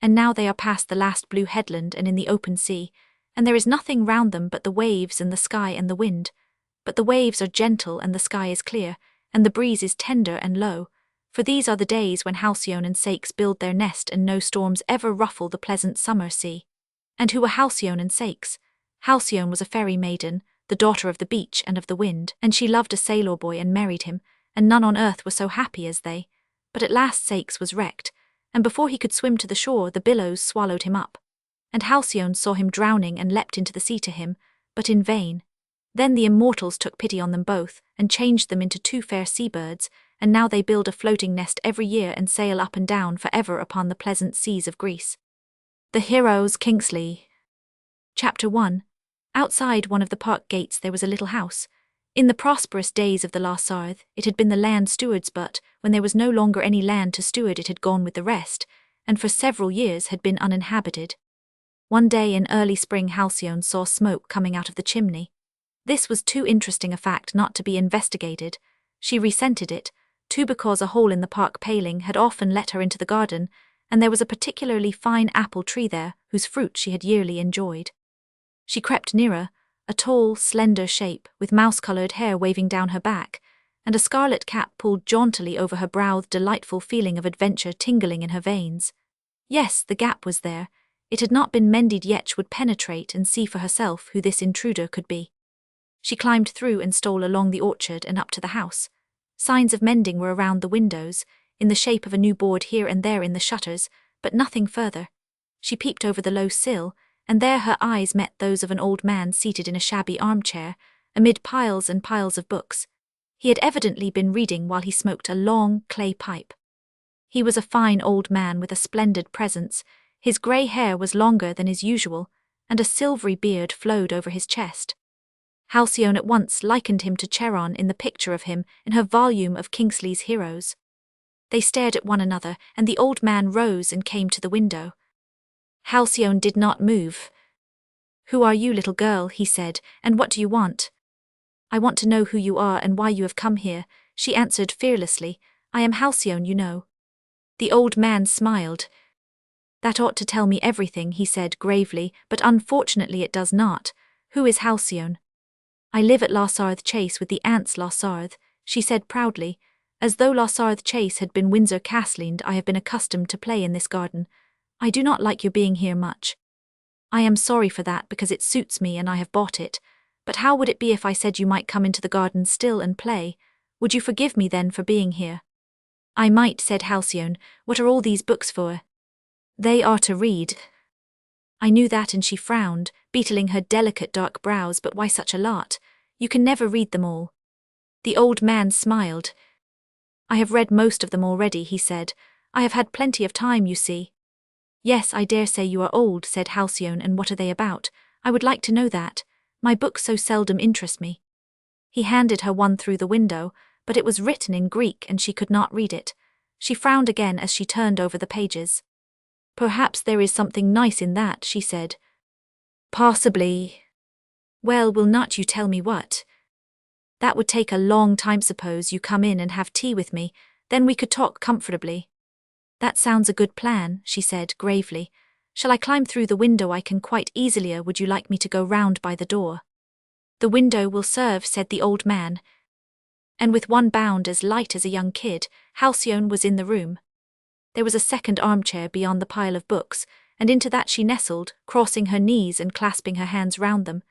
and now they are past the last blue headland and in the open sea, and there is nothing round them but the waves and the sky and the wind. But the waves are gentle and the sky is clear, and the breeze is tender and low, for these are the days when Halcyone and Sakes build their nest and no storms ever ruffle the pleasant summer sea. And who were Halcyone and Sakes? Halcyone was a fairy maiden, the daughter of the beach and of the wind, and she loved a sailor boy and married him, and none on earth were so happy as they. But at last Sakes was wrecked, and before he could swim to the shore the billows swallowed him up. And Halcyone saw him drowning and leapt into the sea to him, but in vain. Then the immortals took pity on them both, and changed them into two fair sea-birds, and now they build a floating nest every year and sail up and down for ever upon the pleasant seas of Greece. The Heroes Kingsley. Chapter 1. Outside one of the park gates there was a little house. In the prosperous days of the Lausarth, it had been the land steward's, but when there was no longer any land to steward it had gone with the rest, and for several years had been uninhabited. One day in early spring Halcyone saw smoke coming out of the chimney. This was too interesting a fact not to be investigated. She resented it, too, because a hole in the park paling had often let her into the garden, and there was a particularly fine apple tree there whose fruit she had yearly enjoyed. She crept nearer, a tall, slender shape, with mouse-coloured hair waving down her back, and a scarlet cap pulled jauntily over her brow, with delightful feeling of adventure tingling in her veins. Yes, the gap was there. It had not been mended yet. She would penetrate and see for herself who this intruder could be. She climbed through and stole along the orchard and up to the house. Signs of mending were around the windows, in the shape of a new board here and there in the shutters, but nothing further. She peeped over the low sill, and there her eyes met those of an old man seated in a shabby armchair, amid piles and piles of books. He had evidently been reading while he smoked a long clay pipe. He was a fine old man with a splendid presence. His grey hair was longer than is usual, and a silvery beard flowed over his chest. Halcyone at once likened him to Charon in the picture of him in her volume of Kingsley's Heroes. They stared at one another, and the old man rose and came to the window. Halcyone did not move. "Who are you, little girl?" he said, "and what do you want?" "I want to know who you are and why you have come here," she answered fearlessly. "I am Halcyone, you know." The old man smiled. "That ought to tell me everything," he said gravely, "but unfortunately it does not. Who is Halcyone?" "I live at Lausarth Chase with the aunts Lausarth," she said proudly. "As though Lausarth Chase had been Windsor Castle, I have been accustomed to play in this garden. I do not like your being here much. I am sorry for that, because it suits me and I have bought it. But how would it be if I said you might come into the garden still and play? Would you forgive me then for being here?" "I might," said Halcyone. "What are all these books for?" "They are to read." "I knew that," and she frowned, beetling her delicate dark brows. "But why such a lot? You can never read them all." The old man smiled. "I have read most of them already," he said. "I have had plenty of time, you see." "Yes, I dare say you are old," said Halcyone. "And what are they about? I would like to know that. My books so seldom interest me." He handed her one through the window, but it was written in Greek and she could not read it. She frowned again as she turned over the pages. "Perhaps there is something nice in that," she said. "Possibly." "Well, will not you tell me what?" "That would take a long time. Suppose you come in and have tea with me, then we could talk comfortably." "That sounds a good plan," she said gravely. "Shall I climb through the window? I can quite easily, or would you like me to go round by the door?" "The window will serve," said the old man. And with one bound as light as a young kid, Halcyone was in the room. There was a second armchair beyond the pile of books, and into that she nestled, crossing her knees and clasping her hands round them.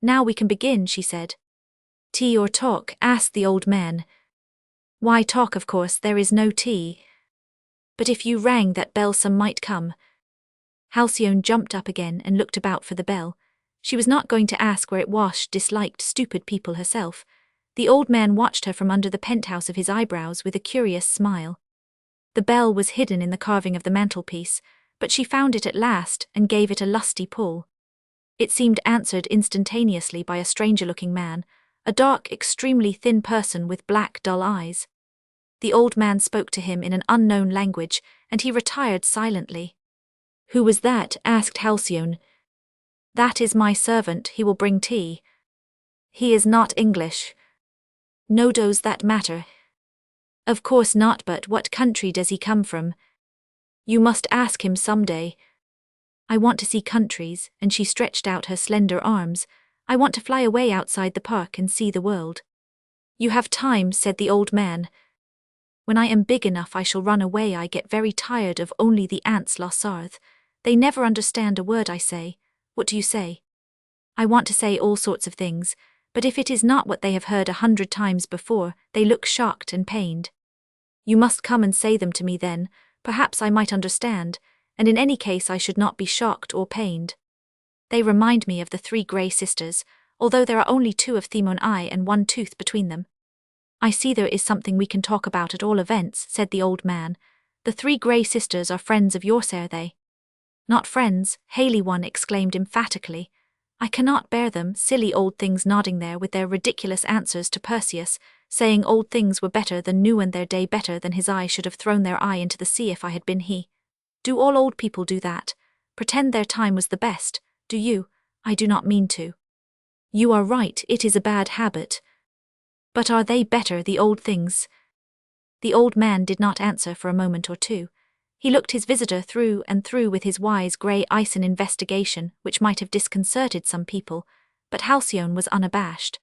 "Now we can begin," she said. "Tea or talk?" asked the old man. "Why talk, of course. There is no tea. But if you rang that bell some might come." Halcyone jumped up again and looked about for the bell. She was not going to ask where it was. She disliked stupid people herself. The old man watched her from under the penthouse of his eyebrows with a curious smile. The bell was hidden in the carving of the mantelpiece, but she found it at last and gave it a lusty pull. It seemed answered instantaneously by a stranger-looking man, a dark, extremely thin person with black, dull eyes. The old man spoke to him in an unknown language, and he retired silently. "Who was that?" asked Halcyone. "That is my servant. He will bring tea." "He is not English." "No, does that matter?" "Of course not, but what country does he come from?" You must ask him some day. I want to see countries, and she stretched out her slender arms. I want to fly away outside the park and see the world. You have time, said the old man. When I am big enough I shall run away. I get very tired of only the ants la Sarthe. They never understand a word I say. What do you say? I want to say all sorts of things, but if it is not what they have heard 100 times before, they look shocked and pained. You must come and say them to me then, perhaps I might understand, and in any case I should not be shocked or pained. They remind me of the 3 grey sisters, although there are only 2 of them on eye and 1 tooth between them. I see there is something we can talk about at all events, said the old man. The 3 grey sisters are friends of yours, are they? Not friends, Halcyone exclaimed emphatically. I cannot bear them, silly old things nodding there with their ridiculous answers to Perseus, saying old things were better than new and their day better than his eye should have thrown their eye into the sea if I had been he. Do all old people do that? Pretend their time was the best, do you? I do not mean to. You are right, it is a bad habit. But are they better, the old things? The old man did not answer for a moment or two. He looked his visitor through and through with his wise grey eyes, an investigation which might have disconcerted some people, but Halcyone was unabashed.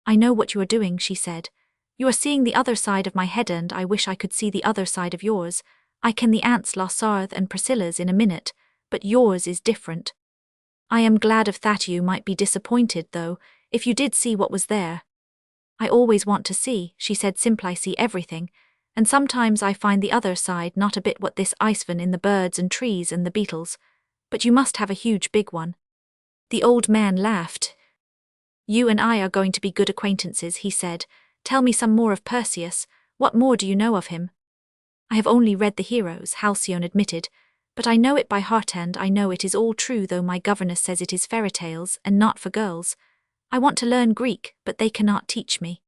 I know what you are doing, she said. You are seeing the other side of my head, and I wish I could see the other side of yours. I can the ants la Sarthe and Priscilla's in a minute, but yours is different. I am glad of that. You might be disappointed, though, if you did see what was there. I always want to see, she said simply, see everything, and sometimes I find the other side not a bit what this icevan in the birds and trees and the beetles, but you must have a huge big one. The old man laughed. You and I are going to be good acquaintances, he said. Tell me some more of Perseus. What more do you know of him? I have only read the heroes, Halcyone admitted, but I know it by heart, and I know it is all true, though my governess says it is fairy tales and not for girls. I want to learn Greek, but they cannot teach me.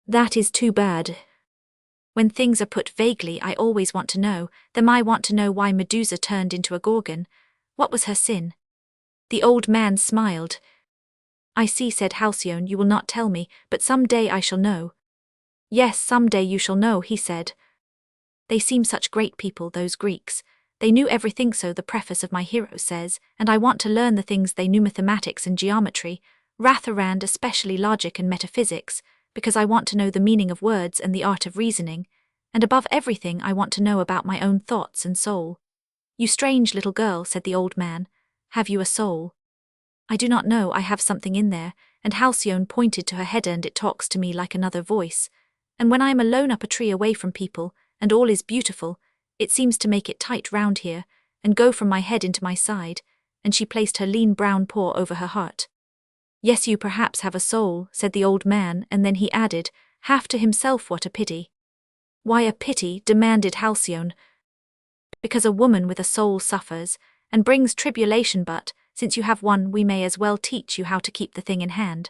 That is too bad. When things are put vaguely, I always want to know them. I want to know why Medusa turned into a gorgon. What was her sin? The old man smiled. I see, said Halcyone, you will not tell me, but some day I shall know. Yes, some day you shall know, he said. They seem such great people, those Greeks. They knew everything, so the preface of my hero says, and I want to learn the things they knew, mathematics and geometry, Ratharand, especially logic and metaphysics, because I want to know the meaning of words and the art of reasoning, and above everything I want to know about my own thoughts and soul. You strange little girl, said the old man, have you a soul? I do not know, I have something in there, and Halcyone pointed to her head, and it talks to me like another voice, and when I am alone up a tree away from people, and all is beautiful, it seems to make it tight round here, and go from my head into my side, and she placed her lean brown paw over her heart. Yes, you perhaps have a soul, said the old man, and then he added, half to himself, what a pity. Why a pity? Demanded Halcyone. Because a woman with a soul suffers, and brings tribulation, but, since you have one, we may as well teach you how to keep the thing in hand.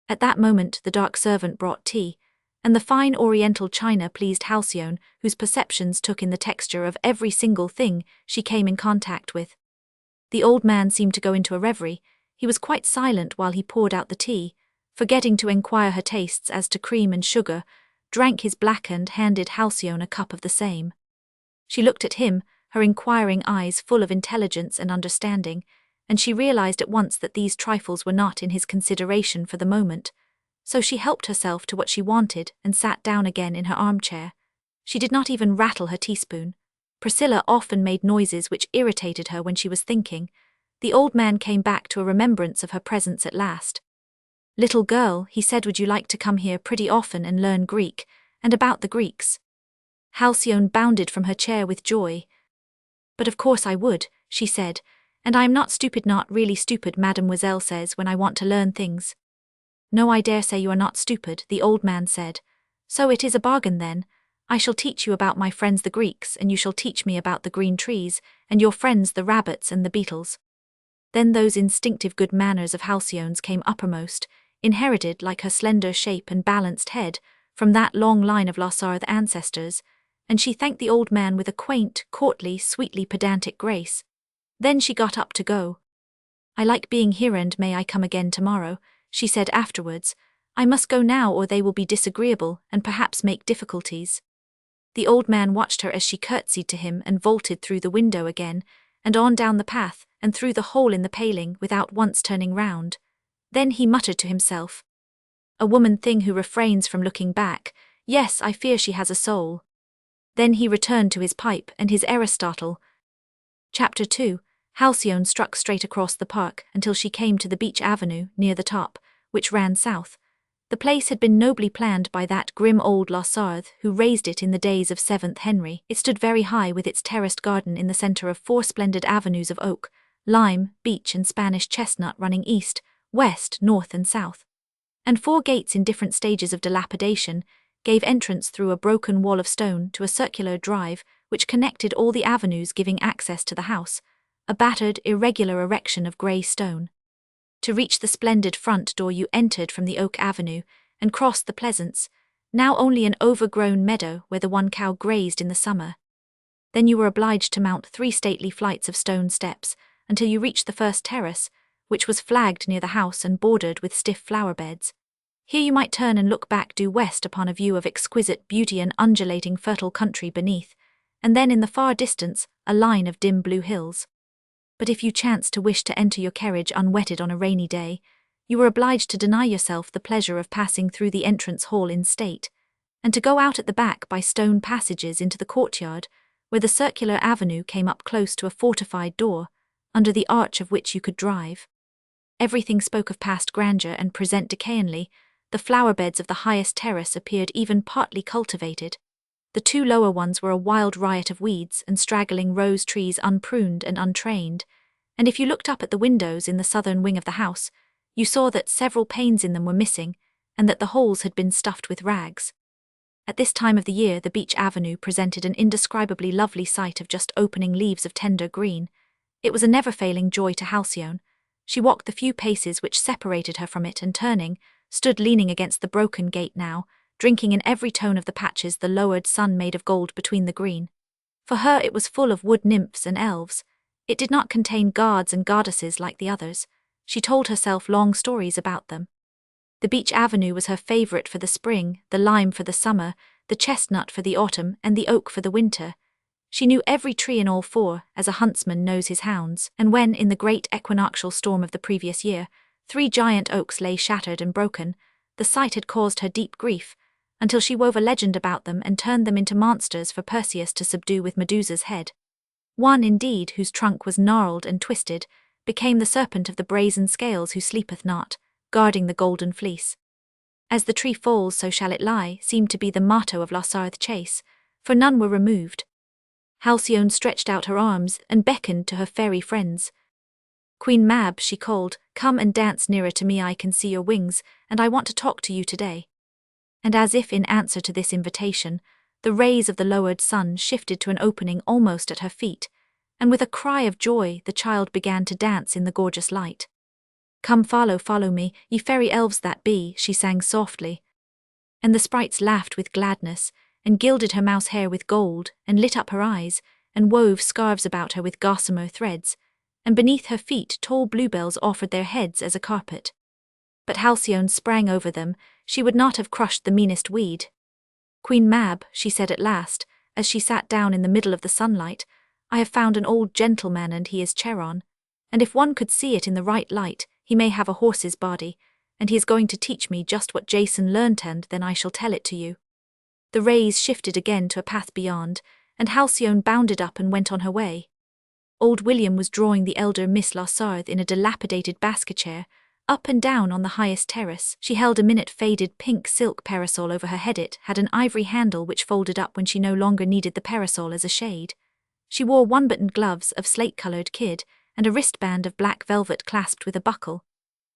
At that moment the dark servant brought tea, and the fine oriental china pleased Halcyone, whose perceptions took in the texture of every single thing she came in contact with. The old man seemed to go into a reverie. He was quite silent while he poured out the tea, forgetting to enquire her tastes as to cream and sugar, drank his black and handed Halcyone a cup of the same. She looked at him, her inquiring eyes full of intelligence and understanding, and she realized at once that these trifles were not in his consideration for the moment, so she helped herself to what she wanted and sat down again in her armchair. She did not even rattle her teaspoon. Priscilla often made noises which irritated her when she was thinking. The old man came back to a remembrance of her presence at last. Little girl, he said, would you like to come here pretty often and learn Greek, and about the Greeks? Halcyone bounded from her chair with joy. But of course I would, she said, and I am not stupid, not really stupid, mademoiselle says, when I want to learn things. No, I dare say you are not stupid, the old man said. So it is a bargain then. I shall teach you about my friends the Greeks, and you shall teach me about the green trees, and your friends the rabbits and the beetles. Then those instinctive good manners of Halcyone's came uppermost, inherited like her slender shape and balanced head, from that long line of La Sarthe ancestors, and she thanked the old man with a quaint, courtly, sweetly pedantic grace. Then she got up to go. I like being here, and may I come again tomorrow, she said afterwards. I must go now, or they will be disagreeable and perhaps make difficulties. The old man watched her as she curtsied to him and vaulted through the window again, and on down the path, and through the hole in the paling without once turning round. Then he muttered to himself, "A woman thing who refrains from looking back. Yes, I fear she has a soul." Then he returned to his pipe and his Aristotle. Chapter 2. Halcyone struck straight across the park until she came to the beech avenue near the top, which ran south. The place had been nobly planned by that grim old Lassarthe who raised it in the days of 7th Henry. It stood very high with its terraced garden in the centre of 4 splendid avenues of oak, lime, beech and Spanish chestnut running east, west, north and south. And 4 gates in different stages of dilapidation gave entrance through a broken wall of stone to a circular drive which connected all the avenues giving access to the house, a battered, irregular erection of grey stone. To reach the splendid front door you entered from the oak avenue and crossed the pleasance, now only an overgrown meadow where the one cow grazed in the summer. Then you were obliged to mount 3 stately flights of stone steps until you reached the first terrace, which was flagged near the house and bordered with stiff flower beds. Here you might turn and look back due west upon a view of exquisite beauty and undulating fertile country beneath, and then in the far distance a line of dim blue hills. But if you chanced to wish to enter your carriage unwetted on a rainy day, you were obliged to deny yourself the pleasure of passing through the entrance hall in state, and to go out at the back by stone passages into the courtyard, where the circular avenue came up close to a fortified door, under the arch of which you could drive. Everything spoke of past grandeur and present decayingly. The flower beds of the highest terrace appeared even partly cultivated. The 2 lower ones were a wild riot of weeds and straggling rose trees unpruned and untrained, and if you looked up at the windows in the southern wing of the house, you saw that several panes in them were missing, and that the holes had been stuffed with rags. At this time of the year the beech avenue presented an indescribably lovely sight of just opening leaves of tender green. It was a never-failing joy to Halcyone. She walked the few paces which separated her from it and turning, stood leaning against the broken gate now, drinking in every tone of the patches the lowered sun made of gold between the green. For her it was full of wood nymphs and elves. It did not contain guards and goddesses like the others. She told herself long stories about them. The beech avenue was her favourite for the spring, the lime for the summer, the chestnut for the autumn, and the oak for the winter. She knew every tree in all 4, as a huntsman knows his hounds, and when, in the great equinoctial storm of the previous year, 3 giant oaks lay shattered and broken, the sight had caused her deep grief, until she wove a legend about them and turned them into monsters for Perseus to subdue with Medusa's head. One, indeed, whose trunk was gnarled and twisted, became the serpent of the brazen scales who sleepeth not, guarding the golden fleece. As the tree falls so shall it lie seemed to be the motto of Lassarthe Chase, for none were removed. Halcyone stretched out her arms and beckoned to her fairy friends. "Queen Mab," she called, "come and dance nearer to me. I can see your wings, and I want to talk to you today." And as if in answer to this invitation, the rays of the lowered sun shifted to an opening almost at her feet, and with a cry of joy the child began to dance in the gorgeous light. "Come follow me, ye fairy elves that be," she sang softly. And the sprites laughed with gladness, and gilded her mouse hair with gold, and lit up her eyes, and wove scarves about her with gossamer threads, and beneath her feet tall bluebells offered their heads as a carpet. But Halcyone sprang over them. She would not have crushed the meanest weed. "Queen Mab," she said at last, as she sat down in the middle of the sunlight, "I have found an old gentleman, and he is Charon. And if one could see it in the right light, he may have a horse's body, and he is going to teach me just what Jason learnt, and then I shall tell it to you." The rays shifted again to a path beyond, and Halcyone bounded up and went on her way. Old William was drawing the elder Miss Lassarthe in a dilapidated basket chair, up and down on the highest terrace. She held a minute faded pink silk parasol over her head. It had an ivory handle which folded up when she no longer needed the parasol as a shade. She wore 1-buttoned gloves of slate-coloured kid, and a wristband of black velvet clasped with a buckle.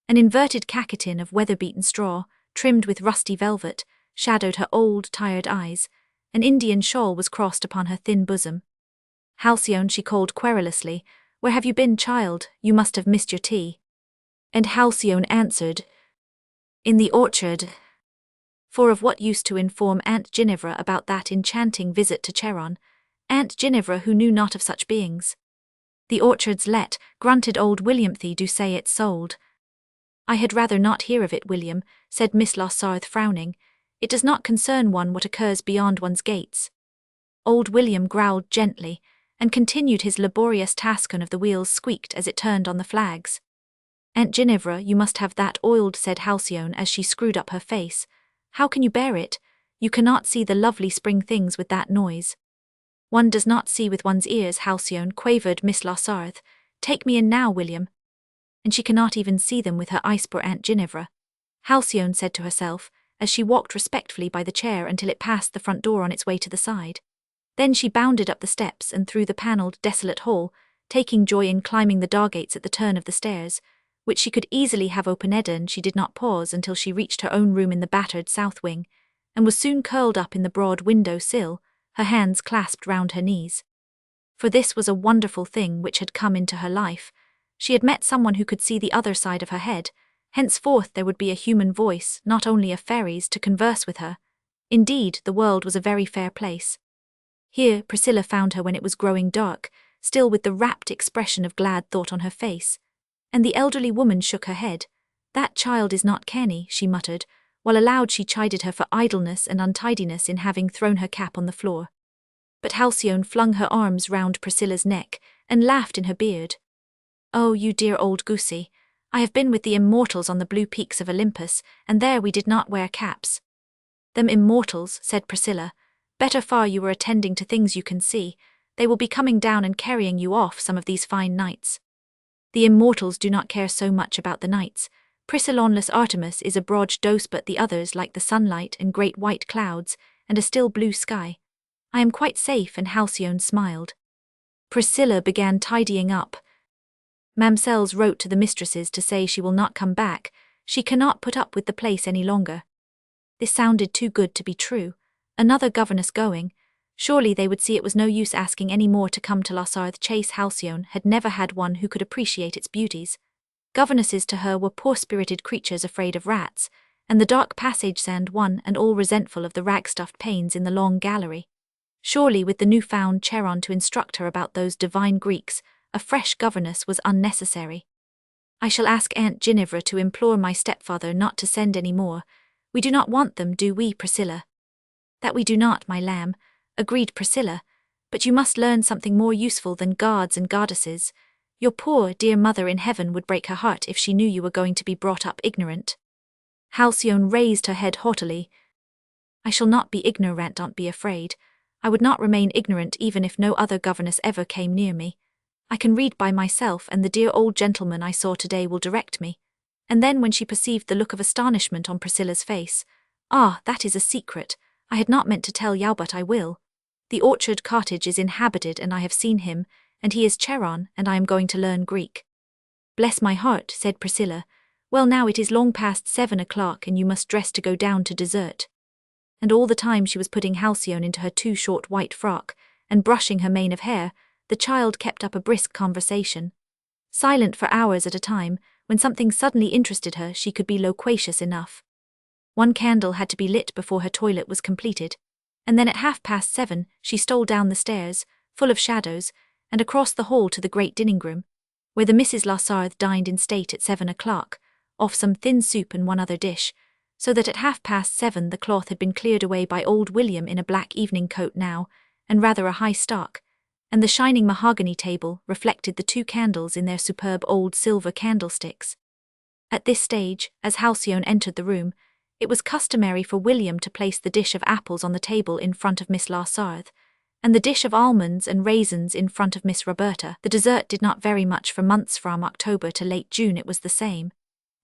An inverted cacketin of weather-beaten straw, trimmed with rusty velvet, shadowed her old, tired eyes. An Indian shawl was crossed upon her thin bosom. "Halcyone," she called querulously, "where have you been, child? You must have missed your tea." And Halcyone answered, "In the orchard." For of what use to inform Aunt Ginevra about that enchanting visit to Charon, Aunt Ginevra who knew not of such beings? "The orchard's let," grunted old Williamthy, "do say it's sold." "I had rather not hear of it, William," said Miss Lassarthe frowning. "It does not concern one what occurs beyond one's gates." Old William growled gently, and continued his laborious task. One of the wheels squeaked as it turned on the flags. Aunt Ginevra, you must have that oiled, said Halcyone as she screwed up her face. How can you bear it? You cannot see the lovely spring things with that noise. One does not see with one's ears, Halcyone, quavered Miss Larsarth. Take me in now, William. And she cannot even see them with her eyes, poor Aunt Ginevra, Halcyone said to herself, as she walked respectfully by the chair until it passed the front door on its way to the side. Then she bounded up the steps and through the panelled, desolate hall, taking joy in climbing the door-gates at the turn of the stairs, which she could easily have opened, and she did not pause until she reached her own room in the battered south wing, and was soon curled up in the broad window-sill, her hands clasped round her knees. For this was a wonderful thing which had come into her life. She had met someone who could see the other side of her head. Henceforth there would be a human voice, not only of fairies, to converse with her. Indeed, the world was a very fair place. Here Priscilla found her when it was growing dark, still with the rapt expression of glad thought on her face. And the elderly woman shook her head. That child is not canny, she muttered, while aloud she chided her for idleness and untidiness in having thrown her cap on the floor. But Halcyone flung her arms round Priscilla's neck and laughed in her beard. Oh, you dear old goosey, I have been with the immortals on the blue peaks of Olympus, and there we did not wear caps. Them immortals, said Priscilla, better far you were attending to things you can see. They will be coming down and carrying you off some of these fine nights. The immortals do not care so much about the nights. Priscillonless Artemis is a broad dose, but the others like the sunlight and great white clouds and a still blue sky. I am quite safe, and Halcyone smiled. Priscilla began tidying up. Mamsells wrote to the mistresses to say she will not come back. She cannot put up with the place any longer. This sounded too good to be true. Another governess going. Surely they would see it was no use asking any more to come to Larsarth Chase. Halcyone had never had one who could appreciate its beauties. Governesses to her were poor-spirited creatures afraid of rats, and the dark passage sand one and all resentful of the rag-stuffed panes in the long gallery. Surely with the new-found Charon to instruct her about those divine Greeks, a fresh governess was unnecessary. I shall ask Aunt Ginevra to implore my stepfather not to send any more. We do not want them, do we, Priscilla? That we do not, my lamb, agreed Priscilla, but you must learn something more useful than guards and goddesses. Your poor, dear mother in heaven would break her heart if she knew you were going to be brought up ignorant. Halcyone raised her head haughtily. I shall not be ignorant, don't be afraid. I would not remain ignorant even if no other governess ever came near me. I can read by myself, and the dear old gentleman I saw today will direct me. And then when she perceived the look of astonishment on Priscilla's face, ah, that is a secret. I had not meant to tell you, but I will. The orchard cottage is inhabited, and I have seen him, and he is Charon, and I am going to learn Greek. Bless my heart, said Priscilla. Well, now it is long past 7 o'clock, and you must dress to go down to dessert. And all the time she was putting Halcyone into her too short white frock, and brushing her mane of hair, the child kept up a brisk conversation. Silent for hours at a time, when something suddenly interested her she could be loquacious enough. One candle had to be lit before her toilet was completed, and then at 7:30 she stole down the stairs, full of shadows, and across the hall to the great dining-room, where the Mrs. Larsarth dined in state at 7 o'clock, off some thin soup and one other dish, so that at 7:30 the cloth had been cleared away by old William in a black evening coat now, and rather a high stock, and the shining mahogany table reflected the 2 candles in their superb old silver candlesticks. At this stage, as Halcyone entered the room, it was customary for William to place the dish of apples on the table in front of Miss Larsarth, and the dish of almonds and raisins in front of Miss Roberta. The dessert did not vary much for months. From October to late June it was the same,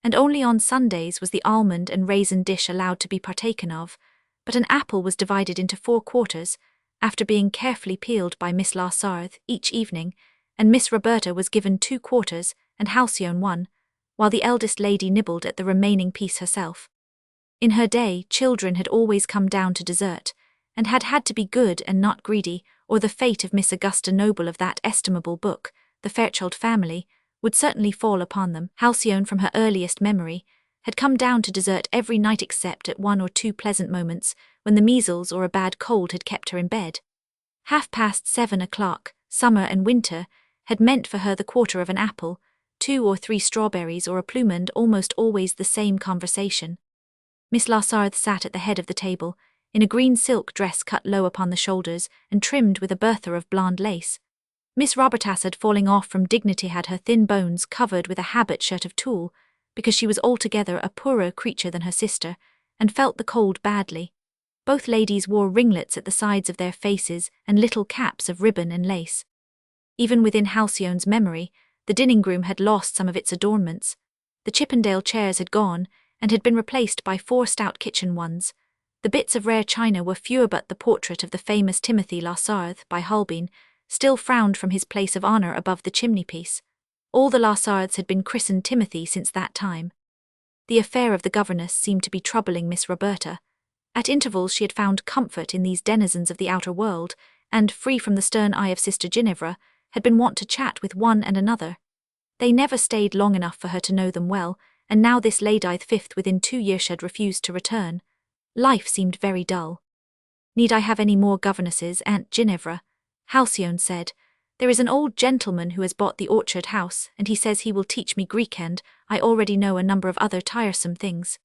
and only on Sundays was the almond and raisin dish allowed to be partaken of, but an apple was divided into 4 quarters, after being carefully peeled by Miss Larsarth each evening, and Miss Roberta was given 2 quarters and Halcyone 1, while the eldest lady nibbled at the remaining piece herself. In her day, children had always come down to dessert, and had had to be good and not greedy, or the fate of Miss Augusta Noble of that estimable book, The Fairchild Family, would certainly fall upon them. Halcyone, from her earliest memory, had come down to dessert every night except at 1 or 2 pleasant moments, when the measles or a bad cold had kept her in bed. 7:30 o'clock, summer and winter, had meant for her the quarter of an apple, 2 or 3 strawberries or a plume, and almost always the same conversation. Miss Larsarth sat at the head of the table, in a green silk dress cut low upon the shoulders and trimmed with a bertha of blonde lace. Miss Robertas had falling off from dignity had her thin bones covered with a habit shirt of tulle, because she was altogether a poorer creature than her sister, and felt the cold badly. Both ladies wore ringlets at the sides of their faces and little caps of ribbon and lace. Even within Halcyone's memory, the dining-room had lost some of its adornments. The Chippendale chairs had gone, and had been replaced by 4 stout kitchen ones. The bits of rare china were fewer, but the portrait of the famous Timothy Lassarthe by Holbein still frowned from his place of honour above the chimney-piece. All the Lassarthes had been christened Timothy since that time. The affair of the governess seemed to be troubling Miss Roberta. At intervals she had found comfort in these denizens of the outer world, and, free from the stern eye of Sister Ginevra, had been wont to chat with one and another. They never stayed long enough for her to know them well, and now this Lady Fifth within 2 years had refused to return. Life seemed very dull. "Need I have any more governesses, Aunt Ginevra?" Halcyone said. "There is an old gentleman who has bought the orchard house, and he says he will teach me Greek, and I already know a number of other tiresome things."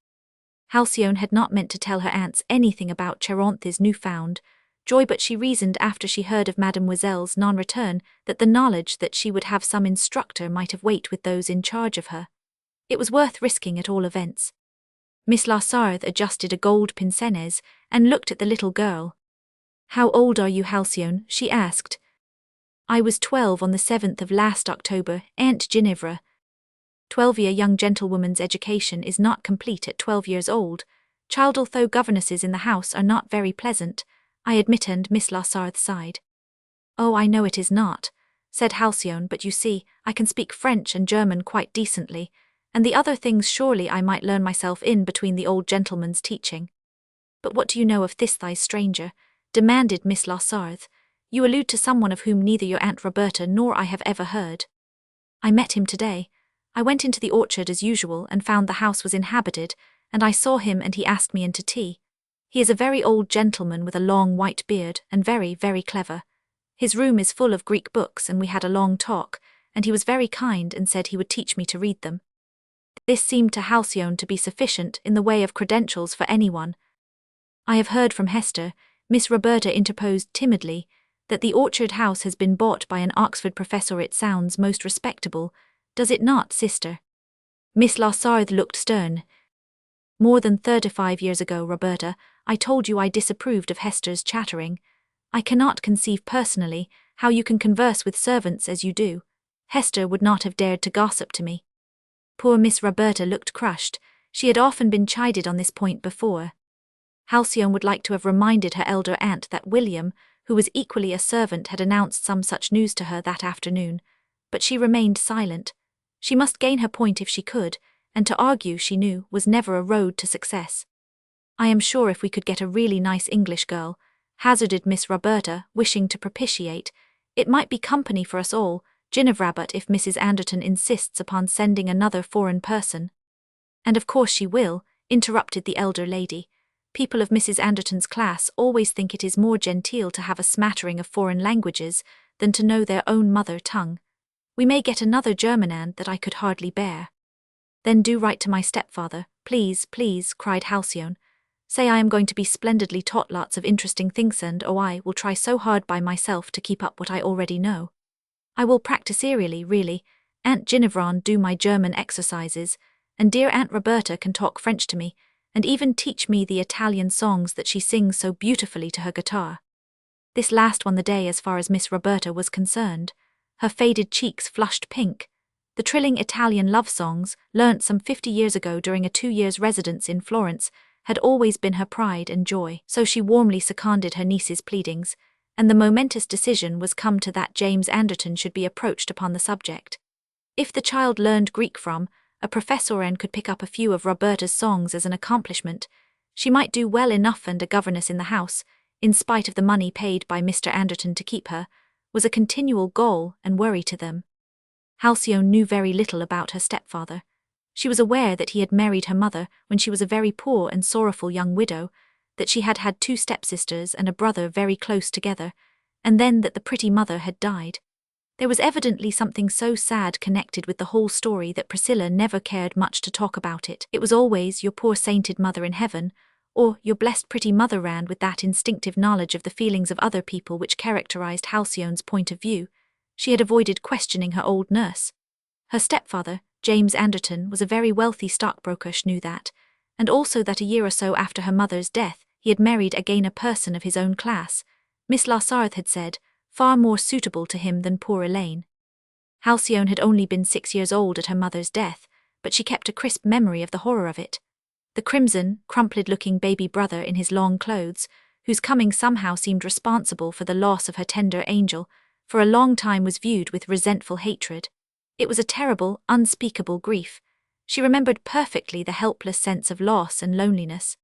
Halcyone had not meant to tell her aunts anything about Cheronthe's new-found joy, but she reasoned after she heard of Mademoiselle's non-return that the knowledge that she would have some instructor might have weight with those in charge of her. It was worth risking at all events. Miss Lassarthe adjusted a gold pince-nez and looked at the little girl. "How old are you, Halcyone?" she asked. "I was 12 on the 7th of last October, Aunt Ginevra." 12-year young gentlewoman's education is not complete at 12 years old. Child, although governesses in the house are not very pleasant, I admit, and Miss Lassarthe sighed. "Oh, I know it is not," said Halcyone, "but you see, I can speak French and German quite decently, and the other things surely I might learn myself in between the old gentleman's teaching." "But what do you know of this thy stranger?" demanded Miss Lassarthe. "You allude to someone of whom neither your Aunt Roberta nor I have ever heard." "I met him today. I went into the orchard as usual and found the house was inhabited, and I saw him and he asked me in to tea. He is a very old gentleman with a long white beard and very, very clever. His room is full of Greek books, and we had a long talk, and he was very kind and said he would teach me to read them." This seemed to Halcyone to be sufficient in the way of credentials for anyone. "I have heard from Hester," Miss Roberta interposed timidly, "that the orchard house has been bought by an Oxford professor. It sounds most respectable, does it not, sister?" Miss Lassarthe looked stern. "More than 35 years ago, Roberta, I told you I disapproved of Hester's chattering. I cannot conceive personally how you can converse with servants as you do. Hester would not have dared to gossip to me." Poor Miss Roberta looked crushed. She had often been chided on this point before. Halcyone would like to have reminded her elder aunt that William, who was equally a servant, had announced some such news to her that afternoon, but she remained silent. She must gain her point if she could, and to argue, she knew, was never a road to success. "I am sure if we could get a really nice English girl," hazarded Miss Roberta, wishing to propitiate, "it might be company for us all, Ginevra, but if Mrs. Anderton insists upon sending another foreign person—" "And of course she will," interrupted the elder lady. "People of Mrs. Anderton's class always think it is more genteel to have a smattering of foreign languages than to know their own mother tongue. We may get another German aunt that I could hardly bear." "Then do write to my stepfather, please, please," cried Halcyone. "Say I am going to be splendidly taught lots of interesting things, and I will try so hard by myself to keep up what I already know. I will practice really. Aunt Ginevra do my German exercises, and dear Aunt Roberta can talk French to me, and even teach me the Italian songs that she sings so beautifully to her guitar." This last won the day as far as Miss Roberta was concerned. Her faded cheeks flushed pink. The trilling Italian love songs, learnt some 50 years ago during a 2 years' residence in Florence, had always been her pride and joy, so she warmly seconded her niece's pleadings, and the momentous decision was come to that James Anderton should be approached upon the subject. If the child learned Greek from a professor and could pick up a few of Roberta's songs as an accomplishment, she might do well enough, and a governess in the house, in spite of the money paid by Mr. Anderton to keep her, was a continual gall and worry to them. Halcyone knew very little about her stepfather. She was aware that he had married her mother when she was a very poor and sorrowful young widow, that she had had 2 stepsisters and a brother very close together, and then that the pretty mother had died. There was evidently something so sad connected with the whole story that Priscilla never cared much to talk about it. It was always "your poor sainted mother in heaven," or your blessed pretty mother ran with that instinctive knowledge of the feelings of other people which characterized Halcyone's point of view. She had avoided questioning her old nurse. Her stepfather, James Anderton, was a very wealthy stockbroker, she knew that, and also that a year or so after her mother's death he had married again a person of his own class, Miss Lassarthe had said, far more suitable to him than poor Elaine. Halcyone had only been 6 years old at her mother's death, but she kept a crisp memory of the horror of it. The crimson, crumpled-looking baby brother in his long clothes, whose coming somehow seemed responsible for the loss of her tender angel, for a long time was viewed with resentful hatred. It was a terrible, unspeakable grief. She remembered perfectly the helpless sense of loss and loneliness.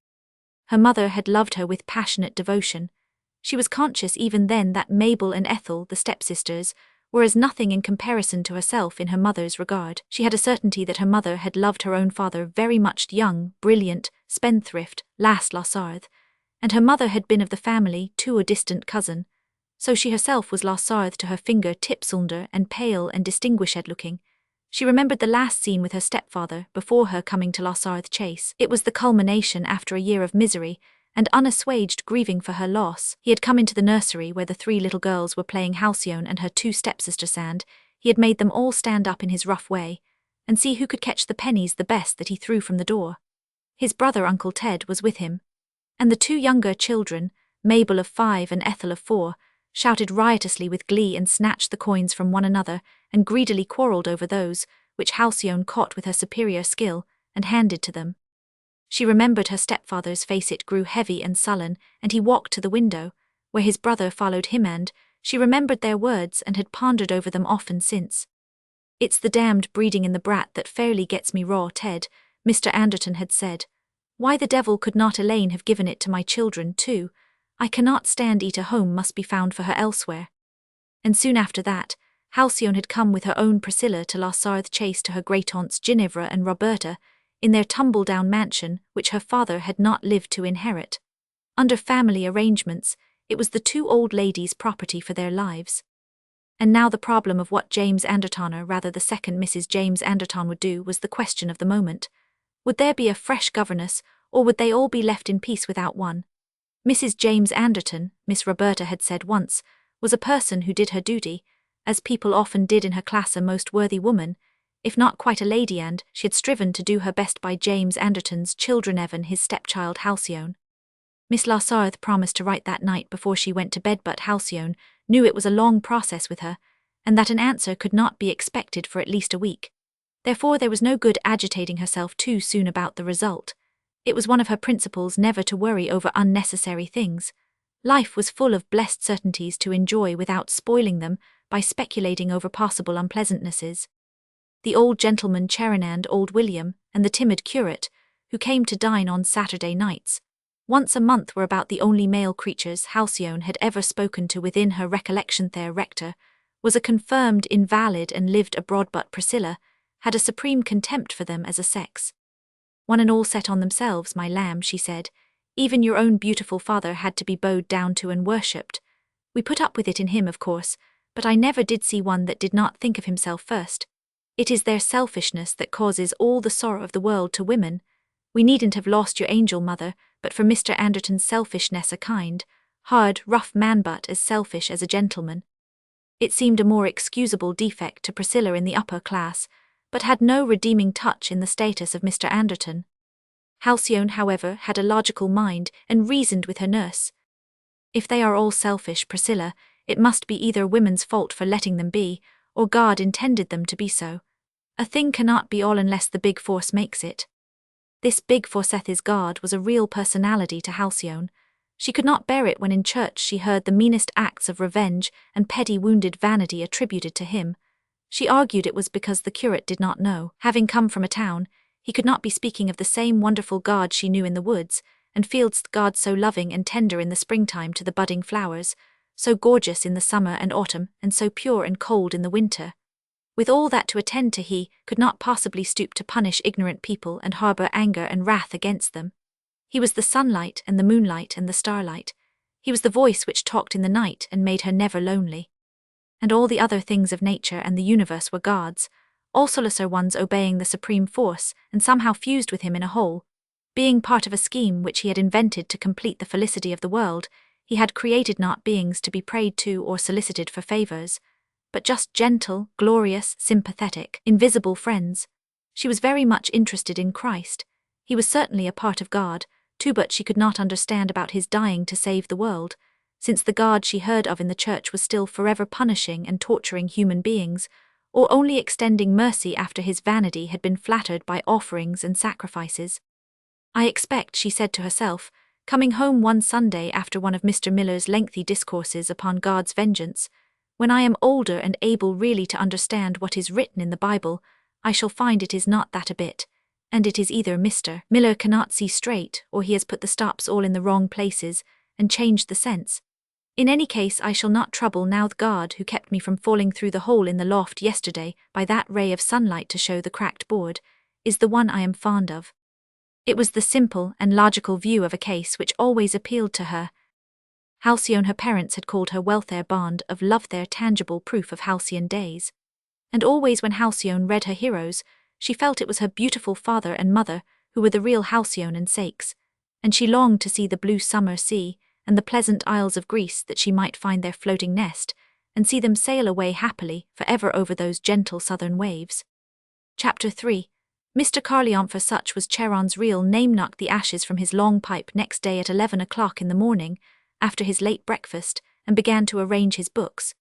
Her mother had loved her with passionate devotion. She was conscious even then that Mabel and Ethel, the stepsisters, were as nothing in comparison to herself in her mother's regard. She had a certainty that her mother had loved her own father very much, the young, brilliant, spendthrift, lass Lassarthe, and her mother had been of the family, too, a distant cousin. So she herself was Lassarthe to her finger-tips, slender and pale and distinguished-looking. She remembered the last scene with her stepfather before her coming to Lassarthe Chase. It was the culmination after a year of misery and unassuaged grieving for her loss. He had come into the nursery where the 3 little girls were playing Halcyone and her 2 stepsisters, and he had made them all stand up in his rough way and see who could catch the pennies the best that he threw from the door. His brother, Uncle Ted, was with him, and the 2 younger children, Mabel of 5 and Ethel of 4, shouted riotously with glee and snatched the coins from one another and greedily quarrelled over those which Halcyone caught with her superior skill and handed to them. She remembered her stepfather's face. It grew heavy and sullen, and he walked to the window, where his brother followed him, and she remembered their words and had pondered over them often since. "It's the damned breeding in the brat that fairly gets me raw, Ted," Mr. Anderton had said. "Why the devil could not Elaine have given it to my children, too? I cannot stand it. A home must be found for her elsewhere." And soon after that, Halcyone had come with her own Priscilla to Lassarthe Chase, to her great-aunts Ginevra and Roberta, in their tumble-down mansion which her father had not lived to inherit. Under family arrangements, it was the 2 old ladies' property for their lives. And now the problem of what James Anderton, or rather the second Mrs. James Anderton, would do was the question of the moment. Would there be a fresh governess, or would they all be left in peace without one? Mrs. James Anderton, Miss Roberta had said once, was a person who did her duty, as people often did in her class, a most worthy woman, if not quite a lady, and she had striven to do her best by James Anderton's children, Evan, his stepchild Halcyone. Miss Lassarthe promised to write that night before she went to bed, but Halcyone knew it was a long process with her, and that an answer could not be expected for at least a week. Therefore there was no good agitating herself too soon about the result. It was one of her principles never to worry over unnecessary things. Life was full of blessed certainties to enjoy without spoiling them by speculating over possible unpleasantnesses. The old gentleman Cherenand, old William, and the timid curate, who came to dine on Saturday nights once a month, were about the only male creatures Halcyone had ever spoken to within her recollection. Their rector was a confirmed invalid and lived abroad, but Priscilla had a supreme contempt for them as a sex. "One and all set on themselves, my lamb," she said. "Even your own beautiful father had to be bowed down to and worshipped. We put up with it in him, of course, but I never did see one that did not think of himself first. It is their selfishness that causes all the sorrow of the world to women. We needn't have lost your angel, mother, but for Mr. Anderton's selfishness, a kind, hard, rough man, but as selfish as a gentleman." It seemed a more excusable defect to Priscilla in the upper class, but had no redeeming touch in the status of Mr. Anderton. Halcyone, however, had a logical mind and reasoned with her nurse. "If they are all selfish, Priscilla, it must be either women's fault for letting them be, or God intended them to be so. A thing cannot be all unless the big force makes it." This big forceth is God was a real personality to Halcyone. She could not bear it when in church she heard the meanest acts of revenge and petty wounded vanity attributed to him. She argued it was because the curate did not know. Having come from a town, he could not be speaking of the same wonderful God she knew in the woods and fields, God so loving and tender in the springtime to the budding flowers, so gorgeous in the summer and autumn, and so pure and cold in the winter. With all that to attend to, he could not possibly stoop to punish ignorant people and harbour anger and wrath against them. He was the sunlight and the moonlight and the starlight. He was the voice which talked in the night and made her never lonely. And all the other things of nature and the universe were God's, also lesser ones obeying the supreme force and somehow fused with him in a whole. Being part of a scheme which he had invented to complete the felicity of the world, he had created not beings to be prayed to or solicited for favors, but just gentle, glorious, sympathetic, invisible friends. She was very much interested in Christ. He was certainly a part of God, too, but she could not understand about his dying to save the world, since the God she heard of in the church was still forever punishing and torturing human beings, or only extending mercy after his vanity had been flattered by offerings and sacrifices. I expect, she said to herself, coming home one Sunday after one of Mr. Miller's lengthy discourses upon God's vengeance, when I am older and able really to understand what is written in the Bible, I shall find it is not that a bit, and it is either Mr. Miller cannot see straight, or he has put the stops all in the wrong places, and changed the sense. In any case, I shall not trouble now the God who kept me from falling through the hole in the loft yesterday by that ray of sunlight to show the cracked board, is the one I am fond of. It was the simple and logical view of a case which always appealed to her. Halcyone, her parents had called her wealth their bond of love, their tangible proof of halcyon days. And always when Halcyone read her heroes, she felt it was her beautiful father and mother who were the real Halcyone and Sakes, and she longed to see the blue summer sea and the pleasant isles of Greece that she might find their floating nest, and see them sail away happily forever over those gentle southern waves. Chapter 3. Mr. Carlion, for such was Charon's real name, knocked the ashes from his long pipe next day at 11 o'clock in the morning, after his late breakfast, and began to arrange his books.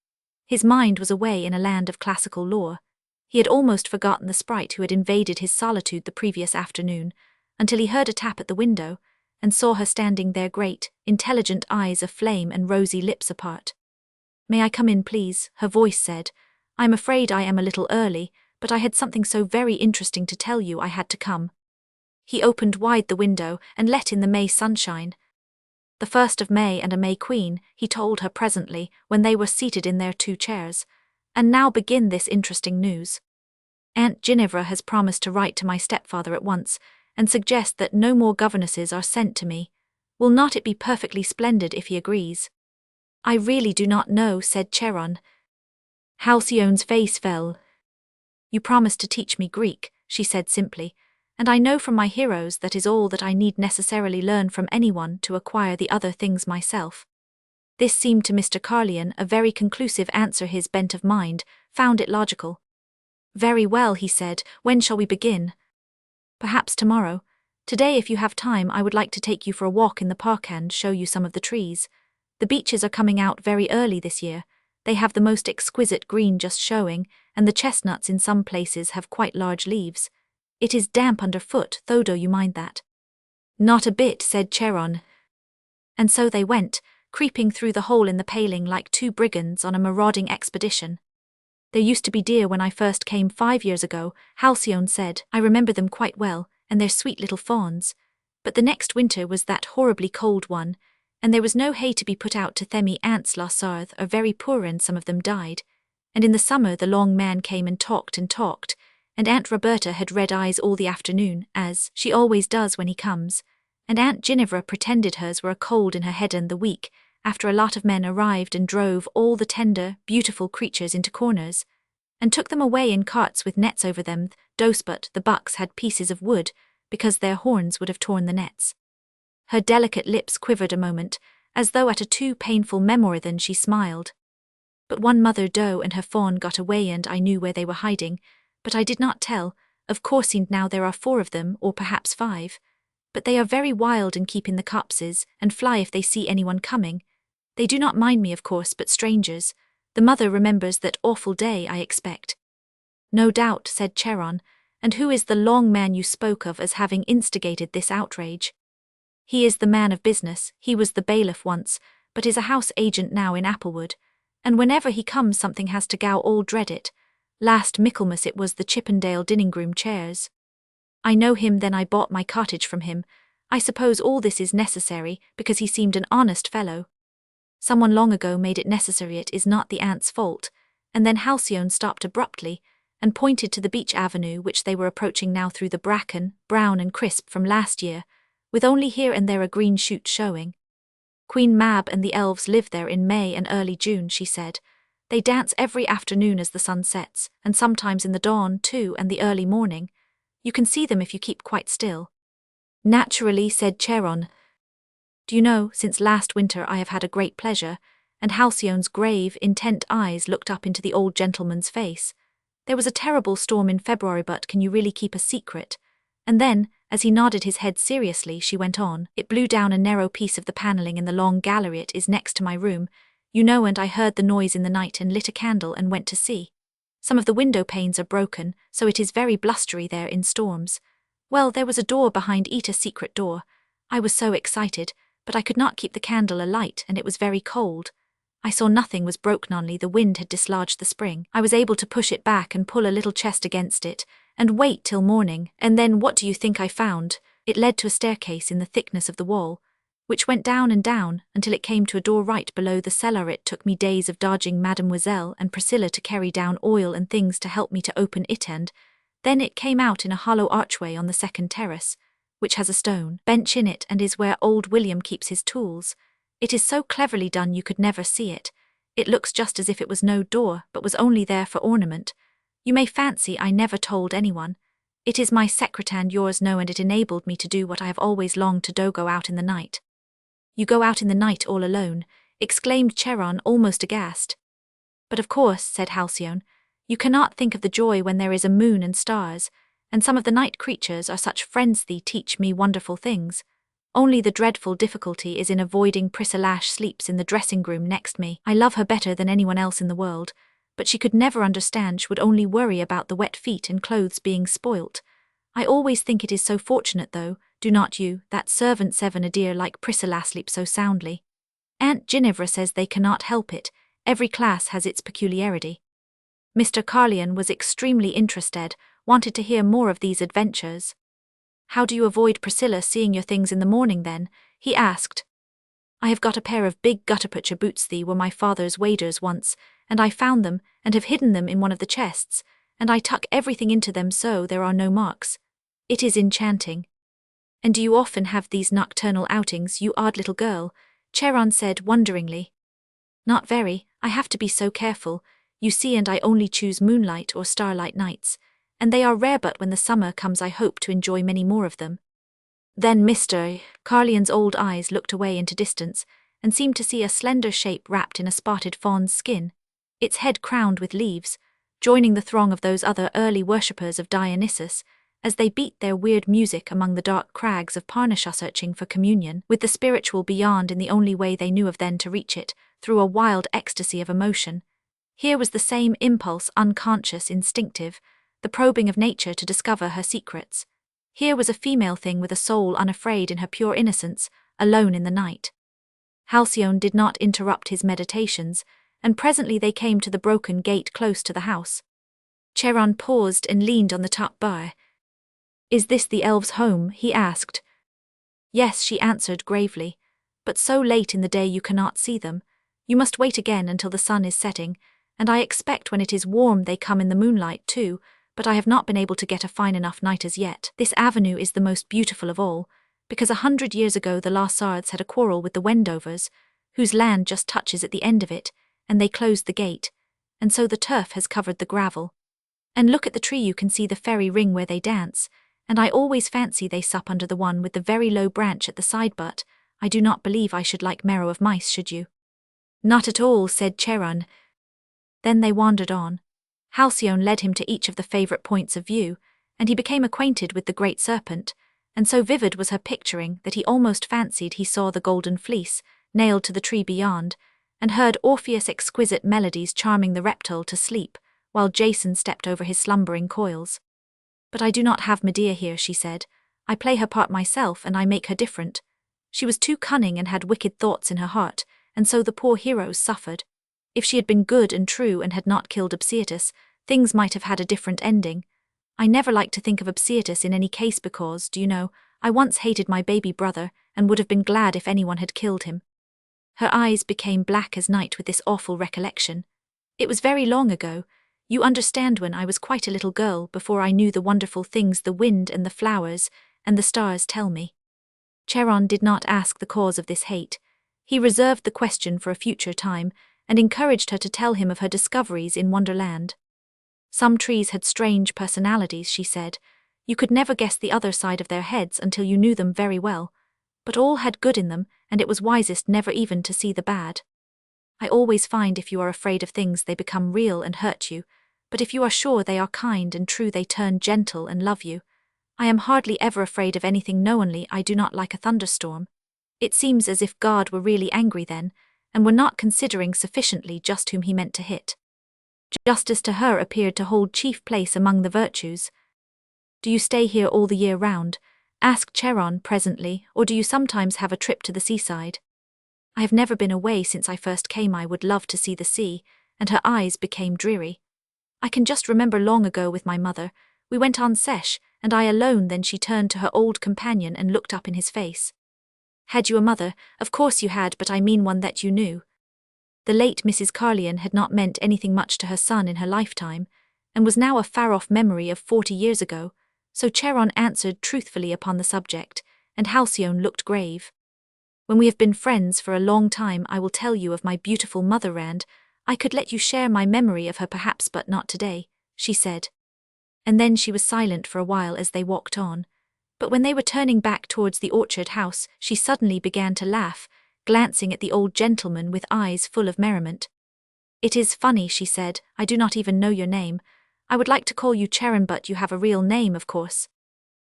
His mind was away in a land of classical lore. He had almost forgotten the sprite who had invaded his solitude the previous afternoon, until he heard a tap at the window, and saw her standing there, great, intelligent eyes aflame and rosy lips apart. "May I come in, please?" her voice said. "I'm afraid I am a little early, but I had something so very interesting to tell you I had to come." He opened wide the window and let in the May sunshine. The 1st of May and a May Queen, he told her presently, when they were seated in their 2 chairs. "And now begin this interesting news. Aunt Ginevra has promised to write to my stepfather at once, and suggest that no more governesses are sent to me. Will not it be perfectly splendid if he agrees?" "I really do not know," said Charon. Halcyone's face fell. "You promised to teach me Greek," she said simply, "and I know from my heroes that is all that I need necessarily learn from anyone to acquire the other things myself." This seemed to Mr. Carlion a very conclusive answer. His bent of mind found it logical. "Very well," he said, "when shall we begin?" "Perhaps tomorrow. Today, if you have time, I would like to take you for a walk in the park and show you some of the trees. The beeches are coming out very early this year. They have the most exquisite green just showing, and the chestnuts in some places have quite large leaves. It is damp underfoot, though. Do you mind that?" "Not a bit," said Charon. And so they went, creeping through the hole in the paling like 2 brigands on a marauding expedition. "There used to be deer when I first came 5 years ago," Halcyone said. "I remember them quite well, and their sweet little fawns. But the next winter was that horribly cold one, and there was no hay to be put out to them. Ants la Sarthe are very poor, and some of them died. And in the summer the long man came and talked, and Aunt Roberta had red eyes all the afternoon, as she always does when he comes, and Aunt Ginevra pretended hers were a cold in her head, and the week after a lot of men arrived and drove all the tender, beautiful creatures into corners, and took them away in carts with nets over them, but the bucks had pieces of wood, because their horns would have torn the nets." Her delicate lips quivered a moment, as though at a too painful memory, then she smiled. "But one mother doe and her fawn got away, and I knew where they were hiding, but I did not tell. Of course, now there are 4 of them, or perhaps 5. But they are very wild and keep in the copses, and fly if they see anyone coming. They do not mind me, of course, but strangers. The mother remembers that awful day, I expect." "No doubt," said Charon. "And who is the long man you spoke of as having instigated this outrage?" "He is the man of business. He was the bailiff once, but is a house agent now in Applewood. And whenever he comes something has to go, all dread it. Last Michaelmas it was the Chippendale dining-room chairs. I know him, then I bought my cottage from him. I suppose all this is necessary, because he seemed an honest fellow. Someone long ago made it necessary. It is not the aunt's fault." And then Halcyone stopped abruptly, and pointed to the beech avenue which they were approaching now, through the bracken, brown and crisp from last year, with only here and there a green shoot showing. "Queen Mab and the elves live there in May and early June," she said. "They dance every afternoon as the sun sets, and sometimes in the dawn too, and the early morning. You can see them if you keep quite still." Naturally, said Charon. Do you know, since last winter I have had a great pleasure, and Halcyone's grave, intent eyes looked up into the old gentleman's face. There was a terrible storm in February, but can you really keep a secret? And then, as he nodded his head seriously, she went on, it blew down a narrow piece of the panelling in the long gallery. It is next to my room, you know, and I heard the noise in the night and lit a candle and went to see. Some of the window panes are broken, so it is very blustery there in storms. Well, there was a door behind it, a secret door. I was so excited, but I could not keep the candle alight, and it was very cold. I saw nothing was broken, only the wind had dislodged the spring. I was able to push it back and pull a little chest against it, and wait till morning, and then what do you think I found? It led to a staircase in the thickness of the wall, which went down and down until it came to a door right below the cellar. It took me days of dodging Mademoiselle and Priscilla to carry down oil and things to help me to open it, and then it came out in a hollow archway on the second terrace, which has a stone bench in it and is where old William keeps his tools. It is so cleverly done you could never see it. It looks just as if it was no door, but was only there for ornament. You may fancy I never told anyone. It is my secret, and yours know, and it enabled me to do what I have always longed to do, go out in the night. You go out in the night all alone, exclaimed Charon, almost aghast. But of course, said Halcyone, you cannot think of the joy when there is a moon and stars, and some of the night creatures are such friends they teach me wonderful things. Only the dreadful difficulty is in avoiding Priscilla. Sleeps in the dressing room next me. I love her better than anyone else in the world, but she could never understand. She would only worry about the wet feet and clothes being spoilt. I always think it is so fortunate, though, do not you, that servant Seven, a dear like Priscilla, sleeps so soundly. Aunt Ginevra says they cannot help it. Every class has its peculiarity. Mr. Carlyon was extremely interested, wanted to hear more of these adventures. How do you avoid Priscilla seeing your things in the morning then? He asked. I have got a pair of big gutta-percha boots. They were my father's waders once, and I found them and have hidden them in one of the chests, and I tuck everything into them so there are no marks. It is enchanting. And do you often have these nocturnal outings, you odd little girl? Charon said wonderingly. Not very, I have to be so careful, you see, and I only choose moonlight or starlight nights, and they are rare, but when the summer comes I hope to enjoy many more of them. Then Mr. Carlyon's old eyes looked away into distance, and seemed to see a slender shape wrapped in a spotted fawn's skin, its head crowned with leaves, joining the throng of those other early worshippers of Dionysus, as they beat their weird music among the dark crags of Parnassus, searching for communion with the spiritual beyond in the only way they knew of then, to reach it, through a wild ecstasy of emotion. Here was the same impulse, unconscious, instinctive, the probing of nature to discover her secrets. Here was a female thing with a soul unafraid in her pure innocence, alone in the night. Halcyone did not interrupt his meditations, and presently they came to the broken gate close to the house. Charon paused and leaned on the top bar. Is this the elves' home? He asked. Yes, she answered gravely, but so late in the day you cannot see them. You must wait again until the sun is setting, and I expect when it is warm they come in the moonlight too, but I have not been able to get a fine enough night as yet. This avenue is the most beautiful of all, because 100 years ago the Lassards had a quarrel with the Wendovers, whose land just touches at the end of it, and they closed the gate, and so the turf has covered the gravel. And look at the tree, you can see the fairy ring where they dance, and I always fancy they sup under the one with the very low branch at the side, but I do not believe I should like marrow of mice, should you? Not at all, said Charon. Then they wandered on. Halcyone led him to each of the favourite points of view, and he became acquainted with the great serpent, and so vivid was her picturing that he almost fancied he saw the golden fleece, nailed to the tree beyond, and heard Orpheus' exquisite melodies charming the reptile to sleep, while Jason stepped over his slumbering coils. But I do not have Medea here, she said. I play her part myself, and I make her different. She was too cunning and had wicked thoughts in her heart, and so the poor heroes suffered. If she had been good and true and had not killed Obsyrtus, things might have had a different ending. I never like to think of Obsyrtus in any case because, do you know, I once hated my baby brother and would have been glad if anyone had killed him. Her eyes became black as night with this awful recollection. It was very long ago. You understand, when I was quite a little girl, before I knew the wonderful things the wind and the flowers and the stars tell me. Charon did not ask the cause of this hate. He reserved the question for a future time, and encouraged her to tell him of her discoveries in Wonderland. Some trees had strange personalities, she said. You could never guess the other side of their heads until you knew them very well, but all had good in them, and it was wisest never even to see the bad. I always find if you are afraid of things they become real and hurt you, but if you are sure they are kind and true they turn gentle and love you. I am hardly ever afraid of anything knowingly I do not like a thunderstorm. It seems as if God were really angry then, and were not considering sufficiently just whom he meant to hit. Justice to her appeared to hold chief place among the virtues. Do you stay here all the year round? Asked Charon presently, or do you sometimes have a trip to the seaside? I have never been away since I first came. I would love to see the sea, and her eyes became dreary. I can just remember long ago with my mother, we went on sesh, and I alone. Then she turned to her old companion and looked up in his face. Had you a mother? Of course you had, but I mean one that you knew. The late Mrs. Carlyon had not meant anything much to her son in her lifetime, and was now a far-off memory of 40 years ago, so Charon answered truthfully upon the subject, and Halcyone looked grave. When we have been friends for a long time I will tell you of my beautiful mother, and I could let you share my memory of her perhaps, but not today, she said. And then she was silent for a while as they walked on, but when they were turning back towards the orchard house she suddenly began to laugh, glancing at the old gentleman with eyes full of merriment. It is funny, she said, I do not even know your name. I would like to call you Charon, but you have a real name, of course.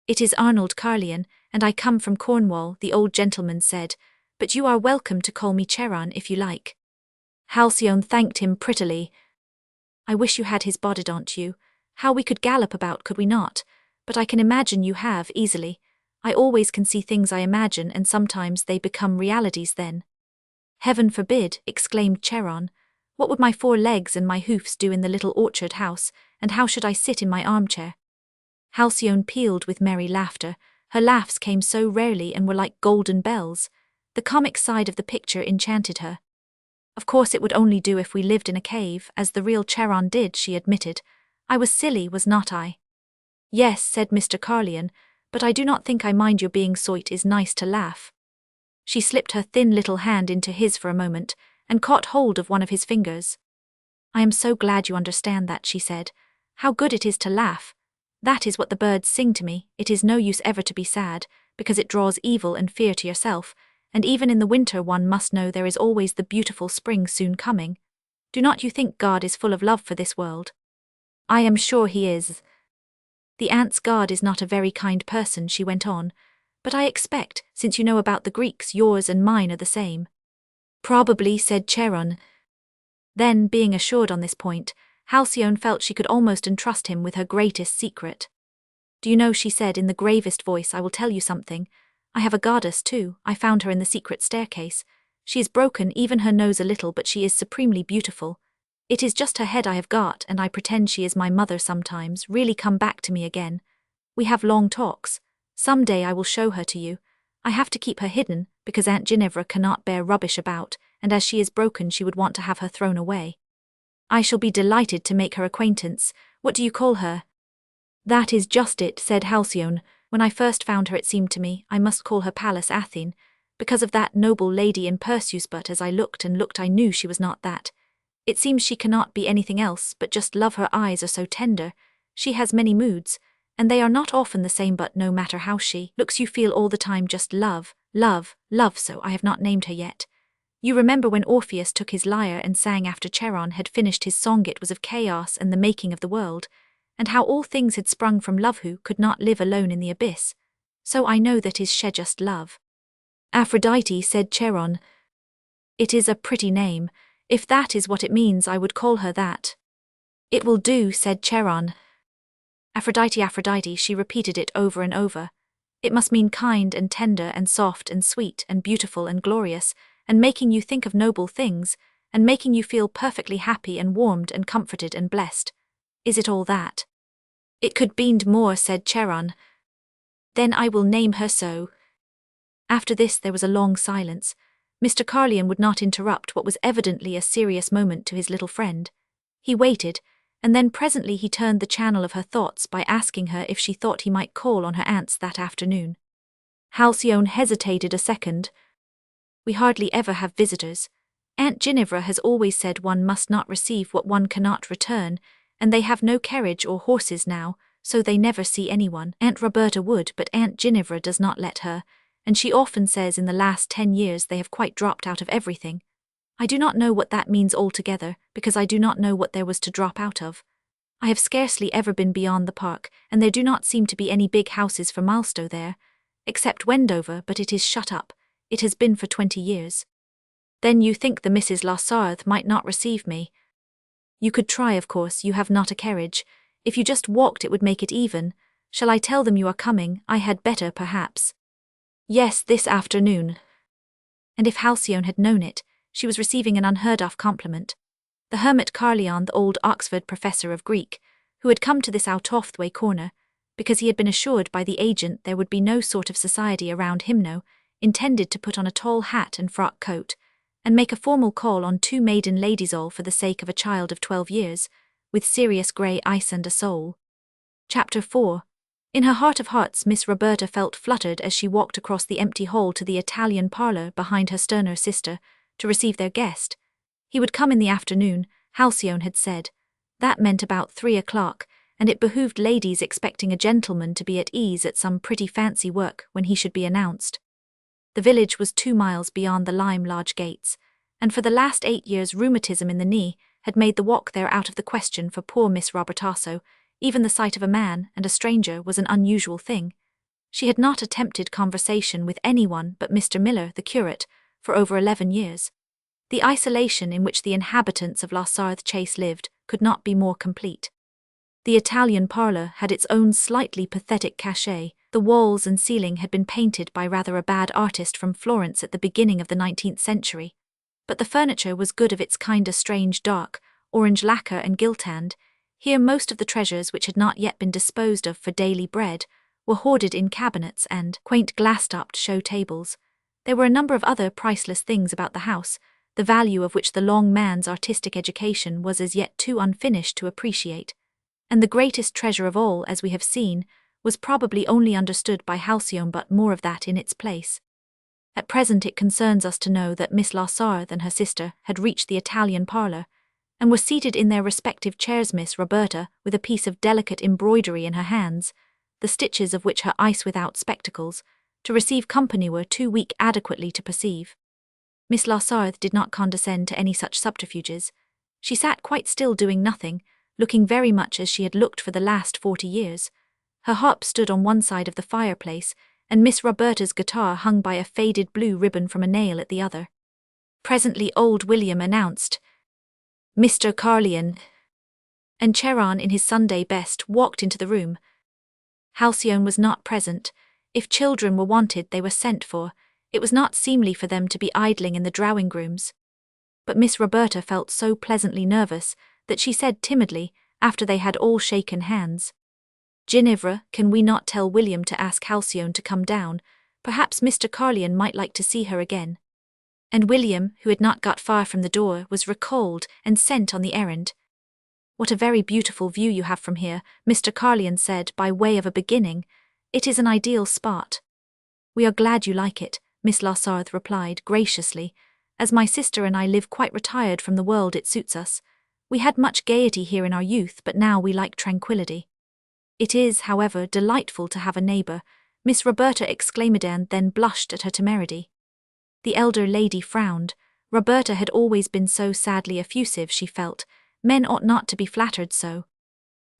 It is Arnold Carlyon, and I come from Cornwall, the old gentleman said, but you are welcome to call me Charon if you like. Halcyone thanked him prettily. I wish you had his body, don't you? How we could gallop about, could we not? But I can imagine you have, easily. I always can see things I imagine, and sometimes they become realities then. Heaven forbid, exclaimed Charon. What would my 4 legs and my hoofs do in the little orchard house, and how should I sit in my armchair? Halcyone pealed with merry laughter. Her laughs came so rarely and were like golden bells. The comic side of the picture enchanted her. Of course it would only do if we lived in a cave, as the real Charon did, she admitted. I was silly, was not I? Yes, said Mr. Carlyon, but I do not think I mind your being so. It is nice to laugh. She slipped her thin little hand into his for a moment, and caught hold of one of his fingers. I am so glad you understand that, she said. How good it is to laugh. That is what the birds sing to me. It is no use ever to be sad, because it draws evil and fear to yourself, and even in the winter one must know there is always the beautiful spring soon coming. Do not you think God is full of love for this world? I am sure he is. The ant's God is not a very kind person, she went on, but I expect, since you know about the Greeks, yours and mine are the same. Probably, said Charon. Then, being assured on this point, Halcyone felt she could almost entrust him with her greatest secret. Do you know, she said in the gravest voice, I will tell you something. I have a goddess too. I found her in the secret staircase. She is broken, even her nose a little, but she is supremely beautiful. It is just her head I have got, and I pretend she is my mother sometimes, really come back to me again. We have long talks. Some day I will show her to you. I have to keep her hidden, because Aunt Ginevra cannot bear rubbish about, and as she is broken she would want to have her thrown away. I shall be delighted to make her acquaintance. What do you call her? That is just it, said Halcyone. When I first found her it seemed to me I must call her Pallas Athene, because of that noble lady in Perseus, but as I looked and looked I knew she was not that. It seems she cannot be anything else, but just love. Her eyes are so tender. She has many moods, and they are not often the same, but no matter how she looks you feel all the time just love, love, love. So I have not named her yet. You remember when Orpheus took his lyre and sang after Charon had finished his song, it was of chaos and the making of the world, and how all things had sprung from love who could not live alone in the abyss. So I know that is she just love. Aphrodite, said Charon. It is a pretty name. If that is what it means I would call her that. It will do, said Charon. Aphrodite, Aphrodite, she repeated it over and over. It must mean kind and tender and soft and sweet and beautiful and glorious, and making you think of noble things, and making you feel perfectly happy and warmed and comforted and blessed. Is it all that? It could be more, said Charon. Then I will name her so. After this there was a long silence. Mr. Carlyon would not interrupt what was evidently a serious moment to his little friend. He waited, and then presently he turned the channel of her thoughts by asking her if she thought he might call on her aunts that afternoon. Halcyone hesitated a second. We hardly ever have visitors. Aunt Ginevra has always said one must not receive what one cannot return, and they have no carriage or horses now, so they never see anyone. Aunt Roberta would, but Aunt Ginevra does not let her, and she often says in the last 10 years they have quite dropped out of everything. I do not know what that means altogether, because I do not know what there was to drop out of. I have scarcely ever been beyond the park, and there do not seem to be any big houses for Milestone there, except Wendover, but it is shut up. It has been for 20 years. Then you think the Mrs. Lassarthe might not receive me? You could try, of course, you have not a carriage. If you just walked it would make it even. Shall I tell them you are coming? I had better, perhaps. Yes, this afternoon. And if Halcyone had known it, she was receiving an unheard-of compliment. The hermit Carleon, the old Oxford professor of Greek, who had come to this out-of-the-way corner, because he had been assured by the agent there would be no sort of society around Hymno, intended to put on a tall hat and frock coat, and make a formal call on 2 maiden ladies all for the sake of a child of 12 years, with serious grey eyes and a soul. Chapter 4. In her heart of hearts Miss Roberta felt fluttered as she walked across the empty hall to the Italian parlour behind her sterner sister, to receive their guest. He would come in the afternoon, Halcyone had said. That meant about 3 o'clock, and it behooved ladies expecting a gentleman to be at ease at some pretty fancy work when he should be announced. The village was 2 miles beyond the Lime Lodge gates, and for the last 8 years rheumatism in the knee had made the walk there out of the question for poor Miss Robertasso. Even the sight of a man and a stranger was an unusual thing. She had not attempted conversation with anyone but Mr. Miller, the curate, for over 11 years. The isolation in which the inhabitants of Lassarthe Chase lived could not be more complete. The Italian parlour had its own slightly pathetic cachet. The walls and ceiling had been painted by rather a bad artist from Florence at the beginning of the 19th century. But the furniture was good of its kind, a strange dark, orange lacquer and gilt-tanned. Here most of the treasures which had not yet been disposed of for daily bread were hoarded in cabinets and quaint glass-topped show tables. There were a number of other priceless things about the house, the value of which the long man's artistic education was as yet too unfinished to appreciate. And the greatest treasure of all, as we have seen, was probably only understood by Halcyone, but more of that in its place. At present it concerns us to know that Miss Lassarthe and her sister had reached the Italian parlour, and were seated in their respective chairs, Miss Roberta with a piece of delicate embroidery in her hands, the stitches of which her eyes without spectacles, to receive company were too weak adequately to perceive. Miss Lassarthe did not condescend to any such subterfuges. She sat quite still doing nothing, looking very much as she had looked for the last 40 years. Her harp stood on one side of the fireplace, and Miss Roberta's guitar hung by a faded blue ribbon from a nail at the other. Presently old William announced, "Mr. Carleon," and Charon in his Sunday best walked into the room. Halcyone was not present. If children were wanted they were sent for. It was not seemly for them to be idling in the drawing-rooms. But Miss Roberta felt so pleasantly nervous that she said timidly, after they had all shaken hands, "Ginevra, can we not tell William to ask Halcyone to come down? Perhaps Mr. Carleon might like to see her again." And William, who had not got far from the door, was recalled and sent on the errand. "What a very beautiful view you have from here," Mr. Carleon said by way of a beginning. "It is an ideal spot." "We are glad you like it," Miss Lassarthe replied graciously. "As my sister and I live quite retired from the world it suits us. We had much gaiety here in our youth, but now we like tranquillity." "It is, however, delightful to have a neighbour," Miss Roberta exclaimed, and then blushed at her temerity. The elder lady frowned. Roberta had always been so sadly effusive, she felt. Men ought not to be flattered so.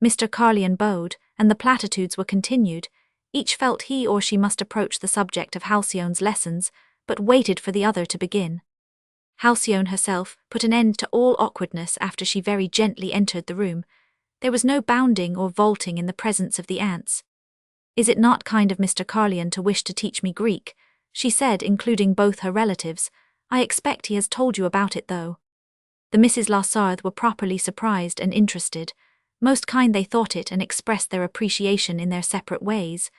Mr. Carleon bowed, and the platitudes were continued. Each felt he or she must approach the subject of Halcyone's lessons, but waited for the other to begin. Halcyone herself put an end to all awkwardness after she very gently entered the room. There was no bounding or vaulting in the presence of the aunts. "Is it not kind of Mr. Carleon to wish to teach me Greek?" she said, including both her relatives. "I expect he has told you about it, though." The Misses Lassarthe were properly surprised and interested. Most kind they thought it, and expressed their appreciation in their separate ways.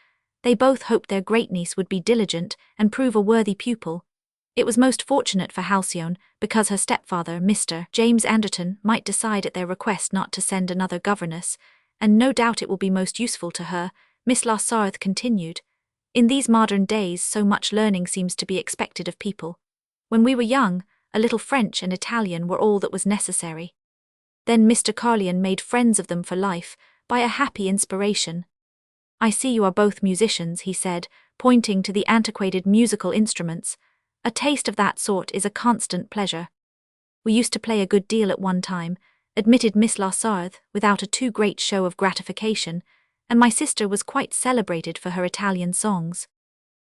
They both hoped their great-niece would be diligent and prove a worthy pupil. It was most fortunate for Halcyone, because her stepfather, Mr. James Anderton, might decide at their request not to send another governess, and no doubt it will be most useful to her, Miss Lassarthe continued. "In these modern days so much learning seems to be expected of people. When we were young, a little French and Italian were all that was necessary. Then Mr. Carleon made friends of them for life, by a happy inspiration. "I see you are both musicians," he said, pointing to the antiquated musical instruments. "A taste of that sort is a constant pleasure." "We used to play a good deal at one time," admitted Miss Larsarthe, without a too great show of gratification, "and my sister was quite celebrated for her Italian songs."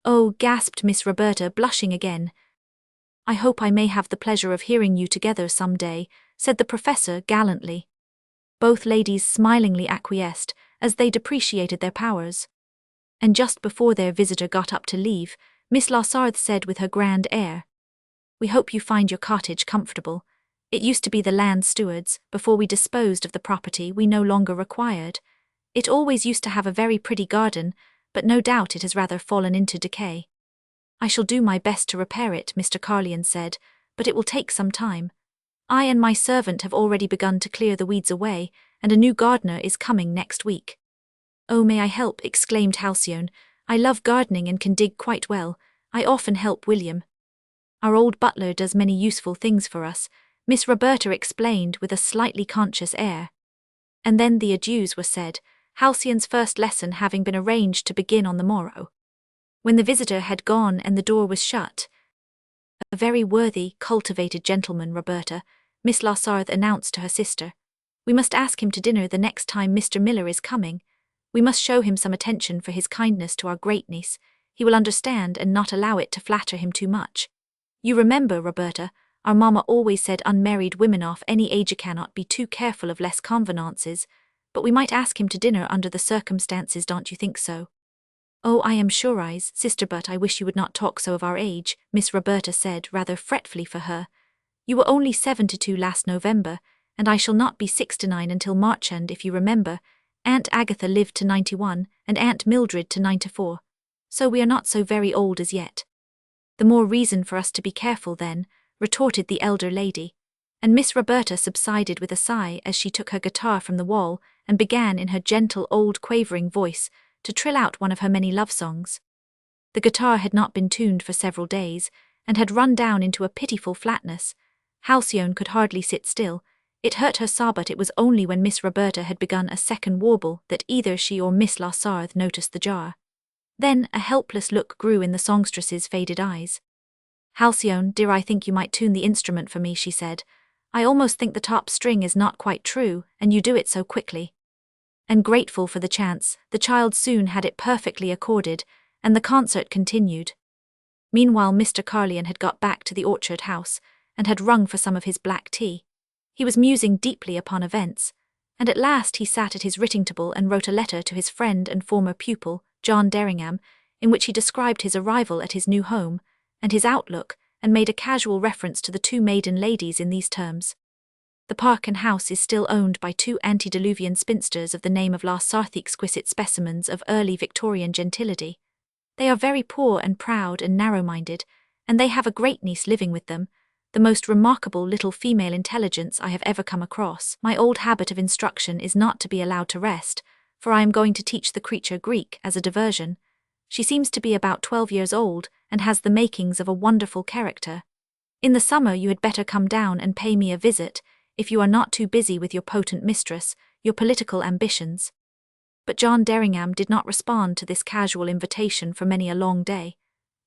"Oh," gasped Miss Roberta, blushing again. "I hope I may have the pleasure of hearing you together some day," said the professor gallantly. Both ladies smilingly acquiesced, as they depreciated their powers. And just before their visitor got up to leave, Miss Larsarthe said with her grand air, "We hope you find your cottage comfortable. It used to be the land steward's, before we disposed of the property we no longer required. It always used to have a very pretty garden, but no doubt it has rather fallen into decay." "I shall do my best to repair it," Mr. Carlyon said, "but it will take some time. I and my servant have already begun to clear the weeds away, and a new gardener is coming next week." "Oh, may I help?" exclaimed Halcyone. "I love gardening and can dig quite well. I often help William. Our old butler does many useful things for us," Miss Roberta explained with a slightly conscious air. And then the adieus were said, Halcyon's first lesson having been arranged to begin on the morrow. When the visitor had gone and the door was shut, "A very worthy, cultivated gentleman, Roberta," Miss Larsarthe announced to her sister. "We must ask him to dinner the next time Mr. Miller is coming. We must show him some attention for his kindness to our great-niece. He will understand and not allow it to flatter him too much. You remember, Roberta, our mamma always said unmarried women of any age cannot be too careful of less convenances, but we might ask him to dinner under the circumstances, don't you think so?" "Oh, I am sure, sister, but I wish you would not talk so of our age," Miss Roberta said, rather fretfully for her. "You were only 72 last November, and I shall not be 69 until March, and if you remember, Aunt Agatha lived to 91, and Aunt Mildred to 94, so we are not so very old as yet." "The more reason for us to be careful, then," retorted the elder lady, and Miss Roberta subsided with a sigh as she took her guitar from the wall and began in her gentle old quavering voice to trill out one of her many love songs. The guitar had not been tuned for several days, and had run down into a pitiful flatness. Halcyone could hardly sit still. It hurt her so, but it was only when Miss Roberta had begun a second warble that either she or Miss Larsarthe noticed the jar. Then a helpless look grew in the songstress's faded eyes. "Halcyone, dear, I think you might tune the instrument for me," she said. "I almost think the top string is not quite true, and you do it so quickly." And grateful for the chance, the child soon had it perfectly accorded, and the concert continued. Meanwhile Mr. Carlyon had got back to the orchard house, and had rung for some of his black tea. He was musing deeply upon events, and at last he sat at his writing table and wrote a letter to his friend and former pupil, John Derringham, in which he described his arrival at his new home, and his outlook, and made a casual reference to the two maiden ladies in these terms. "The park and house is still owned by two antediluvian spinsters of the name of Larsarthe, exquisite specimens of early Victorian gentility. They are very poor and proud and narrow-minded, and they have a great-niece living with them, the most remarkable little female intelligence I have ever come across. My old habit of instruction is not to be allowed to rest, for I am going to teach the creature Greek as a diversion. She seems to be about 12 years old, and has the makings of a wonderful character. In the summer you had better come down and pay me a visit, if you are not too busy with your potent mistress, your political ambitions." But John Derringham did not respond to this casual invitation for many a long day.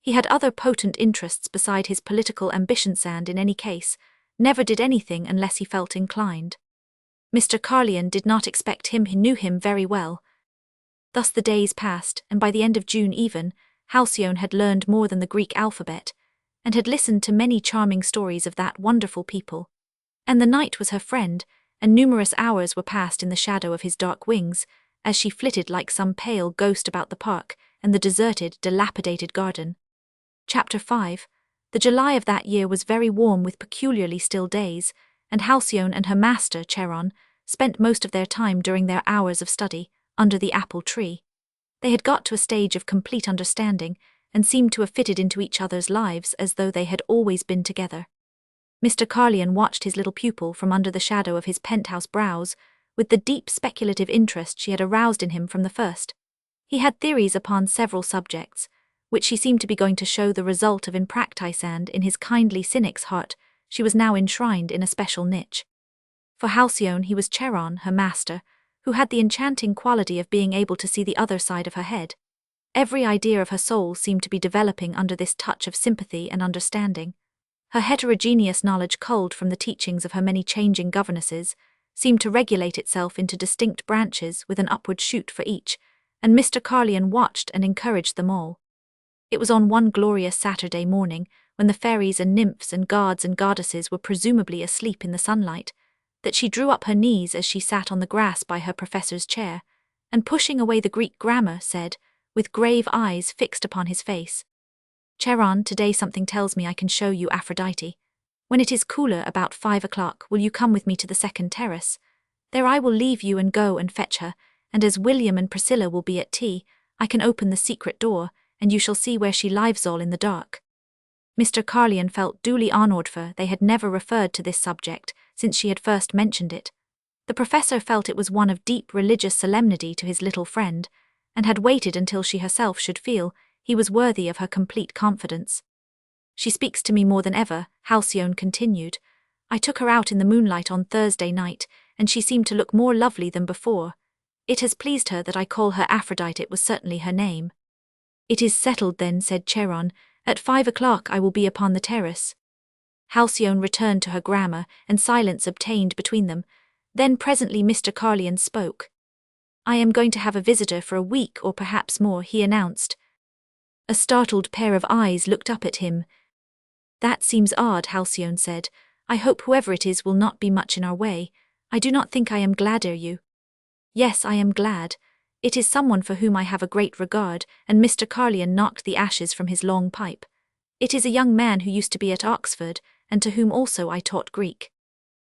He had other potent interests beside his political ambitions, and in any case, never did anything unless he felt inclined. Mr. Carlyon did not expect him, he knew him very well. Thus the days passed, and by the end of June even, Halcyone had learned more than the Greek alphabet, and had listened to many charming stories of that wonderful people. And the night was her friend, and numerous hours were passed in the shadow of his dark wings, as she flitted like some pale ghost about the park and the deserted, dilapidated garden. Chapter 5. The July of that year was very warm with peculiarly still days, and Halcyone and her master, Charon, spent most of their time during their hours of study under the apple tree. They had got to a stage of complete understanding, and seemed to have fitted into each other's lives as though they had always been together. Mr. Carlyon watched his little pupil from under the shadow of his penthouse brows, with the deep speculative interest she had aroused in him from the first. He had theories upon several subjects, which she seemed to be going to show the result of in practice, and in his kindly cynic's heart she was now enshrined in a special niche. For Halcyone he was Charon, her master, who had the enchanting quality of being able to see the other side of her head. Every idea of her soul seemed to be developing under this touch of sympathy and understanding. Her heterogeneous knowledge culled from the teachings of her many changing governesses seemed to regulate itself into distinct branches with an upward shoot for each, and Mr. Carlyon watched and encouraged them all. It was on one glorious Saturday morning, when the fairies and nymphs and gods and goddesses were presumably asleep in the sunlight, that she drew up her knees as she sat on the grass by her professor's chair, and pushing away the Greek grammar, said, with grave eyes fixed upon his face, "Charon, today something tells me I can show you Aphrodite. When it is cooler, about 5 o'clock, will you come with me to the second terrace? There I will leave you and go and fetch her, and as William and Priscilla will be at tea, I can open the secret door, and you shall see where she lives all in the dark." Mr. Carlyon felt duly honoured, for they had never referred to this subject since she had first mentioned it. The professor felt it was one of deep religious solemnity to his little friend, and had waited until she herself should feel he was worthy of her complete confidence. "She speaks to me more than ever," Halcyone continued. "I took her out in the moonlight on Thursday night, and she seemed to look more lovely than before. It has pleased her that I call her Aphrodite. It was certainly her name." "It is settled then," said Charon. "At 5 o'clock I will be upon the terrace." Halcyone returned to her grammar, and silence obtained between them. Then presently Mr. Carlyon spoke. "I am going to have a visitor for a week or perhaps more," he announced. A startled pair of eyes looked up at him. "That seems odd," Halcyone said. "I hope whoever it is will not be much in our way. I do not think I am glad, are you?" "Yes, I am glad. It is someone for whom I have a great regard," and Mr. Carlyon knocked the ashes from his long pipe. "It is a young man who used to be at Oxford, and to whom also I taught Greek."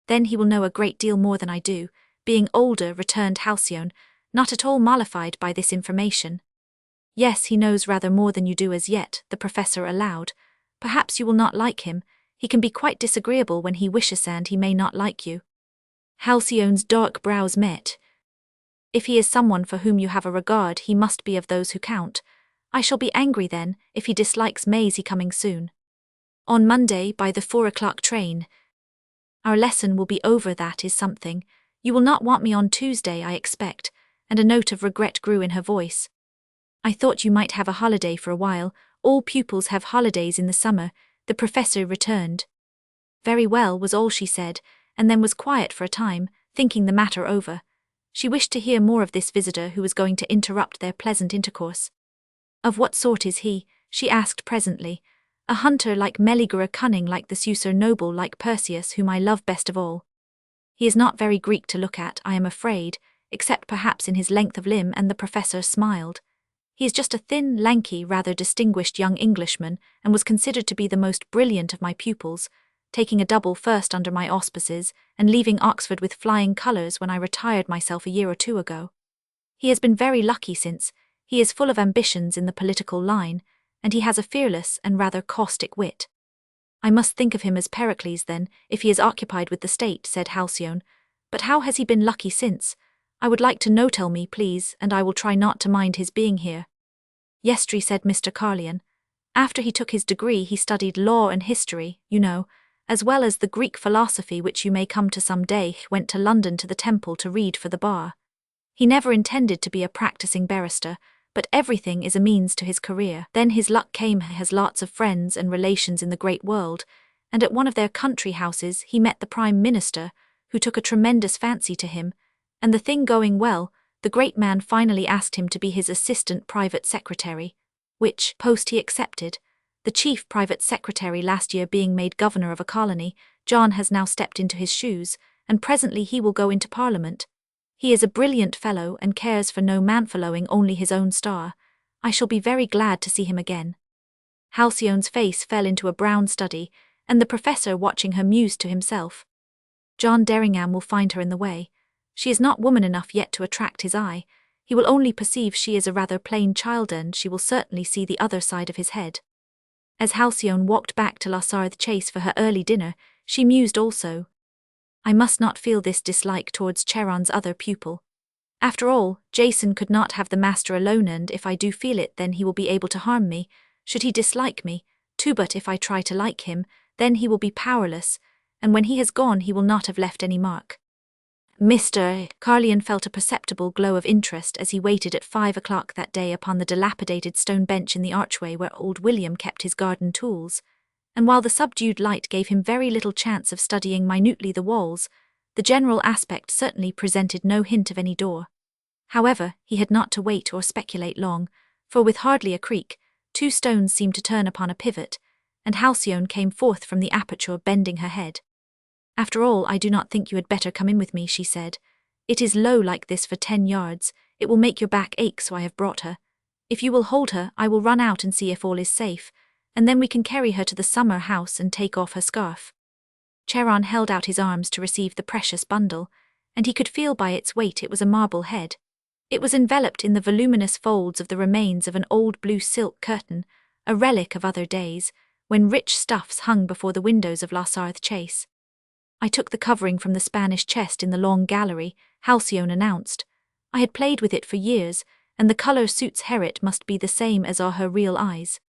"Then he will know a great deal more than I do, being older," returned Halcyone, not at all mollified by this information. "Yes, he knows rather more than you do as yet," the professor allowed. "Perhaps you will not like him. He can be quite disagreeable when he wishes, and he may not like you." Halcyone's dark brows met. "If he is someone for whom you have a regard, he must be of those who count. I shall be angry then, if he dislikes Maisie coming soon. On Monday, by the 4 o'clock train. Our lesson will be over, that is something. You will not want me on Tuesday, I expect," and a note of regret grew in her voice. "I thought you might have a holiday for a while. All pupils have holidays in the summer," the professor returned. "Very well," was all she said, and then was quiet for a time, thinking the matter over. She wished to hear more of this visitor who was going to interrupt their pleasant intercourse. "Of what sort is he?" she asked presently. "A hunter like Meleager, a cunning like the Sucer, noble like Perseus, whom I love best of all?" "He is not very Greek to look at, I am afraid, except perhaps in his length of limb," and the professor smiled. "He is just a thin, lanky, rather distinguished young Englishman, and was considered to be the most brilliant of my pupils, taking a double first under my auspices, and leaving Oxford with flying colours when I retired myself a year or two ago. He has been very lucky since. He is full of ambitions in the political line, and he has a fearless and rather caustic wit." "I must think of him as Pericles then, if he is occupied with the state," said Halcyone. "But how has he been lucky since? I would like to know, tell me, please, and I will try not to mind his being here." "Yesterday," said Mr. Carlyon. "After he took his degree he studied law and history, you know, as well as the Greek philosophy which you may come to some day. He went to London to the Temple to read for the bar. He never intended to be a practicing barrister, but everything is a means to his career. Then his luck came. He has lots of friends and relations in the great world, and at one of their country houses he met the Prime Minister, who took a tremendous fancy to him, and the thing going well, the great man finally asked him to be his assistant private secretary, which post he accepted. The chief private secretary last year being made governor of a colony, John has now stepped into his shoes, and presently he will go into Parliament. He is a brilliant fellow and cares for no man-following, only his own star. I shall be very glad to see him again." Halcyone's face fell into a brown study, and the professor watching her mused to himself. "John Derringham will find her in the way. She is not woman enough yet to attract his eye. He will only perceive she is a rather plain child, and she will certainly see the other side of his head." As Halcyone walked back to La Sarthe Chase for her early dinner, she mused also. "I must not feel this dislike towards Charon's other pupil. After all, Jason could not have the master alone, and if I do feel it, then he will be able to harm me, should he dislike me, too. But if I try to like him, then he will be powerless, and when he has gone he will not have left any mark. Mr. Carlion felt a perceptible glow of interest as he waited at 5 o'clock that day upon the dilapidated stone bench in the archway where old William kept his garden tools, and while the subdued light gave him very little chance of studying minutely the walls, the general aspect certainly presented no hint of any door. However, he had not to wait or speculate long, for with hardly a creak, 2 stones seemed to turn upon a pivot, and Halcyone came forth from the aperture bending her head. "After all, I do not think you had better come in with me," she said. "It is low like this for 10 yards, it will make your back ache, so I have brought her. If you will hold her, I will run out and see if all is safe, and then we can carry her to the summer house and take off her scarf." Charon held out his arms to receive the precious bundle, and he could feel by its weight it was a marble head. It was enveloped in the voluminous folds of the remains of an old blue silk curtain, a relic of other days, when rich stuffs hung before the windows of Lassarthe Chase. "I took the covering from the Spanish chest in the long gallery," Halcyone announced. "I had played with it for years, and the colour suits Herrit must be the same as are her real eyes."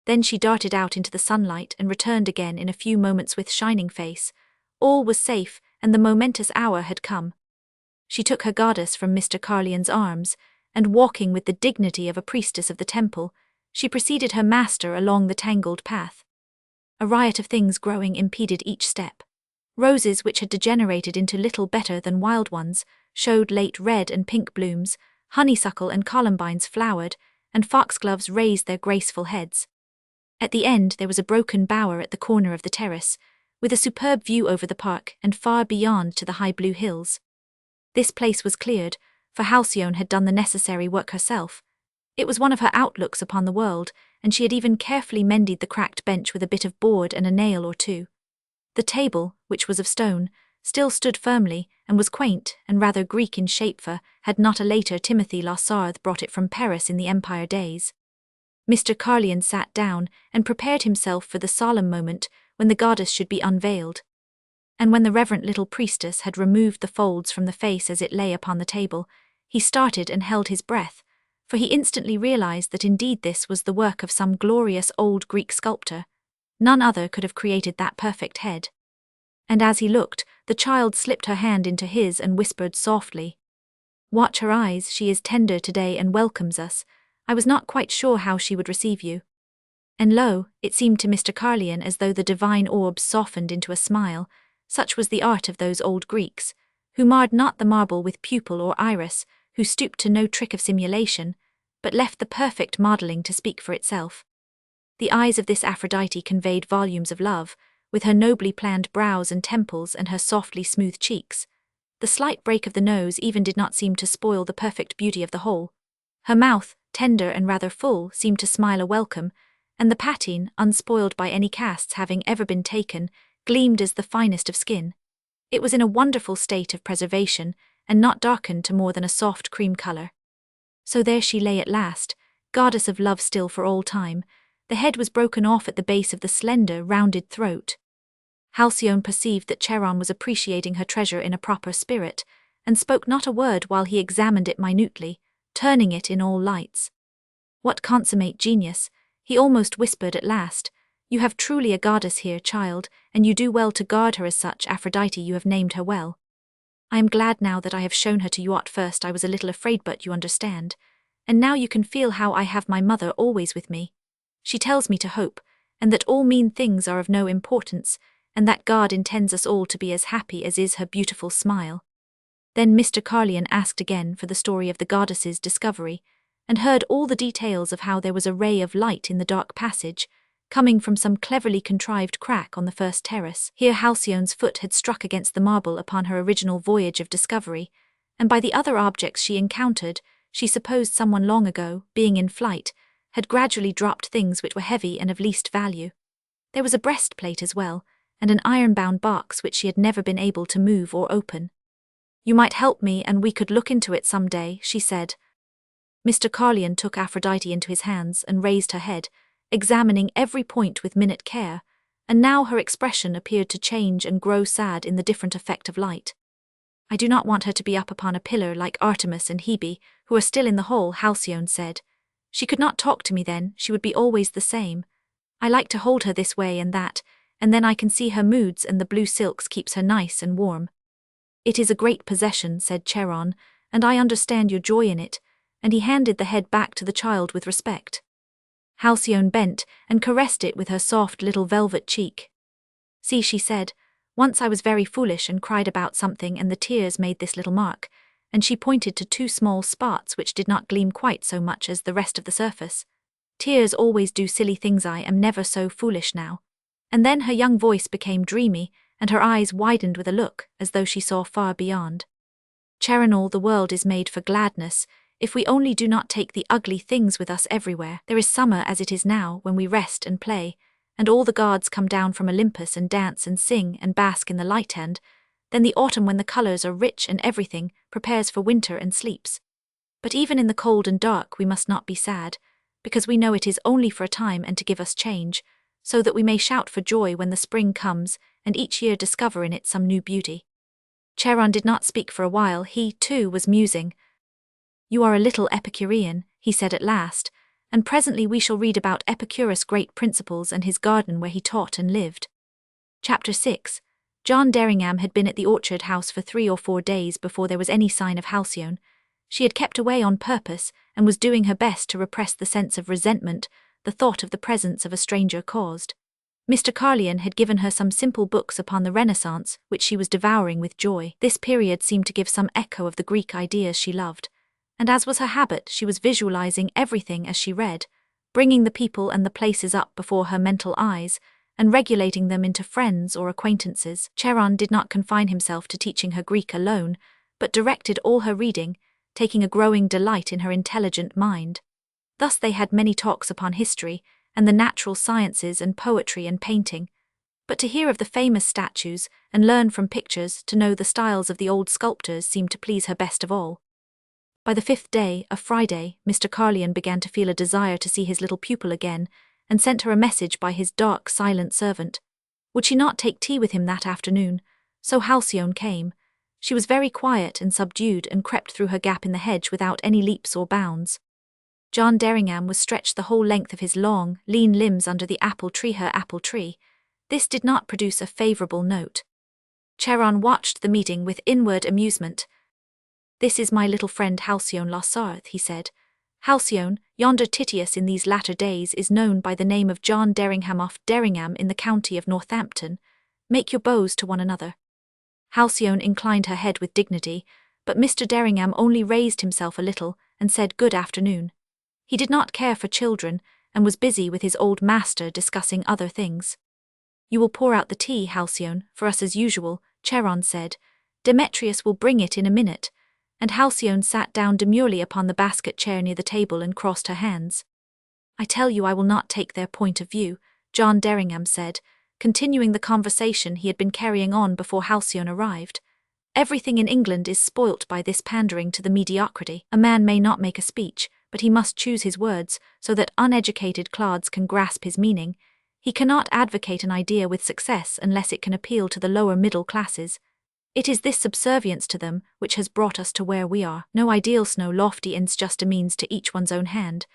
Then she darted out into the sunlight and returned again in a few moments with shining face. All was safe, and the momentous hour had come. She took her goddess from Mr. Carlion's arms, and walking with the dignity of a priestess of the temple, she preceded her master along the tangled path. A riot of things growing impeded each step. Roses which had degenerated into little better than wild ones showed late red and pink blooms, honeysuckle and columbines flowered, and foxgloves raised their graceful heads. At the end there was a broken bower at the corner of the terrace, with a superb view over the park and far beyond to the high blue hills. This place was cleared, for Halcyone had done the necessary work herself. It was one of her outlooks upon the world, and she had even carefully mended the cracked bench with a bit of board and a nail or two. The table, which was of stone, still stood firmly, and was quaint and rather Greek in shape, for had not a later Timothy Lassarthe brought it from Paris in the Empire days. Mr. Carlion sat down and prepared himself for the solemn moment when the goddess should be unveiled. And when the reverent little priestess had removed the folds from the face as it lay upon the table, he started and held his breath, for he instantly realized that indeed this was the work of some glorious old Greek sculptor. None other could have created that perfect head. And as he looked, the child slipped her hand into his and whispered softly, "Watch her eyes, she is tender today and welcomes us. I was not quite sure how she would receive you." And lo, it seemed to Mr. Carlion as though the divine orbs softened into a smile. Such was the art of those old Greeks, who marred not the marble with pupil or iris, who stooped to no trick of simulation, but left the perfect modelling to speak for itself. The eyes of this Aphrodite conveyed volumes of love, with her nobly planned brows and temples and her softly smooth cheeks. The slight break of the nose even did not seem to spoil the perfect beauty of the whole. Her mouth, tender and rather full, seemed to smile a welcome, and the pattern, unspoiled by any casts having ever been taken, gleamed as the finest of skin. It was in a wonderful state of preservation, and not darkened to more than a soft cream colour. So there she lay at last, goddess of love still for all time. The head was broken off at the base of the slender, rounded throat. Halcyone perceived that Charon was appreciating her treasure in a proper spirit, and spoke not a word while he examined it minutely, turning it in all lights. "What consummate genius," he almost whispered at last. "You have truly a goddess here, child, and you do well to guard her as such. Aphrodite, you have named her well. I am glad now that I have shown her to you. At first I was a little afraid, but you understand. And now you can feel how I have my mother always with me. She tells me to hope, and that all mean things are of no importance, and that God intends us all to be as happy as is her beautiful smile." Then Mr. Carlion asked again for the story of the goddess's discovery, and heard all the details of how there was a ray of light in the dark passage, coming from some cleverly contrived crack on the first terrace. Here Halcyone's foot had struck against the marble upon her original voyage of discovery, and by the other objects she encountered, she supposed someone long ago, being in flight, had gradually dropped things which were heavy and of least value. There was a breastplate as well, and an iron-bound box which she had never been able to move or open. "You might help me and we could look into it some day," she said. Mr. Carlion took Aphrodite into his hands and raised her head, examining every point with minute care, and now her expression appeared to change and grow sad in the different effect of light. "I do not want her to be up upon a pillar like Artemis and Hebe, who are still in the hole," Halcyone said. "She could not talk to me then, she would be always the same. I like to hold her this way and that, and then I can see her moods, and the blue silks keeps her nice and warm." "It is a great possession," said Charon, "and I understand your joy in it," and he handed the head back to the child with respect. Halcyone bent and caressed it with her soft little velvet cheek. "See," she said, "once I was very foolish and cried about something, and the tears made this little mark," and she pointed to 2 small spots which did not gleam quite so much as the rest of the surface. "Tears always do silly things. I am never so foolish now." And then her young voice became dreamy, and her eyes widened with a look as though she saw far beyond. "Charon, all the world is made for gladness, if we only do not take the ugly things with us everywhere. There is summer as it is now, when we rest and play, and all the gods come down from Olympus and dance and sing and bask in the light, and then the autumn when the colors are rich and everything prepares for winter and sleeps. But even in the cold and dark we must not be sad, because we know it is only for a time and to give us change, so that we may shout for joy when the spring comes and each year discover in it some new beauty." Charon did not speak for a while. He, too, was musing. "You are a little Epicurean," he said at last, "and presently we shall read about Epicurus' great principles and his garden where he taught and lived." Chapter 6. John Derringham had been at the orchard house for 3 or 4 days before there was any sign of Halcyone. She had kept away on purpose and was doing her best to repress the sense of resentment the thought of the presence of a stranger caused. Mr. Carlyon had given her some simple books upon the Renaissance, which she was devouring with joy. This period seemed to give some echo of the Greek ideas she loved, and as was her habit, she was visualizing everything as she read, bringing the people and the places up before her mental eyes, and regulating them into friends or acquaintances. Charon did not confine himself to teaching her Greek alone, but directed all her reading, taking a growing delight in her intelligent mind. Thus they had many talks upon history, and the natural sciences and poetry and painting. But to hear of the famous statues, and learn from pictures to know the styles of the old sculptors seemed to please her best of all. By the 5th day, a Friday, Mr. Carlyon began to feel a desire to see his little pupil again, and sent her a message by his dark, silent servant. Would she not take tea with him that afternoon? So Halcyone came. She was very quiet and subdued and crept through her gap in the hedge without any leaps or bounds. John Derringham was stretched the whole length of his long, lean limbs under the apple tree, her apple tree. This did not produce a favourable note. Charon watched the meeting with inward amusement. "This is my little friend Halcyone la Sarthe," he said. "Halcyone, yonder Titius in these latter days is known by the name of John Derringham of Derringham in the county of Northampton. Make your bows to one another." Halcyone inclined her head with dignity, but Mr. Derringham only raised himself a little and said good afternoon. He did not care for children, and was busy with his old master discussing other things. "You will pour out the tea, Halcyone, for us as usual," Charon said. "Demetrius will bring it in a minute," and Halcyone sat down demurely upon the basket chair near the table and crossed her hands. "I tell you I will not take their point of view," John Derringham said, continuing the conversation he had been carrying on before Halcyone arrived. "Everything in England is spoilt by this pandering to the mediocrity. A man may not make a speech, but he must choose his words so that uneducated clods can grasp his meaning. He cannot advocate an idea with success unless it can appeal to the lower middle classes. It is this subservience to them which has brought us to where we are. No ideals, no lofty ends, just a means to each one's own hand.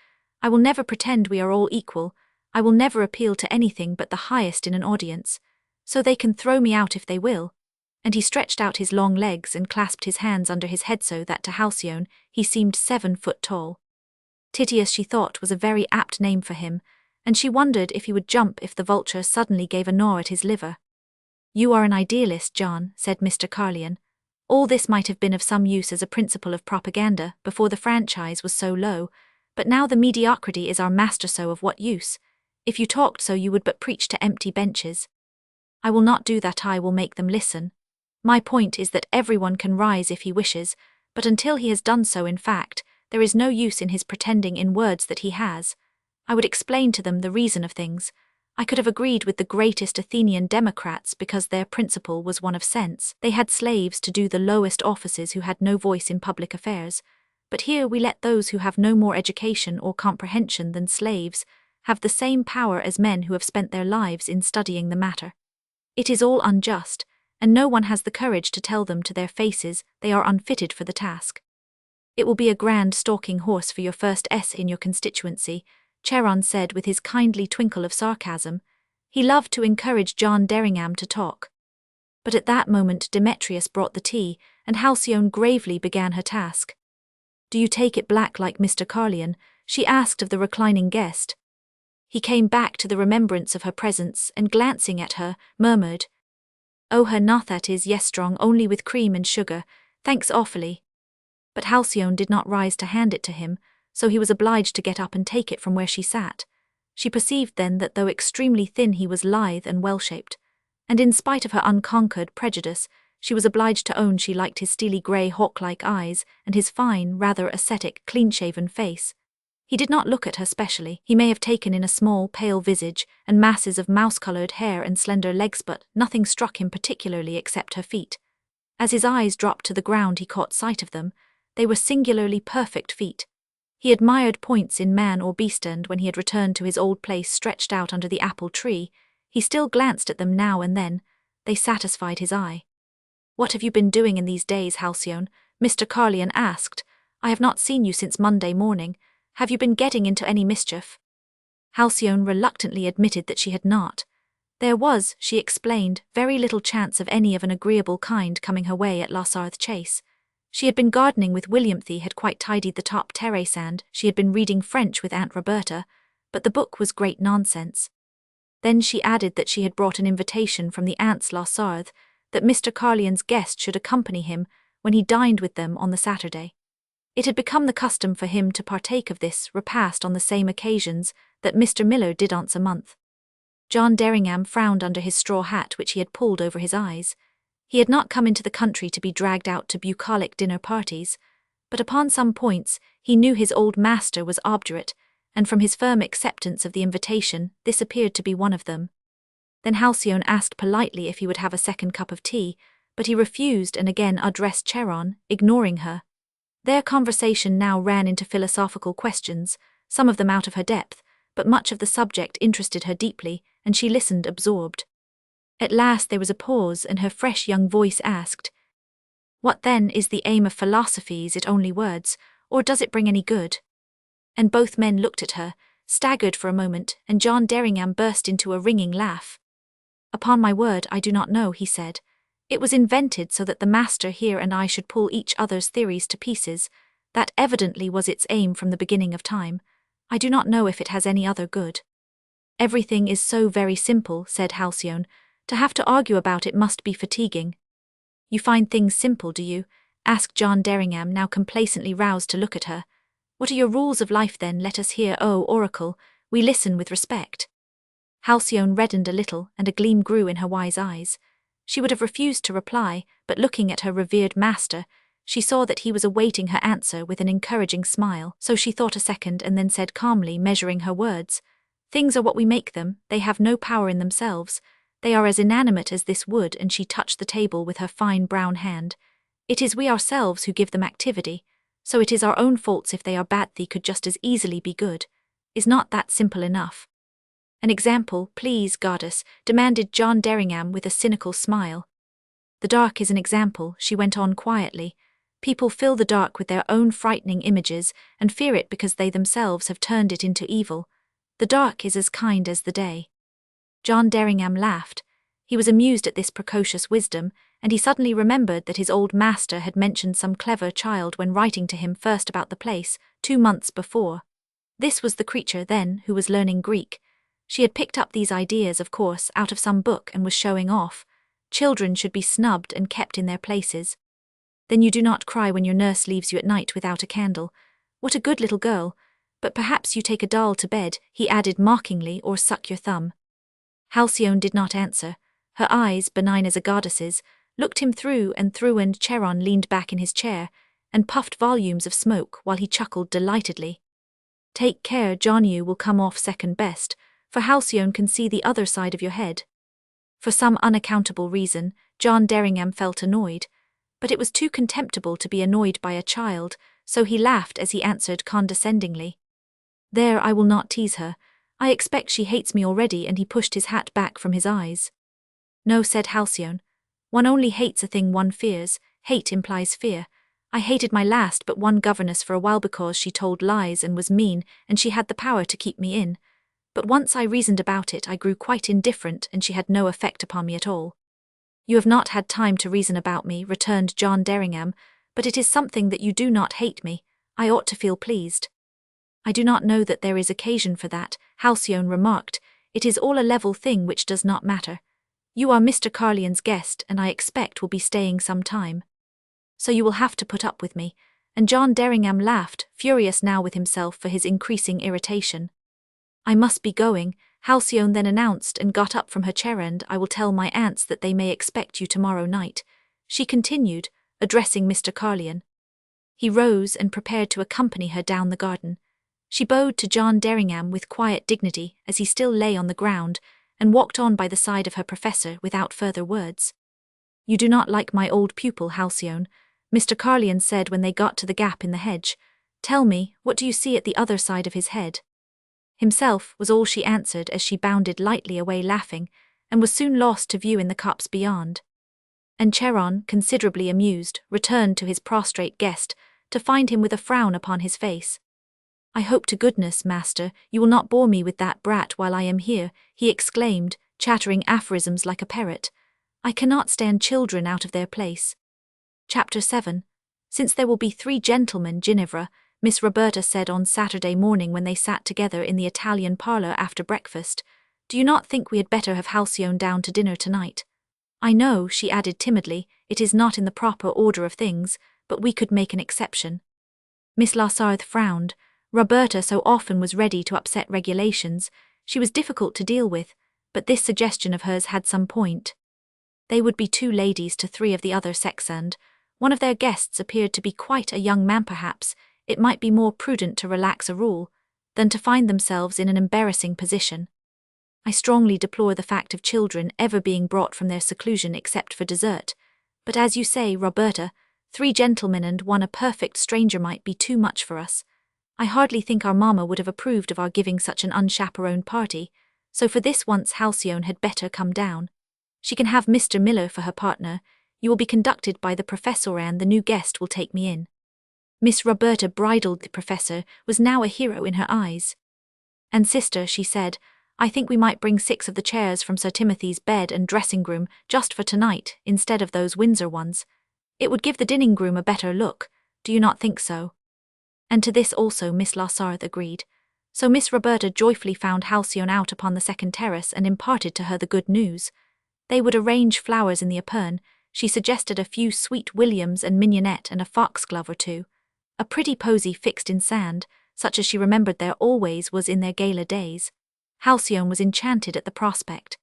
I will never pretend we are all equal. I will never appeal to anything but the highest in an audience. So they can throw me out if they will." And he stretched out his long legs and clasped his hands under his head so that to Halcyone he seemed 7 foot tall. Titius, she thought, was a very apt name for him, and she wondered if he would jump if the vulture suddenly gave a gnaw at his liver. "You are an idealist, John," said Mr. Carlyon. "All this might have been of some use as a principle of propaganda before the franchise was so low, but now the mediocrity is our master, so of what use? If you talked so you would but preach to empty benches." "I will not do that. I will make them listen. My point is that everyone can rise if he wishes, but until he has done so in fact, there is no use in his pretending in words that he has. I would explain to them the reason of things. I could have agreed with the greatest Athenian democrats because their principle was one of sense. They had slaves to do the lowest offices who had no voice in public affairs. But here we let those who have no more education or comprehension than slaves have the same power as men who have spent their lives in studying the matter. It is all unjust, and no one has the courage to tell them to their faces they are unfitted for the task. "It will be a grand stalking horse for your first S in your constituency," Charon said with his kindly twinkle of sarcasm. He loved to encourage John Derringham to talk. But at that moment Demetrius brought the tea, and Halcyone gravely began her task. "Do you take it black like Mr. Carlyon?" she asked of the reclining guest. He came back to the remembrance of her presence, and glancing at her, murmured, "Oh, her not that is, yes, strong, only with cream and sugar, thanks awfully." But Halcyone did not rise to hand it to him, so he was obliged to get up and take it from where she sat. She perceived then that though extremely thin he was lithe and well-shaped, and in spite of her unconquered prejudice, she was obliged to own she liked his steely grey hawk-like eyes and his fine, rather ascetic, clean-shaven face. He did not look at her specially. He may have taken in a small, pale visage and masses of mouse-coloured hair and slender legs, but nothing struck him particularly except her feet. As his eyes dropped to the ground he caught sight of them. They were singularly perfect feet. He admired points in man or beast, and when he had returned to his old place stretched out under the apple tree, he still glanced at them now and then. They satisfied his eye. "What have you been doing in these days, Halcyone?" Mr. Carlyon asked. "I have not seen you since Monday morning. Have you been getting into any mischief?" Halcyone reluctantly admitted that she had not. There was, she explained, very little chance of any of an agreeable kind coming her way at Lossarth Chase. She had been gardening with Williamthy, had quite tidied the top terrace, and she had been reading French with Aunt Roberta, but the book was great nonsense. Then she added that she had brought an invitation from the aunts Lossarth, that Mr. Carlyon's guest should accompany him when he dined with them on the Saturday. It had become the custom for him to partake of this repast on the same occasions that Mr. Miller did once a month. John Derringham frowned under his straw hat which he had pulled over his eyes. He had not come into the country to be dragged out to bucolic dinner parties, but upon some points he knew his old master was obdurate, and from his firm acceptance of the invitation this appeared to be one of them. Then Halcyone asked politely if he would have a second cup of tea, but he refused and again addressed Charon, ignoring her. Their conversation now ran into philosophical questions, some of them out of her depth, but much of the subject interested her deeply, and she listened absorbed. At last there was a pause, and her fresh young voice asked, "What then is the aim of philosophy? Is it only words, or does it bring any good?" And both men looked at her, staggered for a moment, and John Derringham burst into a ringing laugh. "Upon my word, I do not know," he said. "It was invented so that the master here and I should pull each other's theories to pieces. That evidently was its aim from the beginning of time. I do not know if it has any other good." "Everything is so very simple," said Halcyone. "To have to argue about it must be fatiguing." "You find things simple, do you?" asked John Derringham, now complacently roused to look at her. "What are your rules of life then? Let us hear, O oracle. We listen with respect." Halcyone reddened a little, and a gleam grew in her wise eyes. She would have refused to reply, but looking at her revered master, she saw that he was awaiting her answer with an encouraging smile, so she thought a second and then said calmly, measuring her words, "Things are what we make them, they have no power in themselves. They are as inanimate as this wood," and she touched the table with her fine brown hand. "It is we ourselves who give them activity, so it is our own faults if they are bad. They could just as easily be good. Is not that simple enough?" "An example, please, goddess," demanded John Derringham with a cynical smile. "The dark is an example," she went on quietly. "People fill the dark with their own frightening images and fear it because they themselves have turned it into evil. The dark is as kind as the day." John Derringham laughed. He was amused at this precocious wisdom, and he suddenly remembered that his old master had mentioned some clever child when writing to him first about the place, 2 months before. This was the creature, then, who was learning Greek. She had picked up these ideas, of course, out of some book and was showing off. Children should be snubbed and kept in their places. "Then you do not cry when your nurse leaves you at night without a candle. What a good little girl. But perhaps you take a doll to bed," he added mockingly, "or suck your thumb." Halcyone did not answer. Her eyes, benign as a goddess's, looked him through, and Charon leaned back in his chair and puffed volumes of smoke while he chuckled delightedly. "Take care, John, you will come off second best, for Halcyone can see the other side of your head." For some unaccountable reason, John Derringham felt annoyed, but it was too contemptible to be annoyed by a child, so he laughed as he answered condescendingly, "There, I will not tease her. I expect she hates me already," and he pushed his hat back from his eyes. "No," said Halcyone. "One only hates a thing one fears. Hate implies fear. I hated my last but one governess for a while because she told lies and was mean, and she had the power to keep me in. But once I reasoned about it, I grew quite indifferent, and she had no effect upon me at all." You have not had time to reason about me, returned John Derringham, but it is something that you do not hate me. I ought to feel pleased. I do not know that there is occasion for that, Halcyone remarked. It is all a level thing which does not matter. You are Mr. Carlion's guest, and I expect will be staying some time. So you will have to put up with me, and John Derringham laughed, furious now with himself for his increasing irritation. I must be going, Halcyone then announced, and got up from her chair. And I will tell my aunts that they may expect you tomorrow night, she continued, addressing Mr. Carlion. He rose and prepared to accompany her down the garden. She bowed to John Derringham with quiet dignity as he still lay on the ground, and walked on by the side of her professor without further words. You do not like my old pupil, Halcyone, Mr. Carlion said when they got to the gap in the hedge. Tell me, what do you see at the other side of his head? Himself was all she answered as she bounded lightly away laughing, and was soon lost to view in the copse beyond. And Charon, considerably amused, returned to his prostrate guest, to find him with a frown upon his face. I hope to goodness, master, you will not bore me with that brat while I am here, he exclaimed, chattering aphorisms like a parrot. I cannot stand children out of their place. Chapter 7. Since there will be 3 gentlemen, Ginevra, Miss Roberta said on Saturday morning when they sat together in the Italian parlour after breakfast, do you not think we had better have Halcyone down to dinner tonight? I know, she added timidly, it is not in the proper order of things, but we could make an exception. Miss Larsarthe frowned. Roberta so often was ready to upset regulations, she was difficult to deal with, but this suggestion of hers had some point. They would be 2 ladies to 3 of the other sex, and one of their guests appeared to be quite a young man. Perhaps it might be more prudent to relax a rule than to find themselves in an embarrassing position. I strongly deplore the fact of children ever being brought from their seclusion except for dessert, but as you say, Roberta, 3 gentlemen and 1 a perfect stranger might be too much for us. I hardly think our mamma would have approved of our giving such an unchaperoned party, so for this once Halcyone had better come down. She can have Mr. Miller for her partner. You will be conducted by the professor, and the new guest will take me in. Miss Roberta bridled. The professor was now a hero in her eyes. And sister, she said, I think we might bring 6 of the chairs from Sir Timothy's bed and dressing-room just for tonight, instead of those Windsor ones. It would give the dining-room a better look, do you not think so? And to this also Miss Larsarthe agreed. So Miss Roberta joyfully found Halcyone out upon the second terrace and imparted to her the good news. They would arrange flowers in the epergne. She suggested a few sweet williams and mignonette and a foxglove or 2. A pretty posy fixed in sand, such as she remembered there always was in their gala days. Halcyone was enchanted at the prospect.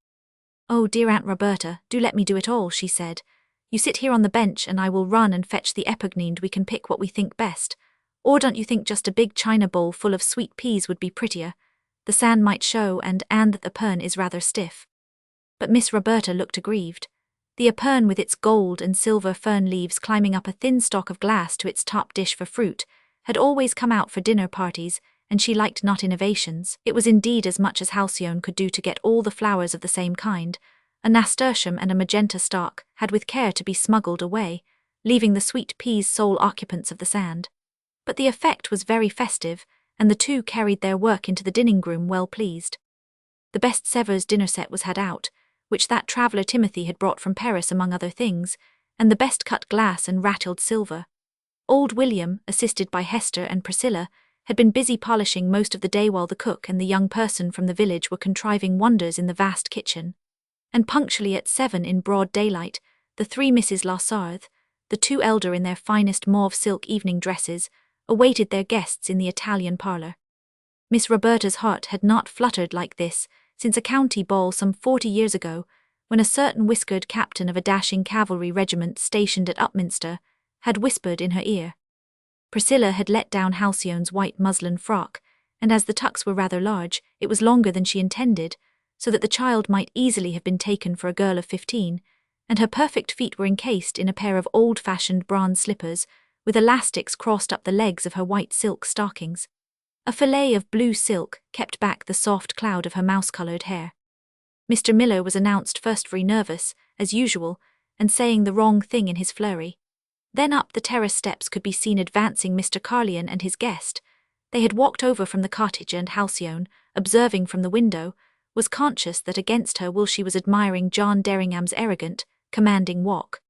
Oh, dear Aunt Roberta, do let me do it all, she said. You sit here on the bench and I will run and fetch the epergne, and we can pick what we think best. Or don't you think just a big china bowl full of sweet peas would be prettier? The sand might show, and that the epergne is rather stiff. But Miss Roberta looked aggrieved. The epergne, with its gold and silver fern leaves climbing up a thin stalk of glass to its top dish for fruit, had always come out for dinner parties, and she liked not innovations. It was indeed as much as Halcyone could do to get all the flowers of the same kind. A nasturtium and a magenta stalk had with care to be smuggled away, leaving the sweet peas sole occupants of the sand. But the effect was very festive, and the 2 carried their work into the dining-room well pleased. The best Sevres dinner set was had out, which that traveller Timothy had brought from Paris among other things, and the best cut glass and rattled silver. Old William, assisted by Hester and Priscilla, had been busy polishing most of the day while the cook and the young person from the village were contriving wonders in the vast kitchen. And punctually at 7 in broad daylight, the 3 Misses Larsarthe, the 2 elder in their finest mauve silk evening dresses, awaited their guests in the Italian parlour. Miss Roberta's heart had not fluttered like this since a county ball some 40 years ago, when a certain whiskered captain of a dashing cavalry regiment stationed at Upminster had whispered in her ear. Priscilla had let down Halcyone's white muslin frock, and as the tucks were rather large, it was longer than she intended, so that the child might easily have been taken for a girl of 15, and her perfect feet were encased in a pair of old-fashioned bronze slippers, with elastics crossed up the legs of her white silk stockings. A fillet of blue silk kept back the soft cloud of her mouse-coloured hair. Mr. Miller was announced first very nervous, as usual, and saying the wrong thing in his flurry. Then up the terrace steps could be seen advancing Mr. Carlion and his guest. They had walked over from the cottage, and Halcyone, observing from the window, was conscious that against her will she was admiring John Derringham's arrogant, commanding walk.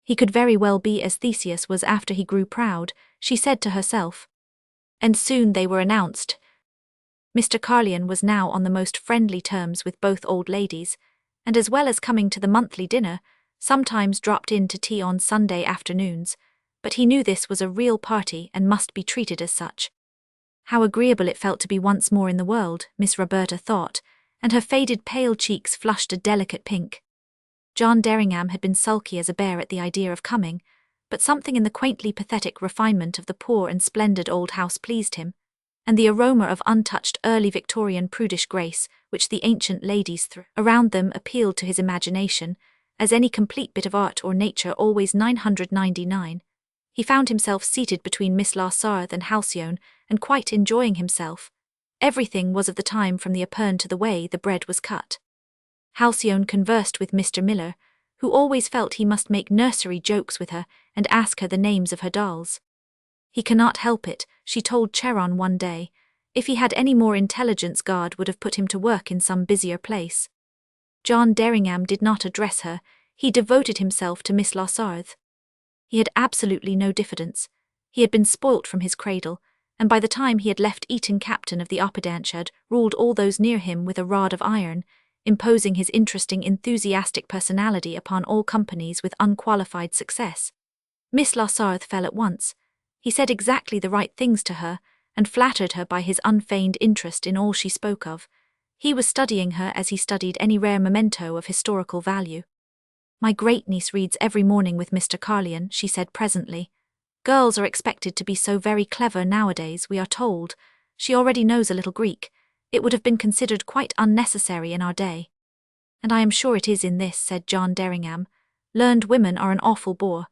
He could very well be as Theseus was after he grew proud, she said to herself. And soon they were announced. Mr. Carlyon was now on the most friendly terms with both old ladies, and as well as coming to the monthly dinner, sometimes dropped in to tea on Sunday afternoons, but he knew this was a real party and must be treated as such. How agreeable it felt to be once more in the world, Miss Roberta thought, and her faded pale cheeks flushed a delicate pink. John Derringham had been sulky as a bear at the idea of coming, but something in the quaintly pathetic refinement of the poor and splendid old house pleased him, and the aroma of untouched early Victorian prudish grace which the ancient ladies threw around them appealed to his imagination, as any complete bit of art or nature always 999. He found himself seated between Miss Larsarth and Halcyone, and quite enjoying himself. Everything was of the time from the apern to the way the bread was cut. Halcyone conversed with Mr. Miller, who always felt he must make nursery jokes with her and ask her the names of her dolls. He cannot help it, she told Charon one day. If he had any more intelligence, God would have put him to work in some busier place. John Derringham did not address her, he devoted himself to Miss Larsarth. He had absolutely no diffidence. He had been spoilt from his cradle, and by the time he had left Eton captain of the Oppidanshad had ruled all those near him with a rod of iron, imposing his interesting, enthusiastic personality upon all companies with unqualified success. Miss Larsarth fell at once. He said exactly the right things to her, and flattered her by his unfeigned interest in all she spoke of. He was studying her as he studied any rare memento of historical value. My great-niece reads every morning with Mr. Carlyon, she said presently. Girls are expected to be so very clever nowadays, we are told. She already knows a little Greek. It would have been considered quite unnecessary in our day. And I am sure it is in this, said John Derringham. Learned women are an awful bore.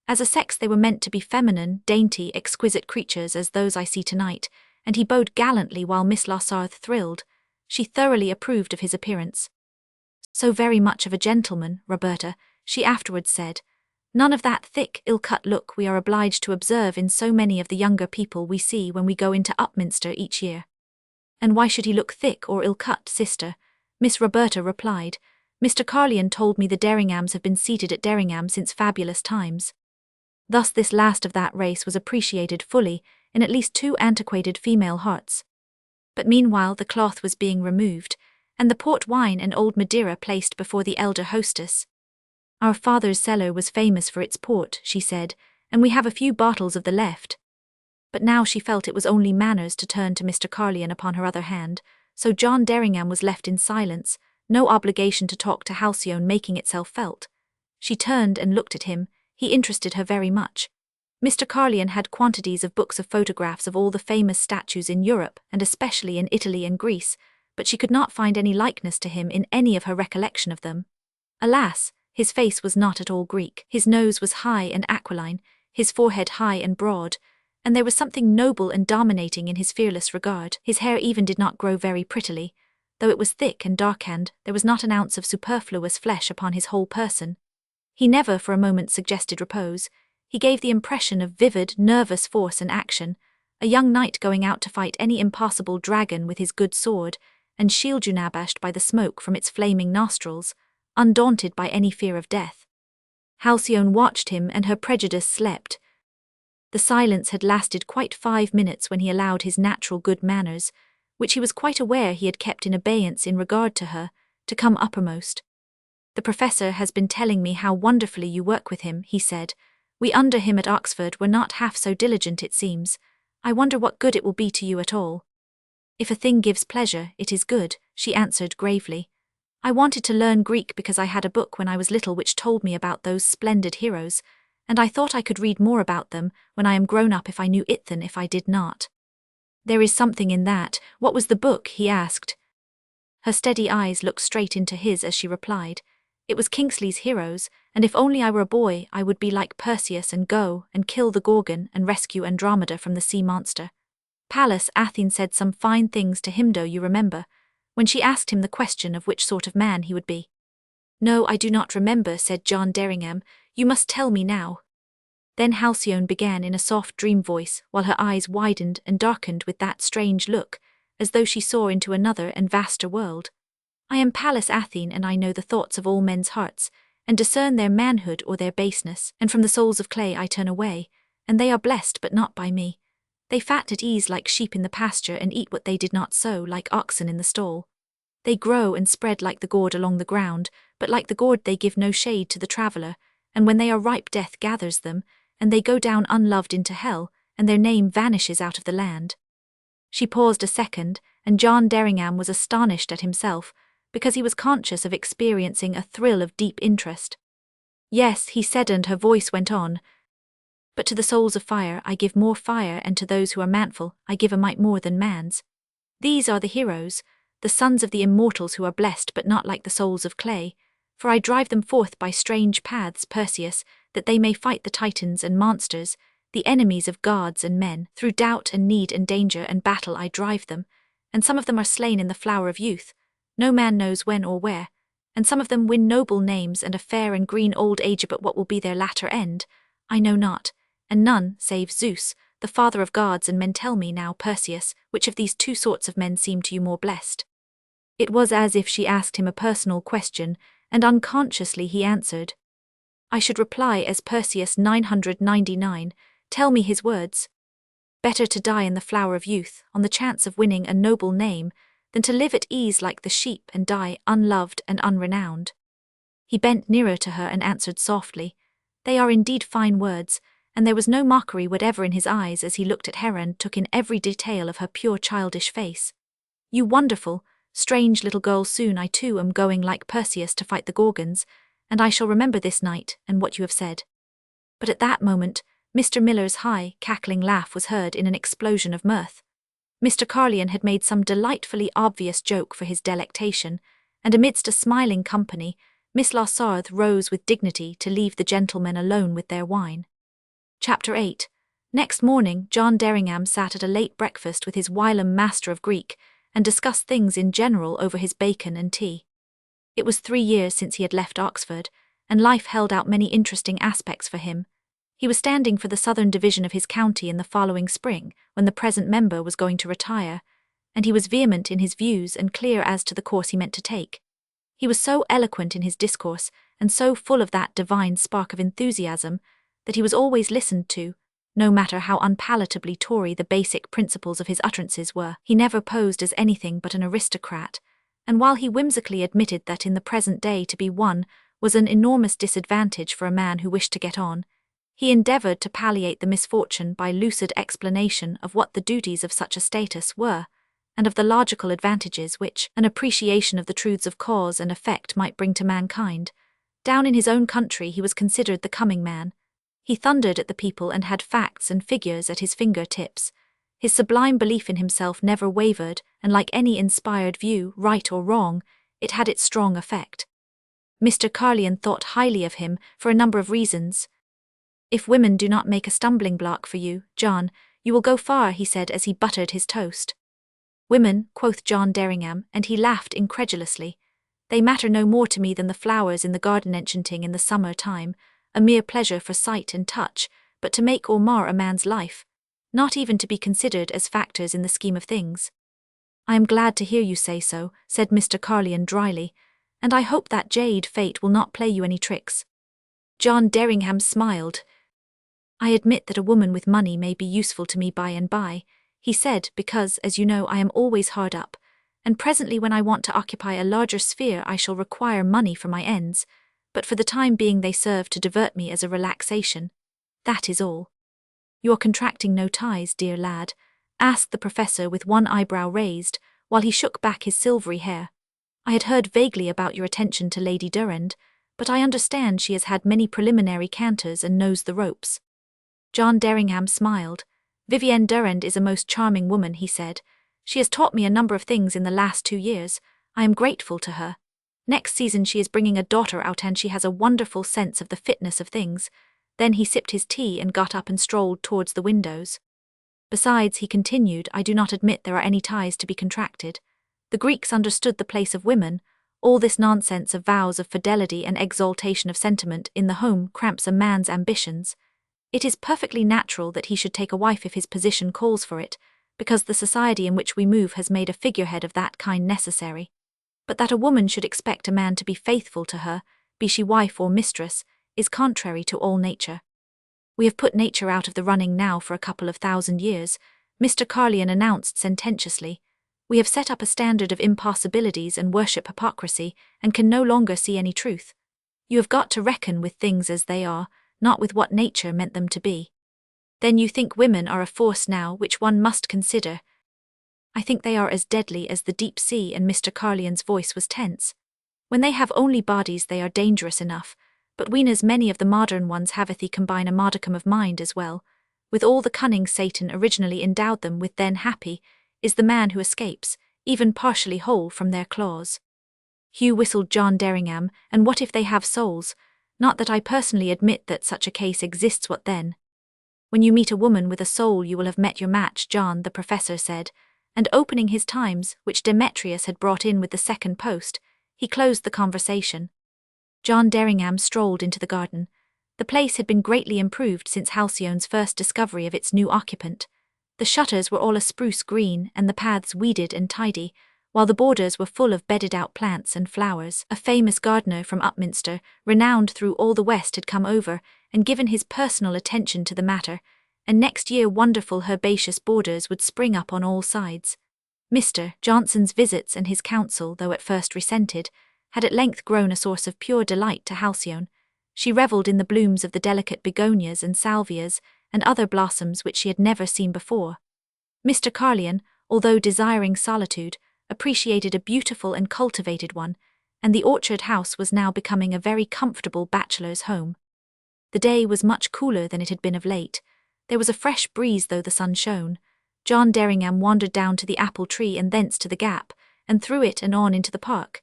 As a sex they were meant to be feminine, dainty, exquisite creatures as those I see tonight, and he bowed gallantly while Miss Larsarth thrilled. She thoroughly approved of his appearance. So very much of a gentleman, Roberta, she afterwards said. None of that thick, ill-cut look we are obliged to observe in so many of the younger people we see when we go into Upminster each year. And why should he look thick or ill-cut, sister? Miss Roberta replied. Mr. Carlyon told me the Derringhams have been seated at Derringham since fabulous times. Thus this last of that race was appreciated fully in at least 2 antiquated female hearts. But meanwhile the cloth was being removed, and the port wine and old Madeira placed before the elder hostess. Our father's cellar was famous for its port, she said, and we have a few bottles of the left. But now she felt it was only manners to turn to Mr. Carlyon upon her other hand, so John Derringham was left in silence, no obligation to talk to Halcyone making itself felt. She turned and looked at him. He interested her very much. Mr. Carlyon had quantities of books of photographs of all the famous statues in Europe, and especially in Italy and Greece, but she could not find any likeness to him in any of her recollection of them. Alas, his face was not at all Greek. His nose was high and aquiline, his forehead high and broad, and there was something noble and dominating in his fearless regard. His hair even did not grow very prettily. Though it was thick and dark-haired, there was not an ounce of superfluous flesh upon his whole person. He never for a moment suggested repose. He gave the impression of vivid, nervous force and action, a young knight going out to fight any impassable dragon with his good sword, and shield unabashed by the smoke from its flaming nostrils, undaunted by any fear of death. Halcyone watched him, and her prejudice slept. The silence had lasted quite 5 minutes when he allowed his natural good manners, which he was quite aware he had kept in abeyance in regard to her, to come uppermost. The professor has been telling me how wonderfully you work with him, he said. We under him at Oxford were not half so diligent, it seems. I wonder what good it will be to you at all. If a thing gives pleasure, it is good, she answered gravely. I wanted to learn Greek because I had a book when I was little which told me about those splendid heroes, and I thought I could read more about them when I am grown up if I knew it than if I did not. There is something in that. What was the book? He asked. Her steady eyes looked straight into his as she replied. It was Kingsley's Heroes, and if only I were a boy I would be like Perseus and go and kill the Gorgon and rescue Andromeda from the sea monster. Pallas Athene said some fine things to Himdo, you remember, when she asked him the question of which sort of man he would be. No, I do not remember, said John Derringham. You must tell me now. Then Halcyone began in a soft dream voice, while her eyes widened and darkened with that strange look, as though she saw into another and vaster world. I am Pallas Athene, and I know the thoughts of all men's hearts, and discern their manhood or their baseness, and from the souls of clay I turn away, and they are blessed but not by me. They fat at ease like sheep in the pasture, and eat what they did not sow like oxen in the stall. They grow and spread like the gourd along the ground, but like the gourd they give no shade to the traveller, and when they are ripe death gathers them, and they go down unloved into hell, and their name vanishes out of the land. She paused a second, and John Derringham was astonished at himself, because he was conscious of experiencing a thrill of deep interest. Yes, he said, and her voice went on, but to the souls of fire I give more fire, and to those who are manful I give a might more than man's. These are the heroes, the sons of the immortals who are blessed but not like the souls of clay, for I drive them forth by strange paths, Perseus, that they may fight the titans and monsters, the enemies of gods and men. Through doubt and need and danger and battle I drive them, and some of them are slain in the flower of youth, no man knows when or where, and some of them win noble names and a fair and green old age, but what will be their latter end, I know not, and none, save Zeus, the father of gods and men, tell me now, Perseus, which of these two sorts of men seem to you more blessed? It was as if she asked him a personal question, and unconsciously he answered. I should reply as Perseus 999, tell me his words. Better to die in the flower of youth, on the chance of winning a noble name, than to live at ease like the sheep and die unloved and unrenowned. He bent nearer to her and answered softly, they are indeed fine words, and there was no mockery whatever in his eyes as he looked at her and took in every detail of her pure childish face. You wonderful, strange little girl, soon I too am going like Perseus to fight the Gorgons, and I shall remember this night and what you have said. But at that moment, Mr. Miller's high, cackling laugh was heard in an explosion of mirth. Mr. Carlyon had made some delightfully obvious joke for his delectation, and amidst a smiling company, Miss Lassarthe rose with dignity to leave the gentlemen alone with their wine. Chapter 8. Next morning, John Derringham sat at a late breakfast with his whilom master of Greek, and discussed things in general over his bacon and tea. It was 3 years since he had left Oxford, and life held out many interesting aspects for him. He was standing for the southern division of his county in the following spring, when the present member was going to retire, and he was vehement in his views and clear as to the course he meant to take. He was so eloquent in his discourse, and so full of that divine spark of enthusiasm, that he was always listened to, no matter how unpalatably Tory the basic principles of his utterances were. He never posed as anything but an aristocrat, and while he whimsically admitted that in the present day to be one was an enormous disadvantage for a man who wished to get on, he endeavoured to palliate the misfortune by lucid explanation of what the duties of such a status were, and of the logical advantages which an appreciation of the truths of cause and effect might bring to mankind. Down in his own country he was considered the coming man. He thundered at the people and had facts and figures at his finger-tips. His sublime belief in himself never wavered, and like any inspired view, right or wrong, it had its strong effect. Mr. Carlyon thought highly of him for a number of reasons. If women do not make a stumbling block for you, John, you will go far, he said as he buttered his toast. Women, quoth John Derringham, and he laughed incredulously. They matter no more to me than the flowers in the garden enchanting in the summer time, a mere pleasure for sight and touch, but to make or mar a man's life, not even to be considered as factors in the scheme of things. I am glad to hear you say so, said Mr. Carlyon dryly, and I hope that jade fate will not play you any tricks. John Derringham smiled. I admit that a woman with money may be useful to me by and by, he said, because, as you know, I am always hard up, and presently when I want to occupy a larger sphere I shall require money for my ends, but for the time being they serve to divert me as a relaxation. That is all. You're contracting no ties, dear lad? Asked the professor with one eyebrow raised, while he shook back his silvery hair. I had heard vaguely about your attention to Lady Durand, but I understand she has had many preliminary canters and knows the ropes. John Derringham smiled. Vivienne Durand is a most charming woman, he said. She has taught me a number of things in the last 2 years. I am grateful to her. Next season she is bringing a daughter out and she has a wonderful sense of the fitness of things. Then he sipped his tea and got up and strolled towards the windows. Besides, he continued, I do not admit there are any ties to be contracted. The Greeks understood the place of women. All this nonsense of vows of fidelity and exaltation of sentiment in the home cramps a man's ambitions. It is perfectly natural that he should take a wife if his position calls for it, because the society in which we move has made a figurehead of that kind necessary. But that a woman should expect a man to be faithful to her, be she wife or mistress, is contrary to all nature. We have put nature out of the running now for a couple of 1,000 years, Mr. Carlyon announced sententiously. We have set up a standard of impossibilities and worship hypocrisy, and can no longer see any truth. You have got to reckon with things as they are, not with what nature meant them to be. Then you think women are a force now which one must consider. I think they are as deadly as the deep sea, and Mr. Carlyon's voice was tense. When they have only bodies they are dangerous enough, but ween as many of the modern ones haveth he combine a modicum of mind as well. With all the cunning Satan originally endowed them with, then happy is the man who escapes, even partially whole, from their claws. Hugh whistled. John Derringham, and what if they have souls? Not that I personally admit that such a case exists. What then? When you meet a woman with a soul you will have met your match, John, the professor said, and opening his Times, which Demetrius had brought in with the second post, he closed the conversation. John Derringham strolled into the garden. The place had been greatly improved since Halcyone's first discovery of its new occupant. The shutters were all a spruce green and the paths weeded and tidy, while the borders were full of bedded-out plants and flowers. A famous gardener from Upminster, renowned through all the West, had come over and given his personal attention to the matter, and next year wonderful herbaceous borders would spring up on all sides. Mr. Johnson's visits and his counsel, though at first resented, had at length grown a source of pure delight to Halcyone. She revelled in the blooms of the delicate begonias and salvias and other blossoms which she had never seen before. Mr. Carlyon, although desiring solitude, appreciated a beautiful and cultivated one, and the orchard house was now becoming a very comfortable bachelor's home. The day was much cooler than it had been of late. There was a fresh breeze though the sun shone. John Derringham wandered down to the apple tree and thence to the gap, and through it and on into the park.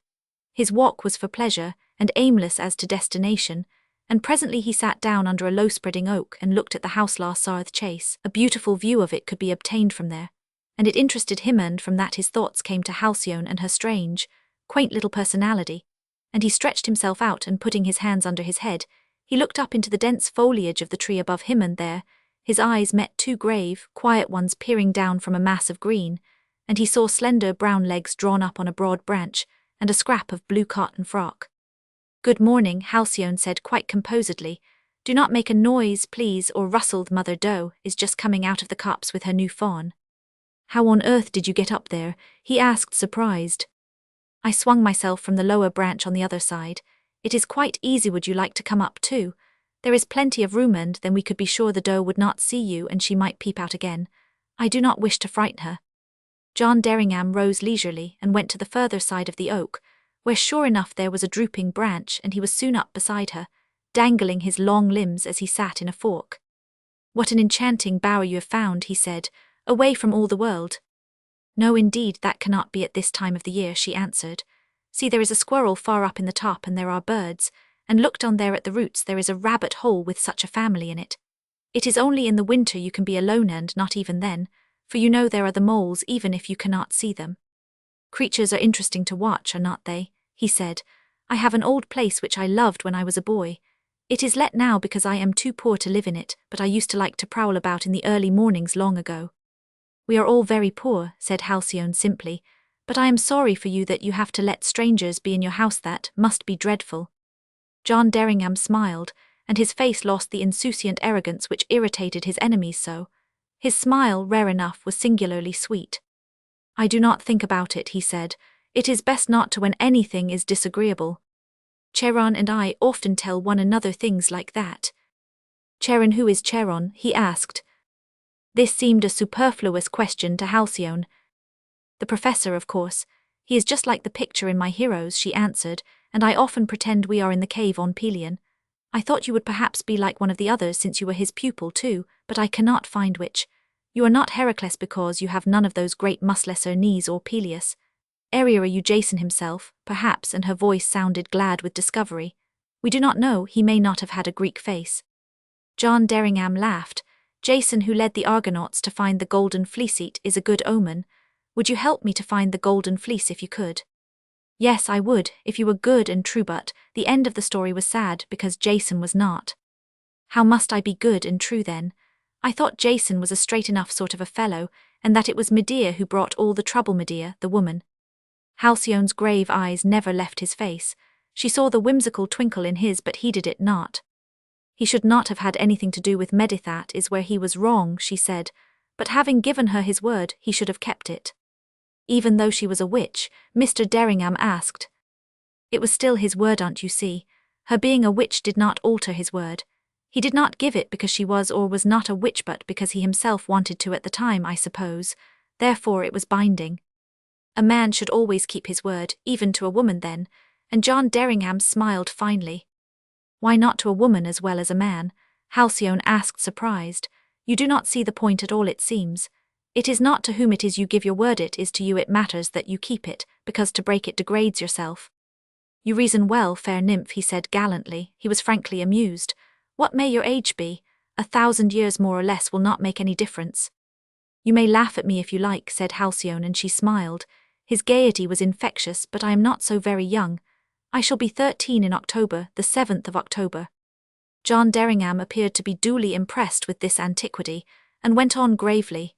His walk was for pleasure, and aimless as to destination, and presently he sat down under a low-spreading oak and looked at the Houselar Sarth Chase. A beautiful view of it could be obtained from there, and it interested him, and from that his thoughts came to Halcyone and her strange, quaint little personality, and he stretched himself out, and putting his hands under his head, he looked up into the dense foliage of the tree above him, and there his eyes met two grave, quiet ones peering down from a mass of green, and he saw slender brown legs drawn up on a broad branch, and a scrap of blue cotton frock. "Good morning," Halcyone said quite composedly. "Do not make a noise, please, or rustled Mother Doe is just coming out of the copse with her new fawn." "How on earth did you get up there?" he asked, surprised. "I swung myself from the lower branch on the other side. It is quite easy. Would you like to come up too? There is plenty of room, and then we could be sure the doe would not see you and she might peep out again. I do not wish to frighten her." John Derringham rose leisurely and went to the further side of the oak, where sure enough there was a drooping branch, and he was soon up beside her, dangling his long limbs as he sat in a fork. "What an enchanting bower you have found," he said, "away from all the world." "No, indeed, that cannot be at this time of the year," she answered. "See, there is a squirrel far up in the top, and there are birds, and look down there at the roots, there is a rabbit hole with such a family in it. It is only in the winter you can be alone, and not even then, for you know there are the moles even if you cannot see them. Creatures are interesting to watch, are not they?" he said. "I have an old place which I loved when I was a boy. It is let now because I am too poor to live in it, but I used to like to prowl about in the early mornings long ago." "We are all very poor," said Halcyone simply, "but I am sorry for you that you have to let strangers be in your house. That must be dreadful." John Derringham smiled, and his face lost the insouciant arrogance which irritated his enemies so. His smile, rare enough, was singularly sweet. "I do not think about it," he said. "It is best not to when anything is disagreeable. Charon and I often tell one another things like that." "Charon, who is Charon?" he asked. This seemed a superfluous question to Halcyone. "The professor, of course. He is just like the picture in my heroes," she answered, "and I often pretend we are in the cave on Pelion. I thought you would perhaps be like one of the others since you were his pupil too, but I cannot find which. You are not Heracles because you have none of those great musclesser knees, or Peleus. Are you Jason himself, perhaps?" and her voice sounded glad with discovery. "We do not know, he may not have had a Greek face." John Derringham laughed. "Jason, who led the Argonauts to find the golden fleece, is a good omen. Would you help me to find the golden fleece if you could?" "Yes, I would, if you were good and true, but the end of the story was sad because Jason was not." "How must I be good and true then? I thought Jason was a straight enough sort of a fellow, and that it was Medea who brought all the trouble." "Medea, the woman?" Halcyone's grave eyes never left his face. She saw the whimsical twinkle in his but heeded it not. He should not have had anything to do with Medithat is where he was wrong, she said, but having given her his word, he should have kept it. Even though she was a witch, Mr. Derringham asked. It was still his word, aunt, you see. Her being a witch did not alter his word. He did not give it because she was or was not a witch but because he himself wanted to at the time, I suppose. Therefore it was binding. A man should always keep his word, even to a woman then, and John Derringham smiled finely. Why not to a woman as well as a man? Halcyone asked, surprised. You do not see the point at all, it seems. It is not to whom it is you give your word, it is to you it matters that you keep it, because to break it degrades yourself. You reason well, fair nymph, he said gallantly. He was frankly amused. What may your age be? 1,000 years more or less will not make any difference. You may laugh at me if you like, said Halcyone, and she smiled. His gaiety was infectious, but I am not so very young. I shall be 13 in October, the 7th of October. John Derringham appeared to be duly impressed with this antiquity, and went on gravely.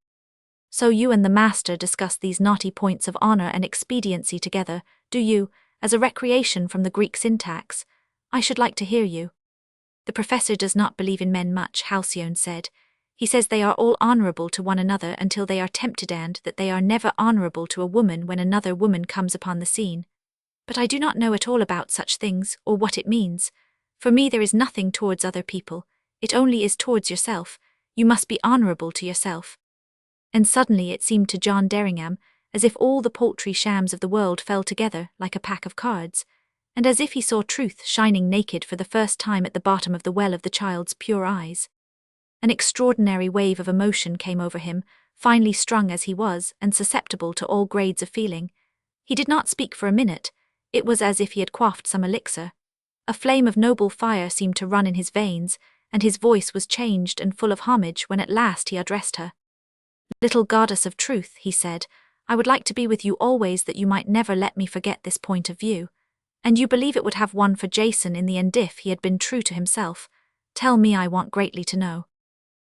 So you and the master discuss these knotty points of honour and expediency together, do you, as a recreation from the Greek syntax? I should like to hear you. The professor does not believe in men much, Halcyone said. He says they are all honourable to one another until they are tempted, and that they are never honourable to a woman when another woman comes upon the scene. But I do not know at all about such things, or what it means. For me there is nothing towards other people, it only is towards yourself. You must be honourable to yourself. And suddenly it seemed to John Derringham as if all the paltry shams of the world fell together like a pack of cards, and as if he saw truth shining naked for the first time at the bottom of the well of the child's pure eyes. An extraordinary wave of emotion came over him, finely strung as he was and susceptible to all grades of feeling. He did not speak for a minute. It was as if he had quaffed some elixir. A flame of noble fire seemed to run in his veins, and his voice was changed and full of homage when at last he addressed her. Little goddess of truth, he said, I would like to be with you always that you might never let me forget this point of view. And you believe it would have won for Jason in the end if he had been true to himself. Tell me, I want greatly to know.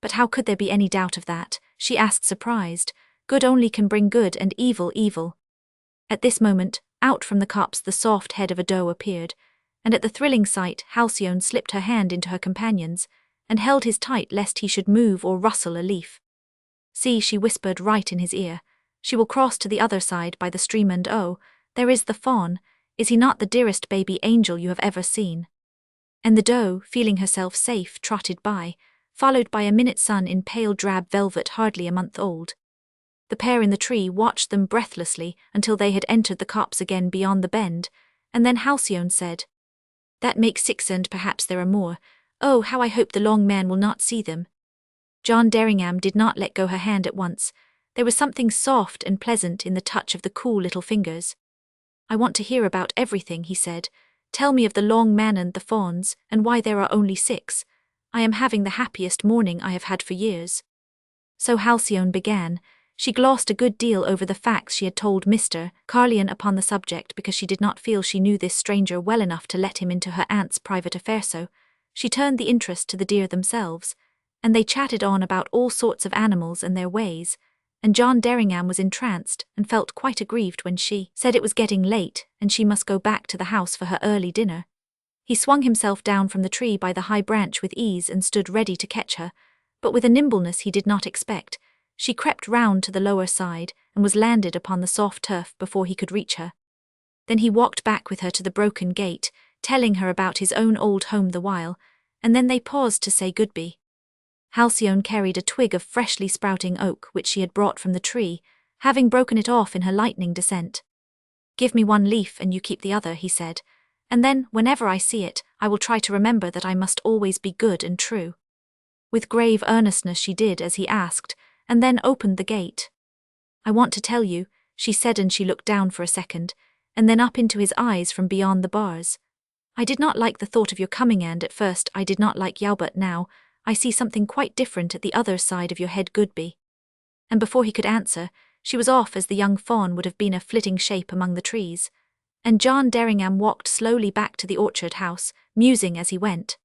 But how could there be any doubt of that? She asked, surprised. Good only can bring good, and evil evil. At this moment, out from the copse the soft head of a doe appeared, and at the thrilling sight Halcyone slipped her hand into her companion's, and held his tight lest he should move or rustle a leaf. See, she whispered right in his ear, she will cross to the other side by the stream, and oh, there is the fawn. Is he not the dearest baby angel you have ever seen? And the doe, feeling herself safe, trotted by, followed by a minute son in pale drab velvet hardly a month old. The pair in the tree watched them breathlessly until they had entered the copse again beyond the bend, and then Halcyone said, That makes 6, and perhaps there are more. Oh, how I hope the long man will not see them. John Derringham did not let go her hand at once. There was something soft and pleasant in the touch of the cool little fingers. I want to hear about everything, he said. Tell me of the long man and the fawns, and why there are only 6. I am having the happiest morning I have had for years. So Halcyone began. She glossed a good deal over the facts she had told Mr. Carlion upon the subject because she did not feel she knew this stranger well enough to let him into her aunt's private affair, so she turned the interest to the deer themselves, and they chatted on about all sorts of animals and their ways, and John Derringham was entranced and felt quite aggrieved when she said it was getting late and she must go back to the house for her early dinner. He swung himself down from the tree by the high branch with ease and stood ready to catch her, but with a nimbleness he did not expect. She crept round to the lower side and was landed upon the soft turf before he could reach her. Then he walked back with her to the broken gate, telling her about his own old home the while, and then they paused to say goodbye. Halcyone carried a twig of freshly sprouting oak which she had brought from the tree, having broken it off in her lightning descent. Give me one leaf and you keep the other, he said, and then, whenever I see it, I will try to remember that I must always be good and true. With grave earnestness she did as he asked, and then opened the gate. I want to tell you, she said, and she looked down for a second, and then up into his eyes from beyond the bars. I did not like the thought of your coming, and at first I did not like you, but now I see something quite different at the other side of your head, Goodby. And before he could answer, she was off as the young fawn would have been a flitting shape among the trees, and John Derringham walked slowly back to the orchard house, musing as he went.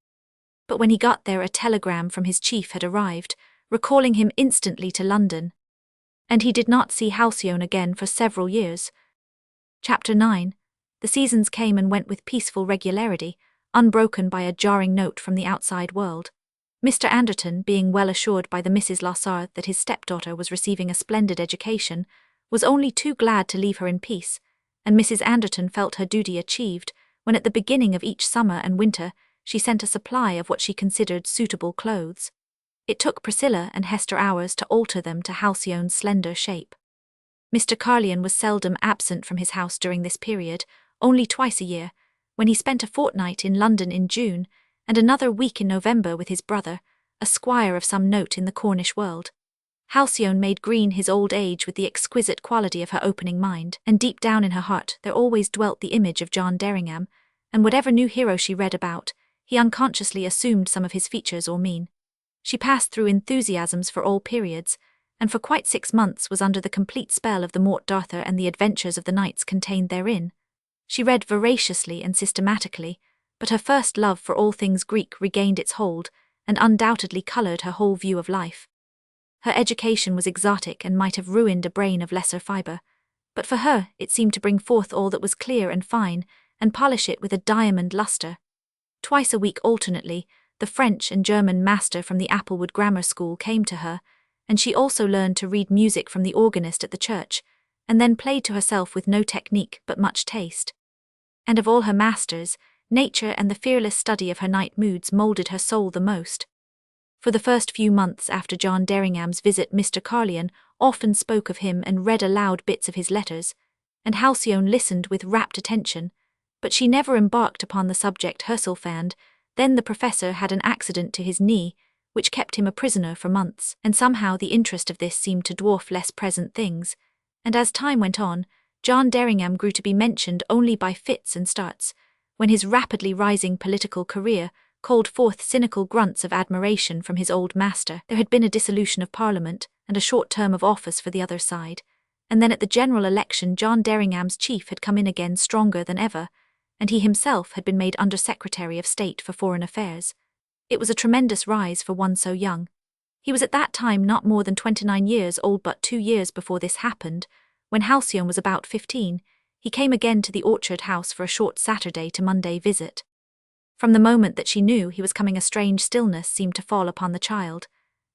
But when he got there a telegram from his chief had arrived, recalling him instantly to London. And he did not see Halcyone again for several years. Chapter 9. The seasons came and went with peaceful regularity, unbroken by a jarring note from the outside world. Mr. Anderton, being well assured by the Mrs. Lassard that his stepdaughter was receiving a splendid education, was only too glad to leave her in peace, and Mrs. Anderton felt her duty achieved when at the beginning of each summer and winter she sent a supply of what she considered suitable clothes. It took Priscilla and Hester hours to alter them to Halcyone's slender shape. Mr. Carlyon was seldom absent from his house during this period, only twice a year, when he spent a fortnight in London in June, and another week in November with his brother, a squire of some note in the Cornish world. Halcyone made green his old age with the exquisite quality of her opening mind, and deep down in her heart there always dwelt the image of John Derringham, and whatever new hero she read about, he unconsciously assumed some of his features or mien. She passed through enthusiasms for all periods, and for quite 6 months was under the complete spell of the Morte d'Arthur and the adventures of the knights contained therein. She read voraciously and systematically, but her first love for all things Greek regained its hold, and undoubtedly coloured her whole view of life. Her education was exotic and might have ruined a brain of lesser fibre, but for her it seemed to bring forth all that was clear and fine, and polish it with a diamond lustre. Twice a week alternately, the French and German master from the Applewood Grammar School came to her, and she also learned to read music from the organist at the church, and then played to herself with no technique but much taste. And of all her masters, nature and the fearless study of her night moods moulded her soul the most. For the first few months after John Derringham's visit, Mr. Carlyon often spoke of him and read aloud bits of his letters, and Halcyone listened with rapt attention, but she never embarked upon the subject herself. Then the professor had an accident to his knee, which kept him a prisoner for months, and somehow the interest of this seemed to dwarf less present things, and as time went on, John Derringham grew to be mentioned only by fits and starts, when his rapidly rising political career called forth cynical grunts of admiration from his old master. There had been a dissolution of Parliament and a short term of office for the other side, and then at the general election John Derringham's chief had come in again stronger than ever, and he himself had been made Under Secretary of State for Foreign Affairs. It was a tremendous rise for one so young. He was at that time not more than 29 years old, but 2 years before this happened, when Halcyone was about 15, he came again to the Orchard House for a short Saturday to Monday visit. From the moment that she knew he was coming, a strange stillness seemed to fall upon the child.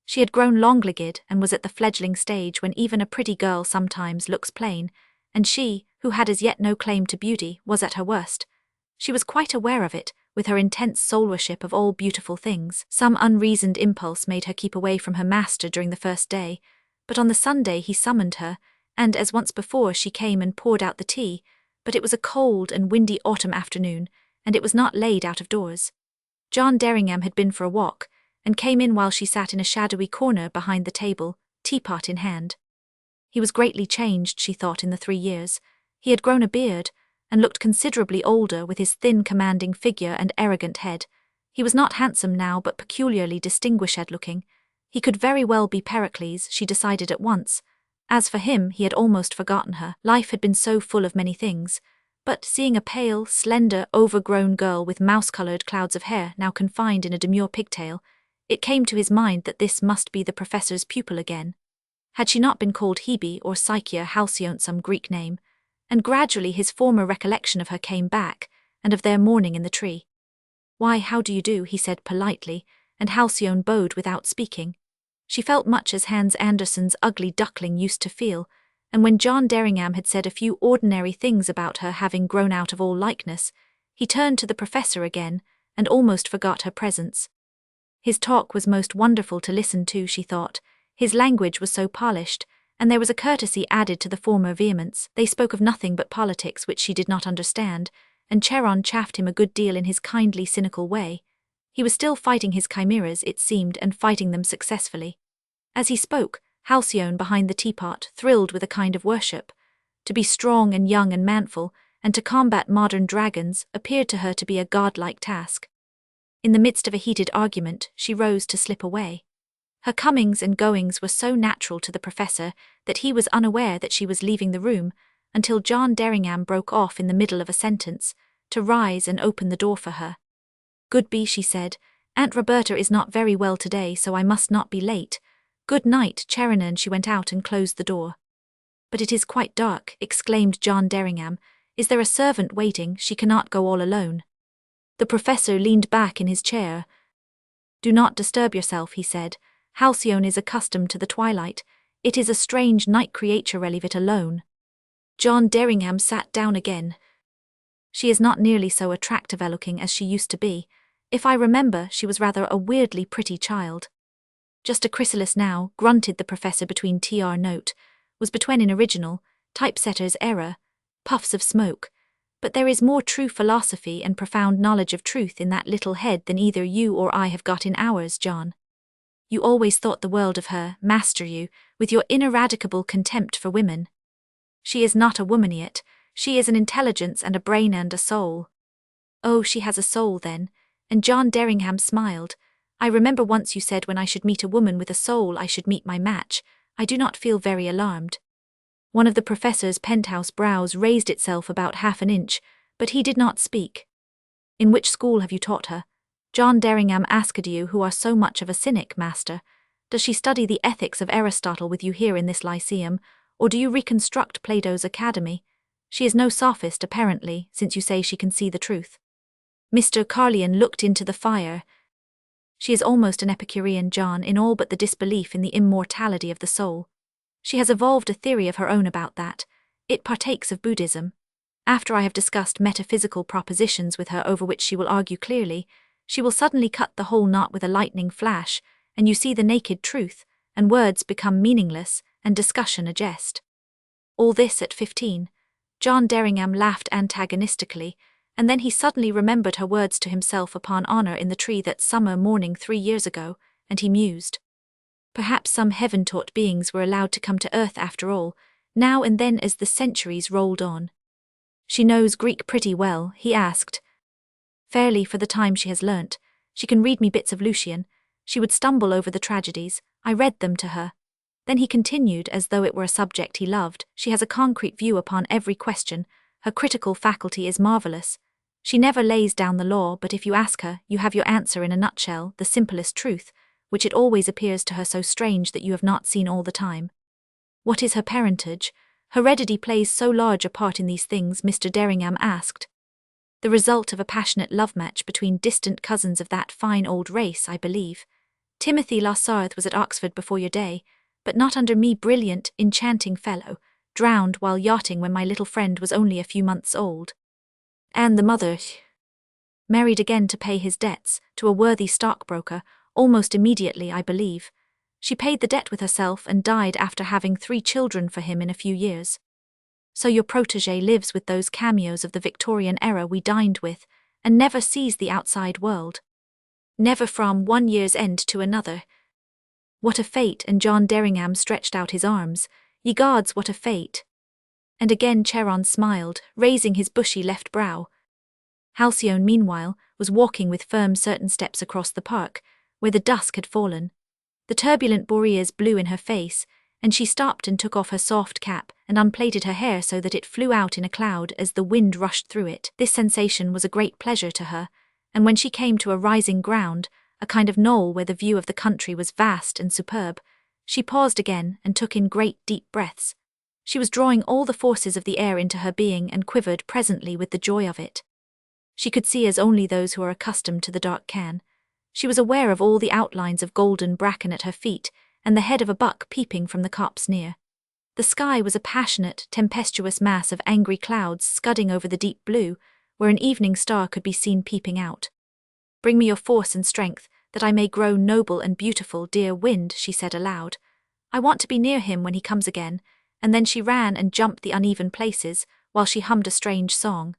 She had grown long-legged and was at the fledgling stage when even a pretty girl sometimes looks plain, and she, who had as yet no claim to beauty, was at her worst. She was quite aware of it, with her intense soul-worship of all beautiful things. Some unreasoned impulse made her keep away from her master during the first day, but on the Sunday he summoned her, and as once before she came and poured out the tea, but it was a cold and windy autumn afternoon, and it was not laid out of doors. John Derringham had been for a walk, and came in while she sat in a shadowy corner behind the table, teapot in hand. He was greatly changed, she thought, in the 3 years. He had grown a beard, and looked considerably older with his thin commanding figure and arrogant head. He was not handsome now, but peculiarly distinguished-looking. He could very well be Pericles, she decided at once. As for him, he had almost forgotten her. Life had been so full of many things, but seeing a pale, slender, overgrown girl with mouse-coloured clouds of hair now confined in a demure pigtail, it came to his mind that this must be the professor's pupil again. Had she not been called Hebe or Psyche, Halcyone, some Greek name? And gradually his former recollection of her came back, and of their morning in the tree. "Why, how do you do?" he said politely, and Halcyone bowed without speaking. She felt much as Hans Andersen's ugly duckling used to feel, and when John Derringham had said a few ordinary things about her having grown out of all likeness, he turned to the professor again, and almost forgot her presence. His talk was most wonderful to listen to, she thought. His language was so polished, and there was a courtesy added to the former vehemence. They spoke of nothing but politics, which she did not understand, and Charon chaffed him a good deal in his kindly, cynical way. He was still fighting his chimeras, it seemed, and fighting them successfully. As he spoke, Halcyone behind the teapot thrilled with a kind of worship. To be strong and young and manful, and to combat modern dragons, appeared to her to be a godlike task. In the midst of a heated argument, she rose to slip away. Her comings and goings were so natural to the professor that he was unaware that she was leaving the room, until John Derringham broke off in the middle of a sentence, to rise and open the door for her. "Goodby," she said, "Aunt Roberta is not very well today, so I must not be late. Good night, Charon," and she went out and closed the door. "But it is quite dark," exclaimed John Derringham. Is there a servant waiting? She cannot go all alone. The professor leaned back in his chair. Do not disturb yourself, he said. Halcyone is accustomed to the twilight. It is a strange night creature, leave it alone. John Derringham sat down again. She is not nearly so attractive-looking as she used to be. If I remember, she was rather a weirdly pretty child. Just a chrysalis now, grunted the professor between tr note, was between an original, typesetter's error, puffs of smoke. But there is more true philosophy and profound knowledge of truth in that little head than either you or I have got in ours, John. You always thought the world of her, master you, with your ineradicable contempt for women. She is not a woman yet. She is an intelligence and a brain and a soul. Oh, she has a soul then. And John Derringham smiled. I remember once you said when I should meet a woman with a soul I should meet my match. I do not feel very alarmed. One of the professor's penthouse brows raised itself about half an inch, but he did not speak. In which school have you taught her? John Derringham asked you, who are so much of a cynic, master. Does she study the ethics of Aristotle with you here in this lyceum, or do you reconstruct Plato's academy? She is no sophist, apparently, since you say she can see the truth. Mr. Carlion looked into the fire. She is almost an Epicurean, John, in all but the disbelief in the immortality of the soul. She has evolved a theory of her own about that. It partakes of Buddhism. After I have discussed metaphysical propositions with her over which she will argue clearly, she will suddenly cut the whole knot with a lightning flash, and you see the naked truth, and words become meaningless, and discussion a jest. All this at 15. John Derringham laughed antagonistically, and then he suddenly remembered her words to himself upon honor in the tree that summer morning 3 years ago, and he mused. Perhaps some heaven-taught beings were allowed to come to earth after all, now and then as the centuries rolled on. She knows Greek pretty well, he asked. Fairly, for the time she has learnt. She can read me bits of Lucian. She would stumble over the tragedies. I read them to her. Then he continued, as though it were a subject he loved. She has a concrete view upon every question. Her critical faculty is marvellous. She never lays down the law, but if you ask her, you have your answer in a nutshell, the simplest truth, which it always appears to her so strange that you have not seen all the time. What is her parentage? Heredity plays so large a part in these things, Mr. Derringham asked. The result of a passionate love match between distant cousins of that fine old race, I believe. Timothy Lassarthe was at Oxford before your day, but not under me, brilliant, enchanting fellow, drowned while yachting when my little friend was only a few months old. And the mother married again to pay his debts, to a worthy stockbroker, almost immediately, I believe. She paid the debt with herself and died after having 3 children for him in a few years. So your protégé lives with those cameos of the Victorian era we dined with, and never sees the outside world. Never from one year's end to another. What a fate! And John Derringham stretched out his arms. Ye gods, what a fate! And again Charon smiled, raising his bushy left brow. Halcyone, meanwhile, was walking with firm certain steps across the park, where the dusk had fallen. The turbulent Boreas blew in her face, and she stopped and took off her soft cap and unplaited her hair so that it flew out in a cloud as the wind rushed through it. This sensation was a great pleasure to her, and when she came to a rising ground, a kind of knoll where the view of the country was vast and superb, she paused again and took in great deep breaths. She was drawing all the forces of the air into her being and quivered presently with the joy of it. She could see as only those who are accustomed to the dark can. She was aware of all the outlines of golden bracken at her feet, and the head of a buck peeping from the copse near. The sky was a passionate, tempestuous mass of angry clouds scudding over the deep blue, where an evening star could be seen peeping out. Bring me your force and strength, that I may grow noble and beautiful, dear wind, she said aloud. I want to be near him when he comes again, and then she ran and jumped the uneven places, while she hummed a strange song.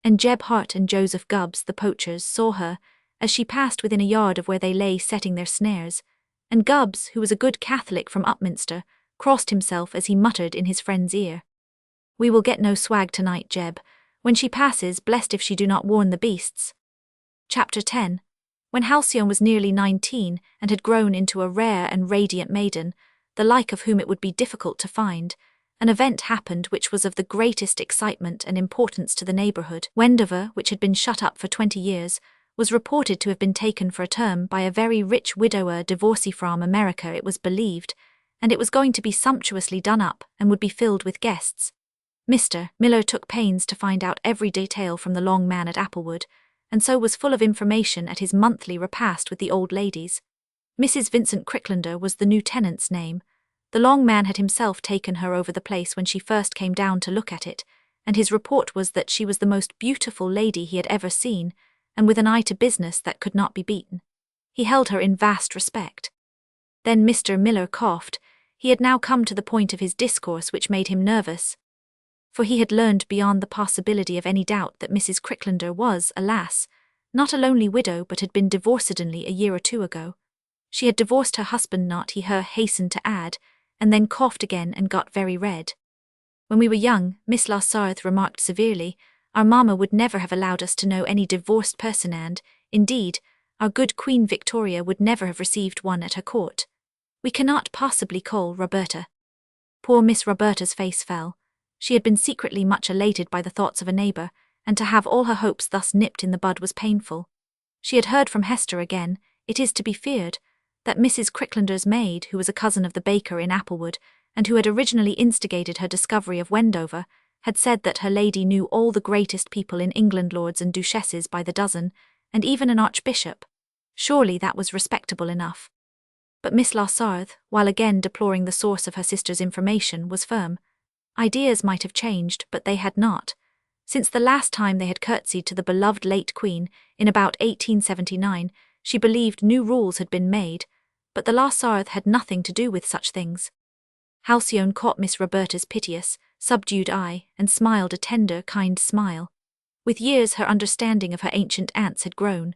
And Jeb Hart and Joseph Gubbs, the poachers, saw her, as she passed within a yard of where they lay setting their snares, and Gubbs, who was a good Catholic from Upminster, crossed himself as he muttered in his friend's ear. We will get no swag tonight, Jeb. When she passes, blessed if she do not warn the beasts. Chapter 10. When Halcyone was nearly 19 and had grown into a rare and radiant maiden, the like of whom it would be difficult to find, an event happened which was of the greatest excitement and importance to the neighbourhood. Wendover, which had been shut up for 20 years, was reported to have been taken for a term by a very rich widower divorcee from America, it was believed, and it was going to be sumptuously done up and would be filled with guests. Mr. Miller took pains to find out every detail from the long man at Applewood, and so was full of information at his monthly repast with the old ladies. Mrs. Vincent Cricklander was the new tenant's name. The long man had himself taken her over the place when she first came down to look at it, and his report was that she was the most beautiful lady he had ever seen, and with an eye to business that could not be beaten. He held her in vast respect. Then Mr. Miller coughed. He had now come to the point of his discourse which made him nervous, for he had learned beyond the possibility of any doubt that Mrs. Cricklander was, alas, not a lonely widow but had been divorced suddenly a year or two ago. She had divorced her husband not, he her hastened to add, and then coughed again and got very red. When we were young, Miss Lassarth remarked severely, our mamma would never have allowed us to know any divorced person and, indeed, our good Queen Victoria would never have received one at her court. We cannot possibly call Roberta. Poor Miss Roberta's face fell. She had been secretly much elated by the thoughts of a neighbour, and to have all her hopes thus nipped in the bud was painful. She had heard from Hester again, it is to be feared, that Mrs. Cricklander's maid, who was a cousin of the baker in Applewood, and who had originally instigated her discovery of Wendover, had said that her lady knew all the greatest people in England, lords and duchesses by the dozen, and even an archbishop. Surely that was respectable enough. But Miss Lassarth, while again deploring the source of her sister's information, was firm. Ideas might have changed, but they had not. Since the last time they had curtsied to the beloved late Queen, in about 1879, she believed new rules had been made, but the Lassarth had nothing to do with such things. Halcyone caught Miss Roberta's piteous, subdued eye, and smiled a tender, kind smile. With years her understanding of her ancient aunts had grown.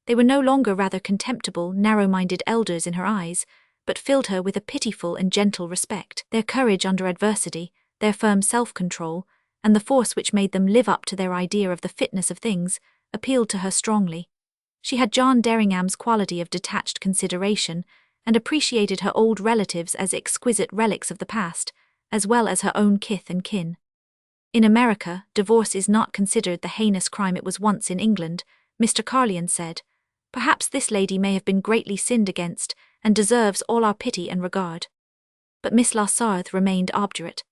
They were no longer rather contemptible, narrow-minded elders in her eyes, but filled her with a pitiful and gentle respect. Their courage under adversity, their firm self-control, and the force which made them live up to their idea of the fitness of things, appealed to her strongly. She had John Derringham's quality of detached consideration, and appreciated her old relatives as exquisite relics of the past, as well as her own kith and kin. In America, divorce is not considered the heinous crime it was once in England, Mr. Carlyon said. Perhaps this lady may have been greatly sinned against, and deserves all our pity and regard. But Miss Lassarth remained obdurate.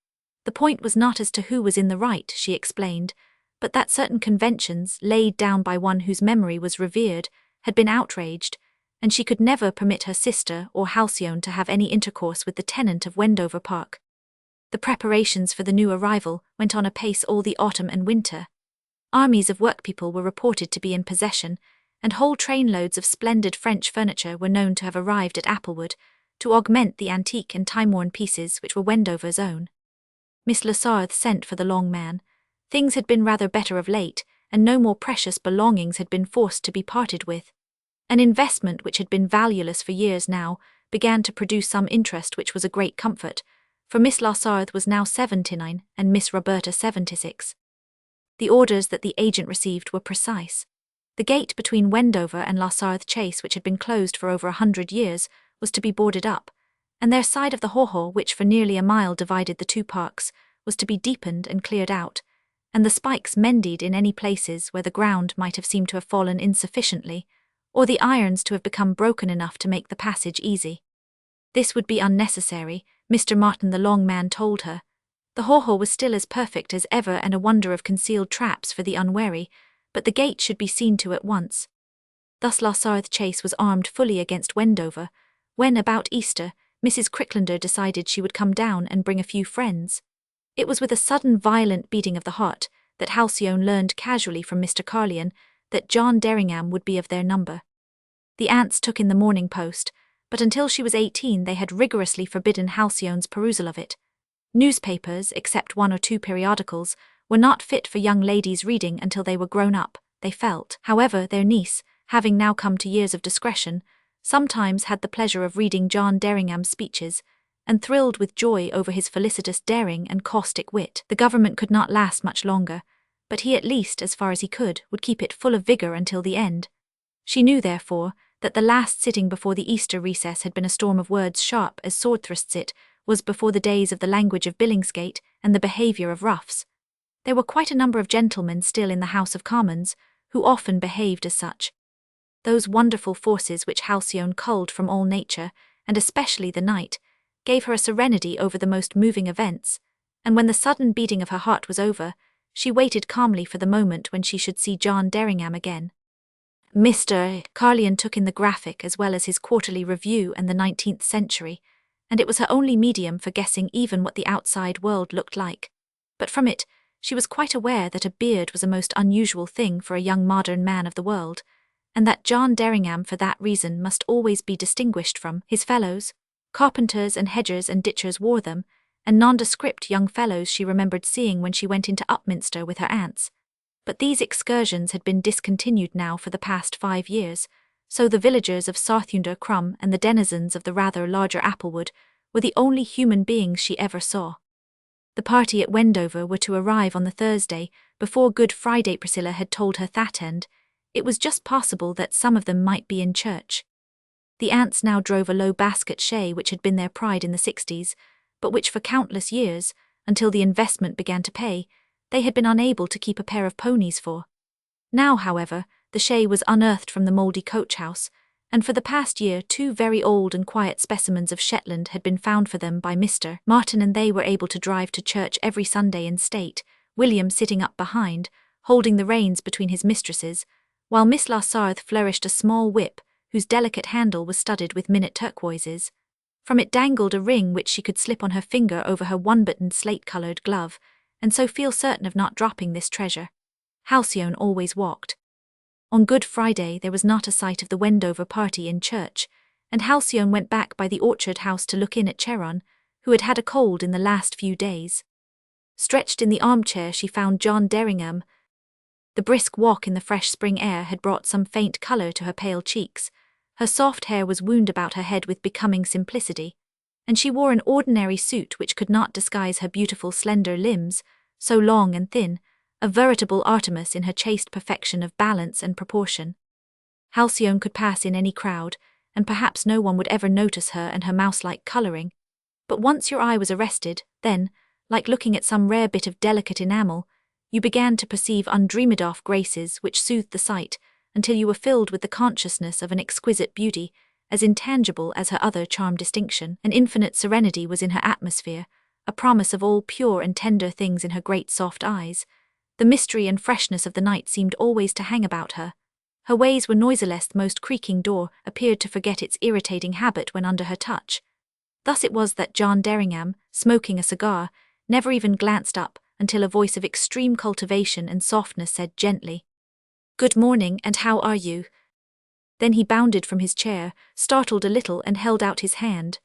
The point was not as to who was in the right, she explained, but that certain conventions, laid down by one whose memory was revered, had been outraged, and she could never permit her sister or Halcyone to have any intercourse with the tenant of Wendover Park. The preparations for the new arrival went on apace all the autumn and winter. Armies of workpeople were reported to be in possession, and whole trainloads of splendid French furniture were known to have arrived at Applewood, to augment the antique and time-worn pieces which were Wendover's own. Miss Lassarth sent for the long man. Things had been rather better of late, and no more precious belongings had been forced to be parted with. An investment which had been valueless for years now began to produce some interest, which was a great comfort, for Miss Lassarth was now 79 and Miss Roberta 76. The orders that the agent received were precise. The gate between Wendover and Lassarth Chase, which had been closed for over 100 years, was to be boarded up, and their side of the haw-haw, which for nearly a mile divided the two parks, was to be deepened and cleared out, and the spikes mended in any places where the ground might have seemed to have fallen insufficiently, or the irons to have become broken enough to make the passage easy. This would be unnecessary, Mr. Martin the long man told her. The haw-haw was still as perfect as ever and a wonder of concealed traps for the unwary, but the gate should be seen to at once. Thus Lassarth Chase was armed fully against Wendover, when, about Easter, Mrs. Cricklander decided she would come down and bring a few friends. It was with a sudden violent beating of the heart that Halcyone learned casually from Mr. Carlyon that John Derringham would be of their number. The aunts took in the Morning Post, but until she was 18 they had rigorously forbidden Halcyone's perusal of it. Newspapers, except one or two periodicals, were not fit for young ladies' reading until they were grown up, they felt. However, their niece, having now come to years of discretion, sometimes had the pleasure of reading John Derringham's speeches, and thrilled with joy over his felicitous daring and caustic wit. The government could not last much longer, but he at least, as far as he could, would keep it full of vigour until the end. She knew, therefore, that the last sitting before the Easter recess had been a storm of words sharp as sword-thrusts it was before the days of the language of Billingsgate and the behaviour of roughs. There were quite a number of gentlemen still in the House of Commons, who often behaved as such. Those wonderful forces which Halcyone culled from all nature, and especially the night, gave her a serenity over the most moving events, and when the sudden beating of her heart was over, she waited calmly for the moment when she should see John Derringham again. Mr. Carlyon took in the Graphic as well as his quarterly review and the 19th century, and it was her only medium for guessing even what the outside world looked like. But from it, she was quite aware that a beard was a most unusual thing for a young modern man of the world, and that John Derringham for that reason must always be distinguished from his fellows. Carpenters and hedgers and ditchers wore them, and nondescript young fellows she remembered seeing when she went into Upminster with her aunts. But these excursions had been discontinued now for the past 5 years, so the villagers of Sarthunder Crumb and the denizens of the rather larger Applewood were the only human beings she ever saw. The party at Wendover were to arrive on the Thursday, before Good Friday. Priscilla had told her that end. It was just possible that some of them might be in church. The aunts now drove a low basket shay which had been their pride in the 60s, but which for countless years, until the investment began to pay, they had been unable to keep a pair of ponies for. Now, however, the shay was unearthed from the mouldy coach-house, and for the past year 2 very old and quiet specimens of Shetland had been found for them by Mr. Martin, and they were able to drive to church every Sunday in state, William sitting up behind, holding the reins between his mistresses, while Miss Larsarth flourished a small whip, whose delicate handle was studded with minute turquoises. From it dangled a ring which she could slip on her finger over her one-buttoned slate-coloured glove, and so feel certain of not dropping this treasure. Halcyone always walked. On Good Friday there was not a sight of the Wendover party in church, and Halcyone went back by the orchard house to look in at Charon, who had had a cold in the last few days. Stretched in the armchair she found John Derringham. The brisk walk in the fresh spring air had brought some faint colour to her pale cheeks. Her soft hair was wound about her head with becoming simplicity, and she wore an ordinary suit which could not disguise her beautiful slender limbs, so long and thin, a veritable Artemis in her chaste perfection of balance and proportion. Halcyone could pass in any crowd, and perhaps no one would ever notice her and her mouse-like colouring. But once your eye was arrested, then, like looking at some rare bit of delicate enamel, you began to perceive undreamed-of graces which soothed the sight, until you were filled with the consciousness of an exquisite beauty, as intangible as her other charm distinction. An infinite serenity was in her atmosphere, a promise of all pure and tender things in her great soft eyes. The mystery and freshness of the night seemed always to hang about her. Her ways were noiseless, the most creaking door appeared to forget its irritating habit when under her touch. Thus it was that John Derringham, smoking a cigar, never even glanced up until a voice of extreme cultivation and softness said gently, "Good morning, and how are you?" Then he bounded from his chair, startled a little, and held out his hand.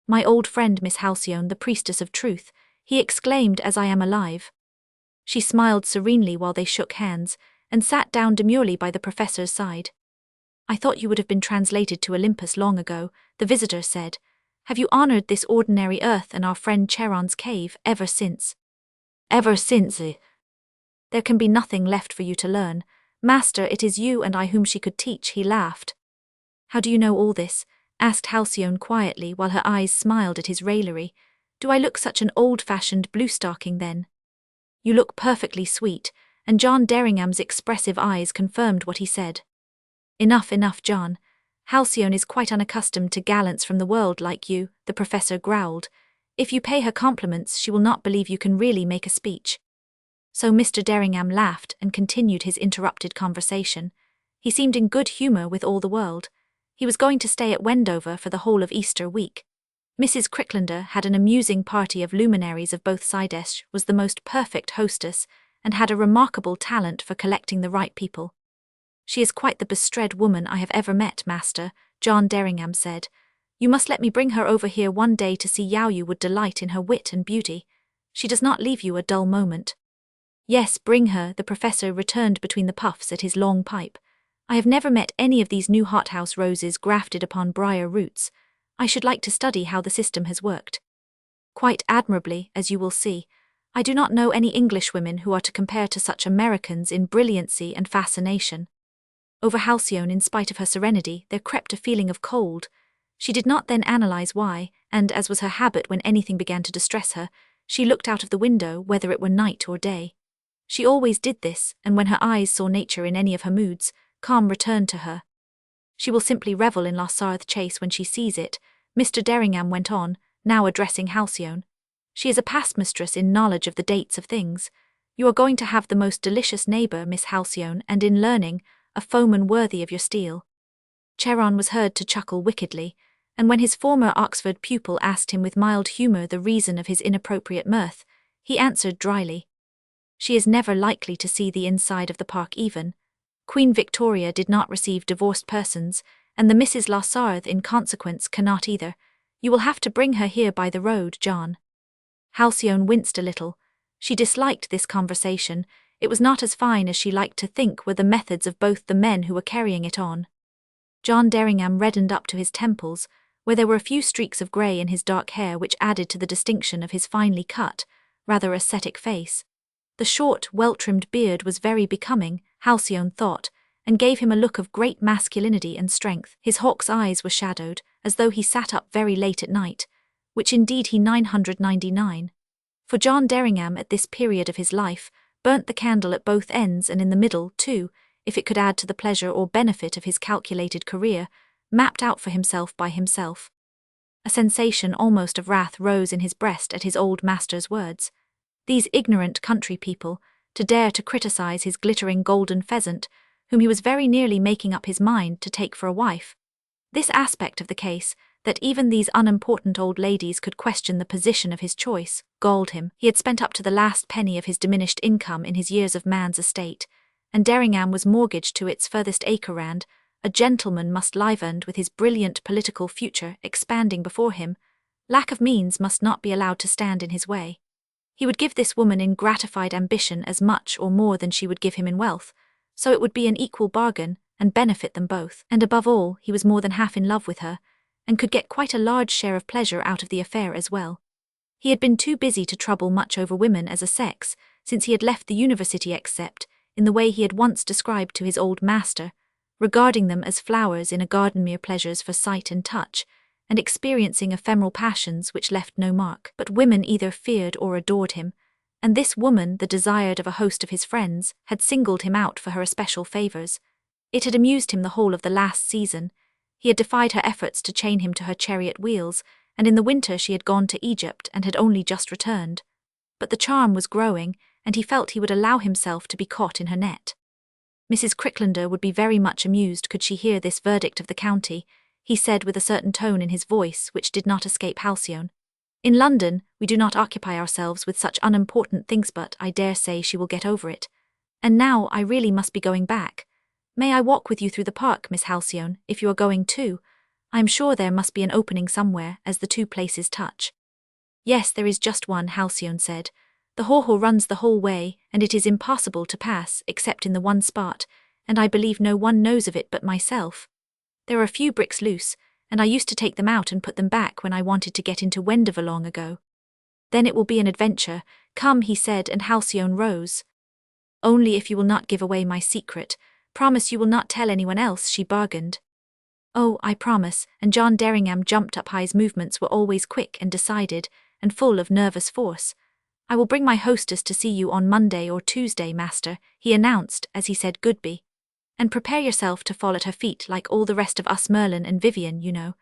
"My old friend Miss Halcyone, the priestess of truth," he exclaimed, "as I am alive." She smiled serenely while they shook hands, and sat down demurely by the professor's side. "I thought you would have been translated to Olympus long ago," the visitor said. "Have you honoured this ordinary earth and our friend Charon's cave ever since?" "Ever since, There can be nothing left for you to learn. Master, it is you and I whom she could teach," he laughed. "How do you know all this?" asked Halcyone quietly, while her eyes smiled at his raillery. "Do I look such an old-fashioned bluestocking then?" "You look perfectly sweet," and John Derringham's expressive eyes confirmed what he said. Enough, John. Halcyone is quite unaccustomed to gallants from the world like you," the professor growled. "If you pay her compliments, she will not believe you can really make a speech." So Mr. Derringham laughed and continued his interrupted conversation. He seemed in good humour with all the world. He was going to stay at Wendover for the whole of Easter week. Mrs. Cricklander had an amusing party of luminaries of both sides, was the most perfect hostess, and had a remarkable talent for collecting the right people. "She is quite the bestread woman I have ever met, master," John Derringham said. "You must let me bring her over here one day to see how you would delight in her wit and beauty. She does not leave you a dull moment." "Yes, bring her," the professor returned between the puffs at his long pipe. "I have never met any of these new hothouse roses grafted upon briar roots. I should like to study how the system has worked." "Quite admirably, as you will see. I do not know any Englishwomen who are to compare to such Americans in brilliancy and fascination." Over Halcyone, in spite of her serenity, there crept a feeling of cold. She did not then analyse why, and, as was her habit when anything began to distress her, she looked out of the window whether it were night or day. She always did this, and when her eyes saw nature in any of her moods, calm returned to her. "She will simply revel in Larsarth Chase when she sees it," Mr. Derringham went on, now addressing Halcyone. She is a past mistress in knowledge of the dates of things. You are going to have the most delicious neighbour, Miss Halcyone, and in learning, a foeman worthy of your steel." Charon was heard to chuckle wickedly, and when his former Oxford pupil asked him with mild humour the reason of his inappropriate mirth, he answered dryly, "She is never likely to see the inside of the park even. Queen Victoria did not receive divorced persons, and the Mrs. Lassarthe in consequence cannot either. You will have to bring her here by the road, John." Halcyone winced a little. She disliked this conversation. It was not as fine as she liked to think were the methods of both the men who were carrying it on. John Derringham reddened up to his temples, where there were a few streaks of grey in his dark hair which added to the distinction of his finely cut, rather ascetic face. The short, well-trimmed beard was very becoming, Halcyone thought, and gave him a look of great masculinity and strength. His hawk's eyes were shadowed, as though he sat up very late at night, which indeed he 999. For John Derringham at this period of his life burnt the candle at both ends and in the middle, too, if it could add to the pleasure or benefit of his calculated career, mapped out for himself by himself. A sensation almost of wrath rose in his breast at his old master's words. These ignorant country people, to dare to criticize his glittering golden pheasant, whom he was very nearly making up his mind to take for a wife. This aspect of the case, that even these unimportant old ladies could question the position of his choice, galled him. He had spent up to the last penny of his diminished income in his years of man's estate, and Derringham was mortgaged to its furthest acre-rand. A gentleman must livened with his brilliant political future expanding before him. Lack of means must not be allowed to stand in his way. He would give this woman in gratified ambition as much or more than she would give him in wealth, so it would be an equal bargain, and benefit them both. And above all, he was more than half in love with her, and could get quite a large share of pleasure out of the affair as well. He had been too busy to trouble much over women as a sex, since he had left the university except, in the way he had once described to his old master, regarding them as flowers in a garden mere pleasures for sight and touch, and experiencing ephemeral passions which left no mark. But women either feared or adored him, and this woman, the desired of a host of his friends, had singled him out for her especial favours. It had amused him the whole of the last season. He had defied her efforts to chain him to her chariot wheels, and in the winter she had gone to Egypt and had only just returned. But the charm was growing, and he felt he would allow himself to be caught in her net. Mrs. Cricklander would be very much amused could she hear this verdict of the county, he said with a certain tone in his voice which did not escape Halcyone. In London, we do not occupy ourselves with such unimportant things, but I dare say she will get over it. And now I really must be going back. May I walk with you through the park, Miss Halcyone, if you are going too? I am sure there must be an opening somewhere, as the two places touch. Yes, there is just one, Halcyone said. The haw-haw runs the whole way, and it is impossible to pass, except in the one spot, and I believe no one knows of it but myself. There are a few bricks loose, and I used to take them out and put them back when I wanted to get into Wendover long ago. Then it will be an adventure. Come, he said, and Halcyone rose. Only if you will not give away my secret. Promise you will not tell anyone else, she bargained. Oh, I promise, and John Derringham jumped up high. His movements were always quick and decided, and full of nervous force. I will bring my hostess to see you on Monday or Tuesday, master, he announced, as he said goodbye. And prepare yourself to fall at her feet like all the rest of us, Merlin and Vivian, you know.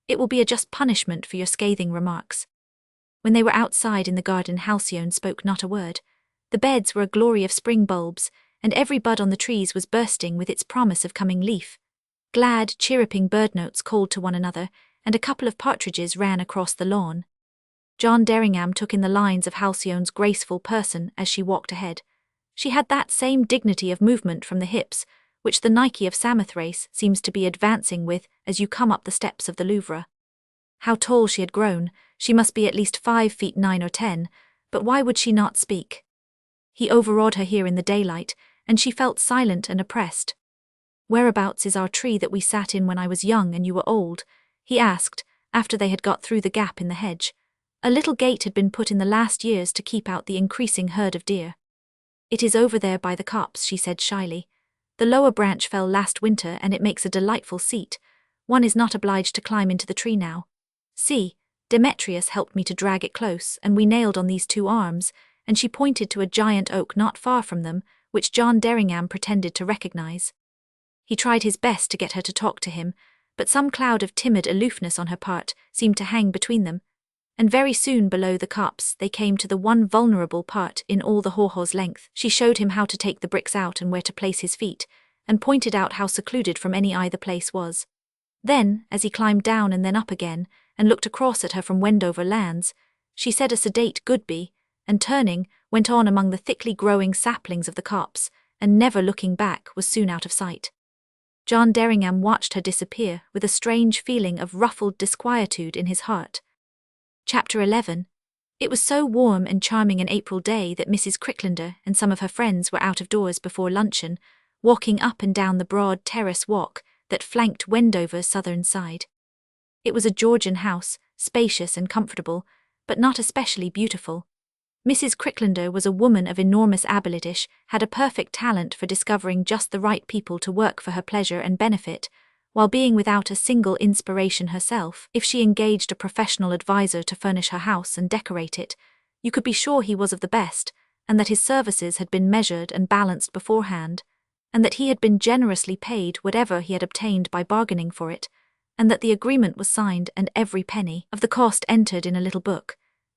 It will be a just punishment for your scathing remarks. When they were outside in the garden, Halcyone spoke not a word. The beds were a glory of spring bulbs, and every bud on the trees was bursting with its promise of coming leaf. Glad, chirruping bird notes called to one another, and a couple of partridges ran across the lawn. John Derringham took in the lines of Halcyone's graceful person as she walked ahead. She had that same dignity of movement from the hips, which the Nike of Samothrace seems to be advancing with as you come up the steps of the Louvre. How tall she had grown! She must be at least 5 feet 9 or 10, but why would she not speak? He overawed her here in the daylight, and she felt silent and oppressed. Whereabouts is our tree that we sat in when I was young and you were old? He asked, after they had got through the gap in the hedge. A little gate had been put in the last years to keep out the increasing herd of deer. It is over there by the copse, she said shyly. The lower branch fell last winter and it makes a delightful seat. One is not obliged to climb into the tree now. See, Demetrius helped me to drag it close, and we nailed on these 2 arms, and she pointed to a giant oak not far from them, which John Derringham pretended to recognize. He tried his best to get her to talk to him, but some cloud of timid aloofness on her part seemed to hang between them. And very soon below the copse they came to the one vulnerable part in all the haw-haw's length. She showed him how to take the bricks out and where to place his feet, and pointed out how secluded from any eye the place was. Then, as he climbed down and then up again, and looked across at her from Wendover lands, she said a sedate goodbye, and turning, went on among the thickly growing saplings of the copse, and never looking back was soon out of sight. John Derringham watched her disappear with a strange feeling of ruffled disquietude in his heart. Chapter 11. It was so warm and charming an April day that Mrs. Cricklander and some of her friends were out of doors before luncheon, walking up and down the broad terrace walk that flanked Wendover's southern side. It was a Georgian house, spacious and comfortable, but not especially beautiful. Mrs. Cricklander was a woman of enormous ability, had a perfect talent for discovering just the right people to work for her pleasure and benefit, while being without a single inspiration herself. If she engaged a professional adviser to furnish her house and decorate it, you could be sure he was of the best, and that his services had been measured and balanced beforehand, and that he had been generously paid whatever he had obtained by bargaining for it, and that the agreement was signed and every penny of the cost entered in a little book.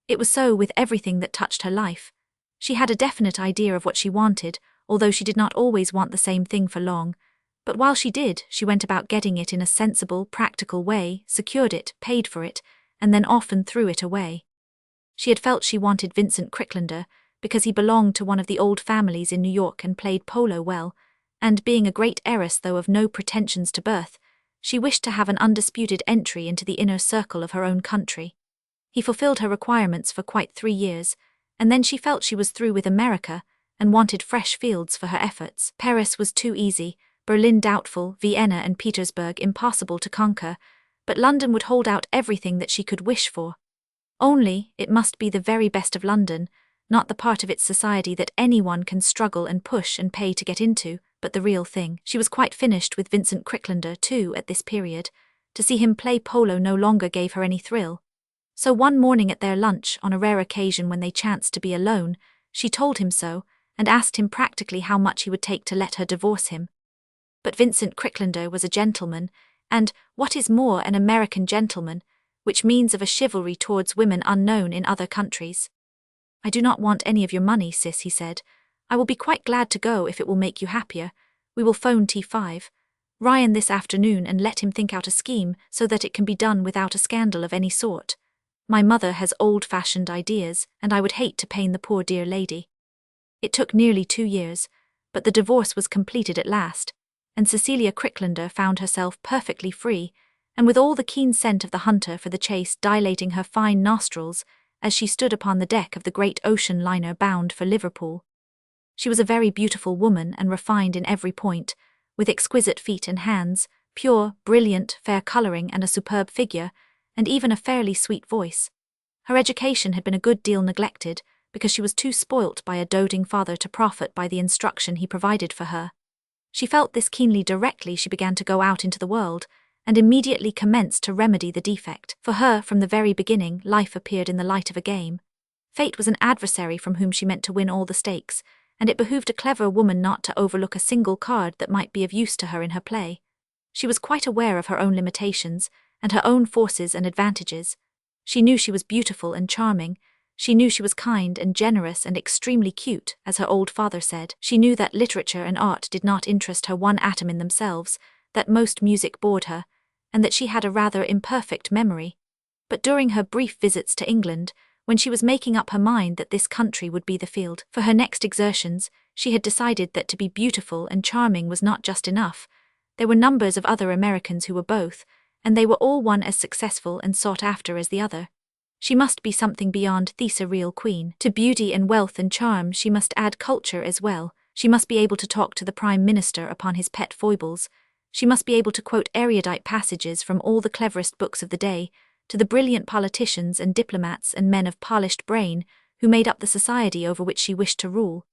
It was so with everything that touched her life. She had a definite idea of what she wanted, although she did not always want the same thing for long. But while she did, she went about getting it in a sensible, practical way, secured it, paid for it, and then often threw it away. She had felt she wanted Vincent Cricklander, because he belonged to one of the old families in New York and played polo well, and being a great heiress though of no pretensions to birth, she wished to have an undisputed entry into the inner circle of her own country. He fulfilled her requirements for quite 3 years, and then she felt she was through with America and wanted fresh fields for her efforts. Paris was too easy, Berlin doubtful, Vienna and Petersburg impossible to conquer, but London would hold out everything that she could wish for. Only, it must be the very best of London, not the part of its society that anyone can struggle and push and pay to get into, but the real thing. She was quite finished with Vincent Cricklander, too, at this period. To see him play polo no longer gave her any thrill. So one morning at their lunch, on a rare occasion when they chanced to be alone, she told him so, and asked him practically how much he would take to let her divorce him. But Vincent Cricklander was a gentleman, and, what is more, an American gentleman, which means of a chivalry towards women unknown in other countries. "I do not want any of your money, sis," he said. "I will be quite glad to go if it will make you happier. We will phone T5. Ryan this afternoon and let him think out a scheme so that it can be done without a scandal of any sort. My mother has old-fashioned ideas, and I would hate to pain the poor dear lady." It took nearly 2 years, but the divorce was completed at last, and Cecilia Cricklander found herself perfectly free, and with all the keen scent of the hunter for the chase dilating her fine nostrils as she stood upon the deck of the great ocean liner bound for Liverpool. She was a very beautiful woman and refined in every point, with exquisite feet and hands, pure, brilliant, fair colouring and a superb figure, and even a fairly sweet voice. Her education had been a good deal neglected, because she was too spoilt by a doting father to profit by the instruction he provided for her. She felt this keenly directly she began to go out into the world, and immediately commenced to remedy the defect. For her, from the very beginning, life appeared in the light of a game. Fate was an adversary from whom she meant to win all the stakes, and it behooved a clever woman not to overlook a single card that might be of use to her in her play. She was quite aware of her own limitations, and her own forces and advantages. She knew she was beautiful and charming. She knew she was kind and generous and extremely cute, as her old father said. She knew that literature and art did not interest her one atom in themselves, that most music bored her, and that she had a rather imperfect memory. But during her brief visits to England, when she was making up her mind that this country would be the field for her next exertions, she had decided that to be beautiful and charming was not just enough. There were numbers of other Americans who were both, and they were all one as successful and sought after as the other. She must be something beyond Thesa real queen. To beauty and wealth and charm she must add culture as well. She must be able to talk to the Prime Minister upon his pet foibles. She must be able to quote erudite passages from all the cleverest books of the day, to the brilliant politicians and diplomats and men of polished brain who made up the society over which she wished to rule.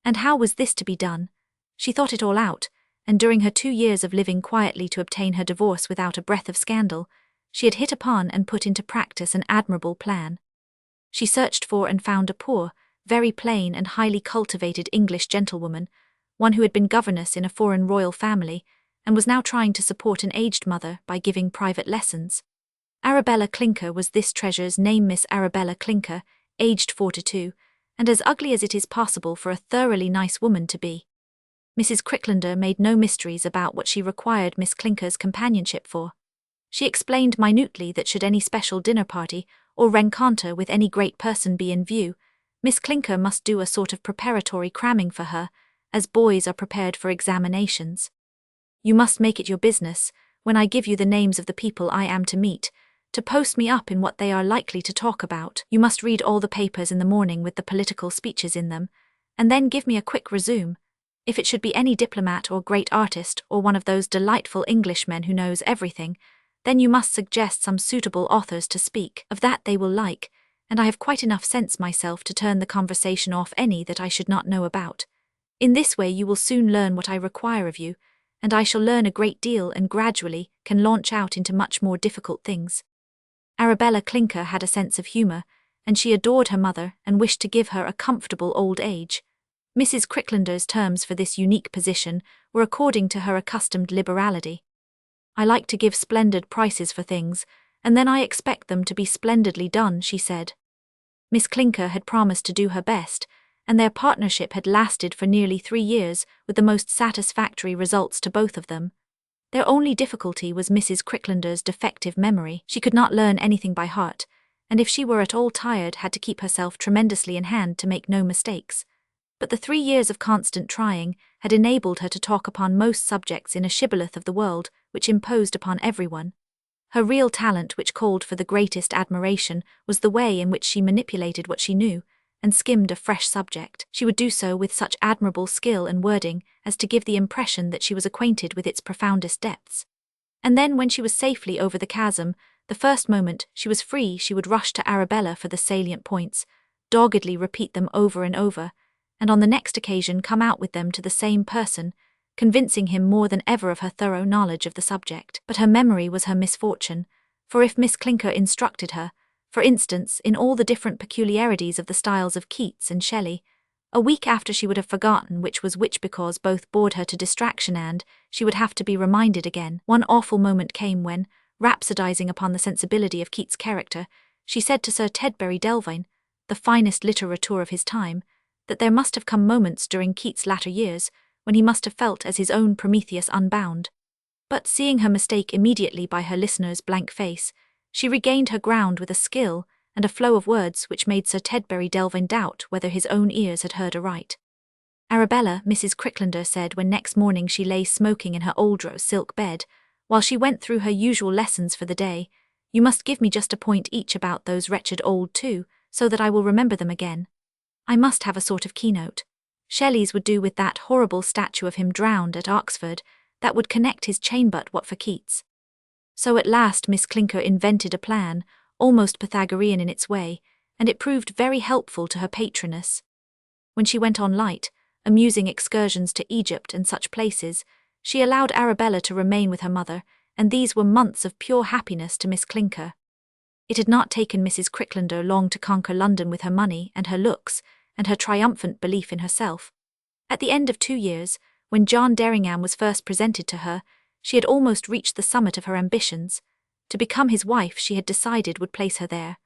And how was this to be done? She thought it all out, and during her 2 years of living quietly to obtain her divorce without a breath of scandal, she had hit upon and put into practice an admirable plan. She searched for and found a poor, very plain and highly cultivated English gentlewoman, one who had been governess in a foreign royal family, and was now trying to support an aged mother by giving private lessons. Arabella Clinker was this treasure's name, Miss Arabella Clinker, aged 42, and as ugly as it is possible for a thoroughly nice woman to be. Mrs. Cricklander made no mysteries about what she required Miss Clinker's companionship for. She explained minutely that should any special dinner party or rencontre with any great person be in view, Miss Clinker must do a sort of preparatory cramming for her, as boys are prepared for examinations. You must make it your business, when I give you the names of the people I am to meet, to post me up in what they are likely to talk about. You must read all the papers in the morning with the political speeches in them, and then give me a quick resume. If it should be any diplomat or great artist or one of those delightful Englishmen who knows everything, then you must suggest some suitable authors to speak. Of that they will like, and I have quite enough sense myself to turn the conversation off any that I should not know about. In this way you will soon learn what I require of you, and I shall learn a great deal and gradually can launch out into much more difficult things. Arabella Clinker had a sense of humour, and she adored her mother and wished to give her a comfortable old age. Mrs. Cricklander's terms for this unique position were according to her accustomed liberality. I like to give splendid prices for things, and then I expect them to be splendidly done, she said. Miss Clinker had promised to do her best, and their partnership had lasted for nearly 3 years with the most satisfactory results to both of them. Their only difficulty was Mrs. Cricklander's defective memory. She could not learn anything by heart, and if she were at all tired had to keep herself tremendously in hand to make no mistakes. But the 3 years of constant trying had enabled her to talk upon most subjects in a shibboleth of the world which imposed upon everyone. Her real talent, which called for the greatest admiration, was the way in which she manipulated what she knew, and skimmed a fresh subject. She would do so with such admirable skill and wording as to give the impression that she was acquainted with its profoundest depths. And then, when she was safely over the chasm, the first moment she was free she would rush to Arabella for the salient points, doggedly repeat them over and over, and on the next occasion come out with them to the same person, convincing him more than ever of her thorough knowledge of the subject. But her memory was her misfortune, for if Miss Clinker instructed her, for instance, in all the different peculiarities of the styles of Keats and Shelley, a week after she would have forgotten which was which because both bored her to distraction and she would have to be reminded again. One awful moment came when, rhapsodizing upon the sensibility of Keats' character, she said to Sir Tedbury Delvine, the finest literateur of his time, that there must have come moments during Keats' latter years when he must have felt as his own Prometheus unbound. But seeing her mistake immediately by her listener's blank face, she regained her ground with a skill and a flow of words which made Sir Tedbury Delvine doubt whether his own ears had heard aright. Arabella, Mrs. Cricklander said when next morning she lay smoking in her old rose silk bed, while she went through her usual lessons for the day, you must give me just a point each about those wretched old two, so that I will remember them again. I must have a sort of keynote. Shelley's would do with that horrible statue of him drowned at Oxford, that would connect his chain but what for Keats. So at last Miss Clinker invented a plan, almost Pythagorean in its way, and it proved very helpful to her patroness. When she went on light, amusing excursions to Egypt and such places, she allowed Arabella to remain with her mother, and these were months of pure happiness to Miss Clinker. It had not taken Mrs. Cricklander long to conquer London with her money and her looks, and her triumphant belief in herself. At the end of 2 years, when John Derringham was first presented to her, she had almost reached the summit of her ambitions. To become his wife she had decided would place her there,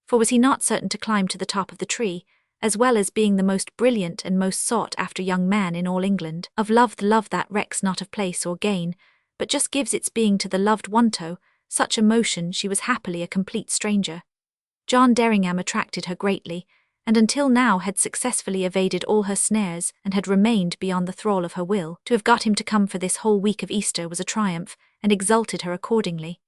for was he not certain to climb to the top of the tree, as well as being the most brilliant and most sought-after young man in all England, of love the love that recks not of place or gain, but just gives its being to the loved one to such emotion she was happily a complete stranger. John Derringham attracted her greatly, and until now had successfully evaded all her snares and had remained beyond the thrall of her will. To have got him to come for this whole week of Easter was a triumph, and exalted her accordingly.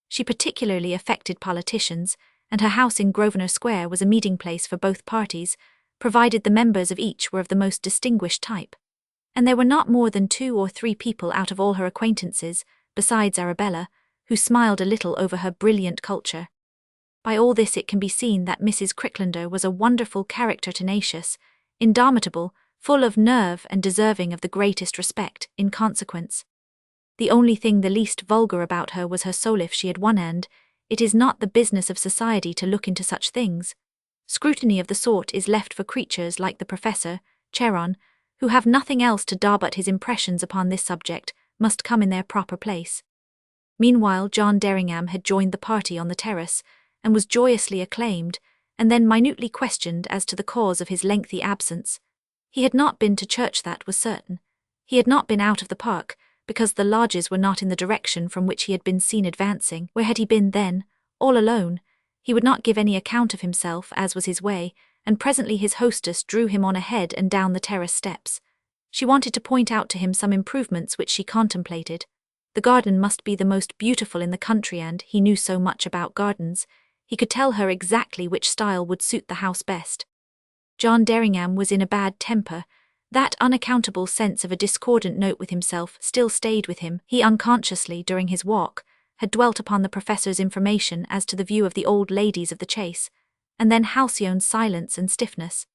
She particularly affected politicians, and her house in Grosvenor Square was a meeting place for both parties, provided the members of each were of the most distinguished type. And there were not more than 2 or 3 people out of all her acquaintances, besides Arabella, who smiled a little over her brilliant culture. By all this it can be seen that Mrs. Cricklander was a wonderful character, tenacious, indomitable, full of nerve and deserving of the greatest respect, in consequence. The only thing the least vulgar about her was her soul. If she had one end, it is not the business of society to look into such things. Scrutiny of the sort is left for creatures like the Professor, Cheron, who have nothing else to daub but his impressions upon this subject, must come in their proper place. Meanwhile, John Derringham had joined the party on the terrace, and was joyously acclaimed, and then minutely questioned as to the cause of his lengthy absence. He had not been to church, that was certain. He had not been out of the park, because the lodges were not in the direction from which he had been seen advancing. Where had he been then? All alone. He would not give any account of himself, as was his way, and presently his hostess drew him on ahead and down the terrace steps. She wanted to point out to him some improvements which she contemplated. The garden must be the most beautiful in the country, and he knew so much about gardens. He could tell her exactly which style would suit the house best. John Derringham was in a bad temper. That unaccountable sense of a discordant note with himself still stayed with him. He unconsciously, during his walk, had dwelt upon the professor's information as to the view of the old ladies of the chase, and then Halcyone's silence and stiffness.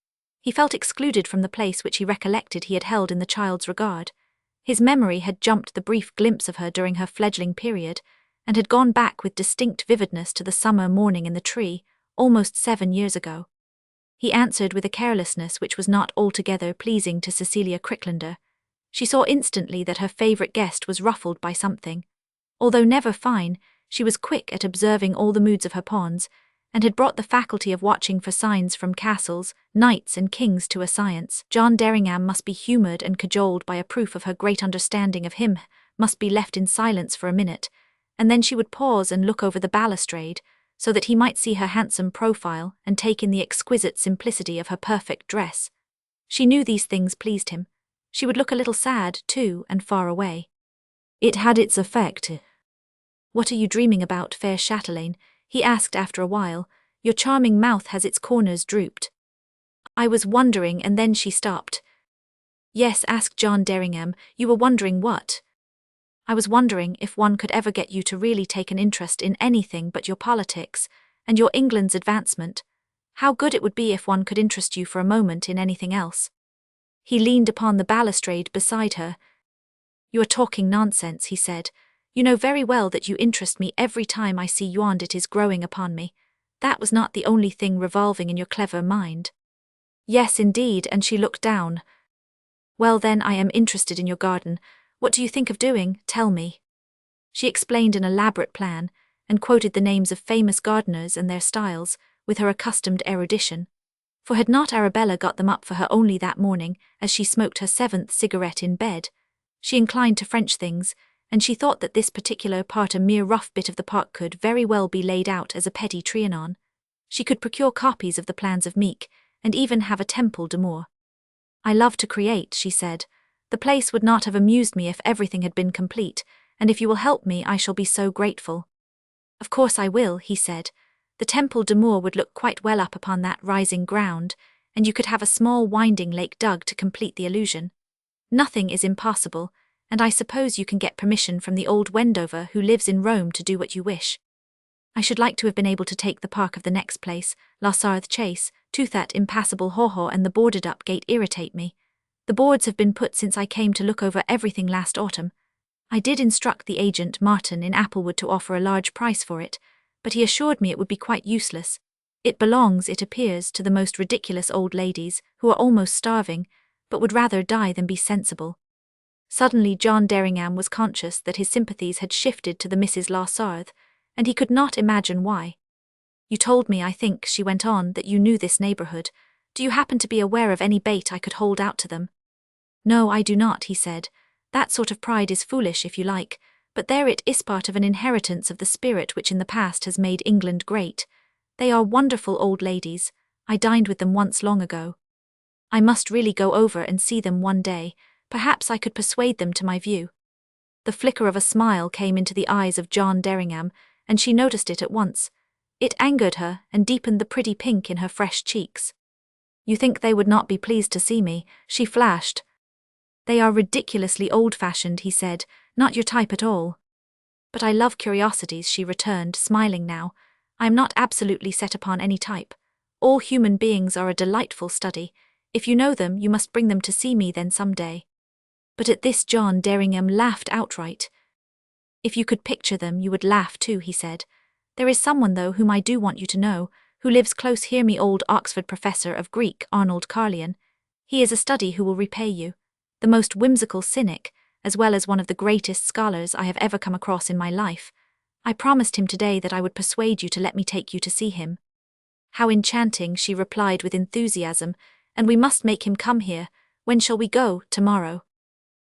He felt excluded from the place which he recollected he had held in the child's regard. His memory had jumped the brief glimpse of her during her fledgling period, and had gone back with distinct vividness to the summer morning in the tree, almost 7 years ago. He answered with a carelessness which was not altogether pleasing to Cecilia Cricklander. She saw instantly that her favourite guest was ruffled by something. Although never fine, she was quick at observing all the moods of her pawns, and had brought the faculty of watching for signs from castles, knights and kings to a science. John Derringham must be humoured and cajoled by a proof of her great understanding of him, must be left in silence for a minute, and then she would pause and look over the balustrade, so that he might see her handsome profile and take in the exquisite simplicity of her perfect dress. She knew these things pleased him. She would look a little sad, too, and far away. It had its effect. "What are you dreaming about, fair chatelaine?" he asked after a while. "Your charming mouth has its corners drooped." "I was wondering," and then she stopped. "Yes," asked John Derringham, "you were wondering what?" "I was wondering if one could ever get you to really take an interest in anything but your politics, and your England's advancement. How good it would be if one could interest you for a moment in anything else." He leaned upon the balustrade beside her. "You are talking nonsense," he said. "You know very well that you interest me every time I see you, and it is growing upon me. That was not the only thing revolving in your clever mind." "Yes, indeed," and she looked down. "Well then, I am interested in your garden. What do you think of doing? Tell me." She explained an elaborate plan, and quoted the names of famous gardeners and their styles, with her accustomed erudition. For had not Arabella got them up for her only that morning, as she smoked her 7th cigarette in bed? She inclined to French things, and she thought that this particular part, a mere rough bit of the park, could very well be laid out as a petty Trianon. She could procure copies of the plans of Meek, and even have a temple d'amour. "I love to create," she said. "The place would not have amused me if everything had been complete, and if you will help me I shall be so grateful." "Of course I will," he said. "The temple d'amour would look quite well up upon that rising ground, and you could have a small winding lake dug to complete the illusion. Nothing is impossible, and I suppose you can get permission from the old Wendover who lives in Rome to do what you wish. I should like to have been able to take the park of the next place, La Sarthe Chase, to that impassable haw-haw, and the boarded-up gate irritate me. The boards have been put since I came to look over everything last autumn. I did instruct the agent, Martin, in Applewood to offer a large price for it, but he assured me it would be quite useless. It belongs, it appears, to the most ridiculous old ladies, who are almost starving, but would rather die than be sensible." Suddenly John Derringham was conscious that his sympathies had shifted to the Misses La Sarthe, and he could not imagine why. "You told me, I think," she went on, "that you knew this neighbourhood. Do you happen to be aware of any bait I could hold out to them?" "No, I do not," he said. "That sort of pride is foolish, if you like, but there it is, part of an inheritance of the spirit which in the past has made England great. They are wonderful old ladies. I dined with them once long ago. I must really go over and see them one day. Perhaps I could persuade them to my view." The flicker of a smile came into the eyes of John Derringham, and she noticed it at once. It angered her and deepened the pretty pink in her fresh cheeks. "You think they would not be pleased to see me?" she flashed. "They are ridiculously old-fashioned," he said, "not your type at all." "But I love curiosities," she returned, smiling now. "I am not absolutely set upon any type. All human beings are a delightful study. If you know them, you must bring them to see me then some day." But at this John Derringham laughed outright. "If you could picture them, you would laugh too," he said. "There is someone, though, whom I do want you to know, who lives close here, me old Oxford professor of Greek, Arnold Carlion. He is a study who will repay you. The most whimsical cynic, as well as one of the greatest scholars I have ever come across in my life. I promised him today that I would persuade you to let me take you to see him." "How enchanting," she replied with enthusiasm, "and we must make him come here. When shall we go? Tomorrow?"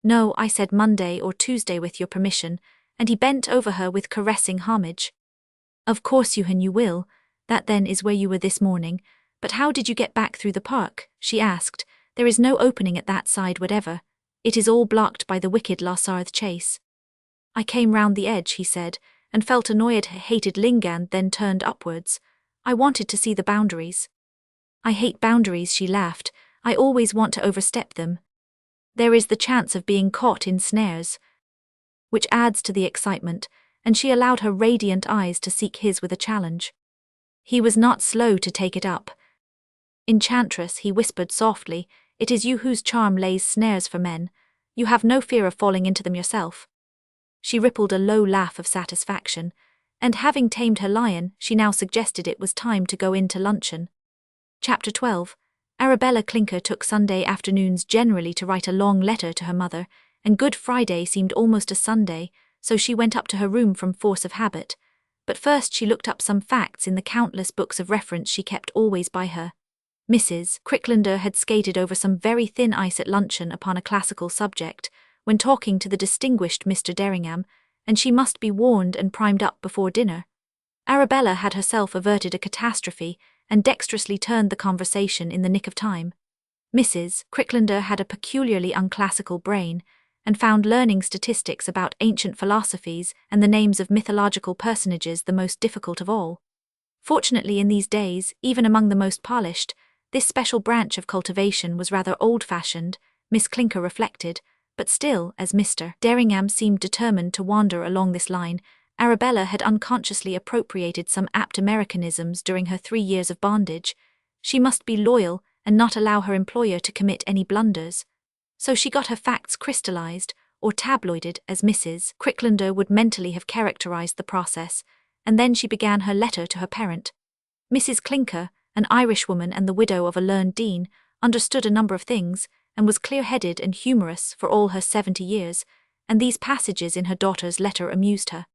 "No," I said, "Monday or Tuesday with your permission," and he bent over her with caressing homage. "Of course, Johan, you will. That then is where you were this morning. But how did you get back through the park?" she asked. "There is no opening at that side whatever. It is all blocked by the wicked Lassarth chase." "I came round the edge," he said, and felt annoyed hated Lingand, then turned upwards. "I wanted to see the boundaries." "I hate boundaries," she laughed. "I always want to overstep them. There is the chance of being caught in snares, which adds to the excitement," and she allowed her radiant eyes to seek his with a challenge. He was not slow to take it up. "Enchantress," he whispered softly, "it is you whose charm lays snares for men. You have no fear of falling into them yourself." She rippled a low laugh of satisfaction, and having tamed her lion, she now suggested it was time to go in to luncheon. Chapter 12. Arabella Clinker took Sunday afternoons generally to write a long letter to her mother, and Good Friday seemed almost a Sunday, so she went up to her room from force of habit. But first she looked up some facts in the countless books of reference she kept always by her. Mrs. Cricklander had skated over some very thin ice at luncheon upon a classical subject, when talking to the distinguished Mr. Derringham, and she must be warned and primed up before dinner. Arabella had herself averted a catastrophe, and dexterously turned the conversation in the nick of time. Mrs. Cricklander had a peculiarly unclassical brain, and found learning statistics about ancient philosophies and the names of mythological personages the most difficult of all. Fortunately, in these days, even among the most polished, this special branch of cultivation was rather old-fashioned, Miss Clinker reflected, but still, as Mr. Derringham seemed determined to wander along this line, Arabella had unconsciously appropriated some apt Americanisms during her 3 years of bondage. She must be loyal and not allow her employer to commit any blunders. So she got her facts crystallized, or tabloided, as Mrs. Cricklander would mentally have characterized the process, and then she began her letter to her parent. Mrs. Clinker, an Irishwoman and the widow of a learned dean, understood a number of things, and was clear-headed and humorous for all her 70 years, and these passages in her daughter's letter amused her.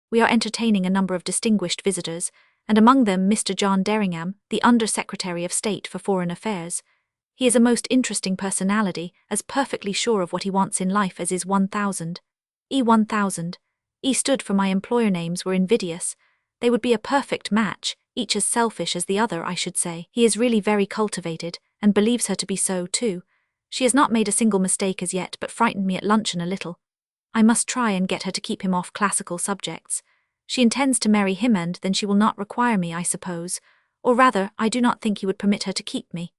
"We are entertaining a number of distinguished visitors, and among them Mr. John Derringham, the Under-Secretary of State for Foreign Affairs. He is a most interesting personality, as perfectly sure of what he wants in life as is 1000. E1000. E stood for my employer names were invidious. They would be a perfect match, each as selfish as the other, I should say. He is really very cultivated, and believes her to be so, too. She has not made a single mistake as yet, but frightened me at luncheon a little. I must try and get her to keep him off classical subjects. She intends to marry him, and then she will not require me, I suppose. Or rather, I do not think he would permit her to keep me.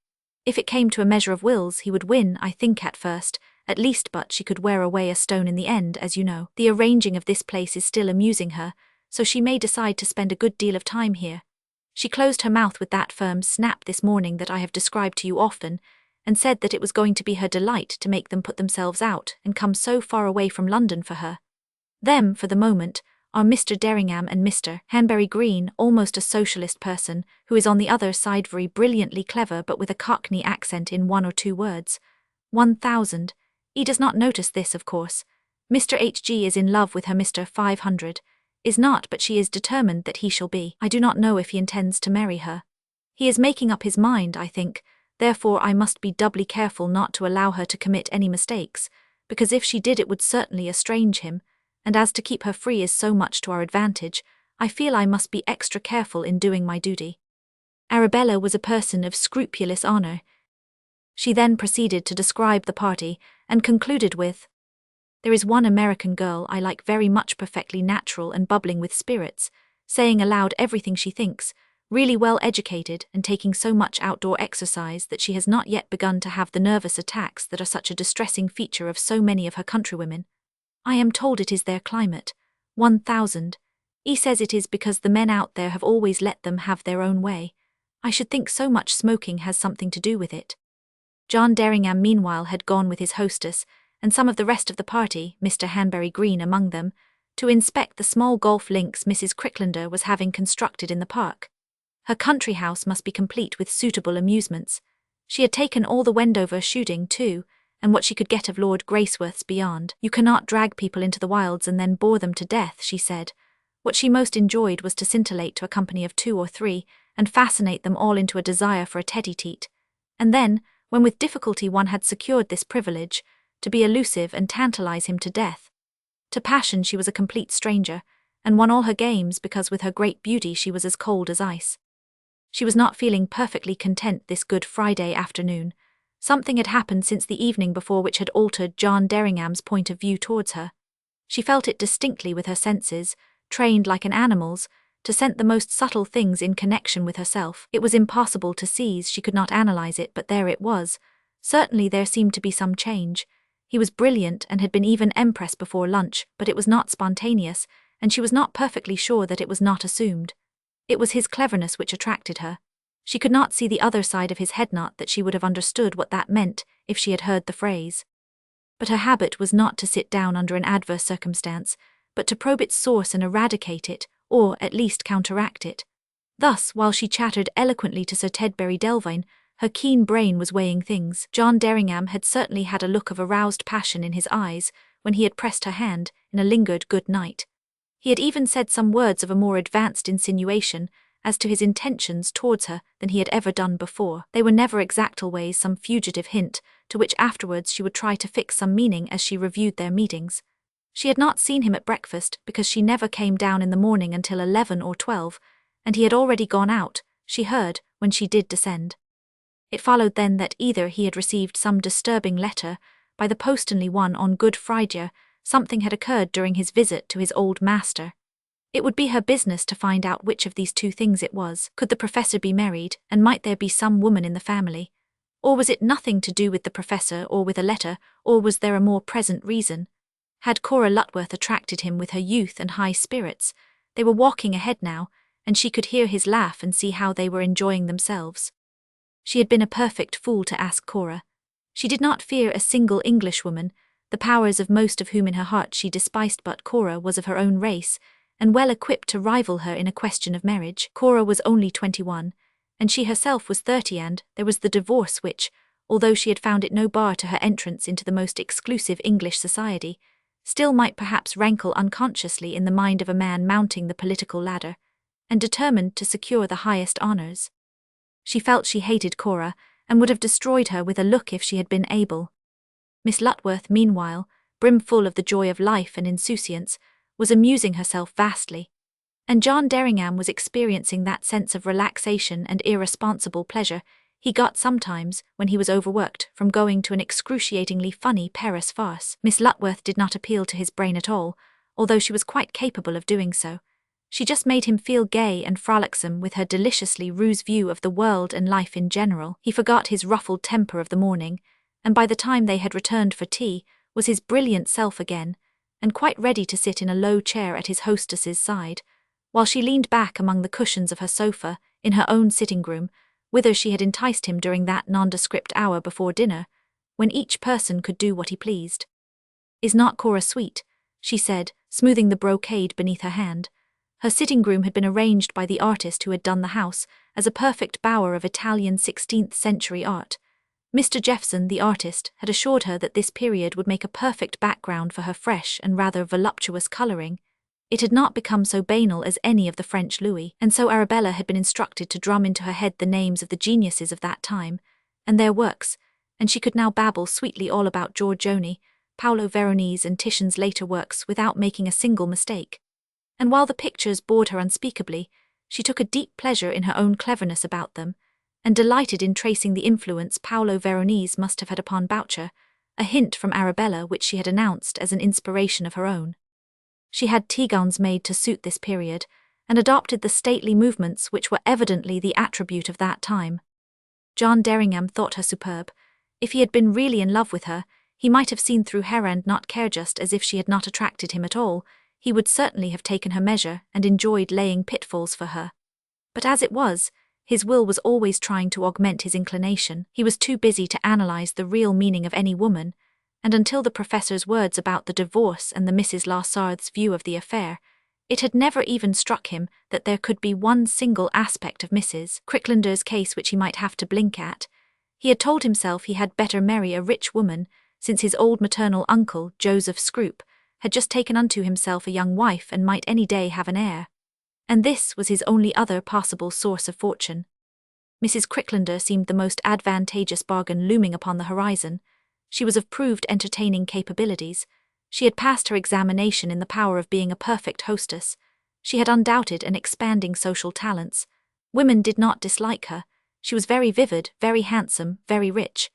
If it came to a measure of wills, he would win, I think, at first, at least, but she could wear away a stone in the end, as you know. The arranging of this place is still amusing her, so she may decide to spend a good deal of time here. She closed her mouth with that firm snap this morning that I have described to you often, and said that it was going to be her delight to make them put themselves out and come so far away from London for her. Them, for the moment, are Mr. Derringham and Mr. Hanbury Green, almost a socialist person, who is on the other side very brilliantly clever but with a Cockney accent in 1 or 2 words. 1000. He does not notice this, of course. Mr. H.G. is in love with her Mr. 500. Is not, but she is determined that he shall be. I do not know if he intends to marry her. He is making up his mind, I think. Therefore I must be doubly careful not to allow her to commit any mistakes, because if she did it would certainly estrange him, and as to keep her free is so much to our advantage, I feel I must be extra careful in doing my duty. Arabella was a person of scrupulous honour. She then proceeded to describe the party, and concluded with, "There is one American girl I like very much, perfectly natural and bubbling with spirits, saying aloud everything she thinks, really well educated and taking so much outdoor exercise that she has not yet begun to have the nervous attacks that are such a distressing feature of so many of her countrywomen. I am told it is their climate. 1000. He says it is because the men out there have always let them have their own way. I should think so much smoking has something to do with it." John Derringham meanwhile had gone with his hostess, and some of the rest of the party, Mr. Hanbury Green among them, to inspect the small golf links Mrs. Cricklander was having constructed in the park. Her country house must be complete with suitable amusements. She had taken all the Wendover shooting, too, and what she could get of Lord Graceworth's beyond. "You cannot drag people into the wilds and then bore them to death," she said. What she most enjoyed was to scintillate to a company of 2 or 3, and fascinate them all into a desire for a tete-a-tete. And then, when with difficulty one had secured this privilege, to be elusive and tantalize him to death. To passion she was a complete stranger, and won all her games because with her great beauty she was as cold as ice. She was not feeling perfectly content this Good Friday afternoon. Something had happened since the evening before which had altered John Derringham's point of view towards her. She felt it distinctly with her senses, trained like an animal's, to scent the most subtle things in connection with herself. It was impossible to seize, she could not analyze it, but there it was. Certainly there seemed to be some change. He was brilliant and had been even empress before lunch, but it was not spontaneous, and she was not perfectly sure that it was not assumed. It was his cleverness which attracted her. She could not see the other side of his head, not that she would have understood what that meant if she had heard the phrase. But her habit was not to sit down under an adverse circumstance, but to probe its source and eradicate it, or at least counteract it. Thus, while she chattered eloquently to Sir Tedbury Delvine, her keen brain was weighing things. John Derringham had certainly had a look of aroused passion in his eyes when he had pressed her hand in a lingered good night. He had even said some words of a more advanced insinuation as to his intentions towards her than he had ever done before. They were never exact, always some fugitive hint, to which afterwards she would try to fix some meaning as she reviewed their meetings. She had not seen him at breakfast because she never came down in the morning until 11 or 12, and he had already gone out, she heard, when she did descend. It followed then that either he had received some disturbing letter, by the post-only one on Good Friday, something had occurred during his visit to his old master. It would be her business to find out which of these two things it was. Could the professor be married, and might there be some woman in the family? Or was it nothing to do with the professor or with a letter, or was there a more present reason? Had Cora Lutworth attracted him with her youth and high spirits? They were walking ahead now, and she could hear his laugh and see how they were enjoying themselves. She had been a perfect fool to ask Cora. She did not fear a single Englishwoman, the powers of most of whom in her heart she despised, but Cora was of her own race, and well equipped to rival her in a question of marriage. Cora was only 21, and she herself was 30, and there was the divorce which, although she had found it no bar to her entrance into the most exclusive English society, still might perhaps rankle unconsciously in the mind of a man mounting the political ladder, and determined to secure the highest honours. She felt she hated Cora, and would have destroyed her with a look if she had been able. Miss Lutworth, meanwhile, brimful of the joy of life and insouciance, was amusing herself vastly, and John Derringham was experiencing that sense of relaxation and irresponsible pleasure he got sometimes, when he was overworked, from going to an excruciatingly funny Paris farce. Miss Lutworth did not appeal to his brain at all, although she was quite capable of doing so. She just made him feel gay and frolicsome with her deliciously ruse view of the world and life in general. He forgot his ruffled temper of the morning, and by the time they had returned for tea, was his brilliant self again, and quite ready to sit in a low chair at his hostess's side, while she leaned back among the cushions of her sofa in her own sitting-room, whither she had enticed him during that nondescript hour before dinner, when each person could do what he pleased. "Is not Cora sweet?" she said, smoothing the brocade beneath her hand. Her sitting-room had been arranged by the artist who had done the house as a perfect bower of Italian 16th-century art. Mr. Jeffson, the artist, had assured her that this period would make a perfect background for her fresh and rather voluptuous colouring. It had not become so banal as any of the French Louis, and so Arabella had been instructed to drum into her head the names of the geniuses of that time, and their works, and she could now babble sweetly all about Giorgione, Paolo Veronese and Titian's later works without making a single mistake. And while the pictures bored her unspeakably, she took a deep pleasure in her own cleverness about them, and delighted in tracing the influence Paolo Veronese must have had upon Boucher, a hint from Arabella which she had announced as an inspiration of her own. She had tea gowns made to suit this period, and adopted the stately movements which were evidently the attribute of that time. John Derringham thought her superb. If he had been really in love with her, he might have seen through her and not cared, just as if she had not attracted him at all. He would certainly have taken her measure and enjoyed laying pitfalls for her. But as it was, his will was always trying to augment his inclination. He was too busy to analyze the real meaning of any woman, and until the professor's words about the divorce and the Mrs. Larsarth's view of the affair, it had never even struck him that there could be one single aspect of Mrs. Cricklander's case which he might have to blink at. He had told himself he had better marry a rich woman, since his old maternal uncle, Joseph Scroop, had just taken unto himself a young wife and might any day have an heir. And this was his only other possible source of fortune. Mrs. Cricklander seemed the most advantageous bargain looming upon the horizon. She was of proved entertaining capabilities. She had passed her examination in the power of being a perfect hostess. She had undoubted and expanding social talents. Women did not dislike her. She was very vivid, very handsome, very rich.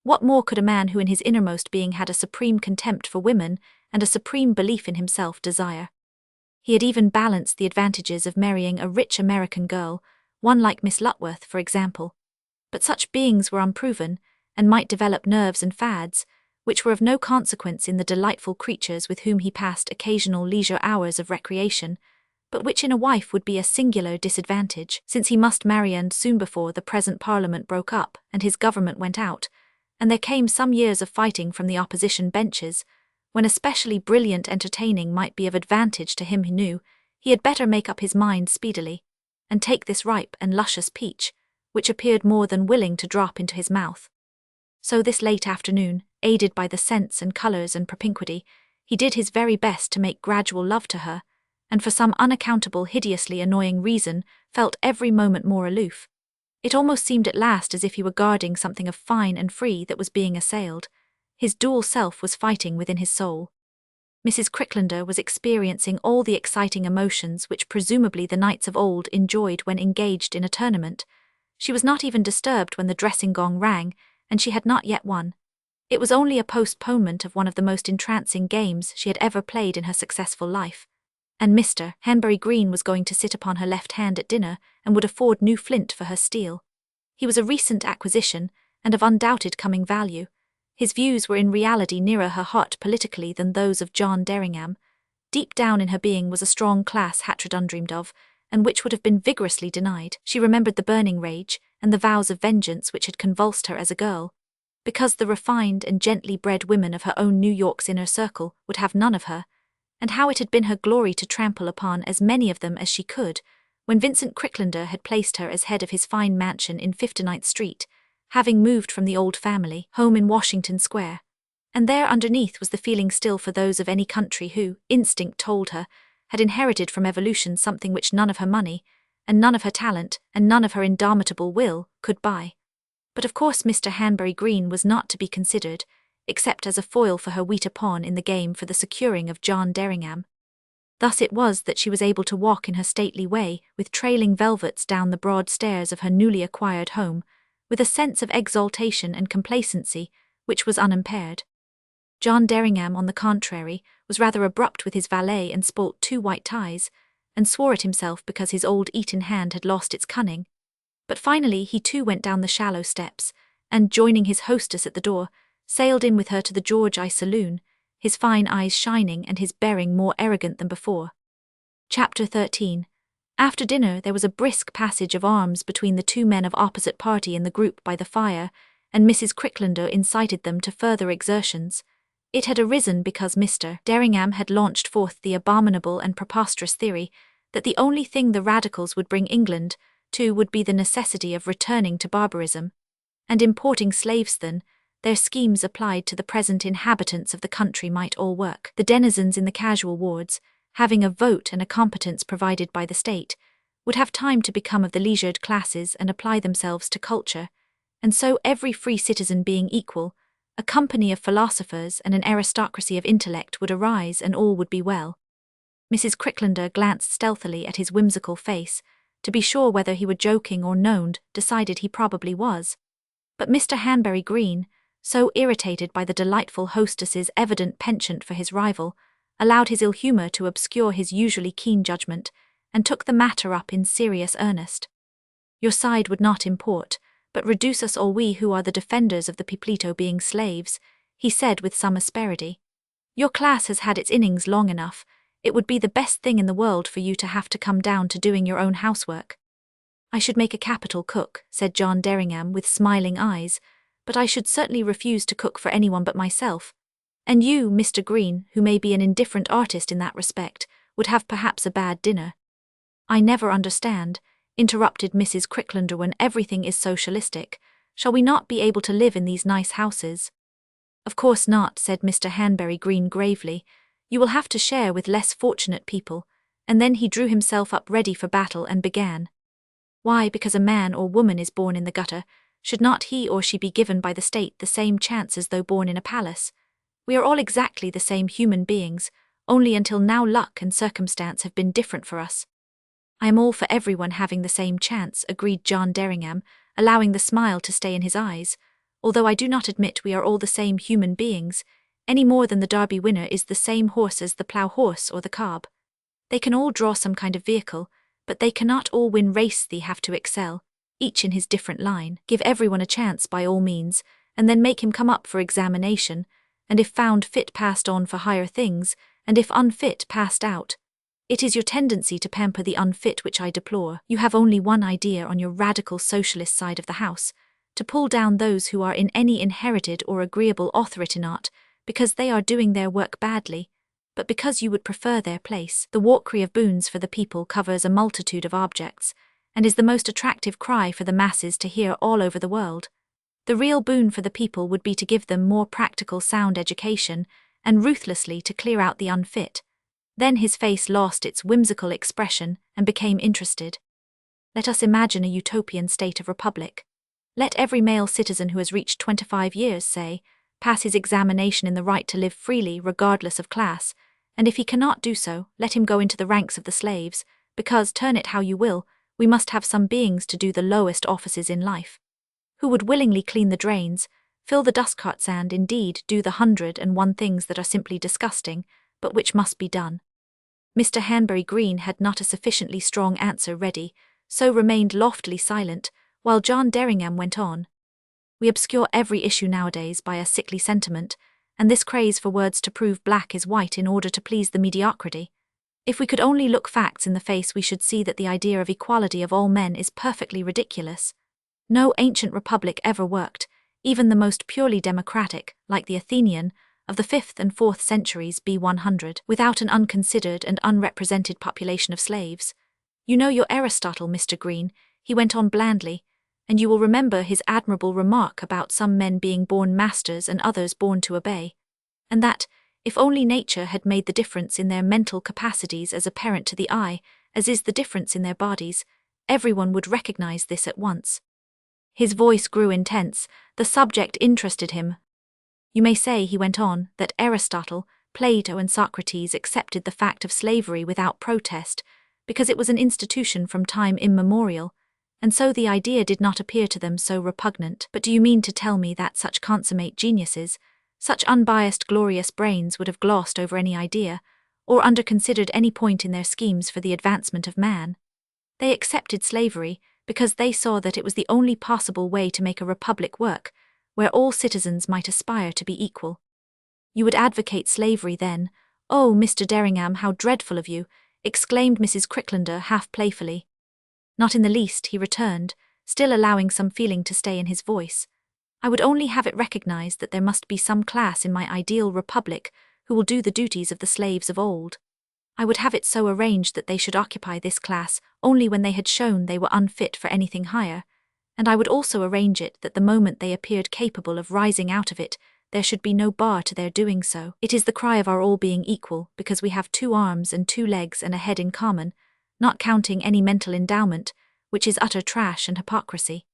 What more could a man who in his innermost being had a supreme contempt for women and a supreme belief in himself desire? He had even balanced the advantages of marrying a rich American girl, one like Miss Lutworth, for example. But such beings were unproven, and might develop nerves and fads, which were of no consequence in the delightful creatures with whom he passed occasional leisure hours of recreation, but which in a wife would be a singular disadvantage, since he must marry and soon before the present Parliament broke up and his government went out, and there came some years of fighting from the opposition benches, when especially brilliant entertaining might be of advantage to him who knew he had better make up his mind speedily, and take this ripe and luscious peach, which appeared more than willing to drop into his mouth. So this late afternoon, aided by the scents and colours and propinquity, he did his very best to make gradual love to her, and for some unaccountable hideously annoying reason felt every moment more aloof. It almost seemed at last as if he were guarding something of fine and free that was being assailed. His dual self was fighting within his soul. Mrs. Cricklander was experiencing all the exciting emotions which presumably the knights of old enjoyed when engaged in a tournament. She was not even disturbed when the dressing gong rang, and she had not yet won. It was only a postponement of one of the most entrancing games she had ever played in her successful life. And Mr. Hanbury Green was going to sit upon her left hand at dinner and would afford new flint for her steel. He was a recent acquisition and of undoubted coming value. His views were in reality nearer her heart politically than those of John Derringham. Deep down in her being was a strong class Hatred undreamed of, and which would have been vigorously denied. She remembered the burning rage and the vows of vengeance which had convulsed her as a girl, because the refined and gently bred women of her own New York's inner circle would have none of her, and how it had been her glory to trample upon as many of them as she could, when Vincent Cricklander had placed her as head of his fine mansion in 59th Street, having moved from the old family home in Washington Square. And there underneath was the feeling still for those of any country who, instinct told her, had inherited from evolution something which none of her money, and none of her talent, and none of her indomitable will, could buy. But of course Mr. Hanbury Green was not to be considered, except as a foil for her wheater pawn in the game for the securing of John Derringham. Thus it was that she was able to walk in her stately way with trailing velvets down the broad stairs of her newly acquired home, with a sense of exaltation and complacency which was unimpaired. John Derringham, on the contrary, was rather abrupt with his valet and spoilt 2 white ties, and swore at himself because his old Eton hand had lost its cunning. But finally he too went down the shallow steps, and, joining his hostess at the door, sailed in with her to the George I Saloon, his fine eyes shining and his bearing more arrogant than before. Chapter 13. After dinner there was a brisk passage of arms between the 2 men of opposite party in the group by the fire, and Mrs. Cricklander incited them to further exertions. It had arisen because Mr. Derringham had launched forth the abominable and preposterous theory that the only thing the radicals would bring England to would be the necessity of returning to barbarism, and importing slaves. Then their schemes applied to the present inhabitants of the country might all work. The denizens in the casual wards, having a vote and a competence provided by the state, would have time to become of the leisured classes and apply themselves to culture, and so every free citizen being equal, a company of philosophers and an aristocracy of intellect would arise and all would be well. Mrs. Cricklander glanced stealthily at his whimsical face, to be sure whether he were joking or known, decided he probably was. But Mr. Hanbury Green, so irritated by the delightful hostess's evident penchant for his rival, allowed his ill humour to obscure his usually keen judgment, and took the matter up in serious earnest. Your side would not import, but reduce us all, we who are the defenders of the Pipleto being slaves, he said with some asperity. Your class has had its innings long enough. It would be the best thing in the world for you to have to come down to doing your own housework. I should make a capital cook, said John Derringham with smiling eyes, but I should certainly refuse to cook for anyone but myself. And you, Mr. Green, who may be an indifferent artist in that respect, would have perhaps a bad dinner. I never understand, interrupted Mrs. Cricklander, when everything is socialistic. Shall we not be able to live in these nice houses? Of course not, said Mr. Hanbury Green gravely. You will have to share with less fortunate people. And then he drew himself up ready for battle and began. Why, because a man or woman is born in the gutter, should not he or she be given by the state the same chance as though born in a palace? We are all exactly the same human beings, only until now luck and circumstance have been different for us. I am all for everyone having the same chance, agreed John Derringham, allowing the smile to stay in his eyes, although I do not admit we are all the same human beings, any more than the Derby winner is the same horse as the plough horse or the cob. They can all draw some kind of vehicle, but they cannot all win race. They have to excel, each in his different line. Give everyone a chance by all means, and then make him come up for examination, and if found fit passed on for higher things, and if unfit passed out. It is your tendency to pamper the unfit which I deplore. You have only one idea on your radical socialist side of the house, to pull down those who are in any inherited or agreeable authority not because they are doing their work badly, but because you would prefer their place. The walkery of boons for the people covers a multitude of objects, and is the most attractive cry for the masses to hear all over the world. The real boon for the people would be to give them more practical sound education, and ruthlessly to clear out the unfit. Then his face lost its whimsical expression and became interested. Let us imagine a utopian state of republic. Let every male citizen who has reached 25 years, say, pass his examination in the right to live freely regardless of class, and if he cannot do so, let him go into the ranks of the slaves, because, turn it how you will, we must have some beings to do the lowest offices in life. Who would willingly clean the drains, fill the dust carts and, indeed, do the 101 things that are simply disgusting, but which must be done. Mr. Hanbury Green had not a sufficiently strong answer ready, so remained loftily silent, while John Derringham went on. We obscure every issue nowadays by a sickly sentiment, and this craze for words to prove black is white in order to please the mediocrity. If we could only look facts in the face, we should see that the idea of equality of all men is perfectly ridiculous. No ancient republic ever worked, even the most purely democratic, like the Athenian, of the 5th and 4th centuries B100, without an unconsidered and unrepresented population of slaves. You know your Aristotle, Mr. Green, he went on blandly, and you will remember his admirable remark about some men being born masters and others born to obey, and that, if only nature had made the difference in their mental capacities as apparent to the eye as is the difference in their bodies, everyone would recognize this at once. His voice grew intense, the subject interested him. You may say, he went on, that Aristotle, Plato and Socrates accepted the fact of slavery without protest, because it was an institution from time immemorial, and so the idea did not appear to them so repugnant. But do you mean to tell me that such consummate geniuses, such unbiased glorious brains would have glossed over any idea, or underconsidered any point in their schemes for the advancement of man? They accepted slavery because they saw that it was the only possible way to make a republic work, where all citizens might aspire to be equal. You would advocate slavery then? Oh, Mr. Derringham, how dreadful of you, exclaimed Mrs. Cricklander half playfully. Not in the least, he returned, still allowing some feeling to stay in his voice. I would only have it recognized that there must be some class in my ideal republic who will do the duties of the slaves of old. I would have it so arranged that they should occupy this class only when they had shown they were unfit for anything higher, and I would also arrange it that the moment they appeared capable of rising out of it, there should be no bar to their doing so. It is the cry of our all being equal, because we have 2 arms and 2 legs and a head in common, not counting any mental endowment, which is utter trash and hypocrisy.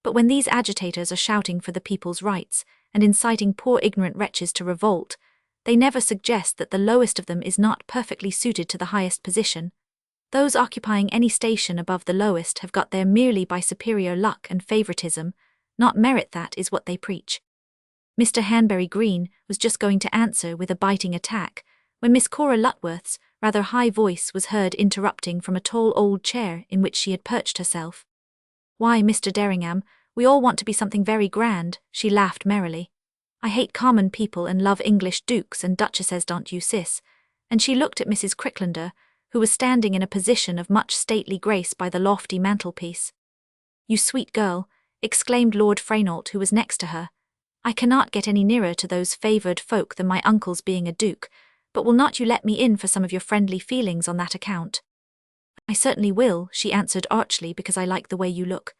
But when these agitators are shouting for the people's rights, and inciting poor ignorant wretches to revolt, they never suggest that the lowest of them is not perfectly suited to the highest position. Those occupying any station above the lowest have got there merely by superior luck and favoritism, not merit. That is what they preach. Mr. Hanbury Green was just going to answer with a biting attack, when Miss Cora Lutworth's rather high voice was heard interrupting from a tall old chair in which she had perched herself. Why, Mr. Derringham, we all want to be something very grand, she laughed merrily. I hate common people and love English dukes and duchesses, don't you, sis? And she looked at Mrs. Cricklander, who was standing in a position of much stately grace by the lofty mantelpiece. You sweet girl, exclaimed Lord Fraynault, who was next to her. I cannot get any nearer to those favoured folk than my uncle's being a duke, but will not you let me in for some of your friendly feelings on that account? I certainly will, she answered archly, because I like the way you look.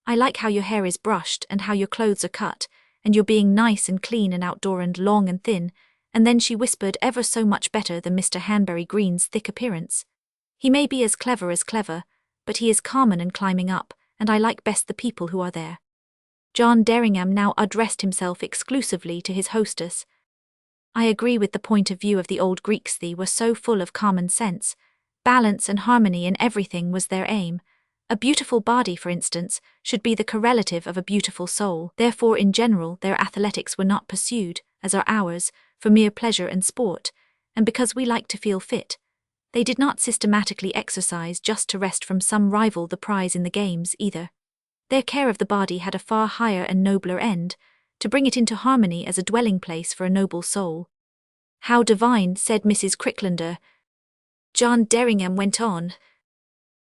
I like how your hair is brushed and how your clothes are cut, and you're being nice and clean and outdoor and long and thin, and then she whispered ever so much better than Mr. Hanbury Green's thick appearance. He may be as clever, but he is common and climbing up, and I like best the people who are there. John Derringham now addressed himself exclusively to his hostess. I agree with the point of view of the old Greeks. They were so full of common sense. Balance and harmony in everything was their aim. A beautiful body, for instance, should be the correlative of a beautiful soul. Therefore, in general, their athletics were not pursued, as are ours, for mere pleasure and sport, and because we like to feel fit. They did not systematically exercise just to wrest from some rival the prize in the games, either. Their care of the body had a far higher and nobler end, to bring it into harmony as a dwelling place for a noble soul. How divine, said Mrs. Cricklander. John Derringham went on.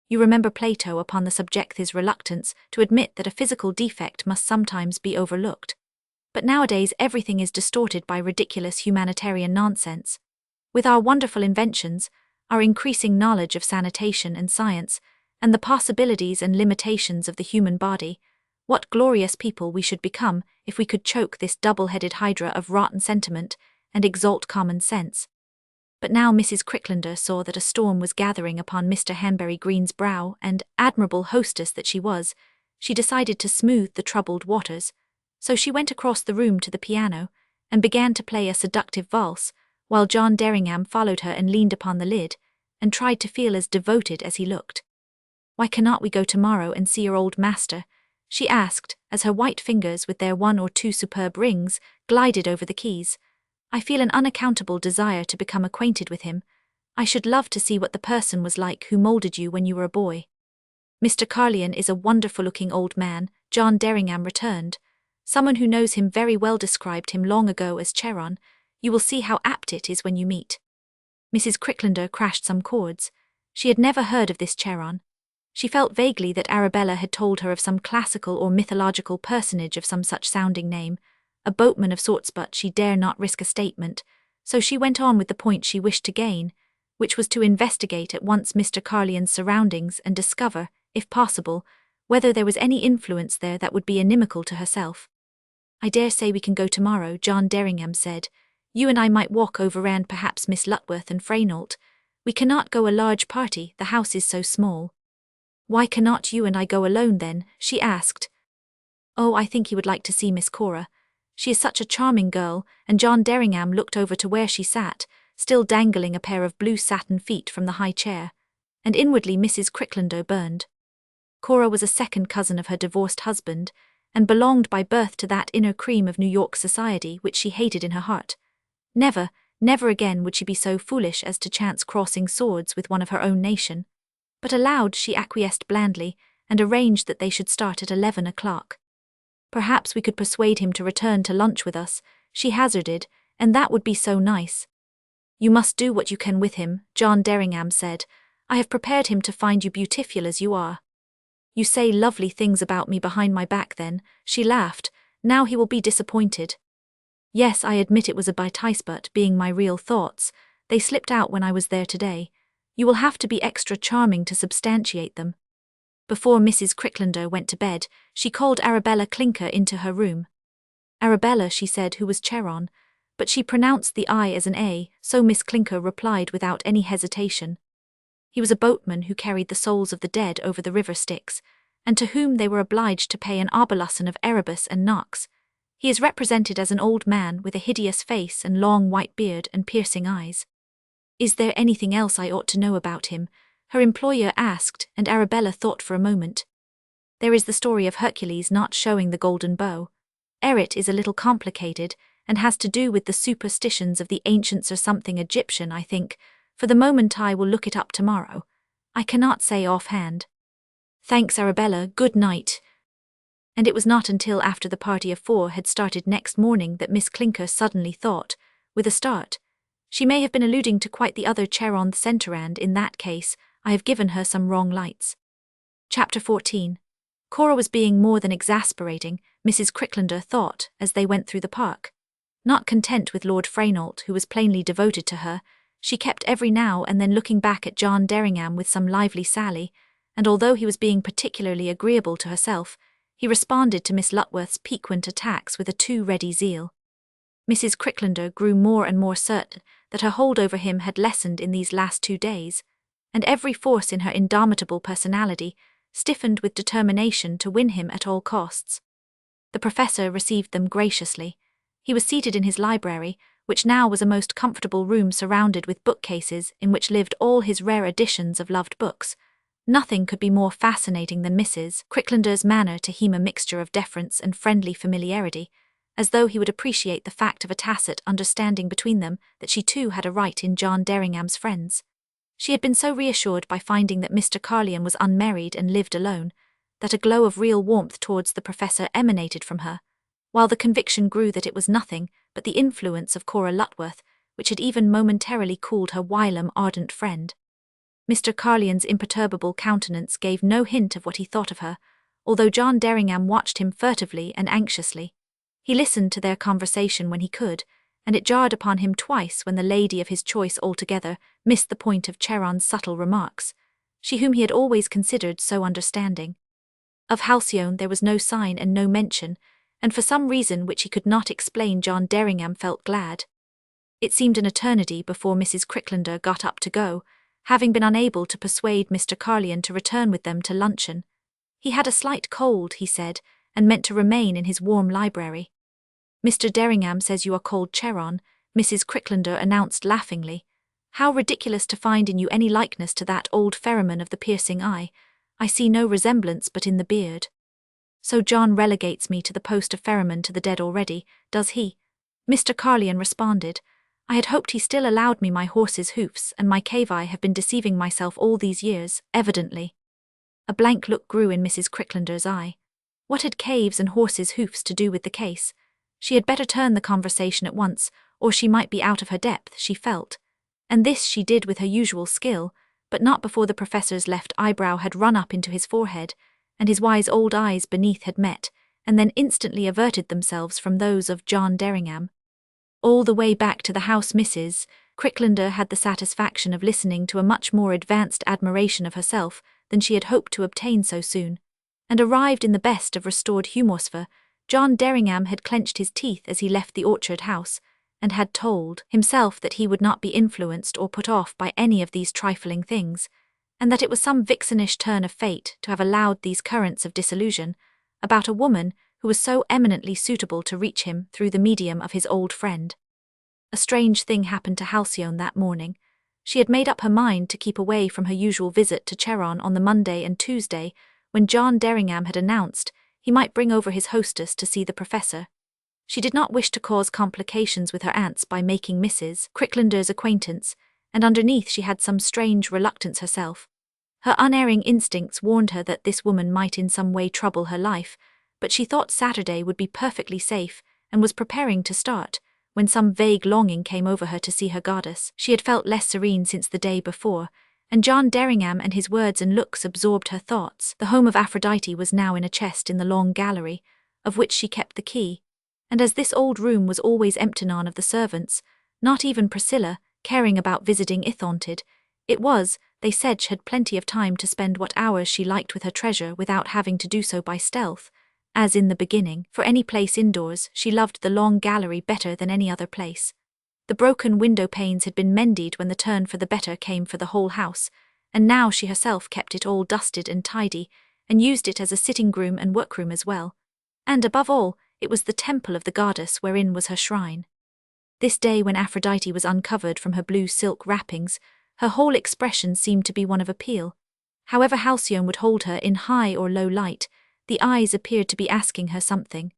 You remember Plato upon the subject, his reluctance to admit that a physical defect must sometimes be overlooked. But nowadays everything is distorted by ridiculous humanitarian nonsense. With our wonderful inventions, our increasing knowledge of sanitation and science, and the possibilities and limitations of the human body, what glorious people we should become if we could choke this double-headed hydra of rotten sentiment and exalt common sense. But now Mrs. Cricklander saw that a storm was gathering upon Mr. Hanbury Green's brow, and, admirable hostess that she was, she decided to smooth the troubled waters. So she went across the room to the piano, and began to play a seductive valse, while John Derringham followed her and leaned upon the lid, and tried to feel as devoted as he looked. Why cannot we go tomorrow and see your old master? She asked, as her white fingers with their 1 or 2 superb rings glided over the keys. I feel an unaccountable desire to become acquainted with him. I should love to see what the person was like who moulded you when you were a boy. Mr. Carlyon is a wonderful-looking old man, John Derringham returned. Someone who knows him very well described him long ago as Charon. You will see how apt it is when you meet. Mrs. Cricklander crashed some chords. She had never heard of this Charon. She felt vaguely that Arabella had told her of some classical or mythological personage of some such sounding name, a boatman of sorts, but she dare not risk a statement, so she went on with the point she wished to gain, which was to investigate at once Mr. Carlyon's surroundings and discover, if possible, whether there was any influence there that would be inimical to herself. I dare say we can go tomorrow, John Derringham said. You and I might walk over, and perhaps Miss Lutworth and Fraynault. We cannot go a large party, the house is so small. Why cannot you and I go alone then? She asked. Oh, I think he would like to see Miss Cora. She is such a charming girl, and John Derringham looked over to where she sat, still dangling a pair of blue satin feet from the high chair, and inwardly Mrs. Cricklander burned. Cora was a second cousin of her divorced husband, and belonged by birth to that inner cream of New York society which she hated in her heart. Never, never again would she be so foolish as to chance crossing swords with one of her own nation. But aloud she acquiesced blandly, and arranged that they should start at 11 o'clock. Perhaps we could persuade him to return to lunch with us, she hazarded, and that would be so nice. You must do what you can with him, John Derringham said. I have prepared him to find you beautiful as you are. You say lovely things about me behind my back then, she laughed. Now he will be disappointed. Yes, I admit it was a bêtise, but being my real thoughts, they slipped out when I was there today. You will have to be extra charming to substantiate them. Before Mrs. Cricklander went to bed, she called Arabella Clinker into her room. Arabella, she said, who was Charon, but she pronounced the I as an A, so Miss Clinker replied without any hesitation. He was a boatman who carried the souls of the dead over the river Styx, and to whom they were obliged to pay an obolus of Erebus and Nox. He is represented as an old man with a hideous face and long white beard and piercing eyes. Is there anything else I ought to know about him? Her employer asked, and Arabella thought for a moment. There is the story of Hercules not showing the golden bow. It is a little complicated, and has to do with the superstitions of the ancients or something Egyptian, I think. For the moment I will look it up tomorrow. I cannot say offhand. Thanks, Arabella, good night. And it was not until after the party of 4 had started next morning that Miss Clinker suddenly thought, with a start. She may have been alluding to quite the other Charon the Centaur, and in that case, I have given her some wrong lights. Chapter 14. Cora was being more than exasperating, Mrs. Cricklander thought, as they went through the park. Not content with Lord Fraynault, who was plainly devoted to her, she kept every now and then looking back at John Derringham with some lively sally, and although he was being particularly agreeable to herself, He responded to Miss Lutworth's piquant attacks with a too-ready zeal. Mrs. Cricklander grew more and more certain that her hold over him had lessened in these last 2 days, and every force in her indomitable personality stiffened with determination to win him at all costs. The professor received them graciously. He was seated in his library, which now was a most comfortable room surrounded with bookcases in which lived all his rare editions of loved books. Nothing could be more fascinating than Mrs. Cricklander's manner to him, a mixture of deference and friendly familiarity, as though he would appreciate the fact of a tacit understanding between them that she too had a right in John Derringham's friends. She had been so reassured by finding that Mr. Carlyon was unmarried and lived alone, that a glow of real warmth towards the professor emanated from her, while the conviction grew that it was nothing but the influence of Cora Lutworth, which had even momentarily cooled her whilom ardent friend. Mr. Carlyon's imperturbable countenance gave no hint of what he thought of her, although John Derringham watched him furtively and anxiously. He listened to their conversation when he could, and it jarred upon him twice when the lady of his choice altogether missed the point of Charon's subtle remarks, she whom he had always considered so understanding. Of Halcyone there was no sign and no mention, and for some reason which he could not explain John Derringham felt glad. It seemed an eternity before Mrs. Cricklander got up to go, having been unable to persuade Mr. Carlyon to return with them to luncheon. He had a slight cold, he said, and meant to remain in his warm library. Mr. Derringham says you are called Charon, Mrs. Cricklander announced laughingly. How ridiculous to find in you any likeness to that old ferryman of the piercing eye. I see no resemblance but in the beard. So John relegates me to the post of ferryman to the dead already, does he? Mr. Carlyon responded. I had hoped he still allowed me my horse's hoofs, and my cave I have been deceiving myself all these years, evidently. A blank look grew in Mrs. Cricklander's eye. What had caves and horses' hoofs to do with the case? She had better turn the conversation at once, or she might be out of her depth, she felt. And this she did with her usual skill, but not before the professor's left eyebrow had run up into his forehead, and his wise old eyes beneath had met, and then instantly averted themselves from those of John Derringham. All the way back to the house Mrs. Cricklander had the satisfaction of listening to a much more advanced admiration of herself than she had hoped to obtain so soon, and arrived in the best of restored humour. John Derringham had clenched his teeth as he left the orchard house, and had told himself that he would not be influenced or put off by any of these trifling things, and that it was some vixenish turn of fate to have allowed these currents of disillusion about a woman who was so eminently suitable to reach him through the medium of his old friend. A strange thing happened to Halcyone that morning. She had made up her mind to keep away from her usual visit to Charon on the Monday and Tuesday, when John Derringham had announced he might bring over his hostess to see the professor. She did not wish to cause complications with her aunts by making Mrs. Cricklander's acquaintance, and underneath she had some strange reluctance herself. Her unerring instincts warned her that this woman might in some way trouble her life, but she thought Saturday would be perfectly safe, and was preparing to start, when some vague longing came over her to see her goddess. She had felt less serene since the day before, and John Derringham and his words and looks absorbed her thoughts. The home of Aphrodite was now in a chest in the long gallery, of which she kept the key, and as this old room was always empty none of the servants, not even Priscilla, caring about visiting Ithaunted, it was, they said, she had plenty of time to spend what hours she liked with her treasure without having to do so by stealth, as in the beginning. For any place indoors, she loved the long gallery better than any other place. The broken window panes had been mended when the turn for the better came for the whole house, and now she herself kept it all dusted and tidy, and used it as a sitting room and workroom as well. And above all, it was the temple of the goddess wherein was her shrine. This day when Aphrodite was uncovered from her blue silk wrappings, her whole expression seemed to be one of appeal. However Halcyone would hold her in high or low light, the eyes appeared to be asking her something.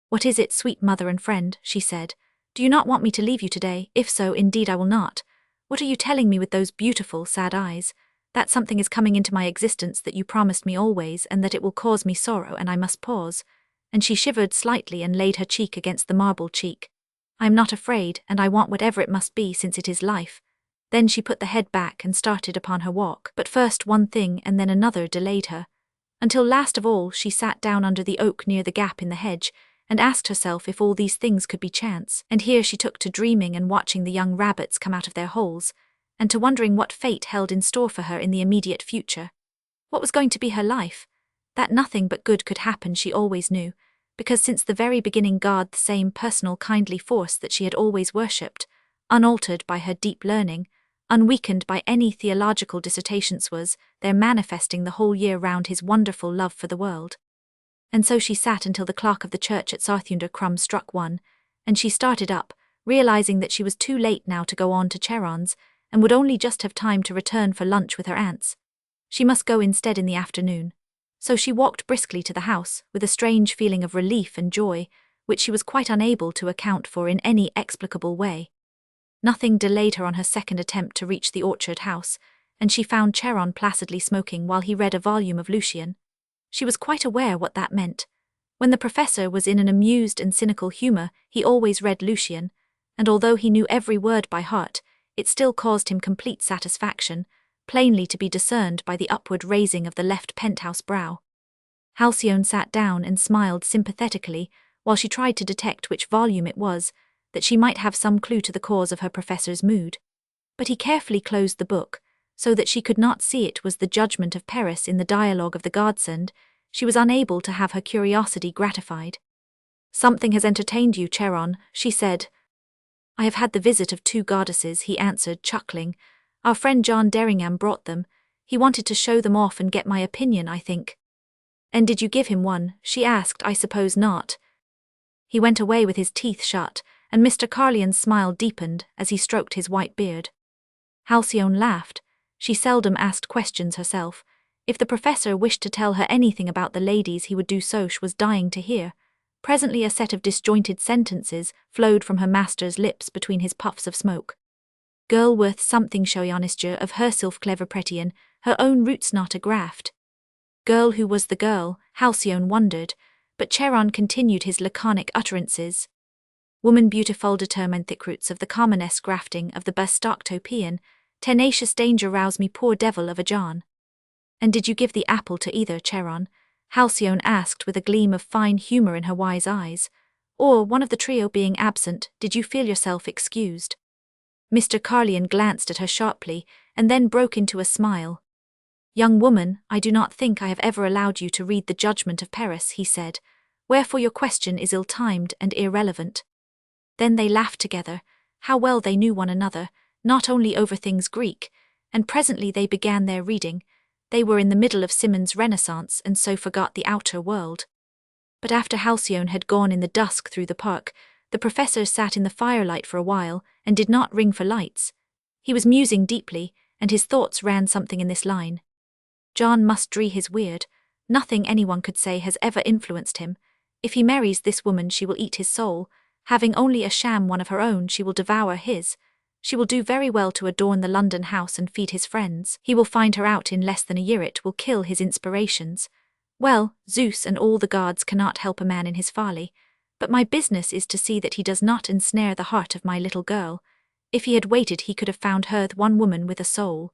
"What is it, sweet mother and friend?" she said. "Do you not want me to leave you today? If so, indeed I will not. What are you telling me with those beautiful, sad eyes? That something is coming into my existence that you promised me always, and that it will cause me sorrow, and I must pause." And she shivered slightly and laid her cheek against the marble cheek. "I am not afraid, and I want whatever it must be, since it is life." Then she put the head back and started upon her walk, but first one thing and then another delayed her, until last of all she sat down under the oak near the gap in the hedge, and asked herself if all these things could be chance. And here she took to dreaming and watching the young rabbits come out of their holes, and to wondering what fate held in store for her in the immediate future. What was going to be her life? That nothing but good could happen she always knew, because since the very beginning God, the same personal kindly force that she had always worshipped, unaltered by her deep learning, unweakened by any theological dissertations, was there manifesting the whole year round his wonderful love for the world. And so she sat until the clock of the church at Sarthunder struck 1, and she started up, realizing that she was too late now to go on to Charon's, and would only just have time to return for lunch with her aunts. She must go instead in the afternoon. So she walked briskly to the house, with a strange feeling of relief and joy, which she was quite unable to account for in any explicable way. Nothing delayed her on her second attempt to reach the orchard house, and she found Charon placidly smoking while he read a volume of Lucian. She was quite aware what that meant. When the professor was in an amused and cynical humour, he always read Lucian, and although he knew every word by heart, it still caused him complete satisfaction, plainly to be discerned by the upward raising of the left penthouse brow. Halcyone sat down and smiled sympathetically while she tried to detect which volume it was, that she might have some clue to the cause of her professor's mood. But he carefully closed the book, so that she could not see it was the judgment of Paris in the dialogue of the gods, and she was unable to have her curiosity gratified. "Something has entertained you, Charon," she said. "I have had the visit of 2 goddesses," he answered, chuckling. "Our friend John Derringham brought them. He wanted to show them off and get my opinion, I think." "And did you give him one?" she asked. "I suppose not." He went away with his teeth shut, and Mr. Carlion's smile deepened as he stroked his white beard. Halcyone laughed. She seldom asked questions herself. If the professor wished to tell her anything about the ladies, he would do so. She was dying to hear. Presently a set of disjointed sentences flowed from her master's lips between his puffs of smoke. "Girl worth something shoyanisture of herself clever prettian, her own roots not a graft." Girl, who was the girl, Halcyone wondered, but Charon continued his laconic utterances. "Woman beautiful determined thick roots of the commonest grafting of the bastoctopian, tenacious danger rouse me poor devil of a John." "And did you give the apple to either, Charon?" Halcyone asked with a gleam of fine humour in her wise eyes. "Or, one of the trio being absent, did you feel yourself excused?" Mr. Carlion glanced at her sharply, and then broke into a smile. "Young woman, I do not think I have ever allowed you to read the judgment of Paris," he said, "wherefore your question is ill-timed and irrelevant." Then they laughed together. How well they knew one another, not only over things Greek, and presently they began their reading. They were in the middle of Symonds' Renaissance and so forgot the outer world. But after Halcyone had gone in the dusk through the park, the professor sat in the firelight for a while and did not ring for lights. He was musing deeply, and his thoughts ran something in this line. "John must dree his weird. Nothing anyone could say has ever influenced him. If he marries this woman she will eat his soul. Having only a sham one of her own, she will devour his. She will do very well to adorn the London house and feed his friends. He will find her out in less than a year. It will kill his inspirations. Well, Zeus and all the gods cannot help a man in his folly, but my business is to see that he does not ensnare the heart of my little girl. If he had waited he could have found her the one woman with a soul."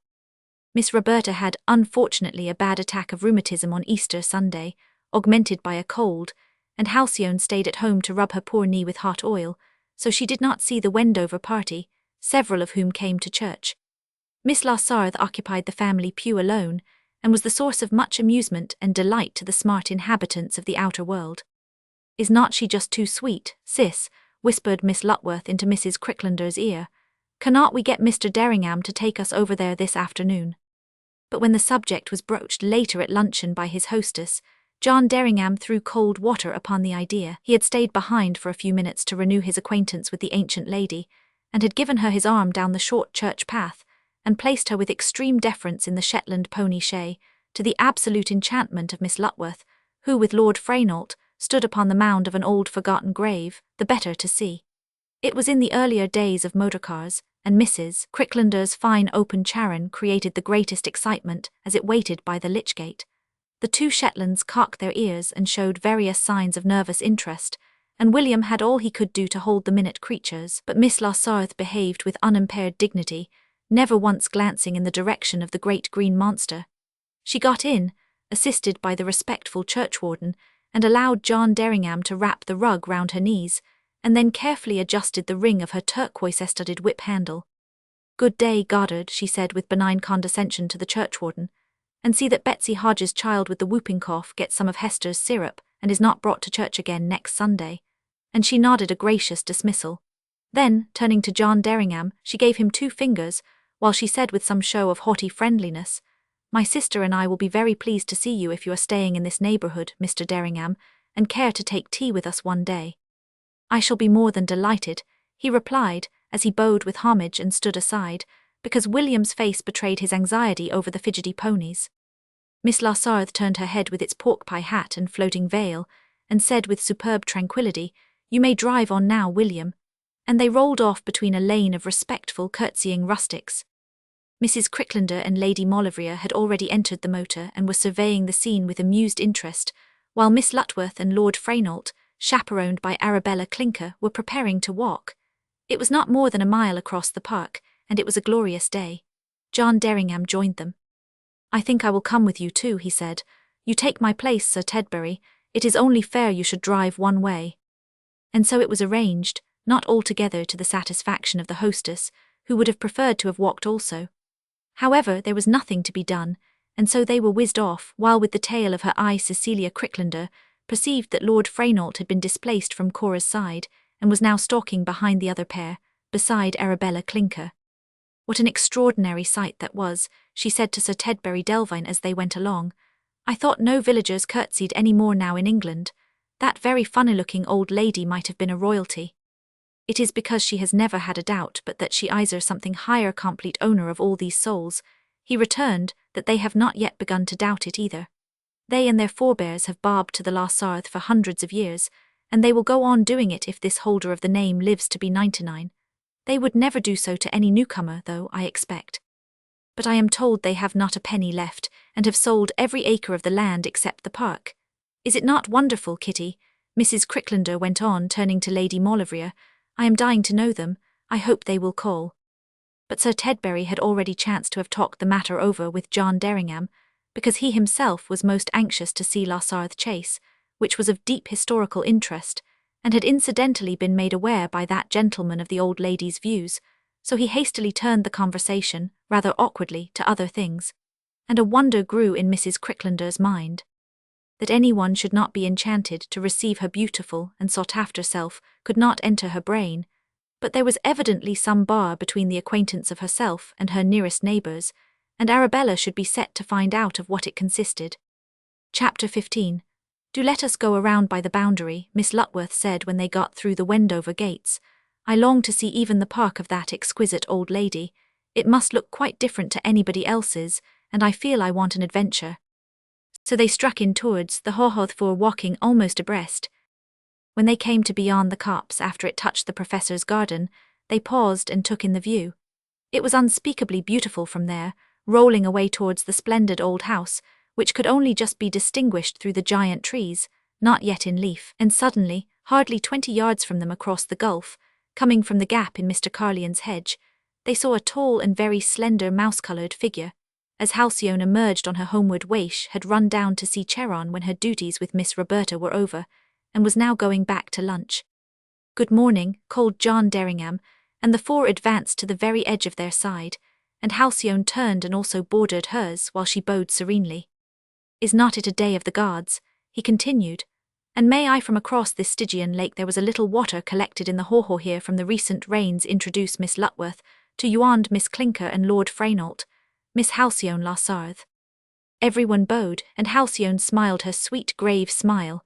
Miss Roberta had, unfortunately, a bad attack of rheumatism on Easter Sunday, augmented by a cold, and Halcyone stayed at home to rub her poor knee with hot oil, so she did not see the Wendover party, several of whom came to church. Miss Lassarthe occupied the family pew alone, and was the source of much amusement and delight to the smart inhabitants of the outer world. "Is not she just too sweet, sis?" whispered Miss Lutworth into Mrs. Cricklander's ear. "Cannot we get Mr. Derringham to take us over there this afternoon?" But when the subject was broached later at luncheon by his hostess, John Derringham threw cold water upon the idea. He had stayed behind for a few minutes to renew his acquaintance with the ancient lady, and had given her his arm down the short church path, and placed her with extreme deference in the Shetland pony shay, to the absolute enchantment of Miss Lutworth, who, with Lord Fraynault, stood upon the mound of an old forgotten grave, the better to see. It was in the earlier days of motor cars, and Mrs. Cricklander's fine open Charon created the greatest excitement as it waited by the lich gate. The 2 Shetlands cocked their ears and showed various signs of nervous interest, and William had all he could do to hold the minute creatures, but Miss Lassarthe behaved with unimpaired dignity, never once glancing in the direction of the great green monster. She got in, assisted by the respectful churchwarden, and allowed John Derringham to wrap the rug round her knees, and then carefully adjusted the ring of her turquoise-studded whip handle. "Good day, Goddard," she said with benign condescension to the churchwarden. And see that Betsy Hodge's child with the whooping cough gets some of Hester's syrup and is not brought to church again next Sunday." And she nodded a gracious dismissal. Then, turning to John Derringham, she gave him 2 fingers, while she said with some show of haughty friendliness, "My sister and I will be very pleased to see you if you are staying in this neighbourhood, Mr. Derringham, and care to take tea with us one day." "I shall be more than delighted," he replied, as he bowed with homage and stood aside, because William's face betrayed his anxiety over the fidgety ponies. Miss Larsarthe turned her head with its pork-pie hat and floating veil, and said with superb tranquillity, "You may drive on now, William," and they rolled off between a lane of respectful, curtsying rustics. Mrs. Cricklander and Lady Maulevrier had already entered the motor and were surveying the scene with amused interest, while Miss Lutworth and Lord Fraynault, chaperoned by Arabella Clinker, were preparing to walk. It was not more than a mile across the park, and it was a glorious day. John Derringham joined them. "I think I will come with you too," he said. "You take my place, Sir Tedbury. It is only fair you should drive one way." And so it was arranged, not altogether to the satisfaction of the hostess, who would have preferred to have walked also. However, there was nothing to be done, and so they were whizzed off, while with the tail of her eye Cecilia Cricklander perceived that Lord Fraynault had been displaced from Cora's side, and was now stalking behind the other pair, beside Arabella Clinker. "What an extraordinary sight that was," she said to Sir Tedbury Delvine as they went along. "I thought no villagers curtsied any more now in England. That very funny-looking old lady might have been a royalty." "It is because she has never had a doubt but that she is something higher complete owner of all these souls," he returned, "that they have not yet begun to doubt it either. They and their forebears have barbed to the Larsarthe for hundreds of years, and they will go on doing it if this holder of the name lives to be 99. They would never do so to any newcomer, though, I expect. But I am told they have not a penny left, and have sold every acre of the land except the park. Is it not wonderful, Kitty?" Mrs. Cricklander went on, turning to Lady Maulevrier. "I am dying to know them. I hope they will call." But Sir Tedbury had already chanced to have talked the matter over with John Derringham, because he himself was most anxious to see Larsarthe Chase, which was of deep historical interest, and had incidentally been made aware by that gentleman of the old lady's views, so he hastily turned the conversation, rather awkwardly, to other things, and a wonder grew in Mrs. Cricklander's mind. That anyone should not be enchanted to receive her beautiful and sought-after self could not enter her brain, but there was evidently some bar between the acquaintance of herself and her nearest neighbours, and Arabella should be set to find out of what it consisted. Chapter 15. "Do let us go around by the boundary," Miss Lutworth said when they got through the Wendover gates. "I long to see even the park of that exquisite old lady. It must look quite different to anybody else's, and I feel I want an adventure." So they struck in towards the Hawthorne, walking almost abreast. When they came to beyond the copse after it touched the professor's garden, they paused and took in the view. It was unspeakably beautiful from there, rolling away towards the splendid old house, which could only just be distinguished through the giant trees, not yet in leaf, and suddenly, hardly 20 yards from them across the gulf, coming from the gap in Mr. Carlion's hedge, they saw a tall and very slender mouse-coloured figure, as Halcyone emerged on her homeward waish had run down to see Charon when her duties with Miss Roberta were over, and was now going back to lunch. "Good morning," called John Derringham, and the 4 advanced to the very edge of their side, and Halcyone turned and also bordered hers while she bowed serenely. "Is not it a day of the gods?" he continued. "And may I from across this Stygian lake there was a little water collected in the haw-haw here from the recent rains introduce Miss Lutworth, to youand Miss Clinker and Lord Fraynault, Miss Halcyone Larsarthe." Everyone bowed, and Halcyone smiled her sweet grave smile.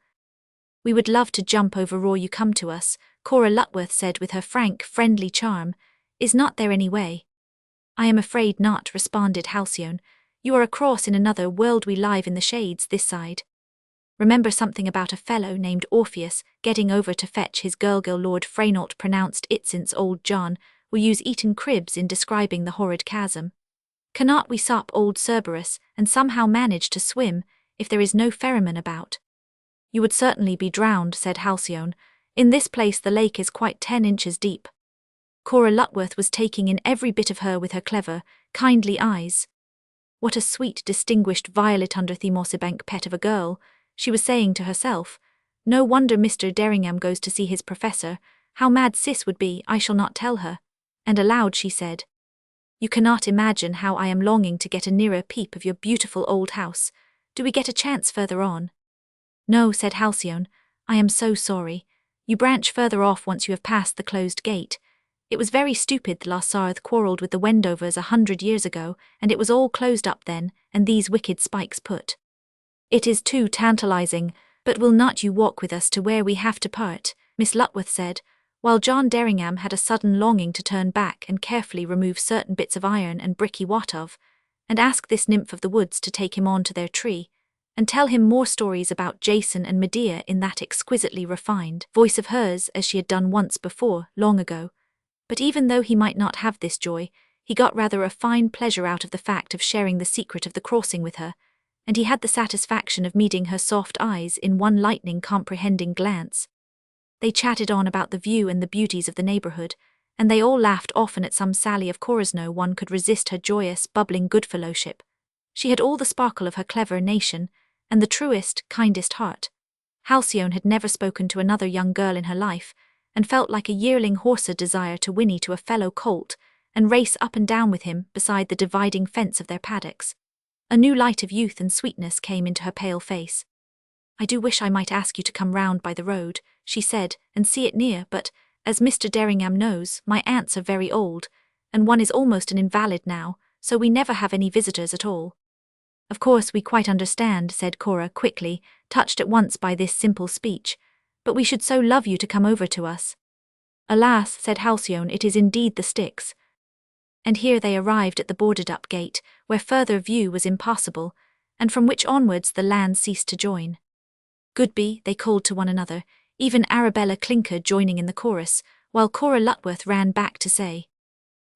"We would love to jump overore you come to us," Cora Lutworth said with her frank, friendly charm. "Is not there any way?" "I am afraid not," responded Halcyone. "You are across in another world, we live in the shades this side. Remember something about a fellow named Orpheus getting over to fetch his girl Lord Fraynault pronounced it since old John will use Eton cribs in describing the horrid chasm. Cannot we sop old Cerberus and somehow manage to swim if there is no ferryman about?" "You would certainly be drowned," said Halcyone. "In this place the lake is quite 10 inches deep." Cora Lutworth was taking in every bit of her with her clever, kindly eyes. "What a sweet, distinguished violet under the mossbank pet of a girl," she was saying to herself. "No wonder Mr. Derringham goes to see his professor. How mad Cis would be, I shall not tell her." And aloud she said, You cannot imagine how I am longing to get a nearer peep of your beautiful old house. Do we get a chance further on?" "No," said Halcyone. "I am so sorry. You branch further off once you have passed the closed gate. It was very stupid the Lassarth quarrelled with the Wendovers 100 years ago, and it was all closed up then, and these wicked spikes put. It is too tantalizing, but will not you walk with us to where we have to part?" Miss Lutworth said, while John Derringham had a sudden longing to turn back and carefully remove certain bits of iron and brick he wot of, and ask this nymph of the woods to take him on to their tree, and tell him more stories about Jason and Medea in that exquisitely refined voice of hers as she had done once before, long ago. But even though he might not have this joy, he got rather a fine pleasure out of the fact of sharing the secret of the crossing with her, and he had the satisfaction of meeting her soft eyes in one lightning comprehending glance. They chatted on about the view and the beauties of the neighbourhood, and they all laughed often at some sally of Cora's. No one could resist her joyous, bubbling goodfellowship. She had all the sparkle of her clever nation, and the truest, kindest heart. Halcyone had never spoken to another young girl in her life, and felt like a yearling horse's desire to whinny to a fellow colt, and race up and down with him beside the dividing fence of their paddocks. A new light of youth and sweetness came into her pale face. "I do wish I might ask you to come round by the road," she said, "and see it near, but, as Mr. Derringham knows, my aunts are very old, and one is almost an invalid now, so we never have any visitors at all." "Of course we quite understand," said Cora quickly, touched at once by this simple speech, "but we should so love you to come over to us." "Alas," said Halcyone, "it is indeed the sticks." And here they arrived at the boarded-up gate, where further view was impossible, and from which onwards the land ceased to join. "Goodby," they called to one another, even Arabella Clinker joining in the chorus, while Cora Lutworth ran back to say,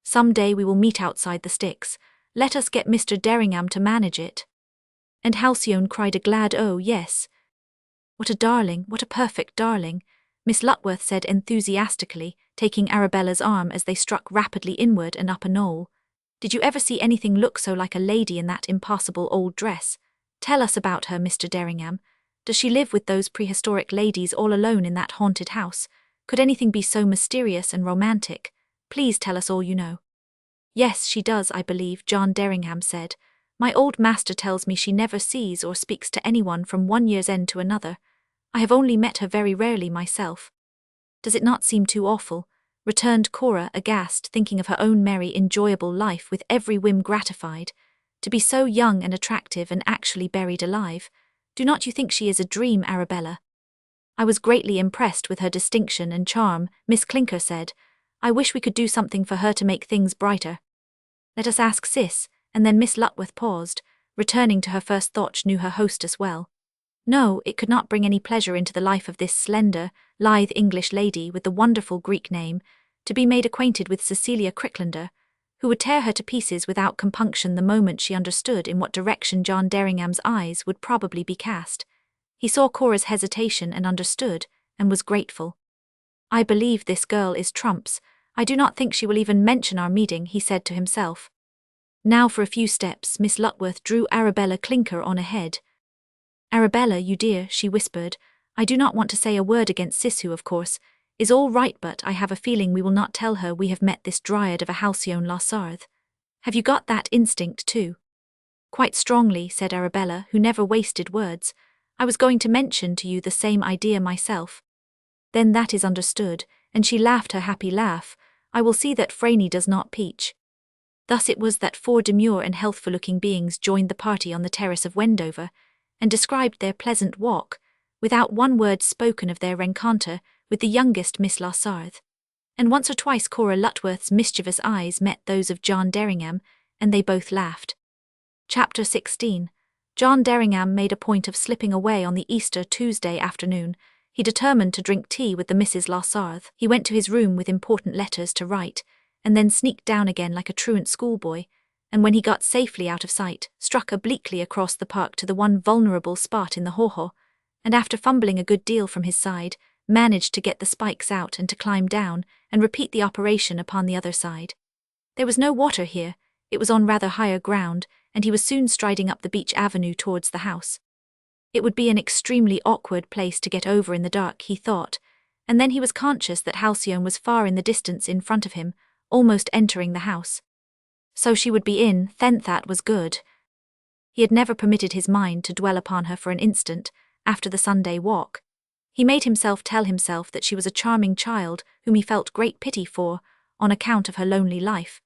"Some day we will meet outside the sticks. Let us get Mr. Derringham to manage it." And Halcyone cried a glad "Oh, yes." "What a darling, what a perfect darling," Miss Lutworth said enthusiastically, taking Arabella's arm as they struck rapidly inward and up a knoll. "Did you ever see anything look so like a lady in that impossible old dress? Tell us about her, Mr. Derringham. Does she live with those prehistoric ladies all alone in that haunted house? Could anything be so mysterious and romantic? Please tell us all you know." "Yes, she does, I believe," John Derringham said. "My old master tells me she never sees or speaks to anyone from one year's end to another. I have only met her very rarely myself." "Does it not seem too awful?" returned Cora, aghast, thinking of her own merry, enjoyable life with every whim gratified. "To be so young and attractive and actually buried alive. Do not you think she is a dream, Arabella?" "I was greatly impressed with her distinction and charm," Miss Clinker said. "I wish we could do something for her to make things brighter. Let us ask Sis," and then Miss Lutworth paused, returning to her first thought she knew her hostess well. No, it could not bring any pleasure into the life of this slender, lithe English lady with the wonderful Greek name, to be made acquainted with Cecilia Cricklander, who would tear her to pieces without compunction the moment she understood in what direction John Derringham's eyes would probably be cast. He saw Cora's hesitation and understood, and was grateful. "I believe this girl is trumps. I do not think she will even mention our meeting," he said to himself. Now for a few steps Miss Lutworth drew Arabella Clinker on ahead. "Arabella, you dear," she whispered, "I do not want to say a word against Sis, who, of course, is all right, but I have a feeling we will not tell her we have met this dryad of a Halcyone Lassarth. Have you got that instinct too?" "Quite strongly," said Arabella, who never wasted words. "I was going to mention to you the same idea myself." "Then that is understood," and she laughed her happy laugh. "I will see that Franey does not peach." Thus it was that four demure and healthful-looking beings joined the party on the terrace of Wendover, and described their pleasant walk, without one word spoken of their rencounter with the youngest Miss Lassarth. And once or twice Cora Lutworth's mischievous eyes met those of John Derringham, and they both laughed. Chapter 16. John Derringham made a point of slipping away on the Easter Tuesday afternoon. He determined to drink tea with the Misses Lassarth. He went to his room with important letters to write, and then sneaked down again like a truant schoolboy, and when he got safely out of sight, struck obliquely across the park to the one vulnerable spot in the haw-haw, and after fumbling a good deal from his side, managed to get the spikes out and to climb down and repeat the operation upon the other side. There was no water here, it was on rather higher ground, and he was soon striding up the beach avenue towards the house. It would be an extremely awkward place to get over in the dark, he thought, and then he was conscious that Halcyone was far in the distance in front of him, almost entering the house. So she would be in, then that was good. He had never permitted his mind to dwell upon her for an instant, after the Sunday walk. He made himself tell himself that she was a charming child whom he felt great pity for, on account of her lonely life.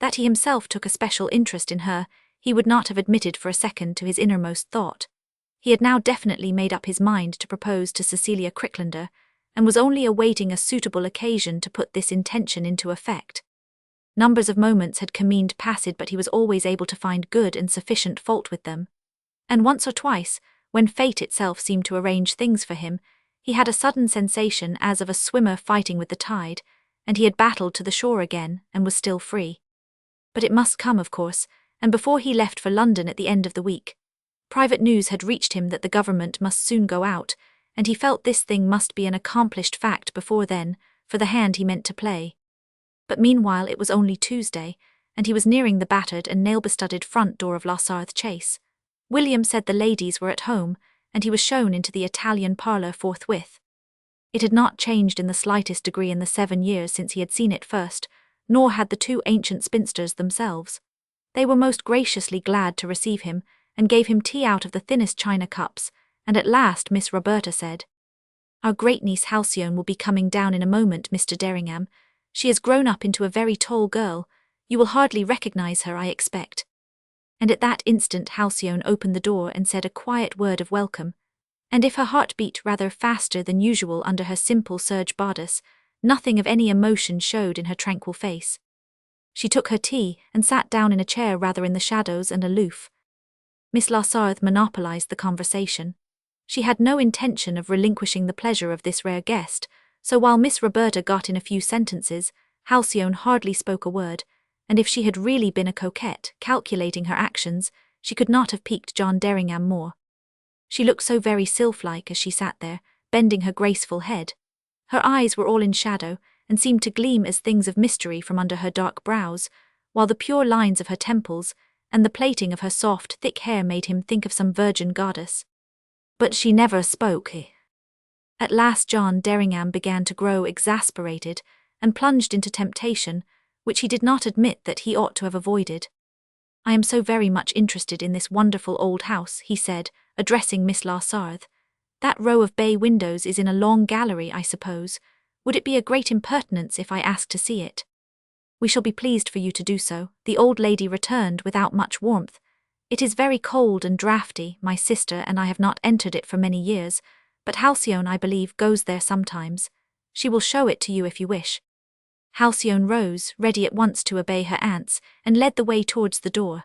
That he himself took a special interest in her, he would not have admitted for a second to his innermost thought. He had now definitely made up his mind to propose to Cecilia Cricklander, and was only awaiting a suitable occasion to put this intention into effect. Numbers of moments had commined passed, but he was always able to find good and sufficient fault with them. And once or twice, when fate itself seemed to arrange things for him, he had a sudden sensation as of a swimmer fighting with the tide, and he had battled to the shore again and was still free. But it must come, of course, and before he left for London at the end of the week. Private news had reached him that the government must soon go out, and he felt this thing must be an accomplished fact before then, for the hand he meant to play. But meanwhile it was only Tuesday, and he was nearing the battered and nail-bestudded front door of Lassarthe Chase. William said the ladies were at home, and he was shown into the Italian parlour forthwith. It had not changed in the slightest degree in the 7 years since he had seen it first, nor had the two ancient spinsters themselves. They were most graciously glad to receive him, and gave him tea out of the thinnest china cups, and at last Miss Roberta said, "Our great-niece Halcyone will be coming down in a moment, Mr. Derringham. She has grown up into a very tall girl. You will hardly recognize her, I expect." And at that instant Halcyone opened the door and said a quiet word of welcome, and if her heart beat rather faster than usual under her simple serge bodice, nothing of any emotion showed in her tranquil face. She took her tea and sat down in a chair rather in the shadows and aloof. Miss Lassarthe monopolized the conversation. She had no intention of relinquishing the pleasure of this rare guest, so while Miss Roberta got in a few sentences, Halcyone hardly spoke a word, and if she had really been a coquette, calculating her actions, she could not have piqued John Derringham more. She looked so very sylph-like as she sat there, bending her graceful head. Her eyes were all in shadow, and seemed to gleam as things of mystery from under her dark brows, while the pure lines of her temples and the plaiting of her soft, thick hair made him think of some virgin goddess. But she never spoke. At last John Derringham began to grow exasperated, and plunged into temptation, which he did not admit that he ought to have avoided. "I am so very much interested in this wonderful old house," he said, addressing Miss Lassarthe. "That row of bay windows is in a long gallery, I suppose. Would it be a great impertinence if I asked to see it?" "We shall be pleased for you to do so," the old lady returned without much warmth. "It is very cold and draughty. My sister and I have not entered it for many years, but Halcyone, I believe, goes there sometimes. She will show it to you if you wish." Halcyone rose, ready at once to obey her aunts, and led the way towards the door.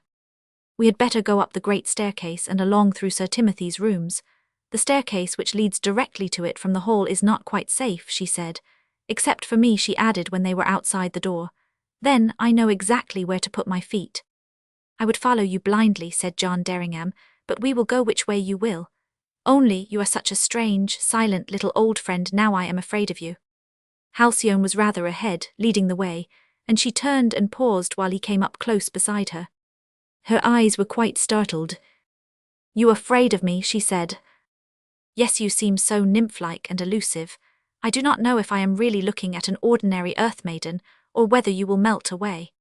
"We had better go up the great staircase and along through Sir Timothy's rooms. The staircase which leads directly to it from the hall is not quite safe," she said. "Except for me," she added when they were outside the door. "Then I know exactly where to put my feet." "I would follow you blindly," said John Derringham, "but we will go which way you will. Only you are such a strange, silent little old friend now I am afraid of you." Halcyone was rather ahead, leading the way, and she turned and paused while he came up close beside her. Her eyes were quite startled. "You afraid of me?" she said. "Yes, you seem so nymph-like and elusive. I do not know if I am really looking at an ordinary earth maiden, or whether you will melt away.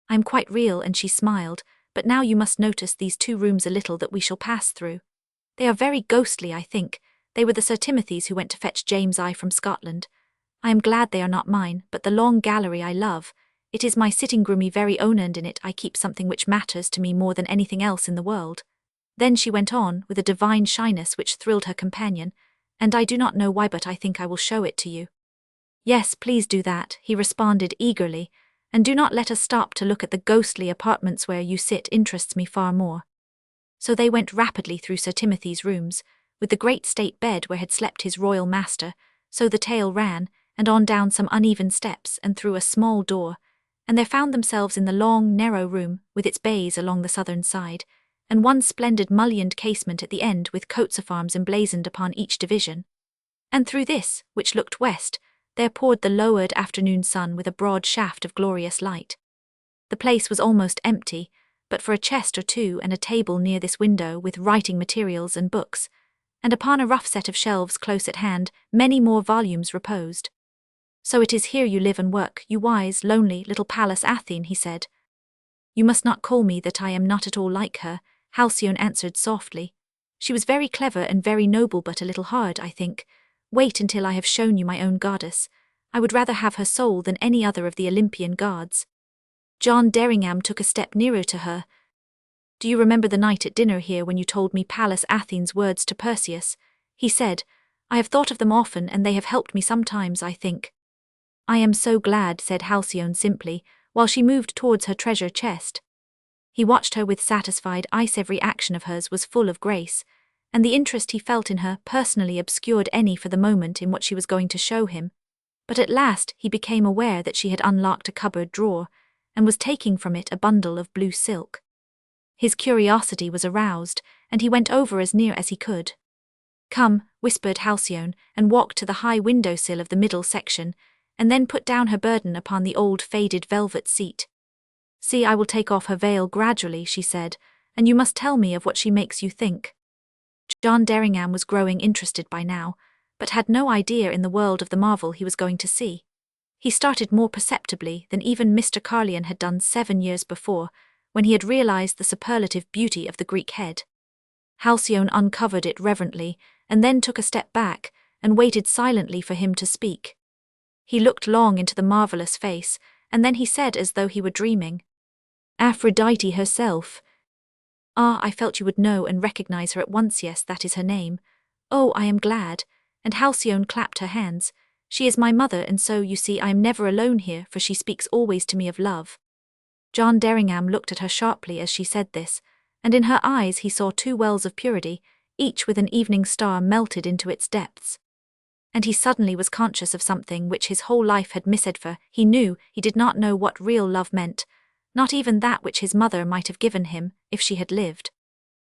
I am quite real," and she smiled, "but now you must notice these 2 rooms a little that we shall pass through. They are very ghostly, I think. They were the Sir Timothy's who went to fetch James I from Scotland. I am glad they are not mine, but the long gallery I love. It is my sitting-roomy very own, and in it I keep something which matters to me more than anything else in the world." Then she went on, with a divine shyness which thrilled her companion, "And I do not know why, but I think I will show it to you." "Yes, please do that," he responded eagerly, "and do not let us stop to look at the ghostly apartments where you sit interests me far more." So they went rapidly through Sir Timothy's rooms, with the great state bed where had slept his royal master, so the tale ran, and on down some uneven steps and through a small door, and they found themselves in the long, narrow room with its bays along the southern side, and one splendid mullioned casement at the end with coats of arms emblazoned upon each division. And through this, which looked west, there poured the lowered afternoon sun with a broad shaft of glorious light. The place was almost empty, but for a chest or two and a table near this window with writing materials and books, and upon a rough set of shelves close at hand many more volumes reposed. "So it is here you live and work, you wise, lonely little Pallas Athene," he said. You must not call me that. I am not at all like her, Halcyone answered softly. She was very clever and very noble, but a little hard, I think. Wait until I have shown you my own goddess. I would rather have her soul than any other of the Olympian gods. John Derringham took a step nearer to her. Do you remember the night at dinner here when you told me Pallas Athene's words to Perseus? He said, I have thought of them often and they have helped me sometimes, I think. I am so glad, said Halcyone simply, while she moved towards her treasure chest. He watched her with satisfied eyes. Every action of hers was full of grace, and the interest he felt in her personally obscured any for the moment in what she was going to show him. But at last he became aware that she had unlocked a cupboard drawer, and was taking from it a bundle of blue silk. His curiosity was aroused, and he went over as near as he could. Come, whispered Halcyone, and walked to the high windowsill of the middle section, and then put down her burden upon the old faded velvet seat. See, I will take off her veil gradually, she said, and you must tell me of what she makes you think. John Derringham was growing interested by now, but had no idea in the world of the marvel he was going to see. He started more perceptibly than even Mr. Carlion had done 7 years before, when he had realized the superlative beauty of the Greek head. Halcyone uncovered it reverently, and then took a step back, and waited silently for him to speak. He looked long into the marvelous face, and then he said as though he were dreaming, Aphrodite herself. Ah, I felt you would know and recognize her at once. Yes, that is her name. Oh, I am glad. And Halcyone clapped her hands. She is my mother, and so, you see, I am never alone here, for she speaks always to me of love. John Derringham looked at her sharply as she said this, and in her eyes he saw 2 wells of purity, each with an evening star melted into its depths. And he suddenly was conscious of something which his whole life had missed. For he knew he did not know what real love meant, not even that which his mother might have given him, if she had lived.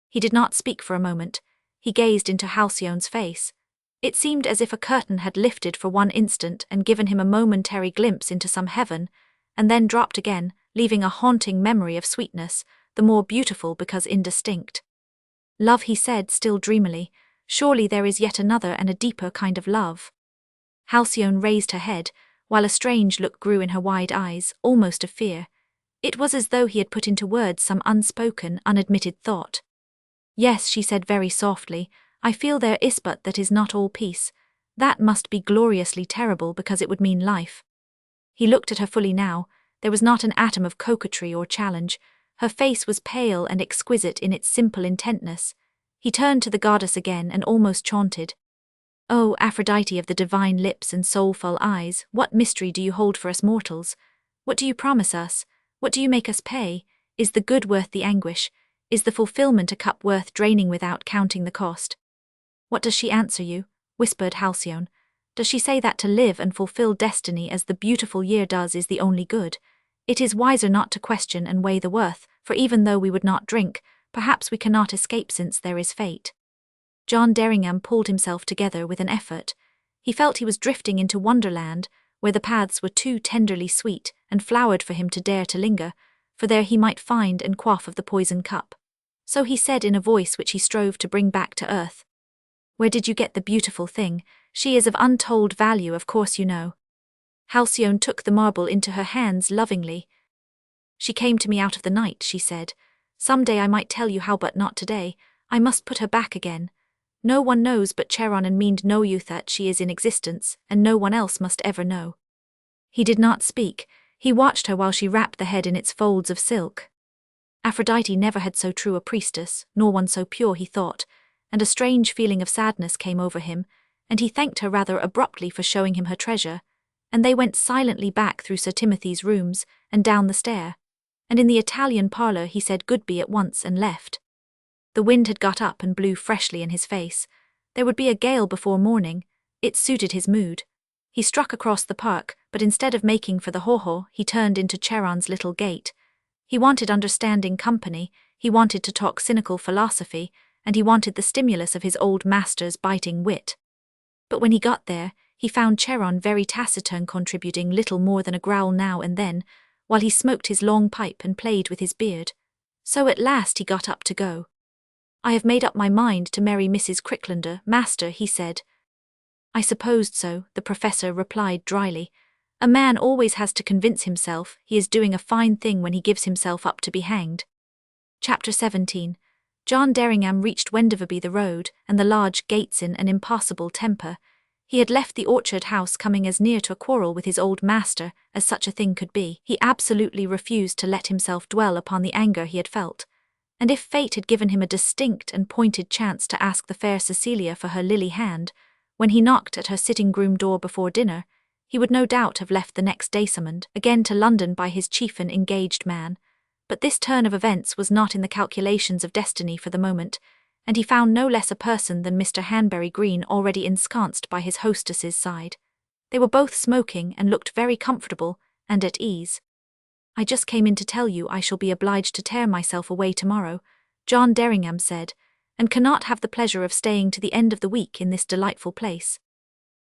He did not speak for a moment. He gazed into Halcyone's face. It seemed as if a curtain had lifted for one instant and given him a momentary glimpse into some heaven, and then dropped again, leaving a haunting memory of sweetness, the more beautiful because indistinct. Love, he said still dreamily, surely there is yet another and a deeper kind of love. Halcyone raised her head, while a strange look grew in her wide eyes, almost of fear. It was as though he had put into words some unspoken, unadmitted thought. Yes, she said very softly, I feel there is, but that is not all peace. That must be gloriously terrible because it would mean life. He looked at her fully now. There was not an atom of coquetry or challenge. Her face was pale and exquisite in its simple intentness. He turned to the goddess again and almost chanted, Oh, Aphrodite of the divine lips and soulful eyes, what mystery do you hold for us mortals? What do you promise us? What do you make us pay? Is the good worth the anguish? Is the fulfillment a cup worth draining without counting the cost? What does she answer you? Whispered Halcyone. Does she say that to live and fulfill destiny as the beautiful year does is the only good? It is wiser not to question and weigh the worth, for even though we would not drink, perhaps we cannot escape since there is fate. John Derringham pulled himself together with an effort. He felt he was drifting into wonderland, where the paths were too tenderly sweet and flowered for him to dare to linger, for there he might find and quaff of the poison cup. So he said in a voice which he strove to bring back to earth, Where did you get the beautiful thing? She is of untold value, of course you know. Halcyone took the marble into her hands lovingly. She came to me out of the night, she said. Some day I might tell you how, but not today. I must put her back again. No one knows but Charon and Mead know you that she is in existence, and no one else must ever know. He did not speak. He watched her while she wrapped the head in its folds of silk. Aphrodite never had so true a priestess, nor one so pure, he thought, and a strange feeling of sadness came over him, and he thanked her rather abruptly for showing him her treasure, and they went silently back through Sir Timothy's rooms and down the stair, and in the Italian parlour he said goodbye at once and left. The wind had got up and blew freshly in his face. There would be a gale before morning. It suited his mood. He struck across the park, but instead of making for the ho-ho, he turned into Charon's little gate. He wanted understanding company, he wanted to talk cynical philosophy, and he wanted the stimulus of his old master's biting wit. But when he got there, he found Charon very taciturn, contributing little more than a growl now and then, while he smoked his long pipe and played with his beard. So at last he got up to go. I have made up my mind to marry Mrs. Cricklander, master, he said. I supposed so, the professor replied dryly. A man always has to convince himself he is doing a fine thing when he gives himself up to be hanged. Chapter 17. John Derringham reached Wendoverby the road, and the large gates in an impassable temper. He had left the orchard house coming as near to a quarrel with his old master as such a thing could be. He absolutely refused to let himself dwell upon the anger he had felt. And if fate had given him a distinct and pointed chance to ask the fair Cecilia for her lily hand, when he knocked at her sitting-room door before dinner, he would no doubt have left the next day summoned again to London by his chief and engaged man. But this turn of events was not in the calculations of destiny for the moment, and he found no less a person than Mr. Hanbury Green already ensconced by his hostess's side. They were both smoking and looked very comfortable and at ease. "I just came in to tell you I shall be obliged to tear myself away tomorrow," John Derringham said, "and cannot have the pleasure of staying to the end of the week in this delightful place."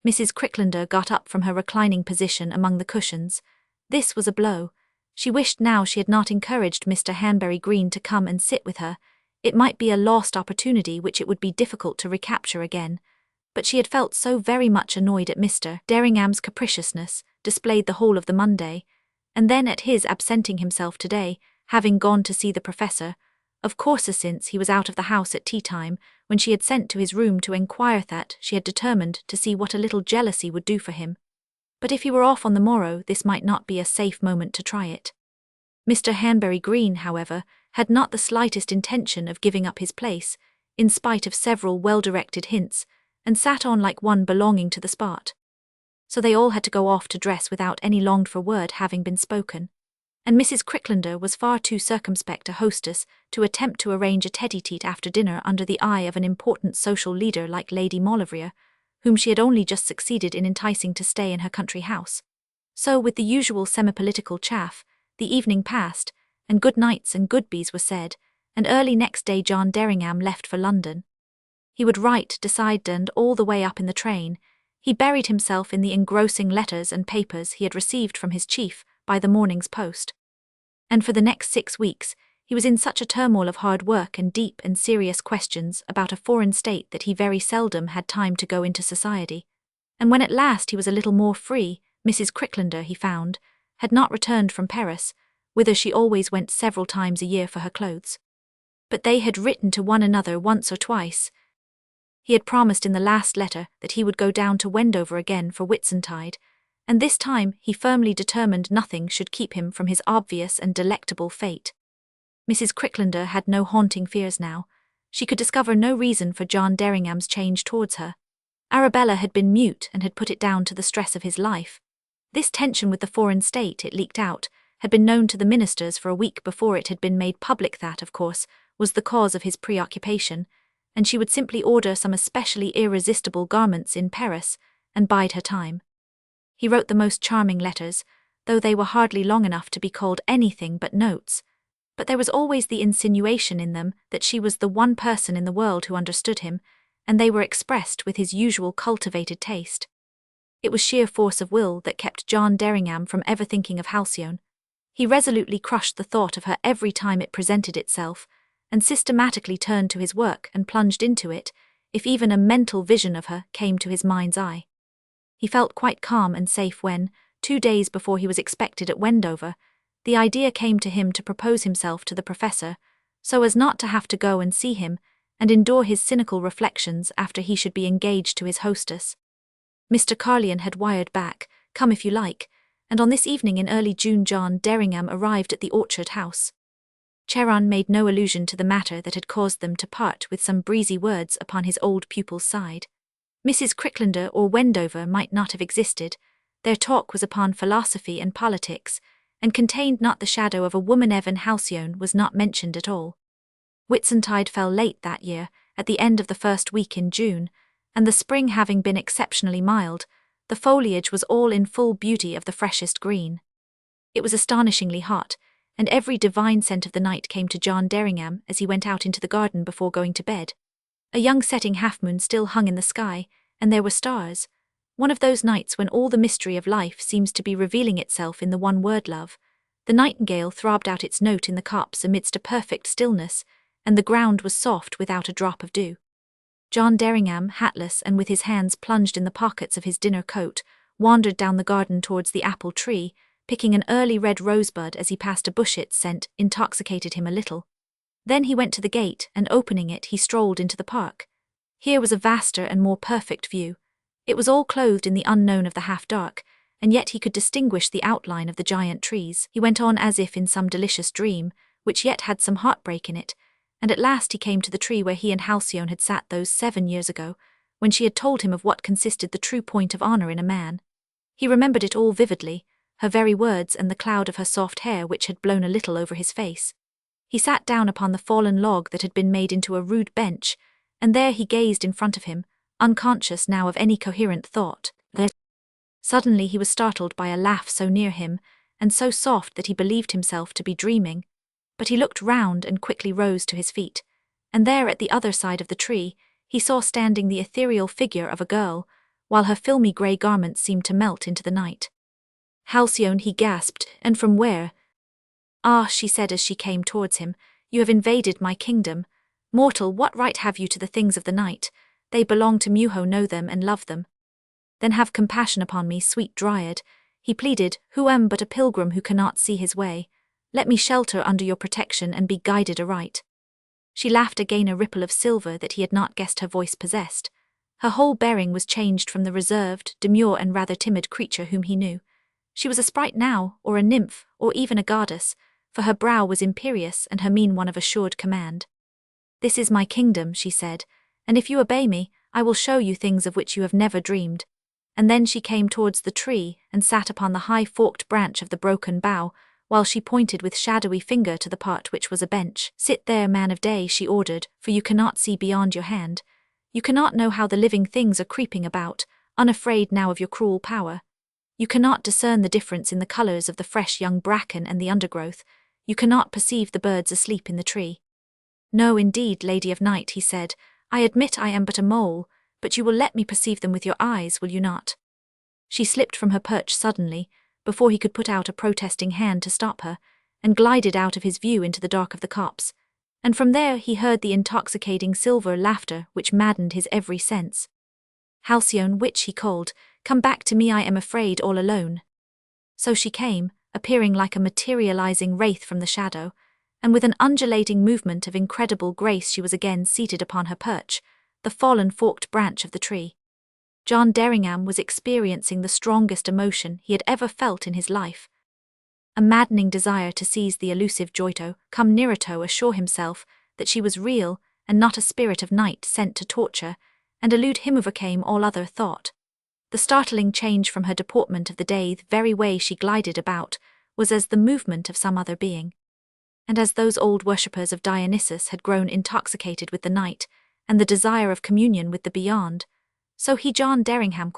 Mrs. Cricklander got up from her reclining position among the cushions. This was a blow. She wished now she had not encouraged Mr. Hanbury Green to come and sit with her. It might be a lost opportunity which it would be difficult to recapture again. But she had felt so very much annoyed at Mr. Derringham's capriciousness, displayed the whole of the Monday, and then at his absenting himself today, having gone to see the professor, of course since he was out of the house at tea-time, when she had sent to his room to enquire that she had determined to see what a little jealousy would do for him. But if he were off on the morrow, this might not be a safe moment to try it. Mr. Hanbury Green, however, had not the slightest intention of giving up his place, in spite of several well-directed hints, and sat on like one belonging to the spot. So they all had to go off to dress without any longed-for word having been spoken, and Mrs. Cricklander was far too circumspect a hostess to attempt to arrange a tete-a-tete after dinner under the eye of an important social leader like Lady Maulevrier, whom she had only just succeeded in enticing to stay in her country house. So, with the usual semi-political chaff, the evening passed, and good nights and goodbyes were said, and early next day John Derringham left for London. He would write, decide, and all the way up in the train, he buried himself in the engrossing letters and papers he had received from his chief by the morning's post. And for the next 6 weeks, he was in such a turmoil of hard work and deep and serious questions about a foreign state that he very seldom had time to go into society. And when at last he was a little more free, Mrs. Cricklander, he found, had not returned from Paris, whither she always went several times a year for her clothes. But they had written to one another once or twice. He had promised in the last letter that he would go down to Wendover again for Whitsuntide, and this time he firmly determined nothing should keep him from his obvious and delectable fate. Mrs. Cricklander had no haunting fears now. She could discover no reason for John Derringham's change towards her. Arabella had been mute and had put it down to the stress of his life. This tension with the foreign state, it leaked out, had been known to the ministers for a week before it had been made public that, of course, was the cause of his preoccupation, and she would simply order some especially irresistible garments in Paris and bide her time. He wrote the most charming letters, though they were hardly long enough to be called anything but notes. But there was always the insinuation in them that she was the one person in the world who understood him, and they were expressed with his usual cultivated taste. It was sheer force of will that kept John Derringham from ever thinking of Halcyone. He resolutely crushed the thought of her every time it presented itself, and systematically turned to his work and plunged into it, if even a mental vision of her came to his mind's eye. He felt quite calm and safe when, 2 days before he was expected at Wendover, the idea came to him to propose himself to the professor, so as not to have to go and see him, and endure his cynical reflections after he should be engaged to his hostess. Mr. Carlyon had wired back, "Come if you like," and on this evening in early June John Derringham arrived at the orchard house. Charon made no allusion to the matter that had caused them to part with some breezy words upon his old pupil's side. Mrs. Cricklander or Wendover might not have existed. Their talk was upon philosophy and politics, and contained not the shadow of a woman. Evan Halcyone was not mentioned at all. Whitsuntide fell late that year, at the end of the first week in June, and the spring having been exceptionally mild, the foliage was all in full beauty of the freshest green. It was astonishingly hot, and every divine scent of the night came to John Derringham as he went out into the garden before going to bed. A young setting half-moon still hung in the sky, and there were stars. One of those nights when all the mystery of life seems to be revealing itself in the one word love. The nightingale throbbed out its note in the copse amidst a perfect stillness, and the ground was soft without a drop of dew. John Derringham, hatless and with his hands plunged in the pockets of his dinner coat, wandered down the garden towards the apple tree, picking an early red rosebud as he passed a bush. Its scent intoxicated him a little. Then he went to the gate, and opening it he strolled into the park. Here was a vaster and more perfect view. It was all clothed in the unknown of the half-dark, and yet he could distinguish the outline of the giant trees. He went on as if in some delicious dream, which yet had some heartbreak in it, and at last he came to the tree where he and Halcyone had sat those 7 years ago, when she had told him of what consisted the true point of honor in a man. He remembered it all vividly, her very words and the cloud of her soft hair which had blown a little over his face. He sat down upon the fallen log that had been made into a rude bench, and there he gazed in front of him, unconscious now of any coherent thought. Suddenly he was startled by a laugh so near him, and so soft that he believed himself to be dreaming. But he looked round and quickly rose to his feet, and there at the other side of the tree he saw standing the ethereal figure of a girl, while her filmy grey garments seemed to melt into the night. "Halcyone," he gasped, "and from where?" "Ah," she said as she came towards him, "you have invaded my kingdom. Mortal, what right have you to the things of the night? They belong to me who know them and love them." "Then have compassion upon me, sweet Dryad," he pleaded, "who am but a pilgrim who cannot see his way. Let me shelter under your protection and be guided aright." She laughed again, a ripple of silver that he had not guessed her voice possessed. Her whole bearing was changed from the reserved, demure and rather timid creature whom he knew. She was a sprite now, or a nymph, or even a goddess, for her brow was imperious and her mien one of assured command. "This is my kingdom," she said, "and if you obey me, I will show you things of which you have never dreamed." And then she came towards the tree and sat upon the high forked branch of the broken bough, while she pointed with shadowy finger to the part which was a bench. "Sit there, man of day," she ordered, "for you cannot see beyond your hand. You cannot know how the living things are creeping about, unafraid now of your cruel power. You cannot discern the difference in the colours of the fresh young bracken and the undergrowth. You cannot perceive the birds asleep in the tree." "No, indeed, Lady of Night," he said, "I admit I am but a mole, but you will let me perceive them with your eyes, will you not?" She slipped from her perch suddenly, before he could put out a protesting hand to stop her, and glided out of his view into the dark of the copse. And from there he heard the intoxicating silver laughter which maddened his every sense. "Halcyone, witch," he called, "come back to me, I am afraid all alone." So she came, appearing like a materializing wraith from the shadow, and with an undulating movement of incredible grace she was again seated upon her perch, the fallen forked branch of the tree. John Derringham was experiencing the strongest emotion he had ever felt in his life. A maddening desire to seize the elusive Joito, come nearer to assure himself that she was real and not a spirit of night sent to torture, and elude him overcame all other thought. The startling change from her deportment of the day, the very way she glided about, was as the movement of some other being. And as those old worshippers of Dionysus had grown intoxicated with the night, and the desire of communion with the beyond, so he, John Derringham,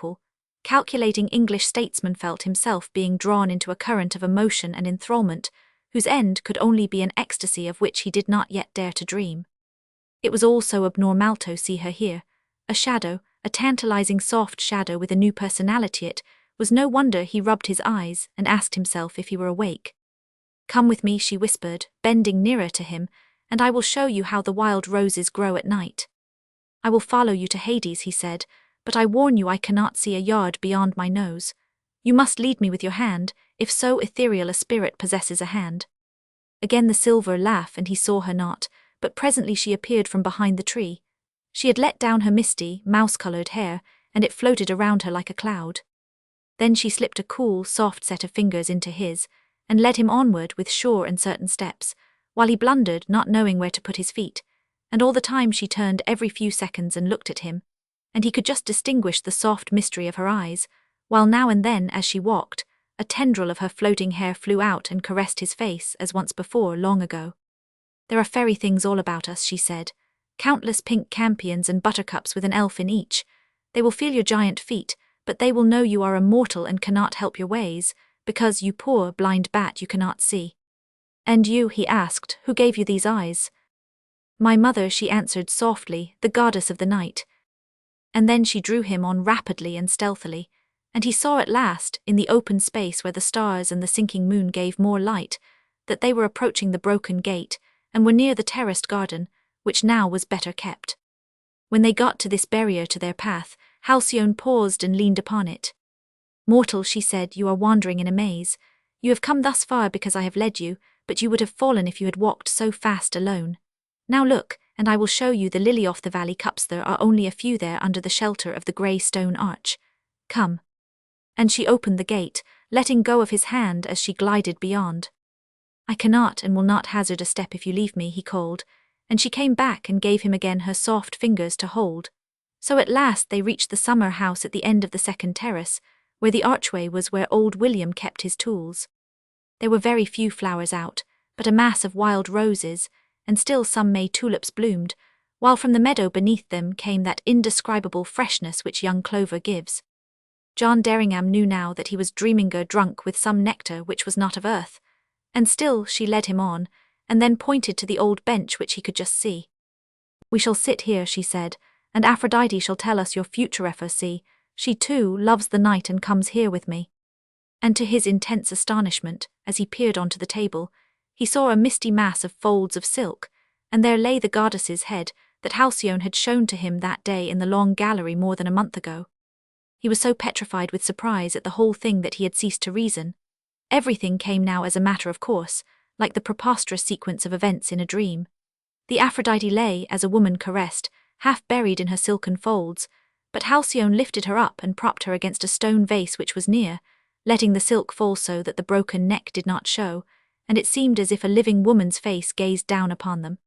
calculating English statesman, felt himself being drawn into a current of emotion and enthrallment, whose end could only be an ecstasy of which he did not yet dare to dream. It was all so abnormal to see her here, a shadow, a tantalizing soft shadow with a new personality. It was no wonder he rubbed his eyes and asked himself if he were awake. "Come with me," she whispered, bending nearer to him, "and I will show you how the wild roses grow at night." "I will follow you to Hades," he said, "but I warn you I cannot see a yard beyond my nose. You must lead me with your hand, if so ethereal a spirit possesses a hand." Again the silver laugh, and he saw her not, but presently she appeared from behind the tree. She had let down her misty, mouse-coloured hair, and it floated around her like a cloud. Then she slipped a cool, soft set of fingers into his, and led him onward with sure and certain steps, while he blundered, not knowing where to put his feet, and all the time she turned every few seconds and looked at him, and he could just distinguish the soft mystery of her eyes, while now and then, as she walked, a tendril of her floating hair flew out and caressed his face as once before, long ago. "There are fairy things all about us," she said, "countless pink campions and buttercups with an elf in each. They will feel your giant feet, but they will know you are a mortal and cannot help your ways, because, you poor, blind bat, you cannot see." "And you," he asked, "who gave you these eyes?" "My mother," she answered softly, "the goddess of the night." And then she drew him on rapidly and stealthily, and he saw at last, in the open space where the stars and the sinking moon gave more light, that they were approaching the broken gate, and were near the terraced garden, which now was better kept. When they got to this barrier to their path, Halcyone paused and leaned upon it. "Mortal," she said, "you are wandering in a maze. You have come thus far because I have led you, but you would have fallen if you had walked so fast alone. Now look, and I will show you the lily-of-the-valley cups. There are only a few there under the shelter of the grey stone arch. Come." And she opened the gate, letting go of his hand as she glided beyond. "I cannot and will not hazard a step if you leave me," he called, and she came back and gave him again her soft fingers to hold. So at last they reached the summer house at the end of the second terrace, where the archway was where old William kept his tools. There were very few flowers out, but a mass of wild roses, and still some May tulips bloomed, while from the meadow beneath them came that indescribable freshness which young clover gives. John Derringham knew now that he was dreaming drunk with some nectar which was not of earth, and still she led him on, and then pointed to the old bench which he could just see. "We shall sit here," she said, "and Aphrodite shall tell us your future efficacy. She too loves the night and comes here with me." And to his intense astonishment, as he peered onto the table, he saw a misty mass of folds of silk, and there lay the goddess's head that Halcyone had shown to him that day in the long gallery more than a month ago. He was so petrified with surprise at the whole thing that he had ceased to reason. Everything came now as a matter of course, like the preposterous sequence of events in a dream. The Aphrodite lay, as a woman caressed, half buried in her silken folds, but Halcyone lifted her up and propped her against a stone vase which was near, letting the silk fall so that the broken neck did not show, and it seemed as if a living woman's face gazed down upon them.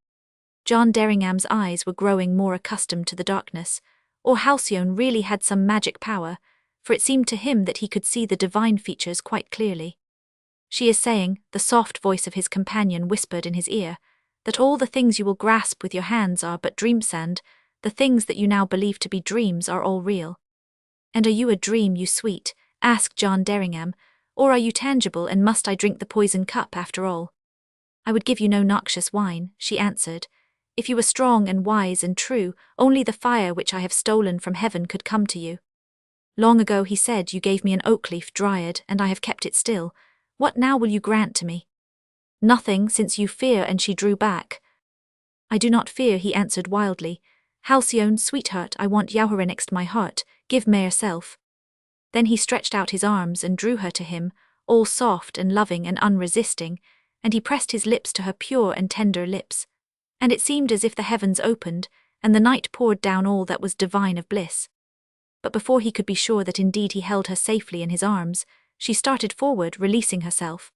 John Derringham's eyes were growing more accustomed to the darkness, or Halcyone really had some magic power, for it seemed to him that he could see the divine features quite clearly. "She is saying," the soft voice of his companion whispered in his ear, "that all the things you will grasp with your hands are but dream sand. The things that you now believe to be dreams are all real." "And are you a dream, you sweet?" asked John Derringham, "or are you tangible, and must I drink the poison cup after all?" "I would give you no noxious wine," she answered. "If you were strong and wise and true, only the fire which I have stolen from heaven could come to you. Long ago," he said, "you gave me an oak leaf dryad, and I have kept it still. What now will you grant to me?" "Nothing, since you fear," and she drew back. "I do not fear," he answered wildly. "Halcyone, sweetheart, I want Yowhere next my heart. Give me yourself." Then he stretched out his arms and drew her to him, all soft and loving and unresisting, and he pressed his lips to her pure and tender lips. And it seemed as if the heavens opened, and the night poured down all that was divine of bliss. But before he could be sure that indeed he held her safely in his arms, she started forward, releasing herself.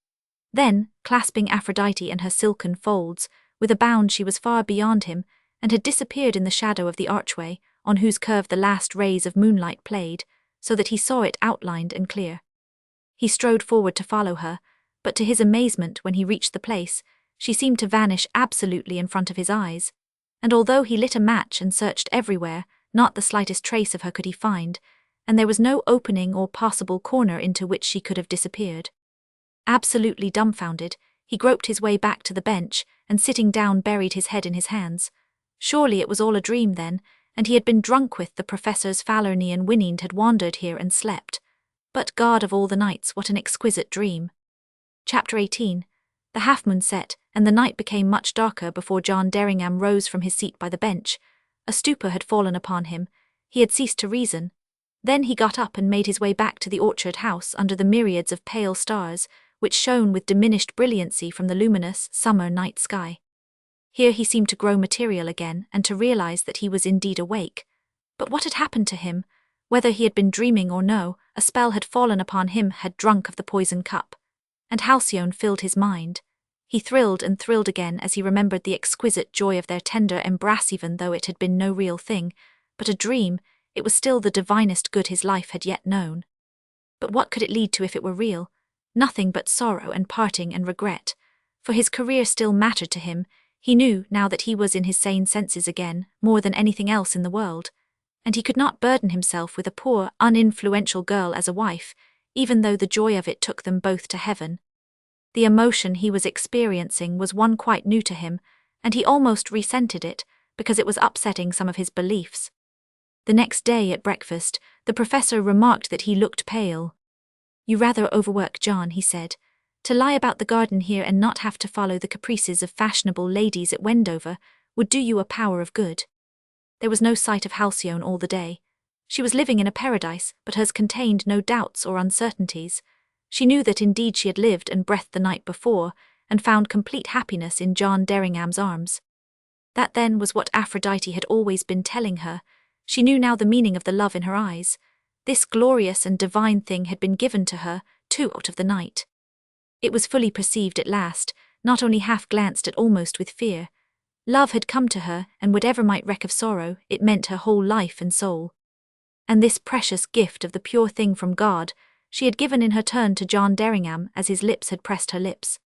Then, clasping Aphrodite in her silken folds, with a bound she was far beyond him, and had disappeared in the shadow of the archway, on whose curve the last rays of moonlight played, so that he saw it outlined and clear. He strode forward to follow her, but to his amazement, when he reached the place, she seemed to vanish absolutely in front of his eyes, and although he lit a match and searched everywhere, not the slightest trace of her could he find, and there was no opening or possible corner into which she could have disappeared. Absolutely dumbfounded, he groped his way back to the bench, and sitting down buried his head in his hands. Surely it was all a dream then, and he had been drunk with the Professors Falerney and Wynind had wandered here and slept. But God of all the nights, what an exquisite dream. Chapter 18. The half-moon set, and the night became much darker before John Derringham rose from his seat by the bench. A stupor had fallen upon him. He had ceased to reason. Then he got up and made his way back to the orchard house under the myriads of pale stars, which shone with diminished brilliancy from the luminous, summer night sky. Here he seemed to grow material again, and to realize that he was indeed awake. But what had happened to him? Whether he had been dreaming or no, a spell had fallen upon him, had drunk of the poison cup. And Halcyone filled his mind. He thrilled and thrilled again as he remembered the exquisite joy of their tender embrace. Even though it had been no real thing, but a dream, it was still the divinest good his life had yet known. But what could it lead to if it were real? Nothing but sorrow and parting and regret. For his career still mattered to him. He knew, now that he was in his sane senses again, more than anything else in the world. And he could not burden himself with a poor, uninfluential girl as a wife, even though the joy of it took them both to heaven. The emotion he was experiencing was one quite new to him, and he almost resented it, because it was upsetting some of his beliefs. The next day at breakfast, the professor remarked that he looked pale. "You rather overwork, John," he said. "To lie about the garden here and not have to follow the caprices of fashionable ladies at Wendover would do you a power of good." There was no sight of Halcyone all the day. She was living in a paradise, but hers contained no doubts or uncertainties. She knew that indeed she had lived and breathed the night before, and found complete happiness in John Derringham's arms. That then was what Aphrodite had always been telling her. She knew now the meaning of the love in her eyes. This glorious and divine thing had been given to her, too, out of the night. It was fully perceived at last, not only half glanced at almost with fear. Love had come to her, and whatever might wreak of sorrow, it meant her whole life and soul. And this precious gift of the pure thing from God, she had given in her turn to John Derringham as his lips had pressed her lips.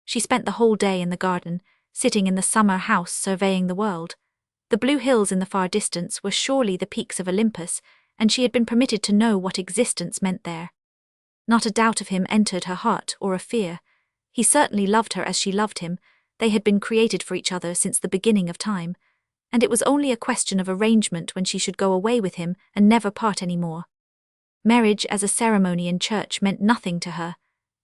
She spent the whole day in the garden, sitting in the summer house surveying the world. The blue hills in the far distance were surely the peaks of Olympus, and she had been permitted to know what existence meant there. Not a doubt of him entered her heart, or a fear. He certainly loved her as she loved him. They had been created for each other since the beginning of time, and it was only a question of arrangement when she should go away with him and never part any more. Marriage as a ceremony in church meant nothing to her.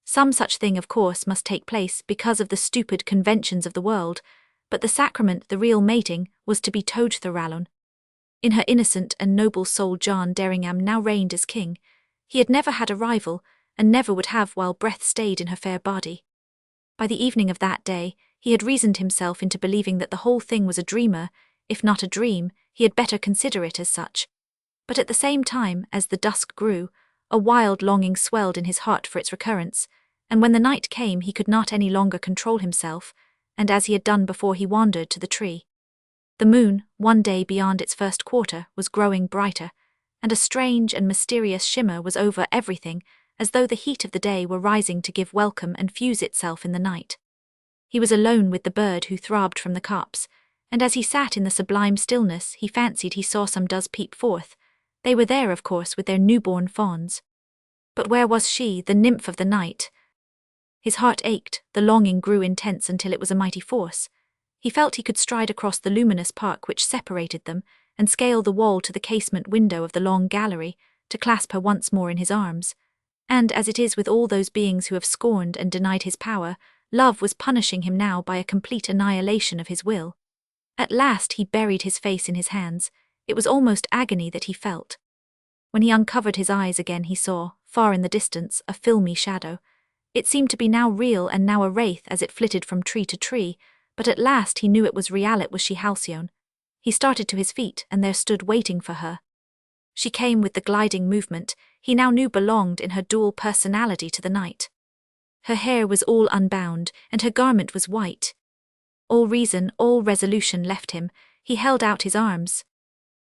Some such thing, of course, must take place because of the stupid conventions of the world, but the sacrament, the real mating, was to be Todh Thorallon. In her innocent and noble soul John Derringham now reigned as king. He had never had a rival, and never would have while breath stayed in her fair body. By the evening of that day, he had reasoned himself into believing that the whole thing was a dreamer. If not a dream, he had better consider it as such. But at the same time, as the dusk grew, a wild longing swelled in his heart for its recurrence, and when the night came he could not any longer control himself, and as he had done before he wandered to the tree. The moon, one day beyond its first quarter, was growing brighter, and a strange and mysterious shimmer was over everything, as though the heat of the day were rising to give welcome and fuse itself in the night. He was alone with the bird who throbbed from the copse, and as he sat in the sublime stillness he fancied he saw some doves peep forth. They were there, of course, with their newborn fawns. But where was she, the nymph of the night? His heart ached, the longing grew intense until it was a mighty force. He felt he could stride across the luminous park which separated them, and scale the wall to the casement window of the long gallery, to clasp her once more in his arms. And, as it is with all those beings who have scorned and denied his power, love was punishing him now by a complete annihilation of his will. At last he buried his face in his hands. It was almost agony that he felt. When he uncovered his eyes again he saw, far in the distance, a filmy shadow. It seemed to be now real and now a wraith as it flitted from tree to tree, but at last he knew it was real, it was she, Halcyone. He started to his feet, and there stood waiting for her. She came with the gliding movement he now knew belonged in her dual personality to the night. Her hair was all unbound, and her garment was white. All reason, all resolution left him. He held out his arms.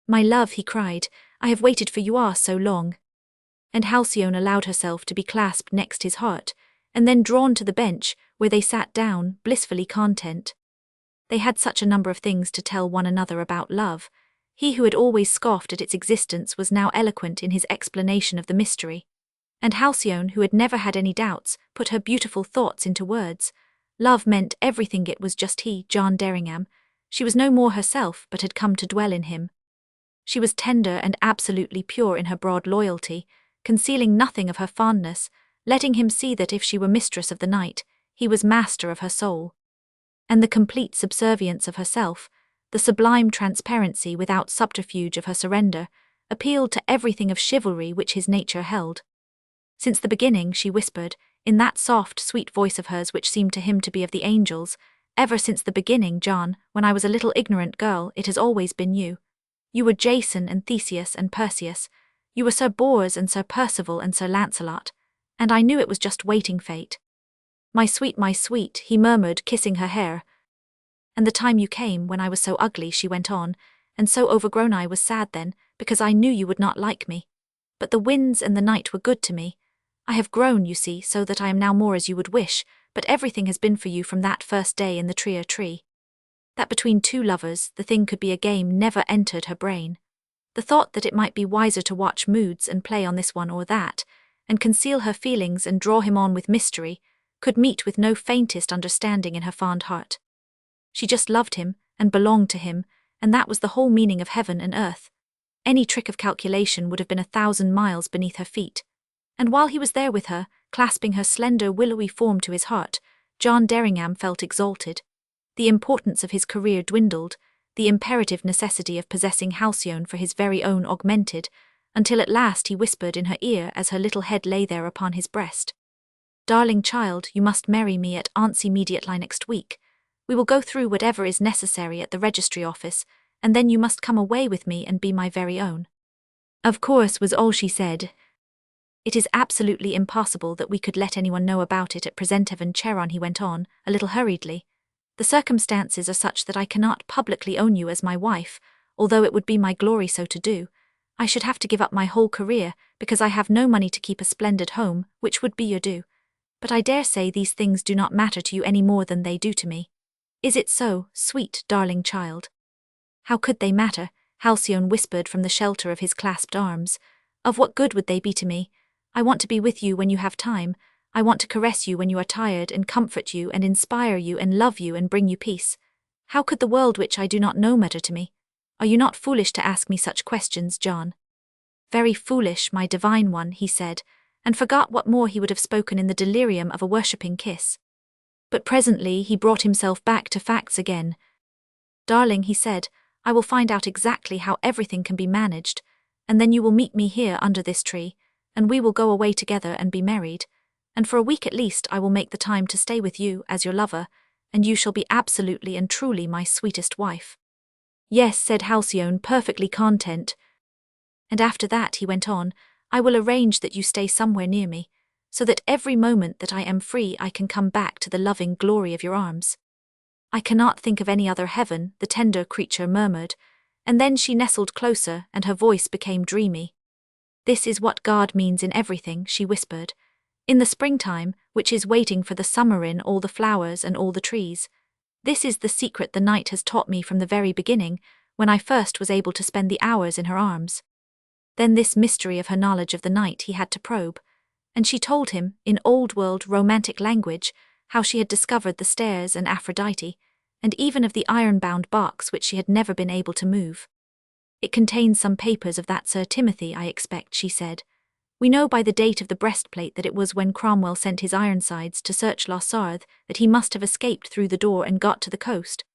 "My love," he cried, "I have waited for you so long." And Halcyone allowed herself to be clasped next his heart, and then drawn to the bench, where they sat down, blissfully content. They had such a number of things to tell one another about love. He who had always scoffed at its existence was now eloquent in his explanation of the mystery. And Halcyone, who had never had any doubts, put her beautiful thoughts into words. Love meant everything. It was just he, John Derringham. She was no more herself, but had come to dwell in him. She was tender and absolutely pure in her broad loyalty, concealing nothing of her fondness, letting him see that if she were mistress of the night, he was master of her soul. And the complete subservience of herself, the sublime transparency without subterfuge of her surrender, appealed to everything of chivalry which his nature held. Since the beginning, she whispered, in that soft, sweet voice of hers which seemed to him to be of the angels, "Ever since the beginning, John, when I was a little ignorant girl, it has always been you. You were Jason and Theseus and Perseus. You were Sir Bors and Sir Percival and Sir Lancelot, and I knew it was just waiting fate. My sweet," he murmured, kissing her hair. "And the time you came, when I was so ugly," she went on, "and so overgrown, I was sad then, because I knew you would not like me. But the winds and the night were good to me. I have grown, you see, so that I am now more as you would wish, but everything has been for you from that first day in the tree. That between two lovers the thing could be a game never entered her brain. The thought that it might be wiser to watch moods and play on this one or that, and conceal her feelings and draw him on with mystery, could meet with no faintest understanding in her fond heart. She just loved him, and belonged to him, and that was the whole meaning of heaven and earth. Any trick of calculation would have been 1,000 miles beneath her feet. And while he was there with her, clasping her slender willowy form to his heart, John Derringham felt exalted. The importance of his career dwindled. the imperative necessity of possessing Halcyone for his very own augmented, until at last he whispered in her ear as her little head lay there upon his breast. "Darling child, you must marry me at Aunt's immediately next week. We will go through whatever is necessary at the registry office, and then you must come away with me and be my very own." "Of course," was all she said. "It is absolutely impossible that we could let anyone know about it at Presentevan Cheron," he went on, a little hurriedly. "The circumstances are such that I cannot publicly own you as my wife, although it would be my glory so to do. I should have to give up my whole career, because I have no money to keep a splendid home, which would be your due. But I dare say these things do not matter to you any more than they do to me. Is it so, sweet, darling child?" "How could they matter?" Halcyone whispered from the shelter of his clasped arms. "Of what good would they be to me? I want to be with you when you have time. I want to caress you when you are tired, and comfort you, and inspire you, and love you, and bring you peace. How could the world which I do not know matter to me? Are you not foolish to ask me such questions, John?" "Very foolish, my divine one," he said, and forgot what more he would have spoken in the delirium of a worshipping kiss. But presently he brought himself back to facts again. "Darling," he said, "I will find out exactly how everything can be managed, and then you will meet me here under this tree, and we will go away together and be married, and for a week at least I will make the time to stay with you as your lover, and you shall be absolutely and truly my sweetest wife." "Yes," said Halcyone, perfectly content. "And after that," he went on, "I will arrange that you stay somewhere near me, so that every moment that I am free I can come back to the loving glory of your arms." "I cannot think of any other heaven," the tender creature murmured, and then she nestled closer and her voice became dreamy. "This is what God means in everything," she whispered. "In the springtime, which is waiting for the summer in all the flowers and all the trees. This is the secret the night has taught me from the very beginning, when I first was able to spend the hours in her arms." Then this mystery of her knowledge of the night he had to probe, and she told him, in old-world romantic language, how she had discovered the stairs and Aphrodite, and even of the iron-bound box which she had never been able to move. "It contains some papers of that Sir Timothy, I expect," she said. "We know by the date of the breastplate that it was when Cromwell sent his Ironsides to search La Sarthe that he must have escaped through the door and got to the coast.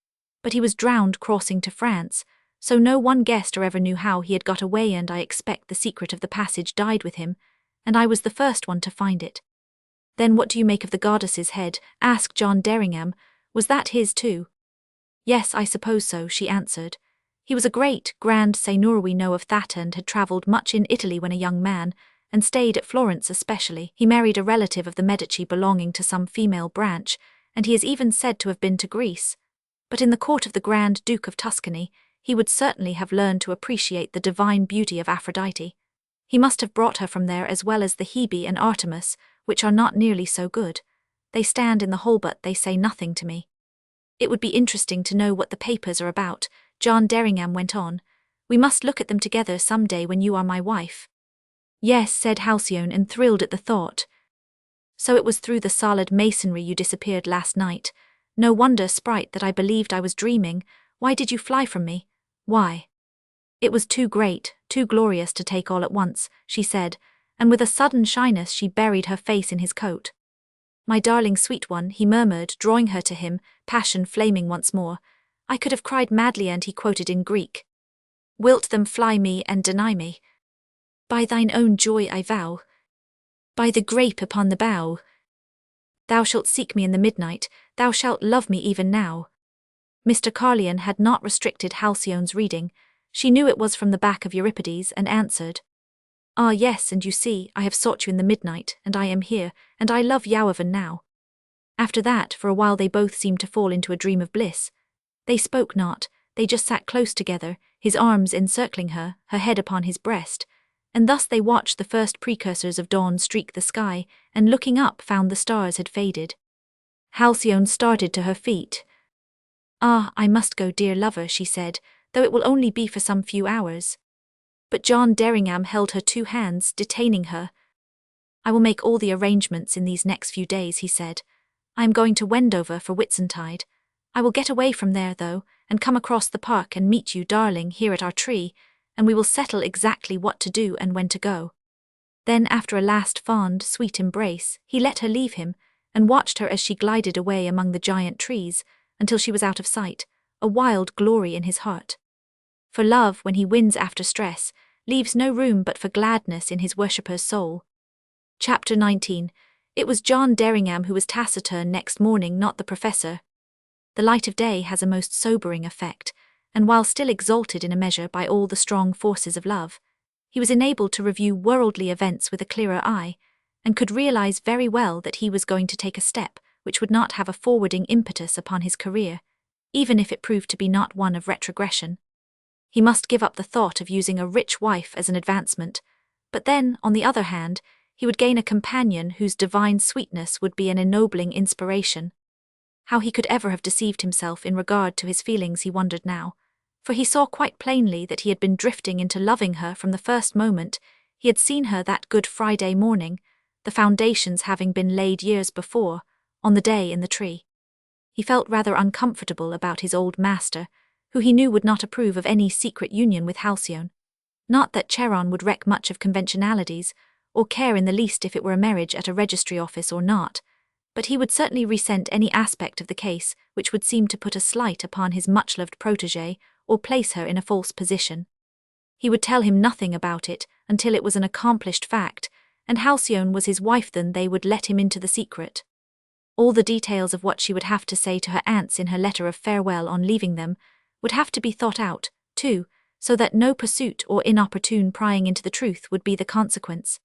But he was drowned crossing to France, so no one guessed or ever knew how he had got away, and I expect the secret of the passage died with him, and I was the first one to find it." "Then what do you make of the goddess's head?" asked John Derringham. "Was that his too?" "Yes, I suppose so," she answered. "He was a great, grand seigneur, we know of that, and had travelled much in Italy when a young man, and stayed at Florence especially. He married a relative of the Medici belonging to some female branch, and he is even said to have been to Greece. But in the court of the Grand Duke of Tuscany, he would certainly have learned to appreciate the divine beauty of Aphrodite. He must have brought her from there, as well as the Hebe and Artemis, which are not nearly so good. They stand in the hall, but they say nothing to me." "It would be interesting to know what the papers are about," John Derringham went on. "We must look at them together some day when you are my wife." "Yes," said Halcyone, and thrilled at the thought. "So it was through the solid masonry you disappeared last night. No wonder, sprite, that I believed I was dreaming. Why did you fly from me? Why?" "It was too great, too glorious to take all at once," she said, and with a sudden shyness she buried her face in his coat. "My darling sweet one," he murmured, drawing her to him, passion flaming once more. "I could have cried madly," and he quoted in Greek. "Wilt them fly me and deny me? By thine own joy I vow. By the grape upon the bough. Thou shalt seek me in the midnight, thou shalt love me even now." Mr. Carlyon had not restricted Halcyone's reading. She knew it was from the back of Euripides, and answered, "Ah yes, and you see, I have sought you in the midnight, and I am here, and I love Yauven now." After that, for a while they both seemed to fall into a dream of bliss. They spoke not, they just sat close together, his arms encircling her, her head upon his breast, and thus they watched the first precursors of dawn streak the sky, and looking up found the stars had faded. Halcyone started to her feet. "Ah, I must go, dear lover," she said, "though it will only be for some few hours." But John Derringham held her two hands, detaining her. "I will make all the arrangements in these next few days," he said. "I am going to Wendover for Whitsuntide. I will get away from there, though, and come across the park and meet you, darling, here at our tree, and we will settle exactly what to do and when to go." Then, after a last fond, sweet embrace, he let her leave him, and watched her as she glided away among the giant trees, until she was out of sight, a wild glory in his heart. For love, when he wins after stress, leaves no room but for gladness in his worshipper's soul. Chapter 19. It was John Derringham who was taciturn next morning, not the professor. The light of day has a most sobering effect, and while still exalted in a measure by all the strong forces of love, he was enabled to review worldly events with a clearer eye, and could realize very well that he was going to take a step which would not have a forwarding impetus upon his career, even if it proved to be not one of retrogression. He must give up the thought of using a rich wife as an advancement, but then, on the other hand, he would gain a companion whose divine sweetness would be an ennobling inspiration. How he could ever have deceived himself in regard to his feelings he wondered now, for he saw quite plainly that he had been drifting into loving her from the first moment he had seen her that Good Friday morning, the foundations having been laid years before, on the day in the tree. He felt rather uncomfortable about his old master, who he knew would not approve of any secret union with Halcyone. Not that Charon would reck much of conventionalities, or care in the least if it were a marriage at a registry office or not, but he would certainly resent any aspect of the case which would seem to put a slight upon his much-loved protégée or place her in a false position. He would tell him nothing about it until it was an accomplished fact, and Halcyone was his wife. Then they would let him into the secret. All the details of what she would have to say to her aunts in her letter of farewell on leaving them would have to be thought out, too, so that no pursuit or inopportune prying into the truth would be the consequence.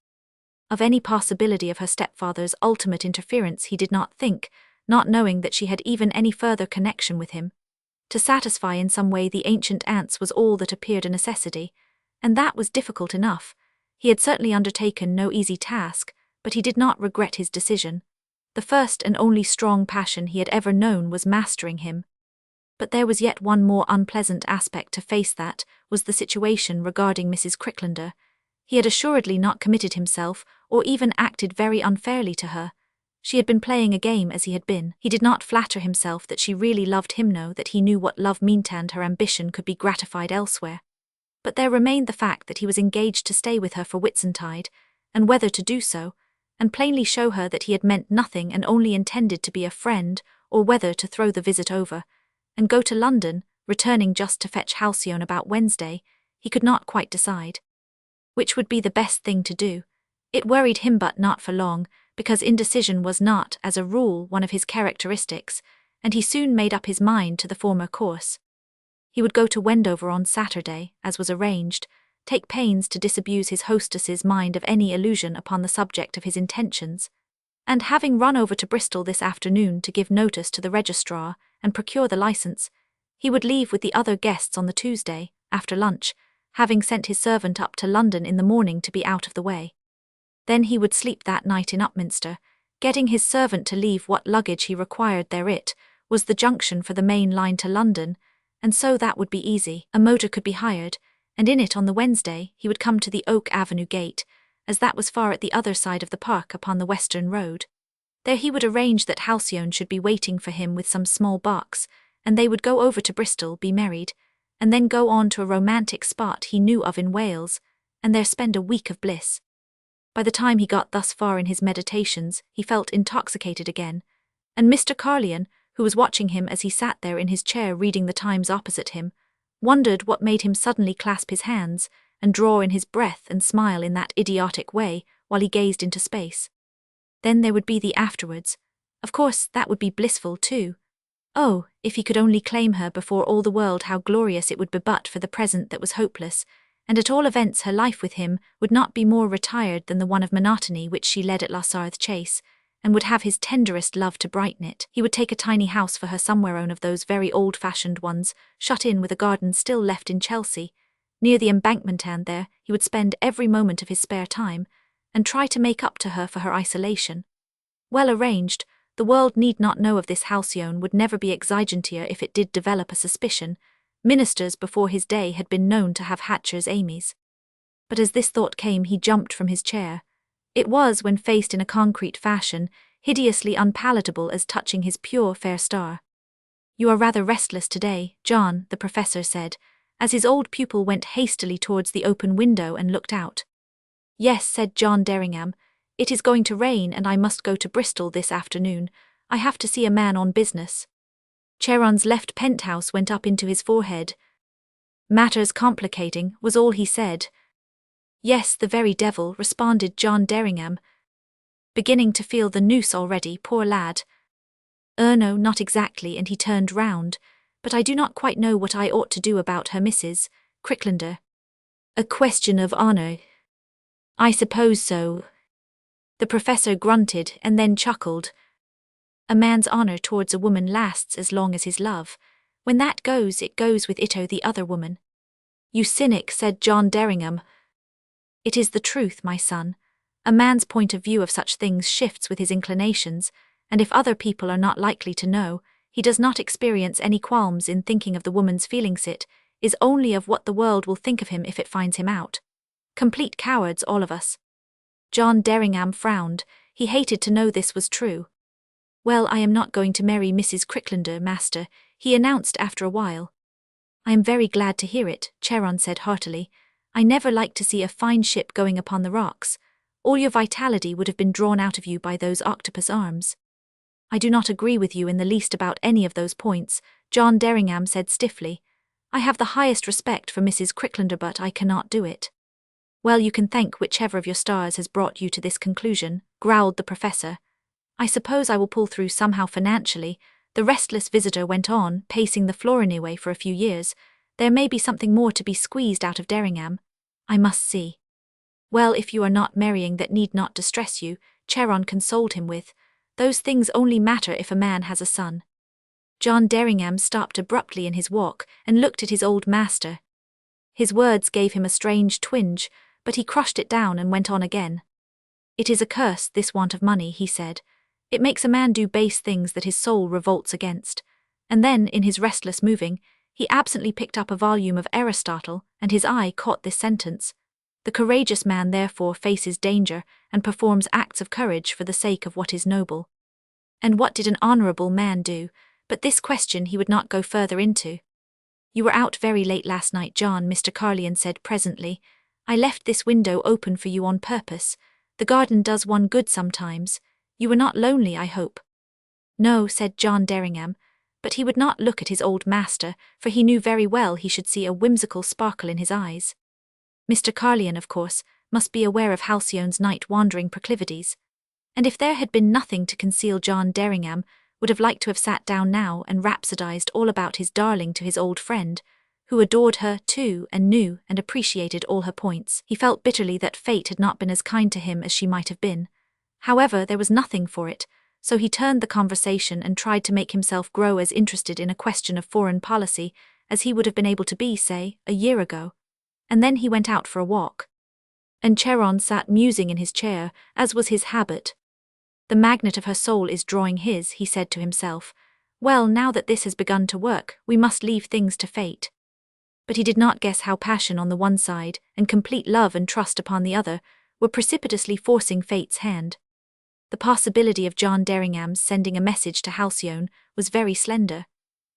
Of any possibility of her stepfather's ultimate interference he did not think, not knowing that she had even any further connection with him. To satisfy in some way the ancient aunts was all that appeared a necessity, and that was difficult enough. He had certainly undertaken no easy task, but he did not regret his decision. The first and only strong passion he had ever known was mastering him. But there was yet one more unpleasant aspect to face, that was the situation regarding Mrs. Cricklander. He had assuredly not committed himself, or even acted very unfairly to her. She had been playing a game as he had been. He did not flatter himself that she really loved him, no, that he knew what love meant and her ambition could be gratified elsewhere. But there remained the fact that he was engaged to stay with her for Whitsuntide, and whether to do so, and plainly show her that he had meant nothing and only intended to be a friend, or whether to throw the visit over, and go to London, returning just to fetch Halcyone about Wednesday, he could not quite decide. Which would be the best thing to do? It worried him, but not for long, because indecision was not, as a rule, one of his characteristics, and he soon made up his mind to the former course. He would go to Wendover on Saturday, as was arranged, take pains to disabuse his hostess's mind of any illusion upon the subject of his intentions, and having run over to Bristol this afternoon to give notice to the registrar and procure the licence, he would leave with the other guests on the Tuesday, after lunch, having sent his servant up to London in the morning to be out of the way. Then he would sleep that night in Upminster, getting his servant to leave what luggage he required there. It was the junction for the main line to London, and so that would be easy. A motor could be hired, and in it on the Wednesday he would come to the Oak Avenue gate, as that was far at the other side of the park upon the western road. There he would arrange that Halcyone should be waiting for him with some small box, and they would go over to Bristol, be married, and then go on to a romantic spot he knew of in Wales, and there spend a week of bliss. By the time he got thus far in his meditations, he felt intoxicated again, and Mr. Carleon, who was watching him as he sat there in his chair reading the Times opposite him, wondered what made him suddenly clasp his hands and draw in his breath and smile in that idiotic way while he gazed into space. Then there would be the afterwards. Of course, that would be blissful too. Oh, if he could only claim her before all the world, how glorious it would be! But for the present that was hopeless, and at all events her life with him would not be more retired than the one of monotony which she led at Lassarth Chase, and would have his tenderest love to brighten it. He would take a tiny house for her somewhere, one of those very old-fashioned ones, shut in with a garden still left in Chelsea, near the Embankment, and there he would spend every moment of his spare time, and try to make up to her for her isolation. Well arranged, the world need not know of this. Halcyone would never be exigentia if it did develop a suspicion. Ministers before his day had been known to have Hatcher's Amys. But as this thought came, he jumped from his chair. It was, when faced in a concrete fashion, hideously unpalatable as touching his pure fair star. "You are rather restless today, John," the professor said, as his old pupil went hastily towards the open window and looked out. "Yes," said John Derringham, "it is going to rain and I must go to Bristol this afternoon. I have to see a man on business." Charon's left penthouse went up into his forehead. Matters complicating, was all he said. Yes, the very devil, responded John Derringham, beginning to feel the noose already, poor lad. No, not exactly, and he turned round, but I do not quite know what I ought to do about her, Mrs. Cricklander. A question of honour. I suppose so. The professor grunted and then chuckled. A man's honour towards a woman lasts as long as his love. When that goes, it goes with it the other woman. You cynic, said John Derringham. It is the truth, my son. A man's point of view of such things shifts with his inclinations, and if other people are not likely to know, he does not experience any qualms in thinking of the woman's feelings. It is only of what the world will think of him if it finds him out. Complete cowards, all of us. John Derringham frowned. He hated to know this was true. Well, I am not going to marry Mrs. Cricklander, master, he announced after a while. I am very glad to hear it, Charon said heartily. I never liked to see a fine ship going upon the rocks. All your vitality would have been drawn out of you by those octopus arms. I do not agree with you in the least about any of those points, John Derringham said stiffly. I have the highest respect for Mrs. Cricklander, but I cannot do it. Well, you can thank whichever of your stars has brought you to this conclusion, growled the professor. I suppose I will pull through somehow financially, the restless visitor went on, pacing the floor anyway for a few years. There may be something more to be squeezed out of Derringham. I must see. Well, if you are not marrying, that need not distress you, Charon consoled him with. Those things only matter if a man has a son. John Derringham stopped abruptly in his walk and looked at his old master. His words gave him a strange twinge, but he crushed it down and went on again. It is a curse, this want of money, he said. It makes a man do base things that his soul revolts against. And then, in his restless moving, he absently picked up a volume of Aristotle, and his eye caught this sentence. The courageous man therefore faces danger and performs acts of courage for the sake of what is noble. And what did an honourable man do? But this question he would not go further into. You were out very late last night, John, Mr. Carlion said presently. I left this window open for you on purpose. The garden does one good sometimes. You were not lonely, I hope. No, said John Derringham, but he would not look at his old master, for he knew very well he should see a whimsical sparkle in his eyes. Mr. Carlion, of course, must be aware of Halcyone's night-wandering proclivities, and if there had been nothing to conceal, John Derringham would have liked to have sat down now and rhapsodized all about his darling to his old friend, who adored her too and knew and appreciated all her points. He felt bitterly that fate had not been as kind to him as she might have been. However, there was nothing for it, so he turned the conversation and tried to make himself grow as interested in a question of foreign policy as he would have been able to be, say, a year ago. And then he went out for a walk. And Charon sat musing in his chair, as was his habit. The magnet of her soul is drawing his, he said to himself. Well, now that this has begun to work, we must leave things to fate. But he did not guess how passion on the one side, and complete love and trust upon the other, were precipitously forcing fate's hand. The possibility of John Derringham's sending a message to Halcyone was very slender.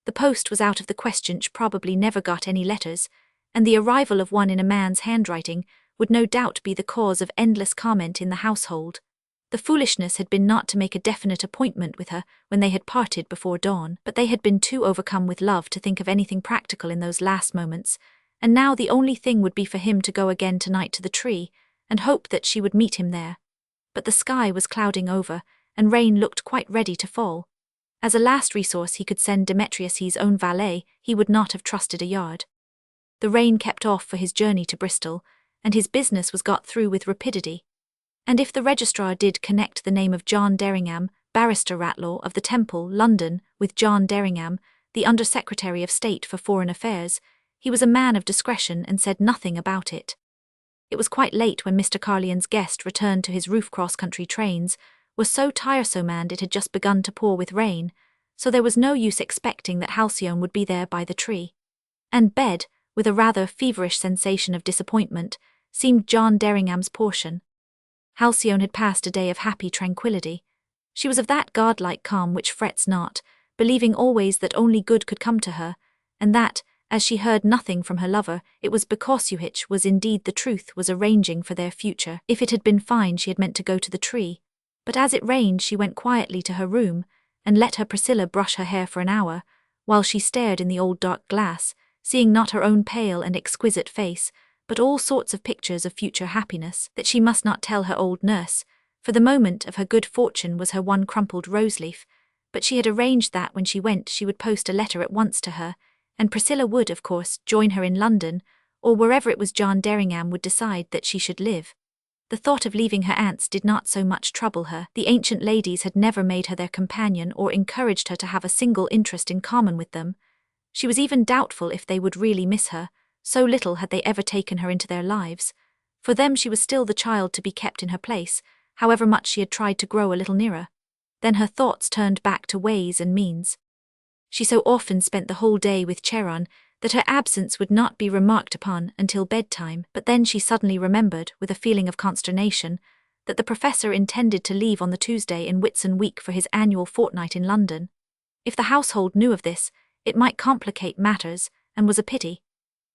The post was out of the question, probably never got any letters, and the arrival of one in a man's handwriting would no doubt be the cause of endless comment in the household. The foolishness had been not to make a definite appointment with her when they had parted before dawn, but they had been too overcome with love to think of anything practical in those last moments, and now the only thing would be for him to go again tonight to the tree, and hope that she would meet him there. But the sky was clouding over, and rain looked quite ready to fall. As a last resource he could send Demetrius, his own valet. He would not have trusted a yard. The rain kept off for his journey to Bristol, and his business was got through with rapidity. And if the registrar did connect the name of John Derringham, Barrister Ratlaw of the Temple, London, with John Derringham, the Under-Secretary of State for Foreign Affairs, he was a man of discretion and said nothing about it. It was quite late when Mr. Carlion's guest returned to his roof cross-country trains, was so tiresome and it had just begun to pour with rain, so there was no use expecting that Halcyone would be there by the tree. And bed, with a rather feverish sensation of disappointment, seemed John Derringham's portion. Halcyone had passed a day of happy tranquillity. She was of that godlike calm which frets not, believing always that only good could come to her, and that, as she heard nothing from her lover, it was because which was indeed the truth was arranging for their future. If it had been fine she had meant to go to the tree, but as it rained she went quietly to her room, and let her Priscilla brush her hair for an hour, while she stared in the old dark glass, seeing not her own pale and exquisite face, but all sorts of pictures of future happiness that she must not tell her old nurse, for the moment of her good fortune was her one crumpled rose-leaf, but she had arranged that when she went she would post a letter at once to her, and Priscilla would, of course, join her in London, or wherever it was John Derringham would decide that she should live. The thought of leaving her aunts did not so much trouble her. The ancient ladies had never made her their companion or encouraged her to have a single interest in common with them. She was even doubtful if they would really miss her, so little had they ever taken her into their lives. For them she was still the child to be kept in her place, however much she had tried to grow a little nearer. Then her thoughts turned back to ways and means. She so often spent the whole day with Charon that her absence would not be remarked upon until bedtime, but then she suddenly remembered, with a feeling of consternation, that the professor intended to leave on the Tuesday in Whitsun week for his annual fortnight in London. If the household knew of this, it might complicate matters, and was a pity.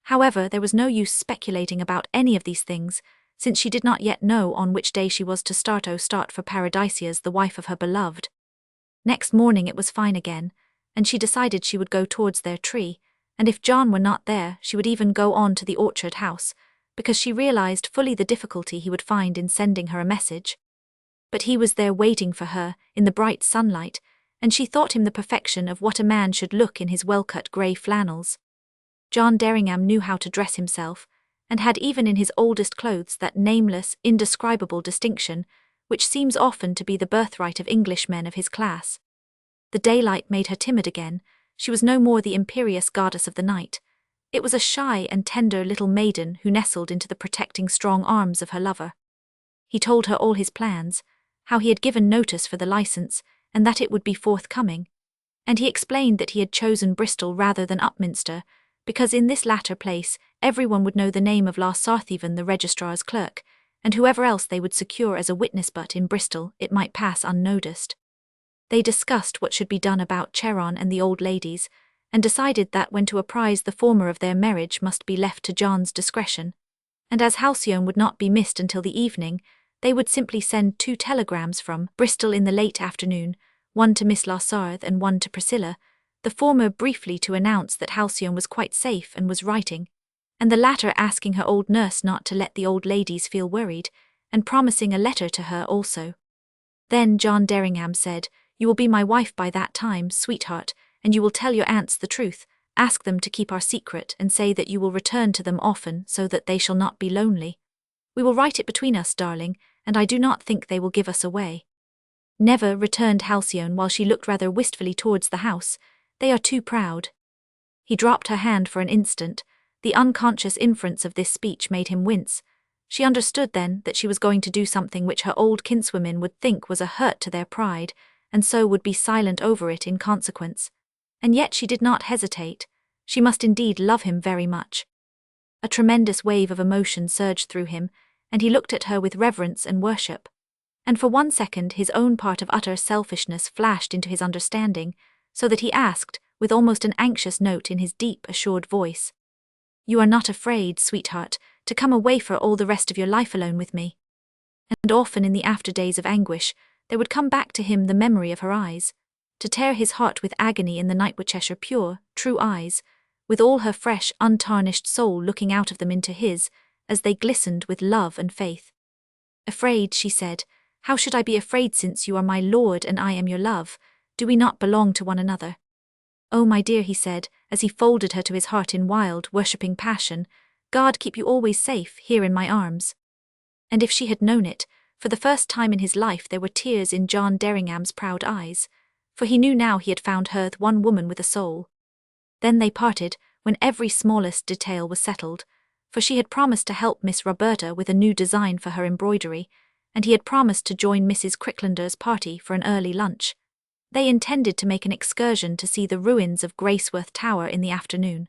However, there was no use speculating about any of these things, since she did not yet know on which day she was to start for Paradisia as the wife of her beloved. Next morning it was fine again, and she decided she would go towards their tree, and if John were not there she would even go on to the orchard house, because she realized fully the difficulty he would find in sending her a message. But he was there waiting for her, in the bright sunlight, and she thought him the perfection of what a man should look in his well-cut grey flannels. John Derringham knew how to dress himself, and had even in his oldest clothes that nameless, indescribable distinction, which seems often to be the birthright of Englishmen of his class. The daylight made her timid again. She was no more the imperious goddess of the night. It was a shy and tender little maiden who nestled into the protecting strong arms of her lover. He told her all his plans, how he had given notice for the license, and that it would be forthcoming. And he explained that he had chosen Bristol rather than Upminster, because in this latter place everyone would know the name of Lars Sarthivan, the registrar's clerk, and whoever else they would secure as a witness, but in Bristol it might pass unnoticed. They discussed what should be done about Charon and the old ladies, and decided that when to apprise the former of their marriage must be left to John's discretion, and as Halcyone would not be missed until the evening, they would simply send 2 telegrams from Bristol in the late afternoon, one to Miss Larsarth and one to Priscilla, the former briefly to announce that Halcyone was quite safe and was writing, and the latter asking her old nurse not to let the old ladies feel worried, and promising a letter to her also. Then John Derringham said, "You will be my wife by that time, sweetheart, and you will tell your aunts the truth, ask them to keep our secret and say that you will return to them often so that they shall not be lonely. We will write it between us, darling, and I do not think they will give us away." "Never," returned Halcyone while she looked rather wistfully towards the house. "They are too proud." He dropped her hand for an instant. The unconscious inference of this speech made him wince. She understood then that she was going to do something which her old kinswomen would think was a hurt to their pride, and so would be silent over it in consequence. And yet she did not hesitate. She must indeed love him very much. A tremendous wave of emotion surged through him, and he looked at her with reverence and worship. And for one second his own part of utter selfishness flashed into his understanding, so that he asked, with almost an anxious note in his deep, assured voice, "You are not afraid, sweetheart, to come away for all the rest of your life alone with me?" And often in the after days of anguish, there would come back to him the memory of her eyes, to tear his heart with agony in the night with Cheshire pure, true eyes, with all her fresh, untarnished soul looking out of them into his, as they glistened with love and faith. "Afraid," she said, "how should I be afraid since you are my lord and I am your love? Do we not belong to one another?" "Oh, my dear," he said, as he folded her to his heart in wild, worshipping passion, "God keep you always safe, here in my arms." And if she had known it, for the first time in his life there were tears in John Derringham's proud eyes, for he knew now he had found her the one woman with a soul. Then they parted, when every smallest detail was settled, for she had promised to help Miss Roberta with a new design for her embroidery, and he had promised to join Mrs. Cricklander's party for an early lunch. They intended to make an excursion to see the ruins of Graceworth Tower in the afternoon.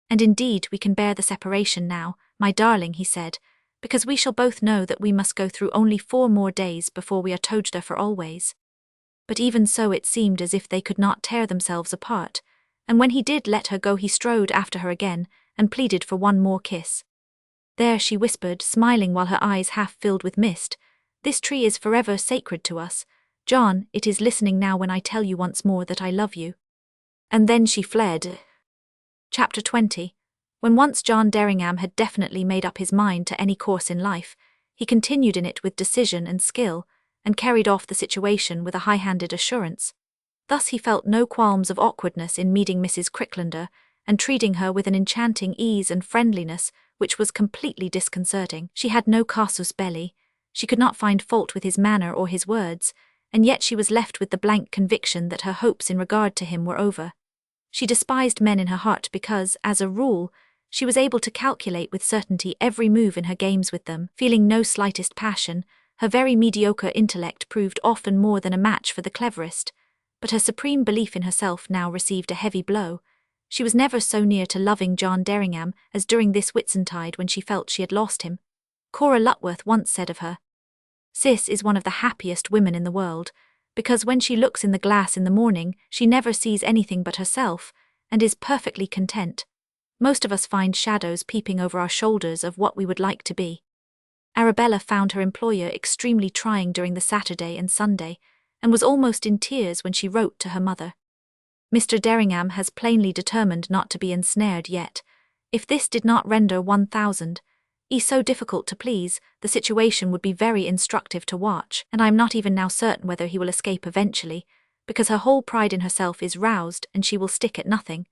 "And indeed we can bear the separation now, my darling," he said, "because we shall both know that we must go through only 4 more days before we are together for always." But even so it seemed as if they could not tear themselves apart, and when he did let her go he strode after her again, and pleaded for one more kiss. "There," she whispered, smiling while her eyes half filled with mist, "this tree is forever sacred to us. John, it is listening now when I tell you once more that I love you." And then she fled. Chapter 20. When once John Derringham had definitely made up his mind to any course in life, he continued in it with decision and skill, and carried off the situation with a high-handed assurance. Thus he felt no qualms of awkwardness in meeting Mrs. Cricklander, and treating her with an enchanting ease and friendliness which was completely disconcerting. She had no casus belli, she could not find fault with his manner or his words, and yet she was left with the blank conviction that her hopes in regard to him were over. She despised men in her heart because, as a rule, she was able to calculate with certainty every move in her games with them. Feeling no slightest passion, her very mediocre intellect proved often more than a match for the cleverest, but her supreme belief in herself now received a heavy blow. She was never so near to loving John Derringham as during this Whitsuntide when she felt she had lost him. Cora Lutworth once said of her, "Sis is one of the happiest women in the world, because when she looks in the glass in the morning, she never sees anything but herself, and is perfectly content. Most of us find shadows peeping over our shoulders of what we would like to be." Arabella found her employer extremely trying during the Saturday and Sunday, and was almost in tears when she wrote to her mother. "Mr. Derringham has plainly determined not to be ensnared yet. If this did not render 1,000 so difficult to please, the situation would be very instructive to watch, and I am not even now certain whether he will escape eventually, because her whole pride in herself is roused and she will stick at nothing.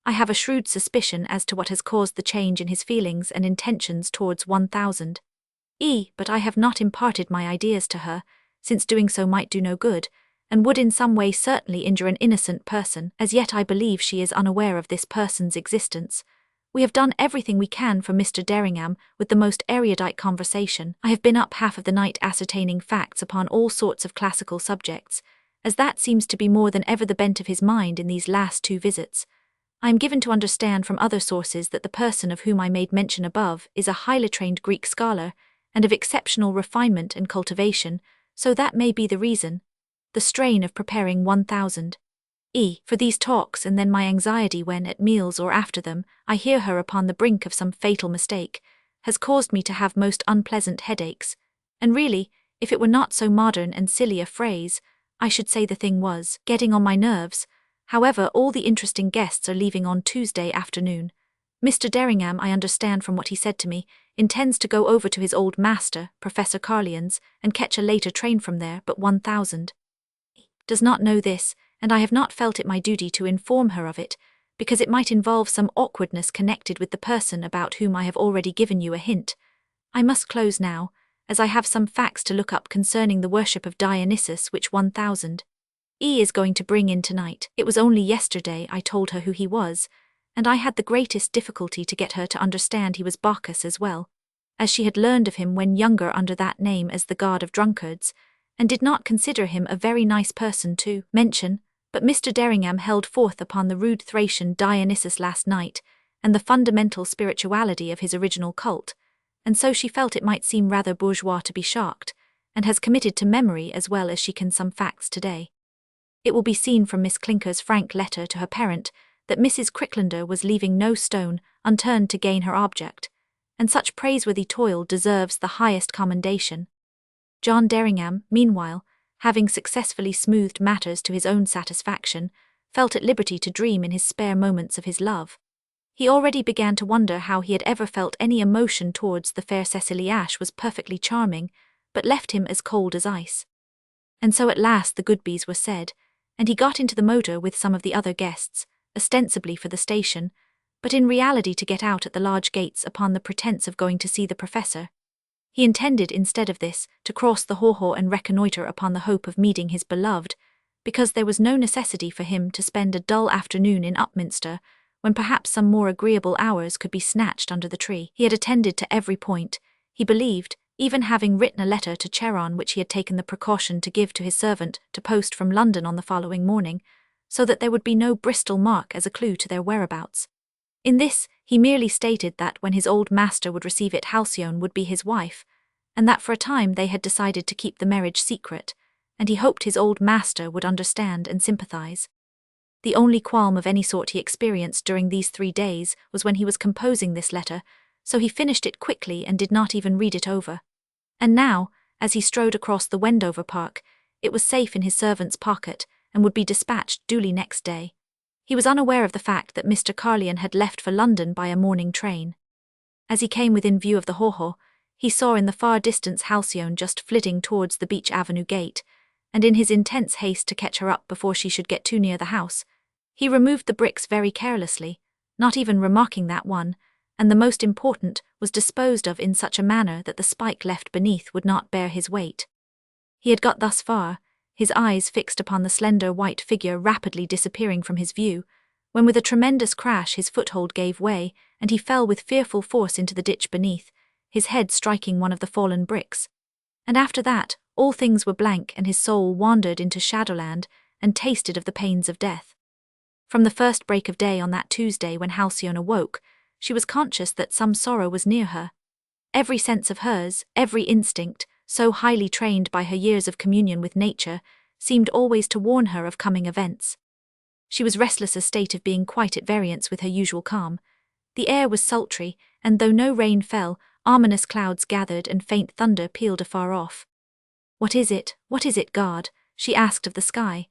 I have a shrewd suspicion as to what has caused the change in his feelings and intentions towards 1,000 but I have not imparted my ideas to her, since doing so might do no good, and would in some way certainly injure an innocent person. As yet I believe she is unaware of this person's existence. We have done everything we can for Mr. Derringham with the most erudite conversation. I have been up half of the night ascertaining facts upon all sorts of classical subjects, as that seems to be more than ever the bent of his mind in these last 2 visits. I am given to understand from other sources that the person of whom I made mention above is a highly trained Greek scholar, and of exceptional refinement and cultivation, so that may be the reason. The strain of preparing 1,000 for these talks, and then my anxiety when, at meals or after them, I hear her upon the brink of some fatal mistake, has caused me to have most unpleasant headaches, and really, if it were not so modern and silly a phrase, I should say the thing was getting on my nerves. However, all the interesting guests are leaving on Tuesday afternoon. Mr. Derringham, I understand from what he said to me, intends to go over to his old master, Professor Carlyon's, and catch a later train from there, but 1,000 does not know this, and I have not felt it my duty to inform her of it, because it might involve some awkwardness connected with the person about whom I have already given you a hint. I must close now, as I have some facts to look up concerning the worship of Dionysus which 1,000 is going to bring in tonight. It was only yesterday I told her who he was, and I had the greatest difficulty to get her to understand he was Bacchus as well, as she had learned of him when younger under that name as the god of drunkards, and did not consider him a very nice person to mention. But Mr. Derringham held forth upon the rude Thracian Dionysus last night, and the fundamental spirituality of his original cult, and so she felt it might seem rather bourgeois to be shocked, and has committed to memory as well as she can some facts today. It will be seen from Miss Clinker's frank letter to her parent that Mrs. Cricklander was leaving no stone unturned to gain her object, and such praiseworthy toil deserves the highest commendation. John Derringham, meanwhile, having successfully smoothed matters to his own satisfaction, felt at liberty to dream in his spare moments of his love. He already began to wonder how he had ever felt any emotion towards the fair Cecily Ash was perfectly charming, but left him as cold as ice. And so at last the goodbyes were said, and he got into the motor with some of the other guests, ostensibly for the station, but in reality to get out at the large gates upon the pretence of going to see the professor. He intended, instead of this, to cross the haw-haw and reconnoitre upon the hope of meeting his beloved, because there was no necessity for him to spend a dull afternoon in Upminster, when perhaps some more agreeable hours could be snatched under the tree. He had attended to every point, he believed, even having written a letter to Charon which he had taken the precaution to give to his servant to post from London on the following morning, so that there would be no Bristol mark as a clue to their whereabouts. In this, he merely stated that when his old master would receive it Halcyone would be his wife, and that for a time they had decided to keep the marriage secret, and he hoped his old master would understand and sympathize. The only qualm of any sort he experienced during these 3 days was when he was composing this letter, so he finished it quickly and did not even read it over. And now, as he strode across the Wendover Park, it was safe in his servant's pocket and would be dispatched duly next day. He was unaware of the fact that Mr. Carlyon had left for London by a morning train. As he came within view of the haw-haw, he saw in the far distance Halcyone just flitting towards the Beech Avenue gate, and in his intense haste to catch her up before she should get too near the house, he removed the bricks very carelessly, not even remarking that one, and the most important, was disposed of in such a manner that the spike left beneath would not bear his weight. He had got thus far, his eyes fixed upon the slender white figure rapidly disappearing from his view, when with a tremendous crash his foothold gave way, and he fell with fearful force into the ditch beneath, his head striking one of the fallen bricks. And after that, all things were blank, and his soul wandered into shadowland and tasted of the pains of death. From the first break of day on that Tuesday when Halcyone awoke, she was conscious that some sorrow was near her. Every sense of hers, every instinct, so highly trained by her years of communion with nature, seemed always to warn her of coming events. She was restless, a state of being quite at variance with her usual calm. The air was sultry, and though no rain fell, ominous clouds gathered and faint thunder pealed afar off. "What is it? What is it, God?" she asked of the sky.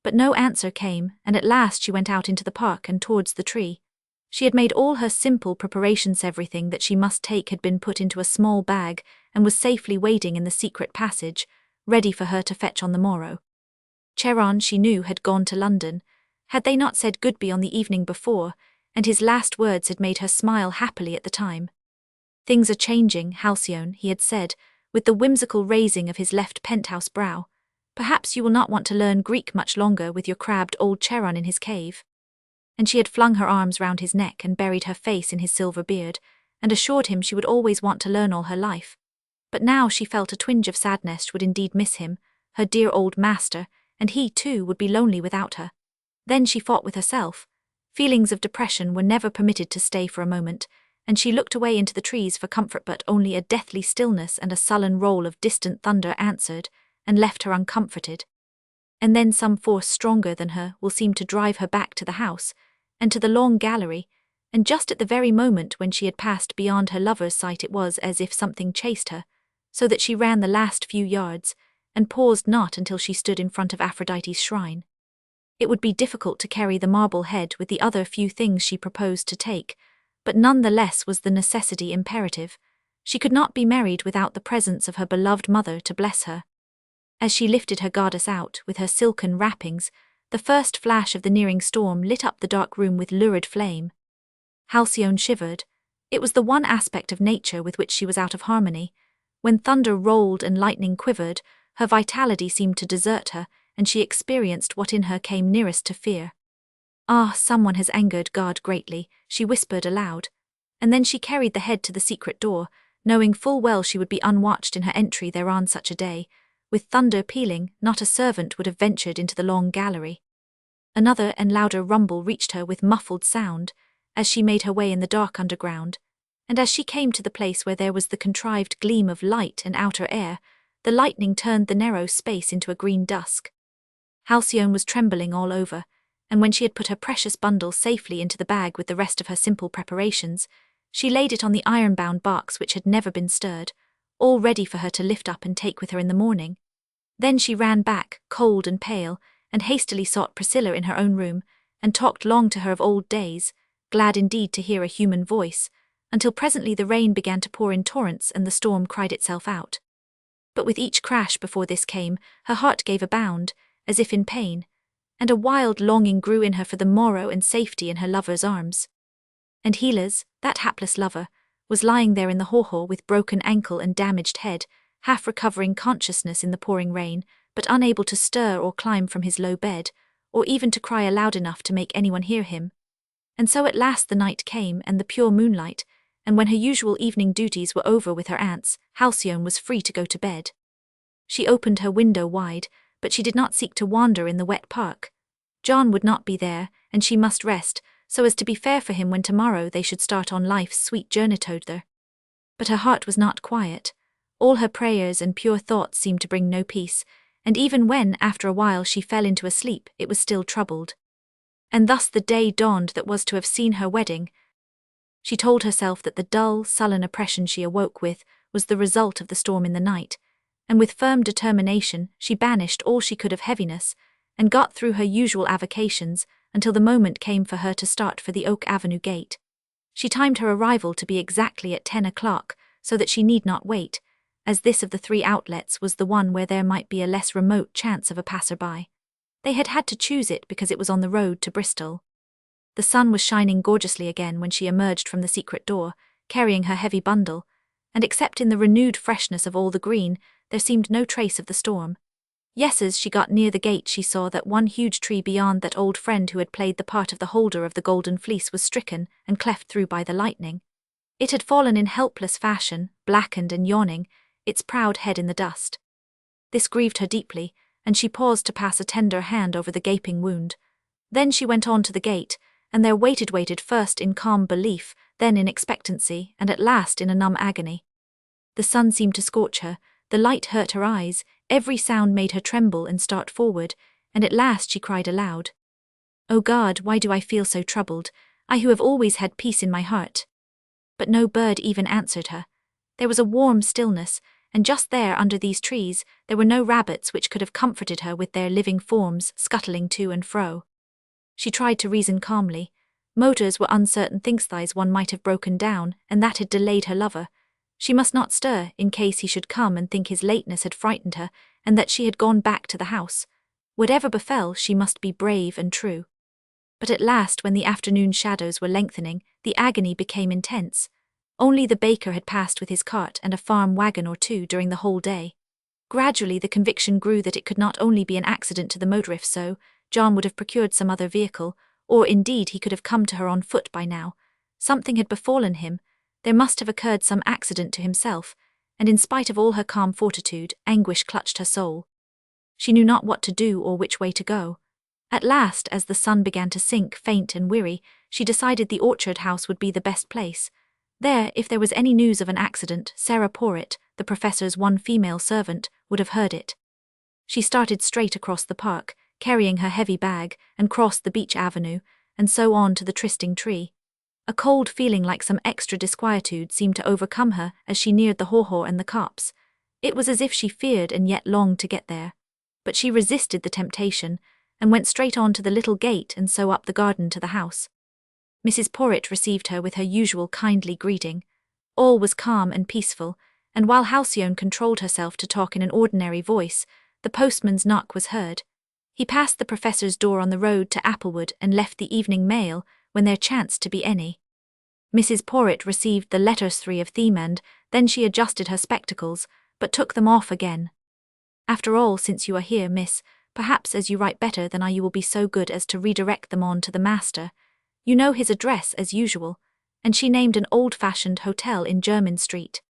But no answer came, and at last she went out into the park and towards the tree. She had made all her simple preparations. Everything that she must take had been put into a small bag and was safely waiting in the secret passage, ready for her to fetch on the morrow. Charon, she knew, had gone to London. Had they not said goodbye on the evening before, and his last words had made her smile happily at the time. "Things are changing, Halcyone," he had said, with the whimsical raising of his left penthouse brow. "Perhaps you will not want to learn Greek much longer with your crabbed old Charon in his cave." And she had flung her arms round his neck and buried her face in his silver beard, and assured him she would always want to learn all her life. But now she felt a twinge of sadness. She would indeed miss him, her dear old master, and he, too, would be lonely without her. Then she fought with herself. Feelings of depression were never permitted to stay for a moment, and she looked away into the trees for comfort, but only a deathly stillness and a sullen roll of distant thunder answered, and left her uncomforted. And then some force stronger than her will seem to drive her back to the house, and to the long gallery, and just at the very moment when she had passed beyond her lover's sight it was as if something chased her, so that she ran the last few yards, and paused not until she stood in front of Aphrodite's shrine. It would be difficult to carry the marble head with the other few things she proposed to take, but none the less was the necessity imperative. She could not be married without the presence of her beloved mother to bless her. As she lifted her goddess out, with her silken wrappings, the first flash of the nearing storm lit up the dark room with lurid flame. Halcyone shivered. It was the one aspect of nature with which she was out of harmony. When thunder rolled and lightning quivered, her vitality seemed to desert her, and she experienced what in her came nearest to fear. "Ah, someone has angered God greatly," she whispered aloud. And then she carried the head to the secret door, knowing full well she would be unwatched in her entry there on such a day. With thunder pealing, not a servant would have ventured into the long gallery. Another and louder rumble reached her with muffled sound, as she made her way in the dark underground, and as she came to the place where there was the contrived gleam of light and outer air, the lightning turned the narrow space into a green dusk. Halcyone was trembling all over, and when she had put her precious bundle safely into the bag with the rest of her simple preparations, she laid it on the iron-bound box which had never been stirred, all ready for her to lift up and take with her in the morning. Then she ran back, cold and pale, and hastily sought Priscilla in her own room, and talked long to her of old days, glad indeed to hear a human voice, until presently the rain began to pour in torrents and the storm cried itself out. But with each crash before this came, her heart gave a bound, as if in pain, and a wild longing grew in her for the morrow and safety in her lover's arms. And Hellas, that hapless lover, was lying there in the haw-haw with broken ankle and damaged head, half recovering consciousness in the pouring rain, but unable to stir or climb from his low bed, or even to cry aloud enough to make anyone hear him. And so at last the night came, and the pure moonlight, and when her usual evening duties were over with her aunts, Halcyone was free to go to bed. She opened her window wide, but she did not seek to wander in the wet park. John would not be there, and she must rest, so as to be fair for him when tomorrow they should start on life's sweet journey thither. But her heart was not quiet. All her prayers and pure thoughts seemed to bring no peace, and even when, after a while, she fell into a sleep, it was still troubled. And thus the day dawned that was to have seen her wedding. She told herself that the dull, sullen oppression she awoke with was the result of the storm in the night, and with firm determination she banished all she could of heaviness, and got through her usual avocations, until the moment came for her to start for the Oak Avenue gate. She timed her arrival to be exactly at 10 o'clock, so that she need not wait, as this of the three outlets was the one where there might be a less remote chance of a passer-by. They had had to choose it because it was on the road to Bristol. The sun was shining gorgeously again when she emerged from the secret door, carrying her heavy bundle, and except in the renewed freshness of all the green, there seemed no trace of the storm. Yes, as she got near the gate she saw that one huge tree beyond that old friend who had played the part of the holder of the golden fleece was stricken and cleft through by the lightning. It had fallen in helpless fashion, blackened and yawning, its proud head in the dust. This grieved her deeply, and she paused to pass a tender hand over the gaping wound. Then she went on to the gate, and there waited first in calm belief, then in expectancy, and at last in a numb agony. The sun seemed to scorch her, the light hurt her eyes, every sound made her tremble and start forward, and at last she cried aloud, "O God, why do I feel so troubled, I who have always had peace in my heart?" But no bird even answered her. There was a warm stillness, and just there under these trees there were no rabbits which could have comforted her with their living forms scuttling to and fro. She tried to reason calmly. Motors were uncertain things one might have broken down, and that had delayed her lover. She must not stir in case he should come and think his lateness had frightened her, and that she had gone back to the house. Whatever befell, she must be brave and true. But at last, when the afternoon shadows were lengthening, the agony became intense. Only the baker had passed with his cart and a farm wagon or two during the whole day. Gradually the conviction grew that it could not only be an accident to the motor if so, John would have procured some other vehicle, or indeed he could have come to her on foot by now. Something had befallen him, there must have occurred some accident to himself, and in spite of all her calm fortitude, anguish clutched her soul. She knew not what to do or which way to go. At last, as the sun began to sink, faint and weary, she decided the orchard house would be the best place. There, if there was any news of an accident, Sarah Porritt, the professor's one female servant, would have heard it. She started straight across the park, carrying her heavy bag, and crossed the beech avenue, and so on to the trysting tree. A cold feeling like some extra disquietude seemed to overcome her as she neared the haw-haw and the copse. It was as if she feared and yet longed to get there. But she resisted the temptation, and went straight on to the little gate and so up the garden to the house. Mrs. Porritt received her with her usual kindly greeting. All was calm and peaceful, and while Halcyone controlled herself to talk in an ordinary voice, the postman's knock was heard. He passed the professor's door on the road to Applewood and left the evening mail, when there chanced to be any. Mrs. Porritt received the letters 3 of Themend, then she adjusted her spectacles, but took them off again. "After all, since you are here, miss, perhaps as you write better than I you will be so good as to redirect them on to the master. You know his address as usual," and she named an old-fashioned hotel in Jermyn Street.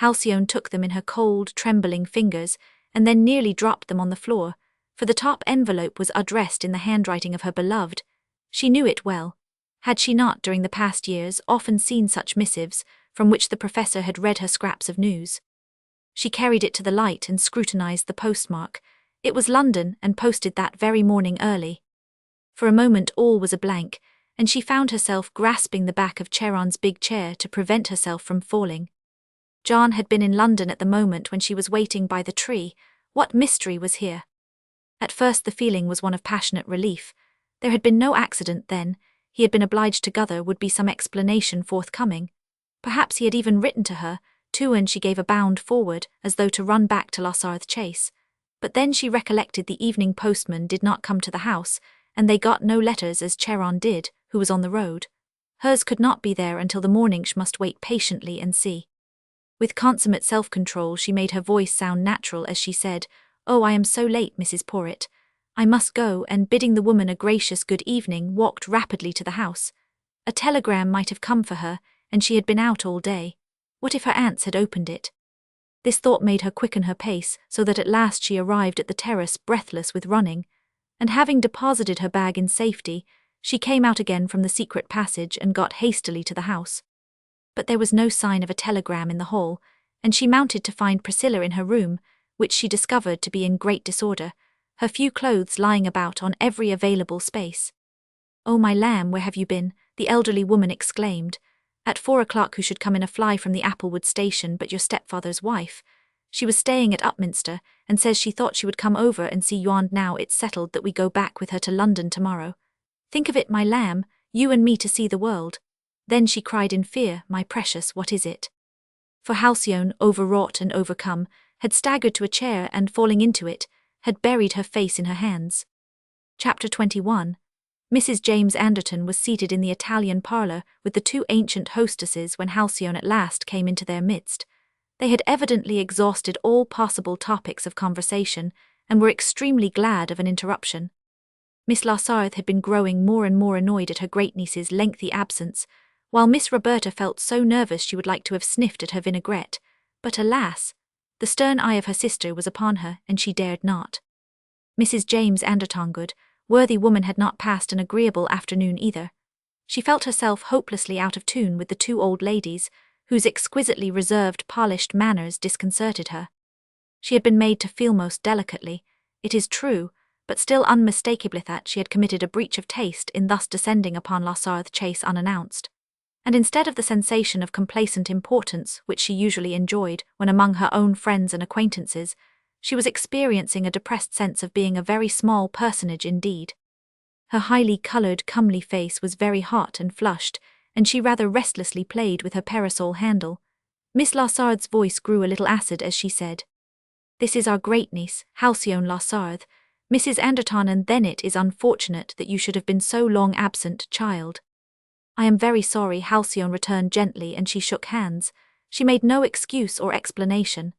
Halcyone took them in her cold, trembling fingers, and then nearly dropped them on the floor, for the top envelope was addressed in the handwriting of her beloved. She knew it well. Had she not, during the past years, often seen such missives, from which the professor had read her scraps of news? She carried it to the light and scrutinized the postmark. It was London, and posted that very morning early. For a moment all was a blank, and she found herself grasping the back of Charon's big chair to prevent herself from falling. John had been in London at the moment when she was waiting by the tree. What mystery was here? At first the feeling was one of passionate relief. There had been no accident then. He had been obliged to gather would be some explanation forthcoming. Perhaps he had even written to her, too, and she gave a bound forward, as though to run back to Lassarth Chase. But then she recollected the evening postman did not come to the house, and they got no letters as Charon did, who was on the road. Hers could not be there until the morning. She must wait patiently and see. With consummate self-control she made her voice sound natural as she said, "Oh, I am so late, Mrs. Porritt. I must go," and bidding the woman a gracious good evening, walked rapidly to the house. A telegram might have come for her, and she had been out all day. What if her aunts had opened it? This thought made her quicken her pace, so that at last she arrived at the terrace breathless with running, and having deposited her bag in safety, she came out again from the secret passage and got hastily to the house. But there was no sign of a telegram in the hall, and she mounted to find Priscilla in her room, which she discovered to be in great disorder, her few clothes lying about on every available space. "Oh, my lamb, where have you been?" the elderly woman exclaimed. "At 4 o'clock who should come in a fly from the Applewood station but your stepfather's wife? She was staying at Upminster, and says she thought she would come over and see you, and now it's settled that we go back with her to London tomorrow. Think of it, my lamb, you and me to see the world. Then she cried in fear, my precious, what is it? For Halcyone, overwrought and overcome, had staggered to a chair and, falling into it, had buried her face in her hands. Chapter 21. Mrs. James Anderton was seated in the Italian parlour with the two ancient hostesses when Halcyone at last came into their midst. They had evidently exhausted all possible topics of conversation and were extremely glad of an interruption. Miss Larsarth had been growing more and more annoyed at her great-niece's lengthy absence, while Miss Roberta felt so nervous she would like to have sniffed at her vinaigrette, but alas, the stern eye of her sister was upon her, and she dared not. Mrs. James Andertongood, worthy woman, had not passed an agreeable afternoon either. She felt herself hopelessly out of tune with the two old ladies, whose exquisitely reserved, polished manners disconcerted her. She had been made to feel most delicately, it is true, but still unmistakably that she had committed a breach of taste in thus descending upon Larsarth Chase unannounced. And instead of the sensation of complacent importance which she usually enjoyed when among her own friends and acquaintances, she was experiencing a depressed sense of being a very small personage indeed. Her highly coloured, comely face was very hot and flushed, and she rather restlessly played with her parasol handle. Miss Larsarth's voice grew a little acid as she said, "This is our great-niece, Halcyone Larsarth. Mrs. Anderton, and then it is unfortunate that you should have been so long absent, child." "I am very sorry," Halcyone returned gently, and she shook hands. She made no excuse or explanation.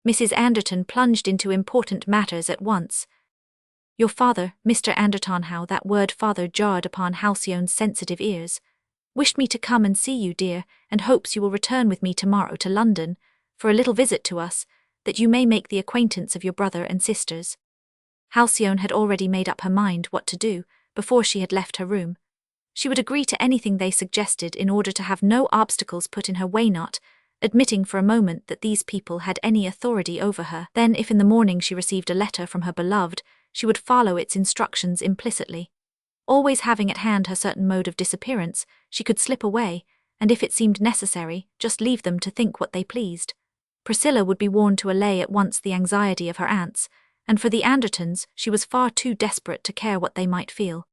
Mrs. Anderton plunged into important matters at once. "Your father, Mr. Anderton," how that word father jarred upon Halcyone's sensitive ears, "wished me to come and see you, dear, and hopes you will return with me tomorrow to London, for a little visit to us, that you may make the acquaintance of your brother and sisters." Halcyone had already made up her mind what to do before she had left her room. She would agree to anything they suggested in order to have no obstacles put in her way, not admitting for a moment that these people had any authority over her. Then, if in the morning she received a letter from her beloved, she would follow its instructions implicitly. Always having at hand her certain mode of disappearance, she could slip away, and if it seemed necessary, just leave them to think what they pleased. Priscilla would be warned to allay at once the anxiety of her aunts, and for the Andertons she was far too desperate to care what they might feel.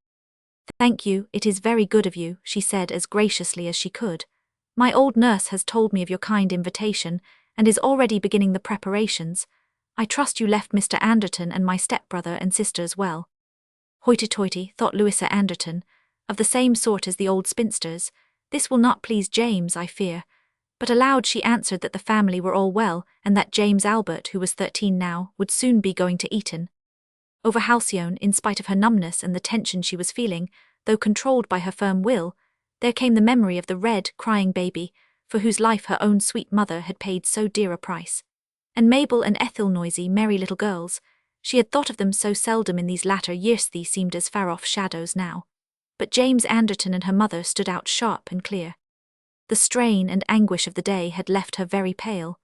"Thank you, it is very good of you," she said as graciously as she could. "My old nurse has told me of your kind invitation, and is already beginning the preparations. I trust you left Mr. Anderton and my stepbrother and sisters well." Hoity-toity, thought Louisa Anderton, of the same sort as the old spinsters. This will not please James, I fear. But aloud she answered that the family were all well, and that James Albert, who was 13 now, would soon be going to Eton. Over Halcyone, in spite of her numbness and the tension she was feeling, though controlled by her firm will, there came the memory of the red, crying baby, for whose life her own sweet mother had paid so dear a price. And Mabel and Ethel, noisy, merry little girls. She had thought of them so seldom in these latter years, they seemed as far-off shadows now. But James Anderton and her mother stood out sharp and clear. The strain and anguish of the day had left her very pale.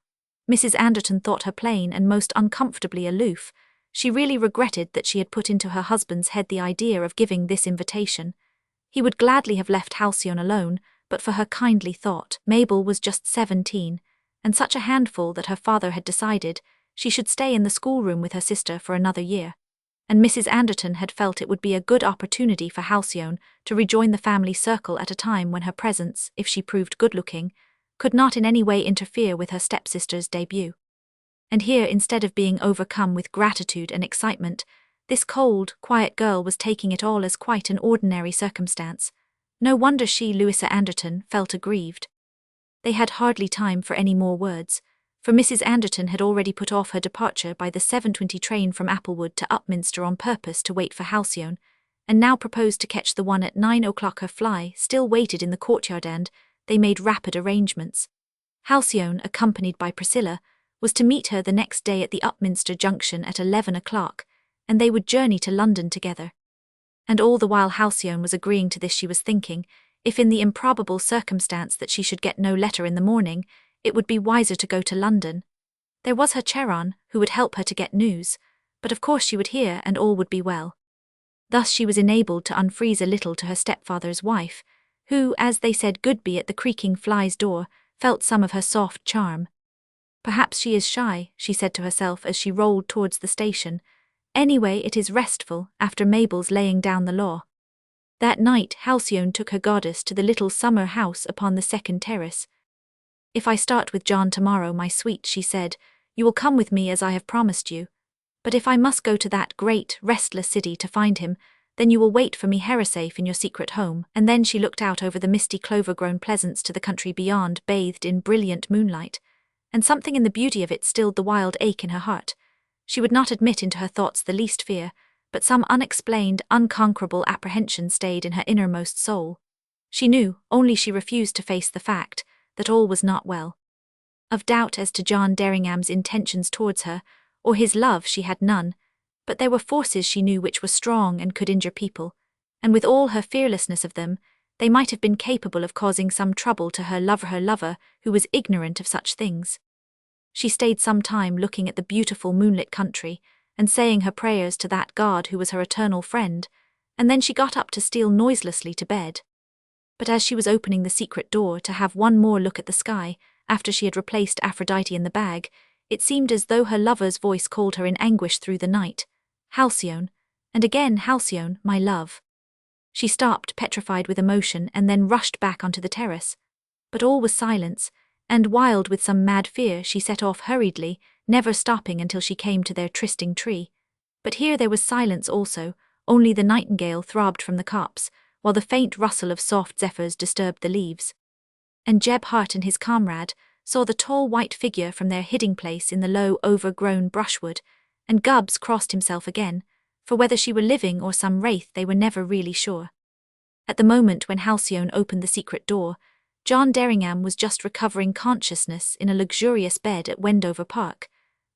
Mrs. Anderton thought her plain and most uncomfortably aloof. She really regretted that she had put into her husband's head the idea of giving this invitation. He would gladly have left Halcyone alone, but for her kindly thought. Mabel was just 17, and such a handful that her father had decided she should stay in the schoolroom with her sister for another year. And Mrs. Anderton had felt it would be a good opportunity for Halcyone to rejoin the family circle at a time when her presence, if she proved good-looking, could not in any way interfere with her stepsister's debut. And here, instead of being overcome with gratitude and excitement, this cold, quiet girl was taking it all as quite an ordinary circumstance. No wonder she, Louisa Anderton, felt aggrieved. They had hardly time for any more words, for Mrs. Anderton had already put off her departure by the 7:20 train from Applewood to Upminster on purpose to wait for Halcyone, and now proposed to catch the one at 9 o'clock. Her fly still waited in the courtyard, and they made rapid arrangements. Halcyone, accompanied by Priscilla, was to meet her the next day at the Upminster junction at 11 o'clock, and they would journey to London together. And all the while Halcyone was agreeing to this, she was thinking, if in the improbable circumstance that she should get no letter in the morning, it would be wiser to go to London. There was her Charon, who would help her to get news, but of course she would hear and all would be well. Thus she was enabled to unfreeze a little to her stepfather's wife, who, as they said goodby at the creaking fly's door, felt some of her soft charm. "Perhaps she is shy," she said to herself as she rolled towards the station. "Anyway, it is restful, after Mabel's laying down the law." That night Halcyone took her goddess to the little summer house upon the second terrace. "If I start with John tomorrow, my sweet," she said, "you will come with me as I have promised you. But if I must go to that great, restless city to find him, then you will wait for me safe in your secret home." And then she looked out over the misty clover-grown pleasance to the country beyond, bathed in brilliant moonlight, and something in the beauty of it stilled the wild ache in her heart. She would not admit into her thoughts the least fear, but some unexplained, unconquerable apprehension stayed in her innermost soul. She knew, only she refused to face the fact, that all was not well. Of doubt as to John Derringham's intentions towards her, or his love, she had none, but there were forces she knew which were strong and could injure people, and with all her fearlessness of them, they might have been capable of causing some trouble to her lover who was ignorant of such things. She stayed some time looking at the beautiful moonlit country, and saying her prayers to that God who was her eternal friend, and then she got up to steal noiselessly to bed. But as she was opening the secret door to have one more look at the sky, after she had replaced Aphrodite in the bag, it seemed as though her lover's voice called her in anguish through the night. "Halcyone," and again, "Halcyone, my love." She stopped, petrified with emotion, and then rushed back onto the terrace. But all was silence, and wild with some mad fear, she set off hurriedly, never stopping until she came to their trysting tree. But here there was silence also, only the nightingale throbbed from the copse, while the faint rustle of soft zephyrs disturbed the leaves. And Jeb Hart and his comrade saw the tall white figure from their hiding place in the low overgrown brushwood, and Gubbs crossed himself again, for whether she were living or some wraith they were never really sure. At the moment when Halcyone opened the secret door, John Derringham was just recovering consciousness in a luxurious bed at Wendover Park,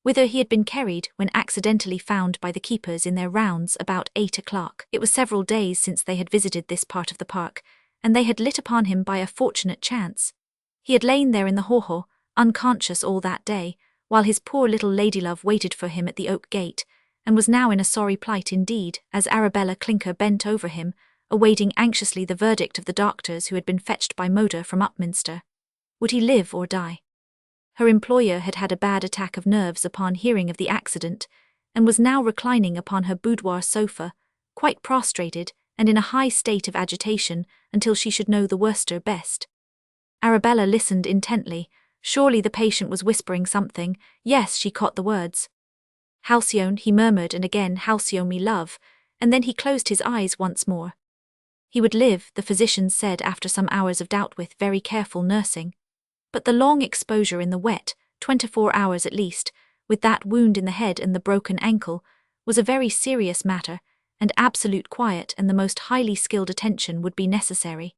whither he had been carried when accidentally found by the keepers in their rounds about 8 o'clock. It was several days since they had visited this part of the park, and they had lit upon him by a fortunate chance. He had lain there in the haw-haw, unconscious all that day, while his poor little ladylove waited for him at the oak gate, and was now in a sorry plight indeed, as Arabella Clinker bent over him, awaiting anxiously the verdict of the doctors who had been fetched by motor from Upminster. Would he live or die? Her employer had had a bad attack of nerves upon hearing of the accident, and was now reclining upon her boudoir sofa, quite prostrated and in a high state of agitation until she should know the worst or best. Arabella listened intently. Surely the patient was whispering something. Yes, she caught the words. "Halcyone," he murmured, and again, "Halcyone, me love," and then he closed his eyes once more. He would live, the physicians said after some hours of doubt with very careful nursing. But the long exposure in the wet, 24 hours at least, with that wound in the head and the broken ankle, was a very serious matter, and absolute quiet and the most highly skilled attention would be necessary.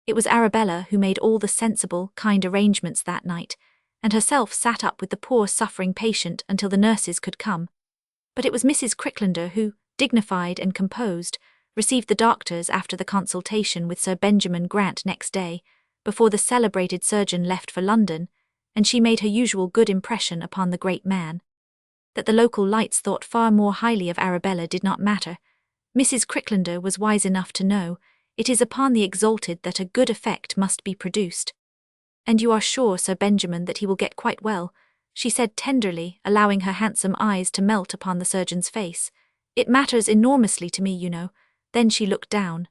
It was Arabella who made all the sensible, kind arrangements that night, and herself sat up with the poor suffering patient until the nurses could come. But it was Mrs. Cricklander who, dignified and composed, received the doctors after the consultation with Sir Benjamin Grant next day, before the celebrated surgeon left for London, and she made her usual good impression upon the great man. That the local lights thought far more highly of Arabella did not matter. Mrs. Cricklander was wise enough to know it is upon the exalted that a good effect must be produced. "And you are sure, Sir Benjamin, that he will get quite well?" she said tenderly, allowing her handsome eyes to melt upon the surgeon's face. "It matters enormously to me, you know." Then she looked down.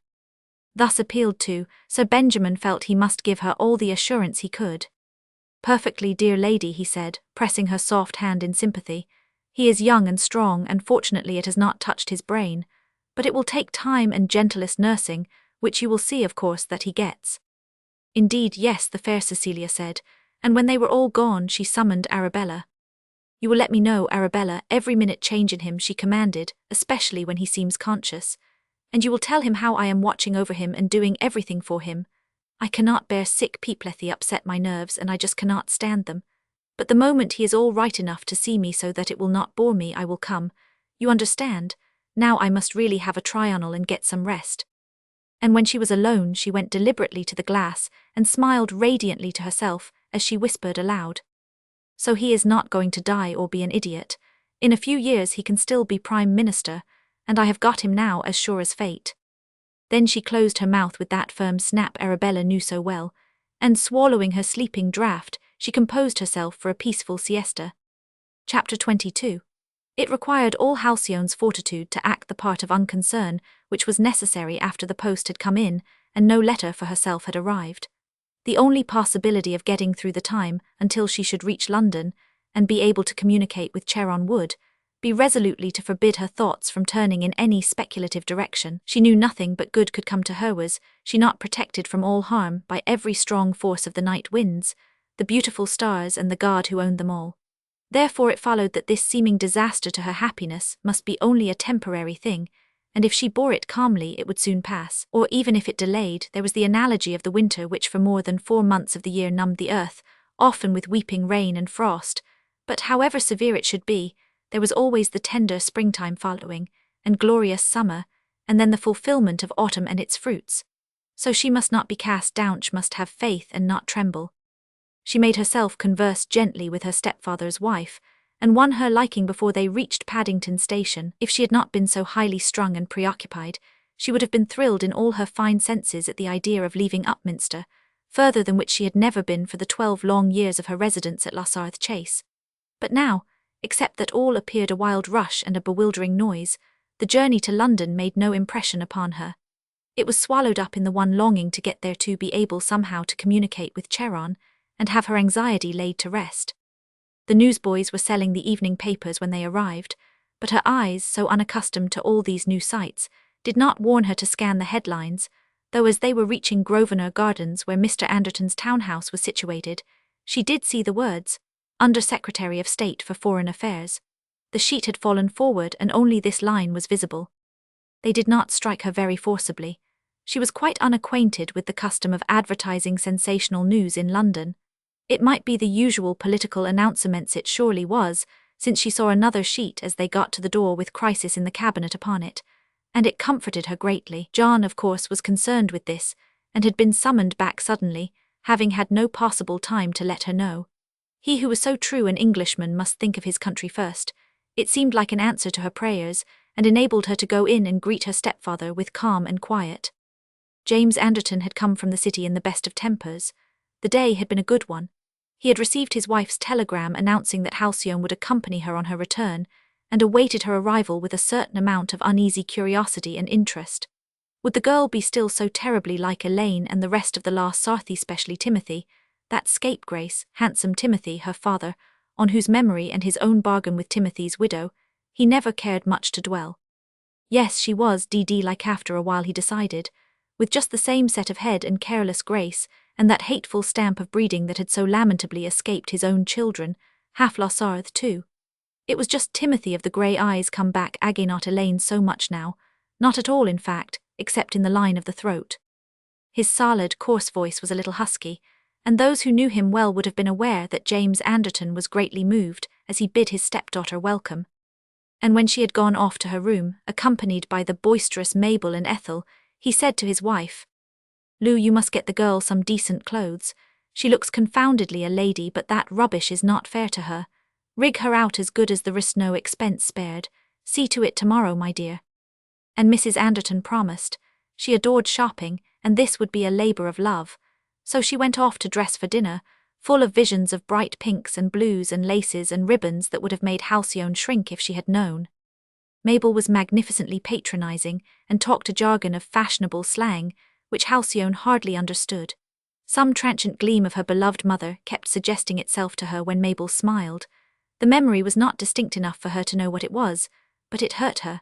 Thus appealed to, Sir Benjamin felt he must give her all the assurance he could. "Perfectly, dear lady," he said, pressing her soft hand in sympathy. "He is young and strong, and fortunately it has not touched his brain. But it will take time and gentlest nursing, which you will see, of course, that he gets." "Indeed, yes," the fair Cecilia said, and when they were all gone she summoned Arabella. "You will let me know, Arabella, every minute change in him," she commanded, "especially when he seems conscious. And you will tell him how I am watching over him and doing everything for him. I cannot bear sick people, they upset my nerves, and I just cannot stand them. But the moment he is all right enough to see me so that it will not bore me, I will come. You understand? Now I must really have a triangle and get some rest." And when she was alone, she went deliberately to the glass and smiled radiantly to herself as she whispered aloud. "So he is not going to die or be an idiot. In a few years he can still be Prime Minister, and I have got him now as sure as fate." Then she closed her mouth with that firm snap Arabella knew so well, and swallowing her sleeping draught, she composed herself for a peaceful siesta. Chapter 22. It required all Halcyon's fortitude to act the part of unconcern, which was necessary after the post had come in, and no letter for herself had arrived. The only possibility of getting through the time until she should reach London, and be able to communicate with Charon would be resolutely to forbid her thoughts from turning in any speculative direction. She knew nothing but good could come to her. Was she not protected from all harm by every strong force of the night winds, the beautiful stars and the God who owned them all? Therefore it followed that this seeming disaster to her happiness must be only a temporary thing, and if she bore it calmly it would soon pass. Or even if it delayed, there was the analogy of the winter which for more than 4 months of the year numbed the earth, often with weeping rain and frost. But however severe it should be, there was always the tender springtime following, and glorious summer, and then the fulfillment of autumn and its fruits. So she must not be cast down, she must have faith and not tremble. She made herself converse gently with her stepfather's wife, and won her liking before they reached Paddington Station. If she had not been so highly strung and preoccupied, she would have been thrilled in all her fine senses at the idea of leaving Upminster, further than which she had never been for the 12 long years of her residence at Losarth Chase. But now, except that all appeared a wild rush and a bewildering noise, the journey to London made no impression upon her. It was swallowed up in the one longing to get there, to be able somehow to communicate with Charon, and have her anxiety laid to rest. The newsboys were selling the evening papers when they arrived, but her eyes, so unaccustomed to all these new sights, did not warn her to scan the headlines, though as they were reaching Grosvenor Gardens, where Mr. Anderton's townhouse was situated, she did see the words, Under Secretary of State for Foreign Affairs. The sheet had fallen forward and only this line was visible. They did not strike her very forcibly. She was quite unacquainted with the custom of advertising sensational news in London. It might be the usual political announcements, it surely was, since she saw another sheet as they got to the door with crisis in the cabinet upon it, and it comforted her greatly. John, of course, was concerned with this, and had been summoned back suddenly, having had no possible time to let her know. He who was so true an Englishman must think of his country first. It seemed like an answer to her prayers, and enabled her to go in and greet her stepfather with calm and quiet. James Anderton had come from the city in the best of tempers. The day had been a good one. He had received his wife's telegram announcing that Halcyone would accompany her on her return, and awaited her arrival with a certain amount of uneasy curiosity and interest. Would the girl be still so terribly like Elaine and the rest of the last Sarthy, especially Timothy, that scapegrace, handsome Timothy, her father, on whose memory and his own bargain with Timothy's widow, he never cared much to dwell? Yes, she was like after a while he decided, with just the same set of head and careless grace, and that hateful stamp of breeding that had so lamentably escaped his own children, half Losarth too. It was just Timothy of the grey eyes come back, not Elaine so much now, not at all in fact, except in the line of the throat. His solid, coarse voice was a little husky, and those who knew him well would have been aware that James Anderton was greatly moved as he bid his stepdaughter welcome. And when she had gone off to her room, accompanied by the boisterous Mabel and Ethel, he said to his wife, "Lou, you must get the girl some decent clothes. She looks confoundedly a lady, but that rubbish is not fair to her. Rig her out as good as there is no expense spared. See to it tomorrow, my dear." And Mrs. Anderton promised. She adored shopping, and this would be a labour of love. So she went off to dress for dinner, full of visions of bright pinks and blues and laces and ribbons that would have made Halcyone shrink if she had known. Mabel was magnificently patronising, and talked a jargon of fashionable slang, which Halcyone hardly understood. Some transient gleam of her beloved mother kept suggesting itself to her when Mabel smiled. The memory was not distinct enough for her to know what it was, but it hurt her.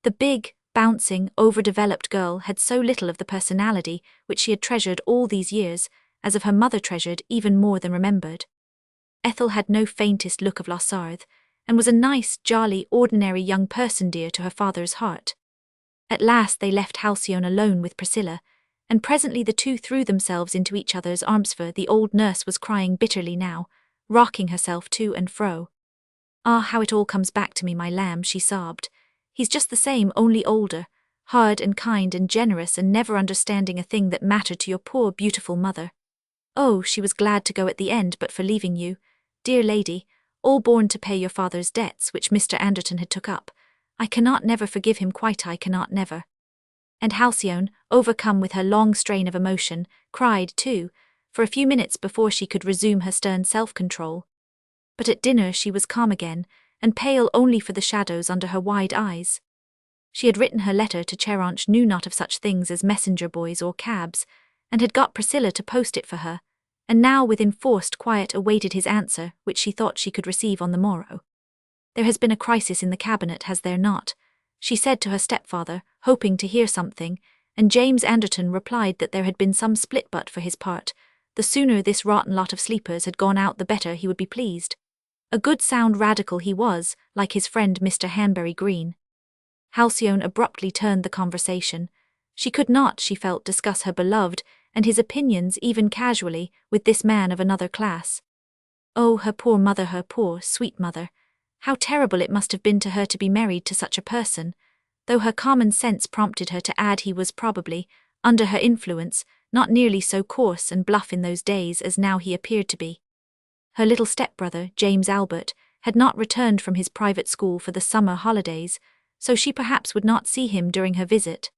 The big, bouncing, overdeveloped girl had so little of the personality which she had treasured all these years, as of her mother treasured even more than remembered. Ethel had no faintest look of Losarth, and was a nice, jolly, ordinary young person dear to her father's heart. At last they left Halcyone alone with Priscilla, and presently the two threw themselves into each other's arms, for the old nurse was crying bitterly now, rocking herself to and fro. "Ah, how it all comes back to me, my lamb," she sobbed. "He's just the same, only older, hard and kind and generous, and never understanding a thing that mattered to your poor beautiful mother. Oh, she was glad to go at the end but for leaving you, dear lady, all born to pay your father's debts, which Mr. Anderton had took up. I cannot never forgive him, quite I cannot never." And Halcyone, overcome with her long strain of emotion, cried too, for a few minutes before she could resume her stern self-control. But at dinner she was calm again, and pale only for the shadows under her wide eyes. She had written her letter to Cheranch knew not of such things as messenger boys or cabs, and had got Priscilla to post it for her, and now with enforced quiet awaited his answer, which she thought she could receive on the morrow. "There has been a crisis in the cabinet, has there not?" she said to her stepfather, hoping to hear something, and James Anderton replied that there had been some split, but for his part, the sooner this rotten lot of sleepers had gone out the better he would be pleased. A good sound radical he was, like his friend Mr. Hanbury Green. Halcyone abruptly turned the conversation. She could not, she felt, discuss her beloved, and his opinions even casually, with this man of another class. Oh, her poor mother, her poor, sweet mother. How terrible it must have been to her to be married to such a person, though her common sense prompted her to add he was probably, under her influence, not nearly so coarse and bluff in those days as now he appeared to be. Her little stepbrother, James Albert, had not returned from his private school for the summer holidays, so she perhaps would not see him during her visit.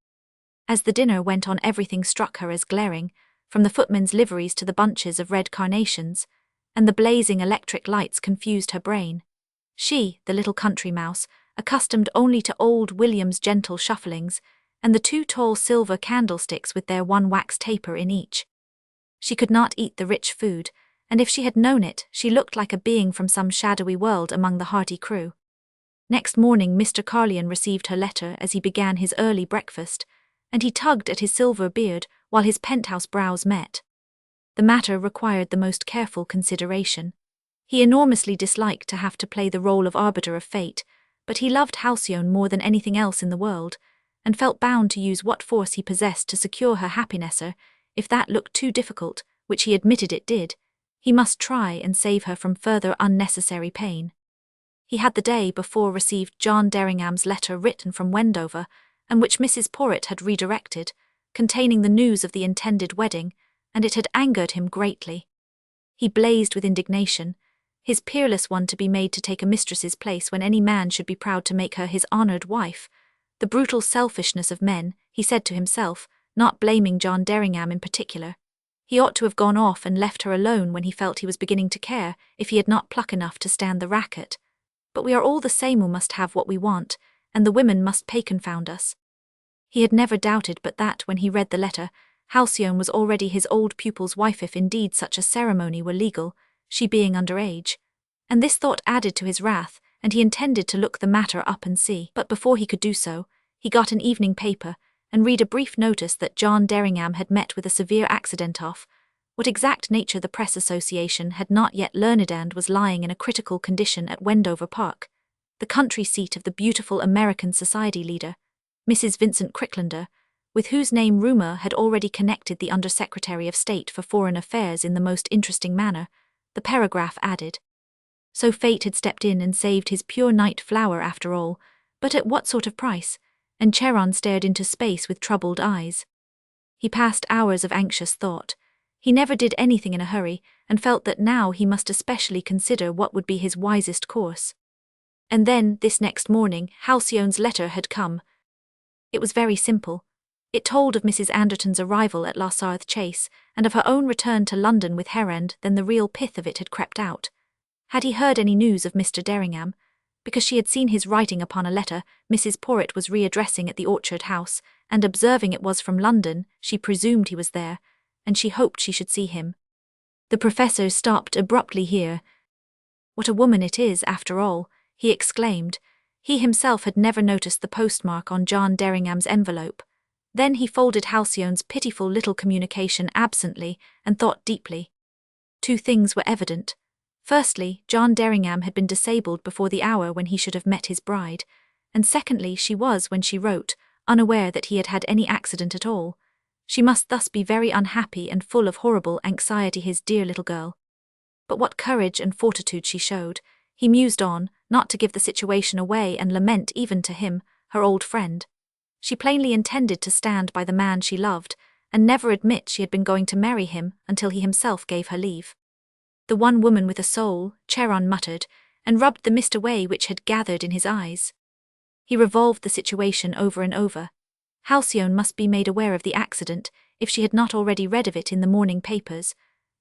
As the dinner went on, everything struck her as glaring, from the footmen's liveries to the bunches of red carnations, and the blazing electric lights confused her brain. She, the little country mouse, accustomed only to old William's gentle shufflings, and the two tall silver candlesticks with their one wax taper in each. She could not eat the rich food, and if she had known it, she looked like a being from some shadowy world among the hearty crew. Next morning Mr. Carlyon received her letter as he began his early breakfast, and he tugged at his silver beard while his penthouse brows met. The matter required the most careful consideration. He enormously disliked to have to play the role of arbiter of fate, but he loved Halcyone more than anything else in the world, and felt bound to use what force he possessed to secure her happiness. If that looked too difficult, which he admitted it did, he must try and save her from further unnecessary pain. He had the day before received John Derringham's letter written from Wendover, and which Mrs. Porritt had redirected, containing the news of the intended wedding, and it had angered him greatly. He blazed with indignation, his peerless one to be made to take a mistress's place when any man should be proud to make her his honoured wife. The brutal selfishness of men, he said to himself, not blaming John Derringham in particular. He ought to have gone off and left her alone when he felt he was beginning to care, if he had not pluck enough to stand the racket. But we are all the same who must have what we want, and the women must pay, confound us. He had never doubted but that when he read the letter, Halcyone was already his old pupil's wife, if indeed such a ceremony were legal, she being under age. And this thought added to his wrath, and he intended to look the matter up and see. But before he could do so, he got an evening paper, and read a brief notice that John Derringham had met with a severe accident off. What exact nature the Press Association had not yet learned, and was lying in a critical condition at Wendover Park, the country seat of the beautiful American society leader, Mrs. Vincent Cricklander, with whose name rumour had already connected the Under-Secretary of State for Foreign Affairs in the most interesting manner. The paragraph added. So fate had stepped in and saved his pure night flower after all, but at what sort of price? And Charon stared into space with troubled eyes. He passed hours of anxious thought. He never did anything in a hurry, and felt that now he must especially consider what would be his wisest course. And then, this next morning, Halcyone's letter had come. It was very simple. It told of Mrs. Anderton's arrival at Lassarth Chase, and of her own return to London with Herend. Then the real pith of it had crept out. Had he heard any news of Mr. Derringham? Because she had seen his writing upon a letter Mrs. Porritt was readdressing at the Orchard House, and observing it was from London, she presumed he was there, and she hoped she should see him. The professor stopped abruptly here. What a woman it is, after all, he exclaimed. He himself had never noticed the postmark on John Derringham's envelope. Then he folded Halcyone's pitiful little communication absently and thought deeply. Two things were evident. Firstly, John Derringham had been disabled before the hour when he should have met his bride, and secondly, she was, when she wrote, unaware that he had had any accident at all. She must thus be very unhappy and full of horrible anxiety, his dear little girl. But what courage and fortitude she showed, he mused on, not to give the situation away and lament even to him, her old friend. She plainly intended to stand by the man she loved, and never admit she had been going to marry him until he himself gave her leave. The one woman with a soul, Charon muttered, and rubbed the mist away which had gathered in his eyes. He revolved the situation over and over. Halcyone must be made aware of the accident, if she had not already read of it in the morning papers,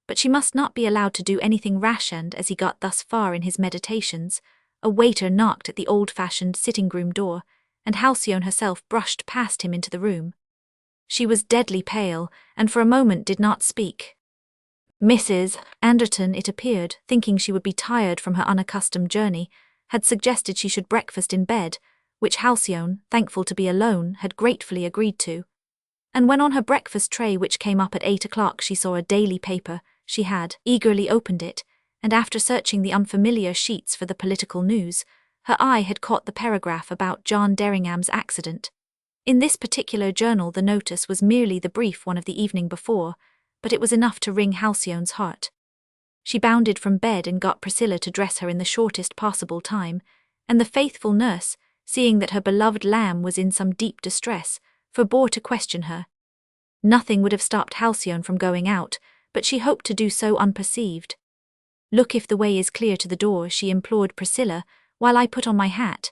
but she must not be allowed to do anything rash, and, as he got thus far in his meditations, a waiter knocked at the old-fashioned sitting-room door, and Halcyone herself brushed past him into the room. She was deadly pale, and for a moment did not speak. Mrs. Anderton, it appeared, thinking she would be tired from her unaccustomed journey, had suggested she should breakfast in bed, which Halcyone, thankful to be alone, had gratefully agreed to. And when on her breakfast tray, which came up at 8 o'clock, she saw a daily paper, she had eagerly opened it, and after searching the unfamiliar sheets for the political news, her eye had caught the paragraph about John Derringham's accident. In this particular journal the notice was merely the brief one of the evening before, but it was enough to wring Halcyone's heart. She bounded from bed and got Priscilla to dress her in the shortest possible time, and the faithful nurse, seeing that her beloved lamb was in some deep distress, forbore to question her. Nothing would have stopped Halcyone from going out, but she hoped to do so unperceived. "Look if the way is clear to the door," she implored Priscilla, "while I put on my hat.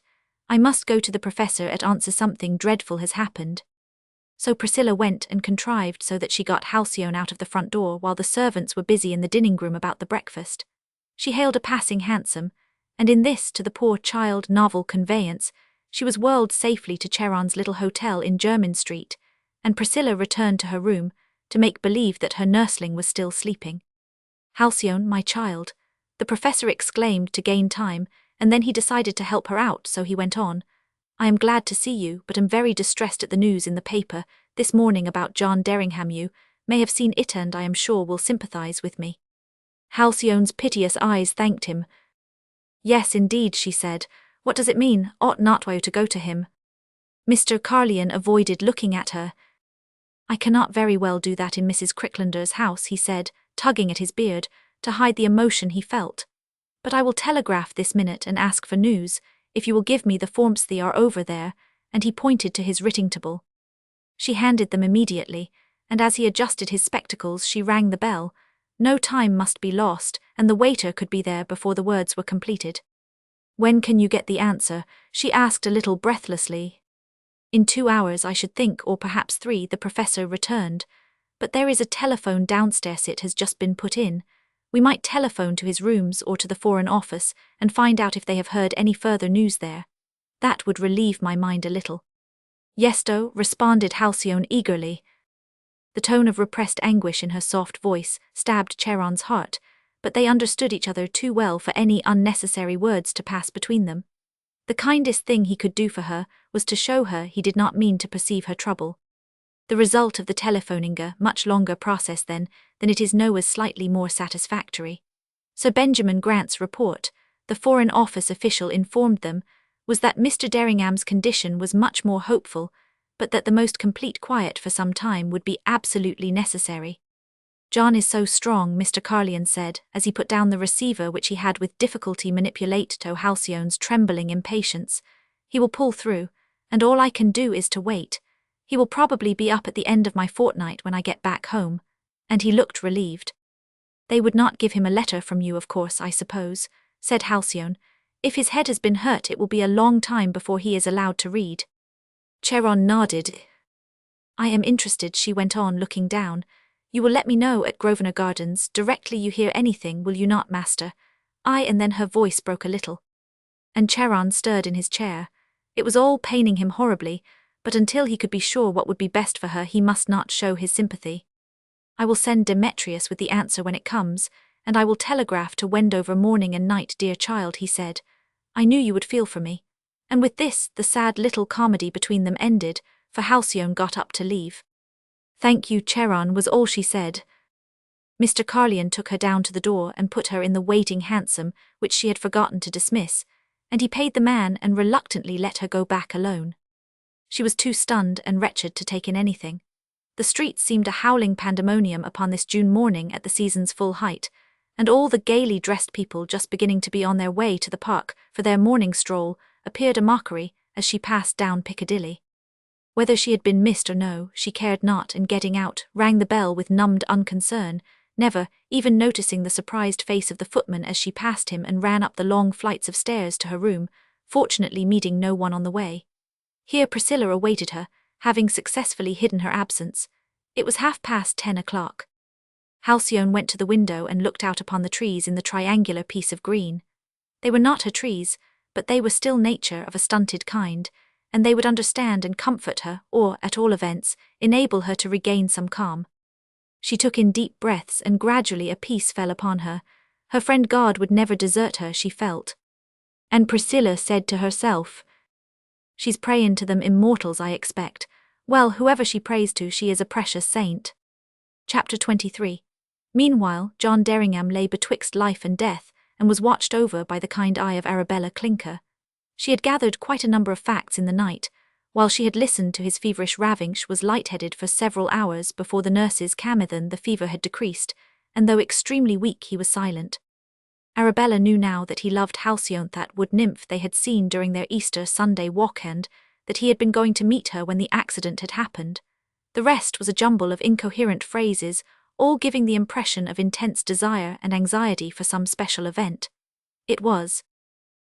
I must go to the professor at answer something dreadful has happened." So Priscilla went and contrived so that she got Halcyone out of the front door while the servants were busy in the dining-room about the breakfast. She hailed a passing hansom, and in this, to the poor child, novel conveyance, she was whirled safely to Charon's little hotel in Jermyn Street, and Priscilla returned to her room to make believe that her nursling was still sleeping. "Halcyone, my child," the professor exclaimed to gain time, and then he decided to help her out, so he went on, "I am glad to see you, but am very distressed at the news in the paper this morning about John Derringham. You may have seen it and I am sure will sympathize with me." Halcyone's piteous eyes thanked him. "Yes, indeed," she said. "What does it mean? Ought not I to go to him?" Mr. Carlyon avoided looking at her. "I cannot very well do that in Mrs. Cricklander's house," he said, tugging at his beard, to hide the emotion he felt. "But I will telegraph this minute and ask for news, if you will give me the forms they are over there," and he pointed to his writing table. She handed them immediately, and as he adjusted his spectacles she rang the bell. No time must be lost, and the waiter could be there before the words were completed. "When can you get the answer?" she asked a little breathlessly. "In 2 hours, I should think, or perhaps 3, the professor returned. But there is a telephone downstairs, it has just been put in. We might telephone to his rooms or to the Foreign Office and find out if they have heard any further news there. That would relieve my mind a little." "Yesto," responded Halcyone eagerly. The tone of repressed anguish in her soft voice stabbed Charon's heart, but they understood each other too well for any unnecessary words to pass between them. The kindest thing he could do for her was to show her he did not mean to perceive her trouble. The result of the telephoning a much longer process than it is now was slightly more satisfactory. Sir Benjamin Grant's report, the Foreign Office official informed them, was that Mr. Derringham's condition was much more hopeful, but that the most complete quiet for some time would be absolutely necessary. "John is so strong," Mr. Carlyon said, as he put down the receiver which he had with difficulty manipulated to Halcyone's trembling impatience. "He will pull through, and all I can do is to wait. He will probably be up at the end of my fortnight when I get back home," and he looked relieved. "They would not give him a letter from you, of course, I suppose," said Halcyone. "If his head has been hurt, it will be a long time before he is allowed to read." Charon nodded. "I am interested," she went on, looking down. "You will let me know at Grosvenor Gardens directly you hear anything, will you not, master?" And then her voice broke a little. And Charon stirred in his chair. It was all paining him horribly, but until he could be sure what would be best for her he must not show his sympathy. "I will send Demetrius with the answer when it comes, and I will telegraph to Wendover morning and night, dear child," he said. "I knew you would feel for me." And with this the sad little comedy between them ended, for Halcyone got up to leave. "Thank you, Charon," was all she said. Mr. Carlyon took her down to the door and put her in the waiting hansom, which she had forgotten to dismiss, and he paid the man and reluctantly let her go back alone. She was too stunned and wretched to take in anything. The streets seemed a howling pandemonium upon this June morning at the season's full height, and all the gaily dressed people just beginning to be on their way to the park for their morning stroll appeared a mockery as she passed down Piccadilly. Whether she had been missed or no, she cared not, and getting out, rang the bell with numbed unconcern, never even noticing the surprised face of the footman as she passed him, and ran up the long flights of stairs to her room, fortunately meeting no one on the way. Here Priscilla awaited her, having successfully hidden her absence. It was 10:30 o'clock. Halcyone went to the window and looked out upon the trees in the triangular piece of green. They were not her trees, but they were still nature of a stunted kind, and they would understand and comfort her, or, at all events, enable her to regain some calm. She took in deep breaths, and gradually a peace fell upon her. Her friend God would never desert her, she felt. And Priscilla said to herself, "She's prayin' to them immortals, I expect. Well, whoever she prays to, she is a precious saint." Chapter 23. Meanwhile, John Derringham lay betwixt life and death, and was watched over by the kind eye of Arabella Clinker. She had gathered quite a number of facts in the night, while she had listened to his feverish ravings, was lightheaded for several hours before the nurses camethan the fever had decreased, and though extremely weak he was silent. Arabella knew now that he loved Halcyone, that wood nymph they had seen during their Easter Sunday walk-end, that he had been going to meet her when the accident had happened. The rest was a jumble of incoherent phrases, all giving the impression of intense desire and anxiety for some special event. It was,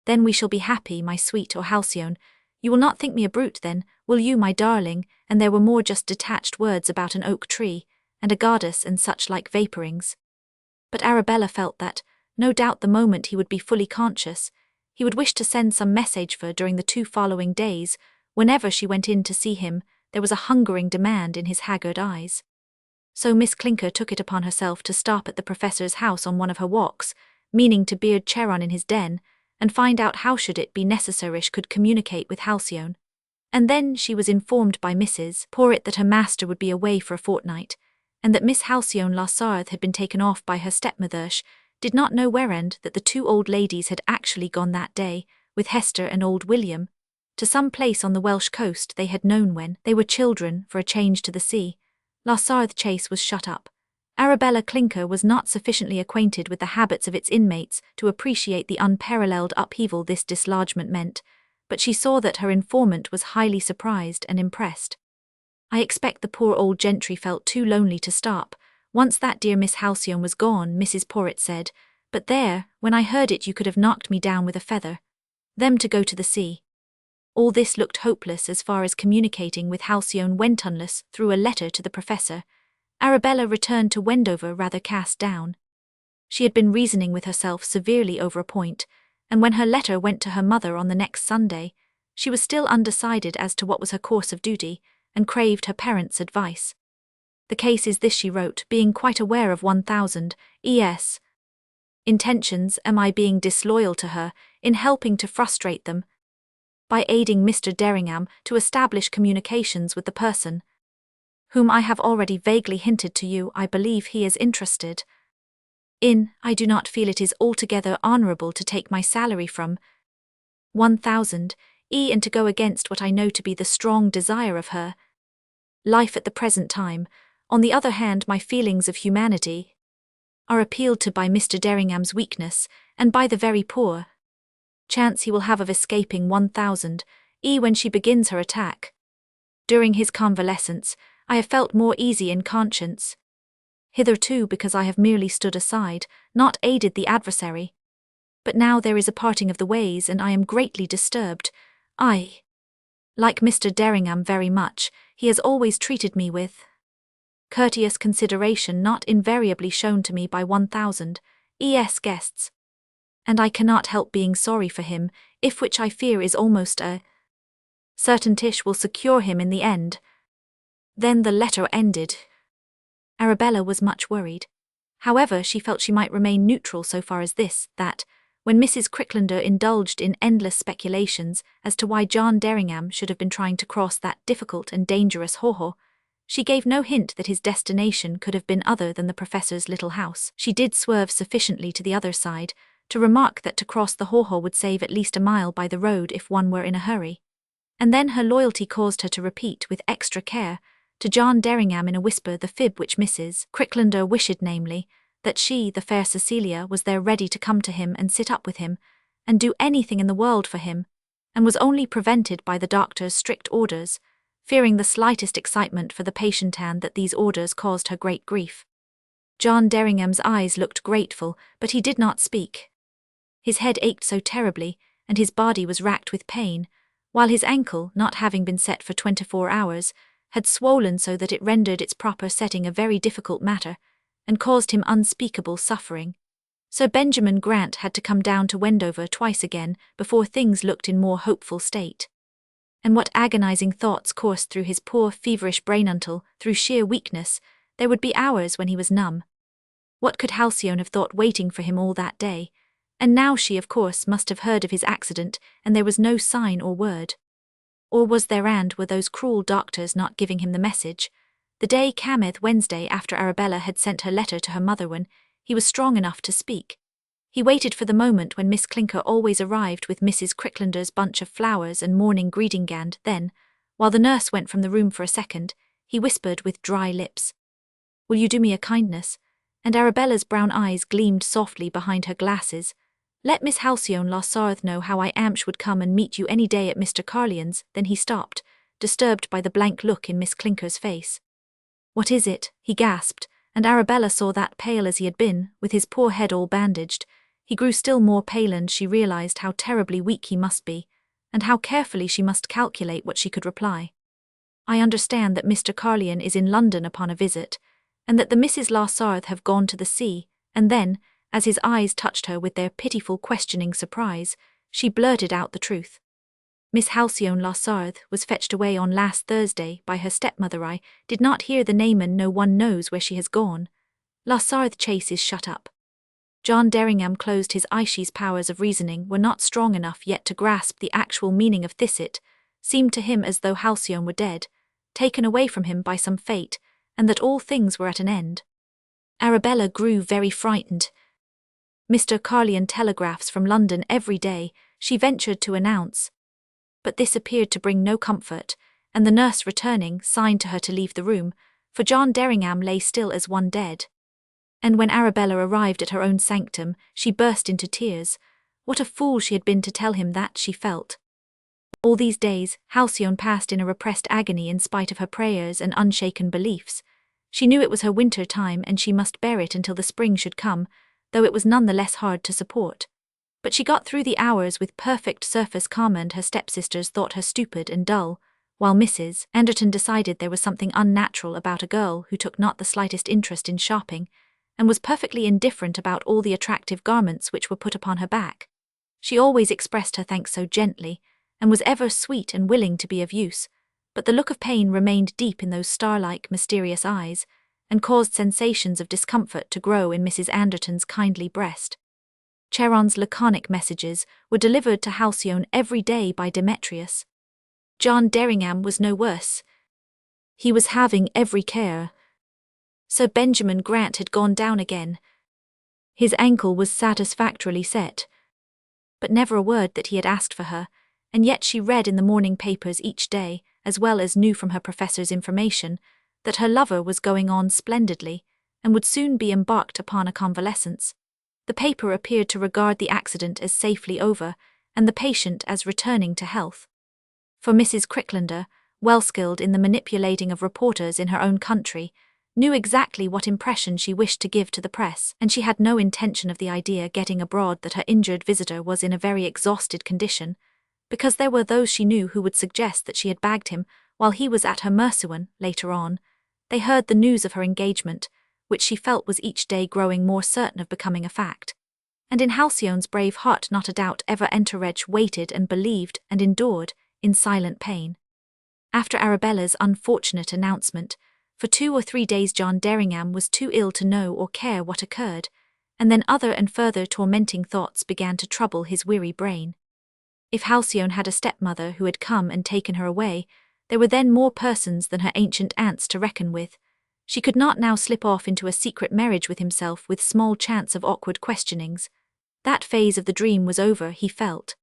"Then we shall be happy, my sweet," or Halcyone. "You will not think me a brute then, will you, my darling?" And there were more just detached words about an oak tree, and a goddess and such like vapourings. But Arabella felt that, no doubt the moment he would be fully conscious, he would wish to send some message, for during the 2 following days, whenever she went in to see him, there was a hungering demand in his haggard eyes. So Miss Clinker took it upon herself to stop at the Professor's house on one of her walks, meaning to beard Charon in his den, and find out how should it be necessary she could communicate with Halcyone. And then she was informed by Mrs. Porritt that her master would be away for a fortnight, and that Miss Halcyone Lassarth had been taken off by her stepmother. She did not know wherend that the 2 old ladies had actually gone that day, with Hester and old William, to some place on the Welsh coast they had known when they were children, for a change to the sea. Lassarth Chase was shut up. Arabella Clinker was not sufficiently acquainted with the habits of its inmates to appreciate the unparalleled upheaval this dislodgment meant, but she saw that her informant was highly surprised and impressed. "I expect the poor old gentry felt too lonely to stop, once that dear Miss Halcyone was gone," Mrs. Porritt said, "but there, when I heard it you could have knocked me down with a feather. Them to go to the sea." All this looked hopeless as far as communicating with Halcyone went unless through a letter to the Professor. Arabella returned to Wendover rather cast down. She had been reasoning with herself severely over a point, and when her letter went to her mother on the next Sunday, she was still undecided as to what was her course of duty, and craved her parents' advice. "The case is this," she wrote, "being quite aware of 1000 es. intentions, am I being disloyal to her, in helping to frustrate them, by aiding Mr. Derringham to establish communications with the person whom I have already vaguely hinted to you I believe he is interested in. I do not feel it is altogether honourable to take my salary from 1000 and to go against what I know to be the strong desire of her life at the present time. On the other hand, my feelings of humanity are appealed to by Mr. Derringham's weakness, and by the very poor chance he will have of escaping 1000 when she begins her attack. During his convalescence, I have felt more easy in conscience, hitherto because I have merely stood aside, not aided the adversary. But now there is a parting of the ways, and I am greatly disturbed. I like Mr. Derringham very much. He has always treated me with courteous consideration not invariably shown to me by 1000 guests, and I cannot help being sorry for him, if which I fear is almost a certaintish will secure him in the end." Then the letter ended. Arabella was much worried. However, she felt she might remain neutral so far as this, that, when Mrs. Cricklander indulged in endless speculations as to why John Derringham should have been trying to cross that difficult and dangerous haw-haw, she gave no hint that his destination could have been other than the Professor's little house. She did swerve sufficiently to the other side to remark that to cross the haw-haw would save at least a mile by the road if one were in a hurry. And then her loyalty caused her to repeat with extra care to John Derringham in a whisper the fib which Mrs. Cricklander wished, namely, that she, the fair Cecilia, was there ready to come to him and sit up with him, and do anything in the world for him, and was only prevented by the doctor's strict orders, fearing the slightest excitement for the patient, and that these orders caused her great grief. John Derringham's eyes looked grateful, but he did not speak. His head ached so terribly, and his body was racked with pain, while his ankle, not having been set for 24 hours, had swollen so that it rendered its proper setting a very difficult matter, and caused him unspeakable suffering. So Benjamin Grant had to come down to Wendover twice again before things looked in more hopeful state. And what agonizing thoughts coursed through his poor feverish brain until, through sheer weakness, there would be hours when he was numb. What could Halcyone have thought waiting for him all that day? And now she, of course, must have heard of his accident, and there was no sign or word. Or was there, and were those cruel doctors not giving him the message? The day cometh Wednesday after Arabella had sent her letter to her mother when he was strong enough to speak. He waited for the moment when Miss Clinker always arrived with Mrs. Cricklander's bunch of flowers and morning greeting-gand. Then, while the nurse went from the room for a second, he whispered with dry lips, "Will you do me a kindness?" And Arabella's brown eyes gleamed softly behind her glasses. "Let Miss Halcyone Lassarth know how I would come and meet you any day at Mr. Carlion's." Then he stopped, disturbed by the blank look in Miss Clinker's face. "What is it?" he gasped, and Arabella saw that, pale as he had been, with his poor head all bandaged, he grew still more pale, and she realized how terribly weak he must be, and how carefully she must calculate what she could reply. "I understand that Mr. Carlion is in London upon a visit, and that the Misses Lassarth have gone to the sea," and then, as his eyes touched her with their pitiful questioning surprise, she blurted out the truth. "Miss Halcyone Lassarth was fetched away on last Thursday by her stepmother. I did not hear the name, and no one knows where she has gone. Lassarth Chase is shut up." John Derringham closed his eyes. His powers of reasoning were not strong enough yet to grasp the actual meaning of this. It seemed to him as though Halcyone were dead, taken away from him by some fate, and that all things were at an end. Arabella grew very frightened. "Mr. Carlion telegraphs from London every day," she ventured to announce. But this appeared to bring no comfort, and the nurse, returning, signed to her to leave the room, for John Derringham lay still as one dead. And when Arabella arrived at her own sanctum, she burst into tears. What a fool she had been to tell him that, she felt. All these days, Halcyone passed in a repressed agony in spite of her prayers and unshaken beliefs. She knew it was her winter time, and she must bear it until the spring should come, though it was none the less hard to support. But she got through the hours with perfect surface calm, and her stepsisters thought her stupid and dull, while Mrs. Anderton decided there was something unnatural about a girl who took not the slightest interest in shopping, and was perfectly indifferent about all the attractive garments which were put upon her back. She always expressed her thanks so gently, and was ever sweet and willing to be of use, but the look of pain remained deep in those star-like, mysterious eyes, and caused sensations of discomfort to grow in Mrs. Anderton's kindly breast. Charon's laconic messages were delivered to Halcyone every day by Demetrius. John Derringham was no worse. He was having every care. Sir Benjamin Grant had gone down again. His ankle was satisfactorily set. But never a word that he had asked for her, and yet she read in the morning papers each day, as well as knew from her professor's information, that her lover was going on splendidly, and would soon be embarked upon a convalescence. The paper appeared to regard the accident as safely over, and the patient as returning to health. For Mrs. Cricklander, well skilled in the manipulating of reporters in her own country, knew exactly what impression she wished to give to the press, and she had no intention of the idea getting abroad that her injured visitor was in a very exhausted condition, because there were those she knew who would suggest that she had bagged him while he was at her mercy when, later on, they heard the news of her engagement, which she felt was each day growing more certain of becoming a fact. And in Halcyone's brave heart not a doubt ever entered. Waited and believed and endured, in silent pain. After Arabella's unfortunate announcement, for 2 or 3 days John Derringham was too ill to know or care what occurred, and then other and further tormenting thoughts began to trouble his weary brain. If Halcyone had a stepmother who had come and taken her away, there were then more persons than her ancient aunts to reckon with. She could not now slip off into a secret marriage with himself with small chance of awkward questionings. That phase of the dream was over, he felt.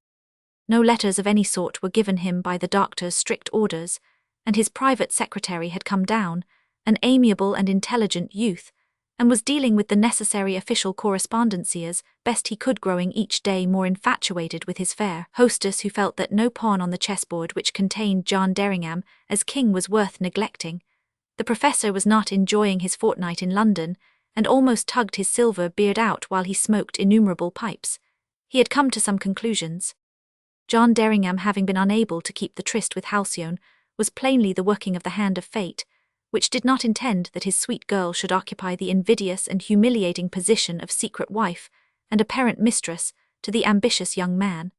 No letters of any sort were given him by the doctor's strict orders, and his private secretary had come down, an amiable and intelligent youth, and was dealing with the necessary official correspondence as best he could, growing each day more infatuated with his fair hostess, who felt that no pawn on the chessboard which contained John Derringham as king was worth neglecting. The professor was not enjoying his fortnight in London, and almost tugged his silver beard out while he smoked innumerable pipes. He had come to some conclusions. John Derringham, having been unable to keep the tryst with Halcyone, was plainly the working of the hand of fate, which did not intend that his sweet girl should occupy the invidious and humiliating position of secret wife, and apparent mistress, to the ambitious young man.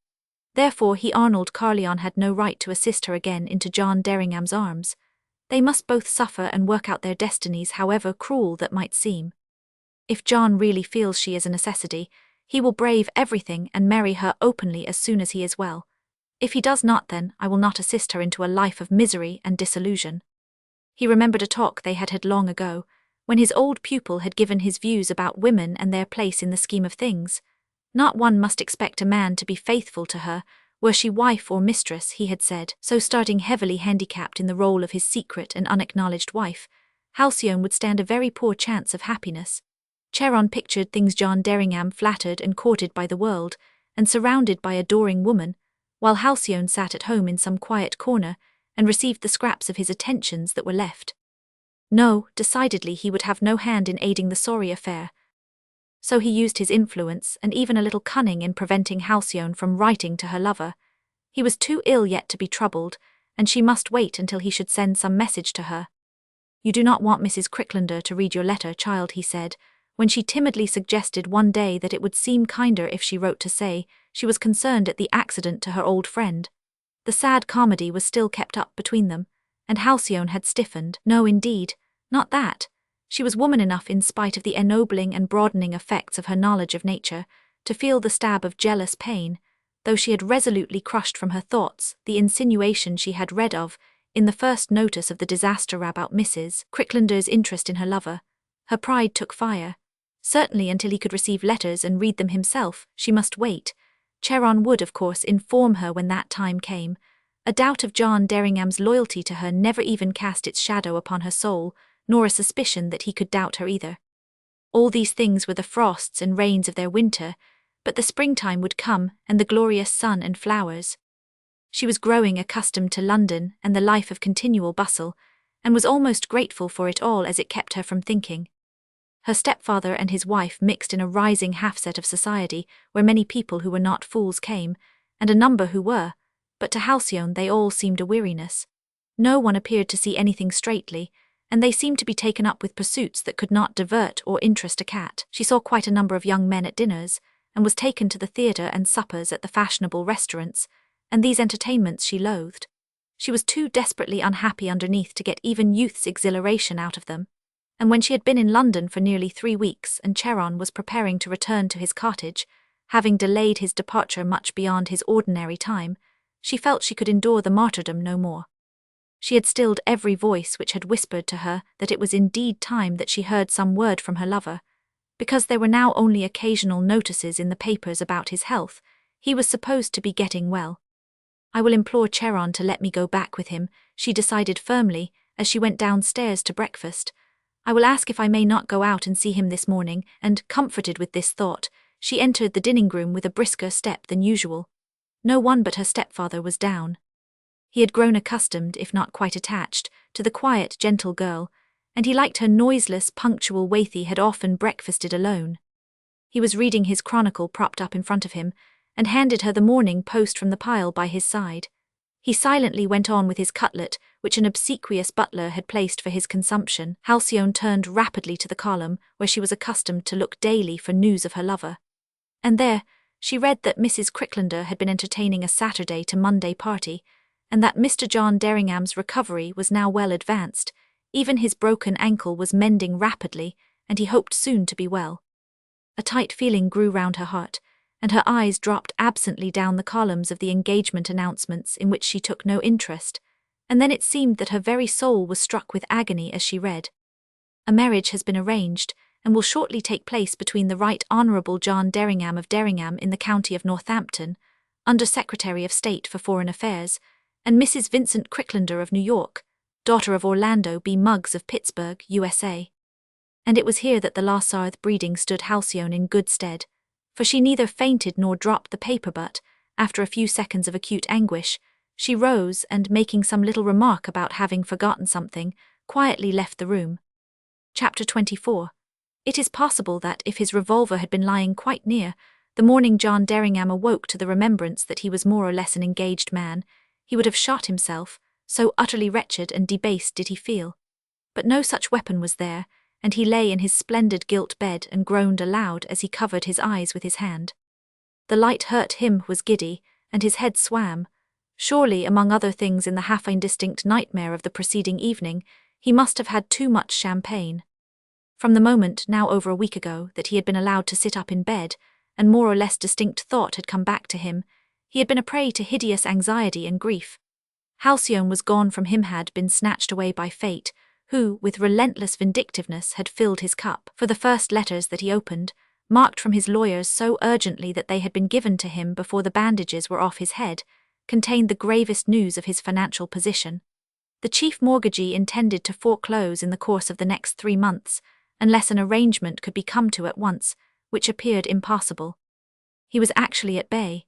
Therefore Arnold Carlyon had no right to assist her again into John Derringham's arms. They must both suffer and work out their destinies, however cruel that might seem. If John really feels she is a necessity, he will brave everything and marry her openly as soon as he is well. If he does not, then I will not assist her into a life of misery and disillusion. He remembered a talk they had had long ago, when his old pupil had given his views about women and their place in the scheme of things. Not one must expect a man to be faithful to her, were she wife or mistress, he had said, so starting heavily handicapped in the role of his secret and unacknowledged wife, Halcyone would stand a very poor chance of happiness. Charon pictured things John Derringham flattered and courted by the world, and surrounded by adoring women, while Halcyone sat at home in some quiet corner and received the scraps of his attentions that were left. No, decidedly he would have no hand in aiding the sorry affair. So he used his influence and even a little cunning in preventing Halcyone from writing to her lover. He was too ill yet to be troubled, and she must wait until he should send some message to her. "You do not want Mrs. Cricklander to read your letter, child," he said, when she timidly suggested one day that it would seem kinder if she wrote to say she was concerned at the accident to her old friend. The sad comedy was still kept up between them, and Halcyone had stiffened. No, indeed, not that. She was woman enough, in spite of the ennobling and broadening effects of her knowledge of nature, to feel the stab of jealous pain, though she had resolutely crushed from her thoughts the insinuation she had read of in the first notice of the disaster about Mrs. Cricklander's interest in her lover. Her pride took fire. Certainly until he could receive letters and read them himself, she must wait. Charon would, of course, inform her when that time came. A doubt of John Derringham's loyalty to her never even cast its shadow upon her soul, nor a suspicion that he could doubt her either. All these things were the frosts and rains of their winter, but the springtime would come, and the glorious sun and flowers. She was growing accustomed to London and the life of continual bustle, and was almost grateful for it all as it kept her from thinking. Her stepfather and his wife mixed in a rising half-set of society where many people who were not fools came, and a number who were, but to Halcyone they all seemed a weariness. No one appeared to see anything straightly, and they seemed to be taken up with pursuits that could not divert or interest a cat. She saw quite a number of young men at dinners, and was taken to the theatre and suppers at the fashionable restaurants, and these entertainments she loathed. She was too desperately unhappy underneath to get even youth's exhilaration out of them. And when she had been in London for nearly 3 weeks and Charon was preparing to return to his cottage, having delayed his departure much beyond his ordinary time, she felt she could endure the martyrdom no more. She had stilled every voice which had whispered to her that it was indeed time that she heard some word from her lover. Because there were now only occasional notices in the papers about his health, he was supposed to be getting well. "I will implore Charon to let me go back with him," she decided firmly as she went downstairs to breakfast. "I will ask if I may not go out and see him this morning," and, comforted with this thought, she entered the dining-room with a brisker step than usual. No one but her stepfather was down. He had grown accustomed, if not quite attached, to the quiet, gentle girl, and he liked her noiseless, punctual way he had often breakfasted alone. He was reading his chronicle propped up in front of him, and handed her the Morning Post from the pile by his side. He silently went on with his cutlet, which an obsequious butler had placed for his consumption. Halcyone turned rapidly to the column where she was accustomed to look daily for news of her lover. And there, she read that Mrs. Cricklander had been entertaining a Saturday to Monday party, and that Mr. John Derringham's recovery was now well advanced. Even his broken ankle was mending rapidly, and he hoped soon to be well. A tight feeling grew round her heart, and her eyes dropped absently down the columns of the engagement announcements in which she took no interest, and then it seemed that her very soul was struck with agony as she read. "A marriage has been arranged, and will shortly take place between the Right Honourable John Derringham of Derringham in the county of Northampton, Under Secretary of State for Foreign Affairs, and Mrs. Vincent Cricklander of New York, daughter of Orlando B. Muggs of Pittsburgh, USA." And it was here that the Lassarth breeding stood Halcyone in good stead, for she neither fainted nor dropped the paper but, after a few seconds of acute anguish, she rose and, making some little remark about having forgotten something, quietly left the room. Chapter 24. It is possible that, if his revolver had been lying quite near, the morning John Derringham awoke to the remembrance that he was more or less an engaged man, he would have shot himself, so utterly wretched and debased did he feel. But no such weapon was there, and he lay in his splendid gilt bed and groaned aloud as he covered his eyes with his hand. The light hurt him was giddy, and his head swam. Surely, among other things in the half-indistinct nightmare of the preceding evening, he must have had too much champagne. From the moment, now over a week ago, that he had been allowed to sit up in bed, and more or less distinct thought had come back to him, he had been a prey to hideous anxiety and grief. Halcyone was gone from him, had been snatched away by fate, who, with relentless vindictiveness, had filled his cup. For the first letters that he opened, marked from his lawyers so urgently that they had been given to him before the bandages were off his head, contained the gravest news of his financial position. The chief mortgagee intended to foreclose in the course of the next 3 months, unless an arrangement could be come to at once, which appeared impossible. He was actually at bay.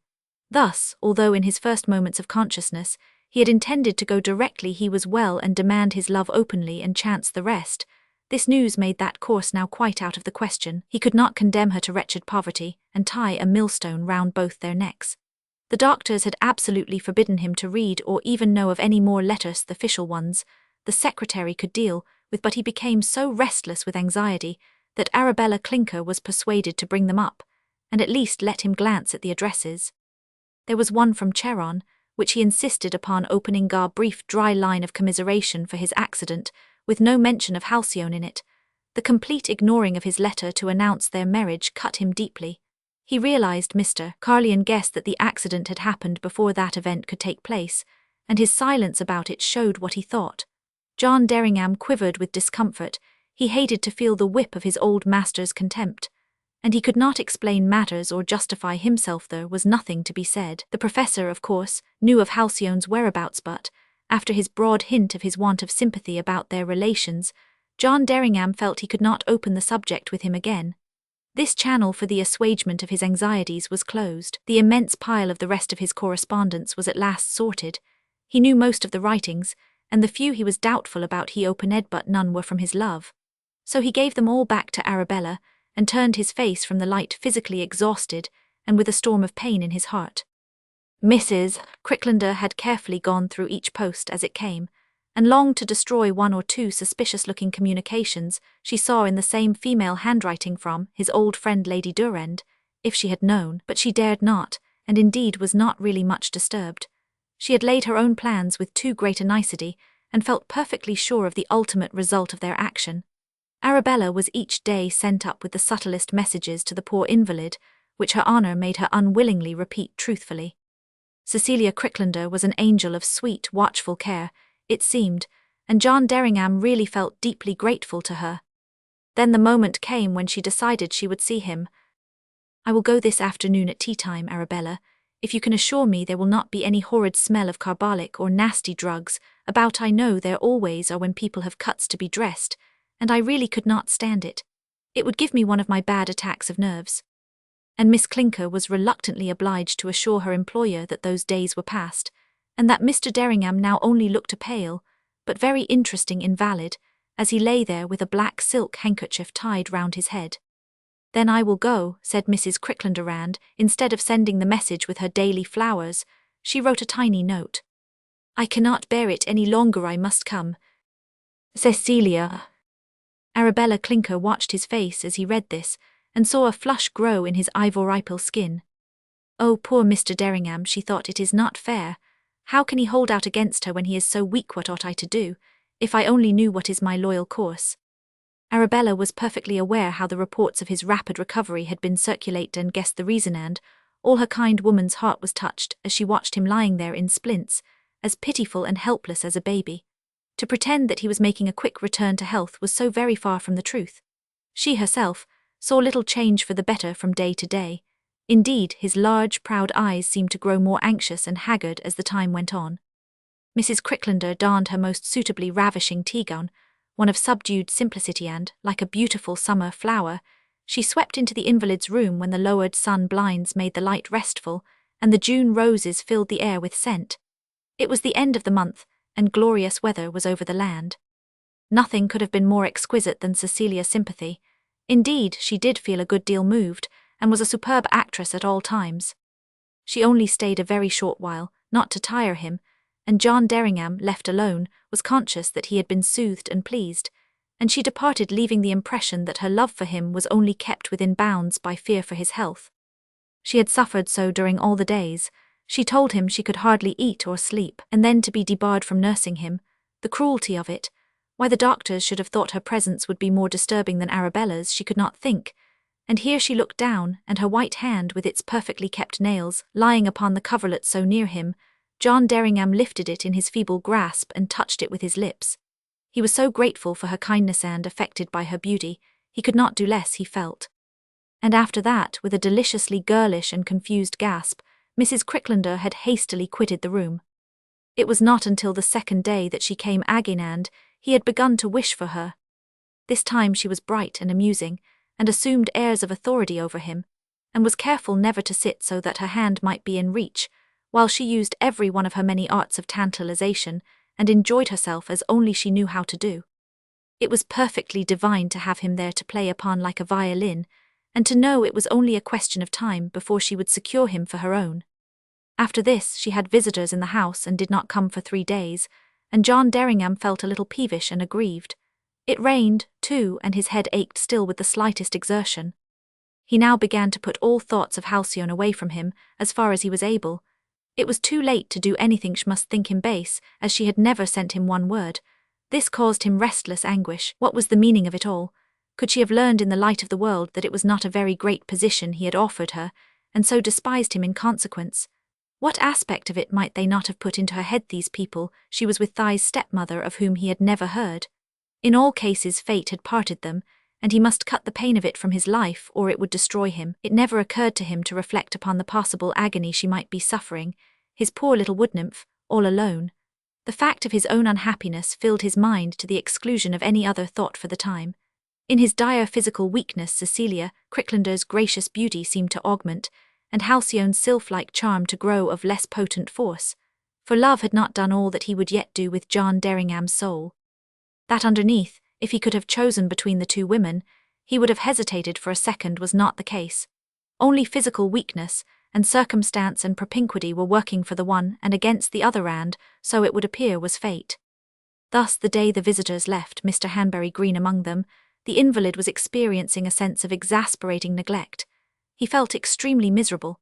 Thus, although in his first moments of consciousness, he had intended to go directly he was well and demand his love openly and chance the rest, this news made that course now quite out of the question. He could not condemn her to wretched poverty and tie a millstone round both their necks. The doctors had absolutely forbidden him to read or even know of any more letters, the official ones the secretary could deal with, but he became so restless with anxiety that Arabella Clinker was persuaded to bring them up, and at least let him glance at the addresses. There was one from Cheron, which he insisted upon opening a brief dry line of commiseration for his accident, with no mention of Halcyone in it. The complete ignoring of his letter to announce their marriage cut him deeply. He realized Mr. Carlion guessed that the accident had happened before that event could take place, and his silence about it showed what he thought. John Derringham quivered with discomfort. He hated to feel the whip of his old master's contempt, and he could not explain matters or justify himself. There was nothing to be said. The professor, of course, knew of Halcyone's whereabouts, but, after his broad hint of his want of sympathy about their relations, John Derringham felt he could not open the subject with him again. This channel for the assuagement of his anxieties was closed. The immense pile of the rest of his correspondence was at last sorted. He knew most of the writings, and the few he was doubtful about he opened, but none were from his love. So he gave them all back to Arabella, and turned his face from the light, physically exhausted, and with a storm of pain in his heart. Mrs. Cricklander had carefully gone through each post as it came, and longed to destroy 1 or 2 suspicious-looking communications she saw in the same female handwriting from his old friend Lady Durand, if she had known, but she dared not, and indeed was not really much disturbed. She had laid her own plans with too great a nicety, and felt perfectly sure of the ultimate result of their action. Arabella was each day sent up with the subtlest messages to the poor invalid, which her honour made her unwillingly repeat truthfully. Cecilia Cricklander was an angel of sweet, watchful care, it seemed, and John Derringham really felt deeply grateful to her. Then the moment came when she decided she would see him. "I will go this afternoon at tea-time, Arabella, if you can assure me there will not be any horrid smell of carbolic or nasty drugs about. I know there always are when people have cuts to be dressed, and I really could not stand it. It would give me one of my bad attacks of nerves." And Miss Clinker was reluctantly obliged to assure her employer that those days were past, and that Mr. Derringham now only looked a pale, but very interesting invalid, as he lay there with a black silk handkerchief tied round his head. "Then I will go," said Mrs. Cricklander, instead of sending the message with her daily flowers, she wrote a tiny note. "I cannot bear it any longer, I must come. Cecilia." Arabella Clinker watched his face as he read this, and saw a flush grow in his ivory-pale skin. "Oh, poor Mr. Derringham," she thought, "it is not fair. How can he hold out against her when he is so weak? What ought I to do? If I only knew what is my loyal course." Arabella was perfectly aware how the reports of his rapid recovery had been circulated, and guessed the reason, and all her kind woman's heart was touched as she watched him lying there in splints, as pitiful and helpless as a baby. To pretend that he was making a quick return to health was so very far from the truth. She herself saw little change for the better from day to day. Indeed, his large, proud eyes seemed to grow more anxious and haggard as the time went on. Mrs. Cricklander donned her most suitably ravishing tea-gown, one of subdued simplicity, and, like a beautiful summer flower, she swept into the invalid's room when the lowered sun blinds made the light restful, and the June roses filled the air with scent. It was the end of the month, and glorious weather was over the land. Nothing could have been more exquisite than Cecilia's sympathy. Indeed, she did feel a good deal moved, and was a superb actress at all times. She only stayed a very short while, not to tire him, and John Derringham, left alone, was conscious that he had been soothed and pleased, and she departed leaving the impression that her love for him was only kept within bounds by fear for his health. She had suffered so during all the days. She told him she could hardly eat or sleep, and then to be debarred from nursing him. The cruelty of it, why the doctors should have thought her presence would be more disturbing than Arabella's, she could not think. And here she looked down, and her white hand with its perfectly kept nails, lying upon the coverlet so near him. John Derringham lifted it in his feeble grasp and touched it with his lips. He was so grateful for her kindness and affected by her beauty, he could not do less, he felt. And after that, with a deliciously girlish and confused gasp, Mrs. Cricklander had hastily quitted the room. It was not until the second day that she came again and he had begun to wish for her. This time she was bright and amusing, and assumed airs of authority over him, and was careful never to sit so that her hand might be in reach, while she used every one of her many arts of tantalization, and enjoyed herself as only she knew how to do. It was perfectly divine to have him there to play upon like a violin, and to know it was only a question of time before she would secure him for her own. After this she had visitors in the house and did not come for 3 days, and John Derringham felt a little peevish and aggrieved. It rained, too, and his head ached still with the slightest exertion. He now began to put all thoughts of Halcyone away from him, as far as he was able. It was too late to do anything she must think him base, as she had never sent him one word. This caused him restless anguish. What was the meaning of it all? Could she have learned in the light of the world that it was not a very great position he had offered her, and so despised him in consequence? What aspect of it might they not have put into her head, these people? She was with Thai's stepmother, of whom he had never heard. In all cases fate had parted them, and he must cut the pain of it from his life or it would destroy him. It never occurred to him to reflect upon the possible agony she might be suffering, his poor little wood-nymph, all alone. The fact of his own unhappiness filled his mind to the exclusion of any other thought for the time. In his dire physical weakness, Cecilia Cricklander's gracious beauty seemed to augment, and Halcyon's sylph-like charm to grow of less potent force. For love had not done all that he would yet do with John Derringham's soul. That underneath, if he could have chosen between the two women, he would have hesitated for a second was not the case. Only physical weakness, and circumstance and propinquity were working for the one and against the other, and, so it would appear, was fate. Thus the day the visitors left, Mr. Hanbury Green among them, the invalid was experiencing a sense of exasperating neglect. He felt extremely miserable.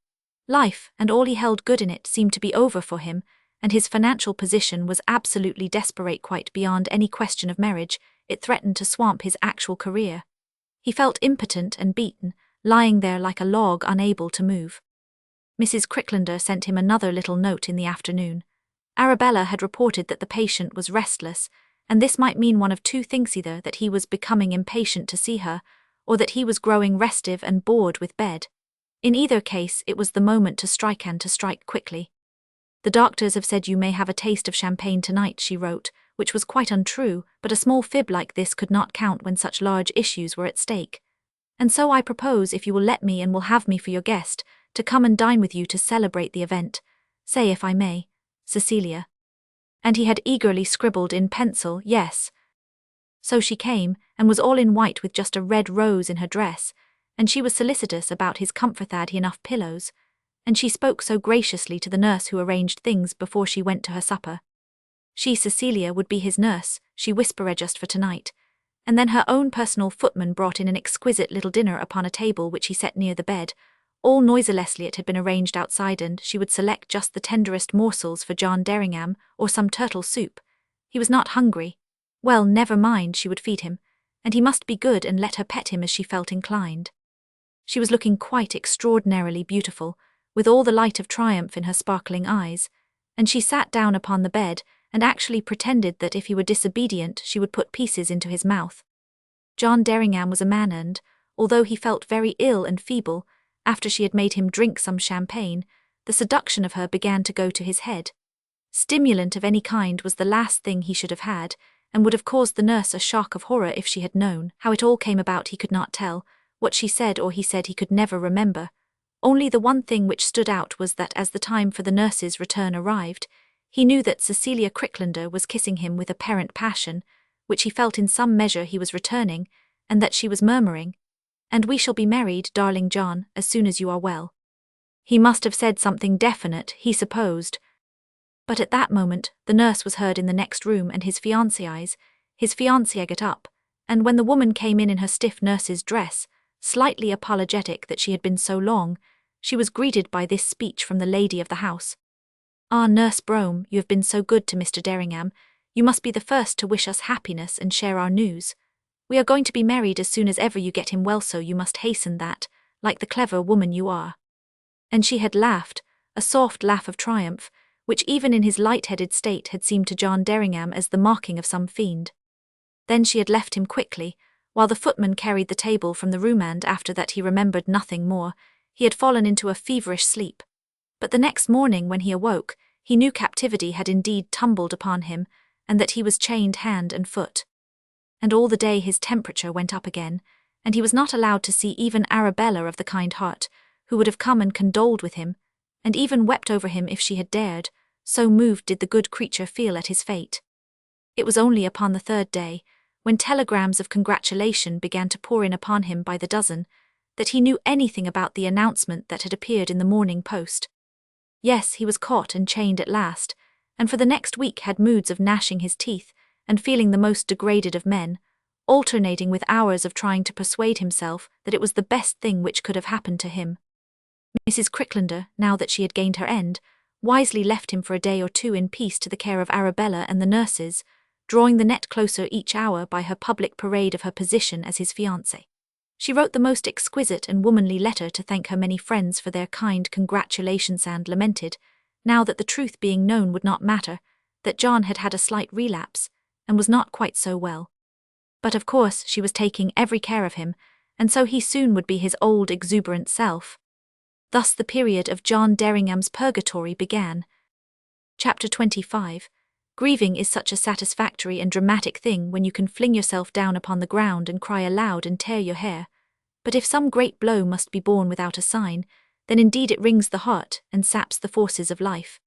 Life, and all he held good in it, seemed to be over for him, and his financial position was absolutely desperate, quite beyond any question of marriage. It threatened to swamp his actual career. He felt impotent and beaten, lying there like a log unable to move. Mrs. Cricklander sent him another little note in the afternoon. Arabella had reported that the patient was restless, and this might mean one of two things: either that he was becoming impatient to see her, or that he was growing restive and bored with bed. In either case, it was the moment to strike, and to strike quickly. "The doctors have said you may have a taste of champagne tonight," she wrote, which was quite untrue, but a small fib like this could not count when such large issues were at stake. "And so I propose, if you will let me and will have me for your guest, to come and dine with you to celebrate the event. Say, if I may, Cecilia." And he had eagerly scribbled in pencil, "Yes." So she came, and was all in white with just a red rose in her dress, and she was solicitous about his comfort. Had he enough pillows? And she spoke so graciously to the nurse who arranged things before she went to her supper. She, Cecilia, would be his nurse, she whispered, just for tonight. And then her own personal footman brought in an exquisite little dinner upon a table which he set near the bed. All noiselessly it had been arranged outside, and she would select just the tenderest morsels for John Derringham, or some turtle soup. He was not hungry. Well, never mind, she would feed him, and he must be good and let her pet him as she felt inclined. She was looking quite extraordinarily beautiful, with all the light of triumph in her sparkling eyes, and she sat down upon the bed, and actually pretended that if he were disobedient she would put pieces into his mouth. John Derringham was a man, and, although he felt very ill and feeble, after she had made him drink some champagne, the seduction of her began to go to his head. Stimulant of any kind was the last thing he should have had, and would have caused the nurse a shock of horror if she had known. How it all came about he could not tell. What she said or he said he could never remember. Only the one thing which stood out was that as the time for the nurse's return arrived, he knew that Cecilia Cricklander was kissing him with apparent passion, which he felt in some measure he was returning, and that she was murmuring, "And we shall be married, darling John, as soon as you are well." He must have said something definite, he supposed. But at that moment the nurse was heard in the next room, and his fiancée got up, and when the woman came in her stiff nurse's dress, slightly apologetic that she had been so long, she was greeted by this speech from the lady of the house. "Ah, Nurse Brome, you have been so good to Mr. Derringham. You must be the first to wish us happiness and share our news. We are going to be married as soon as ever you get him well, so you must hasten that, like the clever woman you are." And she had laughed, a soft laugh of triumph, which even in his light-headed state had seemed to John Derringham as the mocking of some fiend. Then she had left him quickly, while the footman carried the table from the room, and after that he remembered nothing more. He had fallen into a feverish sleep. But the next morning when he awoke, he knew captivity had indeed tumbled upon him, and that he was chained hand and foot. And all the day his temperature went up again, and he was not allowed to see even Arabella of the kind heart, who would have come and condoled with him, and even wept over him if she had dared, so moved did the good creature feel at his fate. It was only upon the third day, when telegrams of congratulation began to pour in upon him by the dozen, that he knew anything about the announcement that had appeared in the Morning Post. Yes, he was caught and chained at last, and for the next week had moods of gnashing his teeth and feeling the most degraded of men, alternating with hours of trying to persuade himself that it was the best thing which could have happened to him. Mrs. Cricklander, now that she had gained her end, wisely left him for a day or two in peace to the care of Arabella and the nurses, drawing the net closer each hour by her public parade of her position as his fiancé. She wrote the most exquisite and womanly letter to thank her many friends for their kind congratulations, and lamented, now that the truth being known would not matter, that John had had a slight relapse, and was not quite so well. But of course she was taking every care of him, and so he soon would be his old exuberant self. Thus the period of John Derringham's purgatory began. Chapter 25. Grieving is such a satisfactory and dramatic thing when you can fling yourself down upon the ground and cry aloud and tear your hair. But if some great blow must be borne without a sign, then indeed it wrings the heart and saps the forces of life.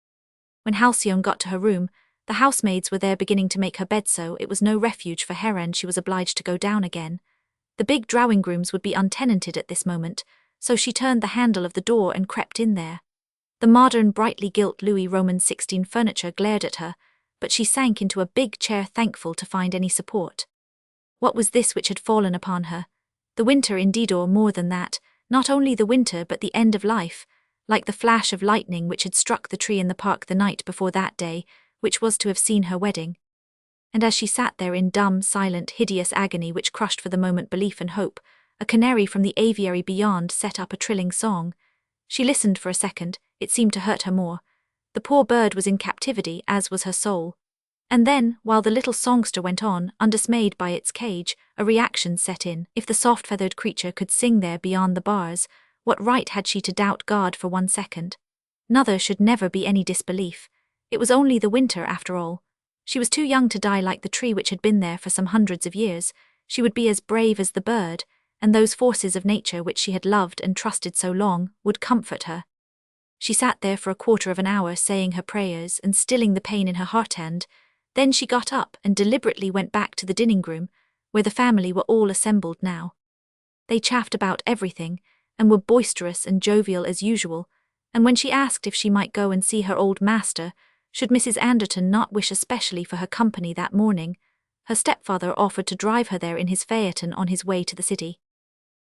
When Halcyone got to her room, the housemaids were there beginning to make her bed, so it was no refuge for her, and she was obliged to go down again. The big drawing rooms would be untenanted at this moment, so she turned the handle of the door and crept in there. The modern, brightly gilt Louis Roman XVI furniture glared at her, but she sank into a big chair, thankful to find any support. What was this which had fallen upon her? The winter indeed, or more than that, not only the winter but the end of life, like the flash of lightning which had struck the tree in the park the night before that day, which was to have seen her wedding. And as she sat there in dumb, silent, hideous agony which crushed for the moment belief and hope, a canary from the aviary beyond set up a trilling song. She listened for a second, it seemed to hurt her more. The poor bird was in captivity, as was her soul. And then, while the little songster went on, undismayed by its cage, a reaction set in. If the soft-feathered creature could sing there beyond the bars, what right had she to doubt God for 1 second? Nother should never be any disbelief. It was only the winter, after all. She was too young to die like the tree which had been there for some hundreds of years. She would be as brave as the bird, and those forces of nature which she had loved and trusted so long would comfort her. She sat there for a quarter of an hour saying her prayers and stilling the pain in her heart, and then she got up and deliberately went back to the dining-room, where the family were all assembled now. They chaffed about everything, and were boisterous and jovial as usual, and when she asked if she might go and see her old master, should Mrs. Anderton not wish especially for her company that morning, her stepfather offered to drive her there in his phaeton on his way to the city.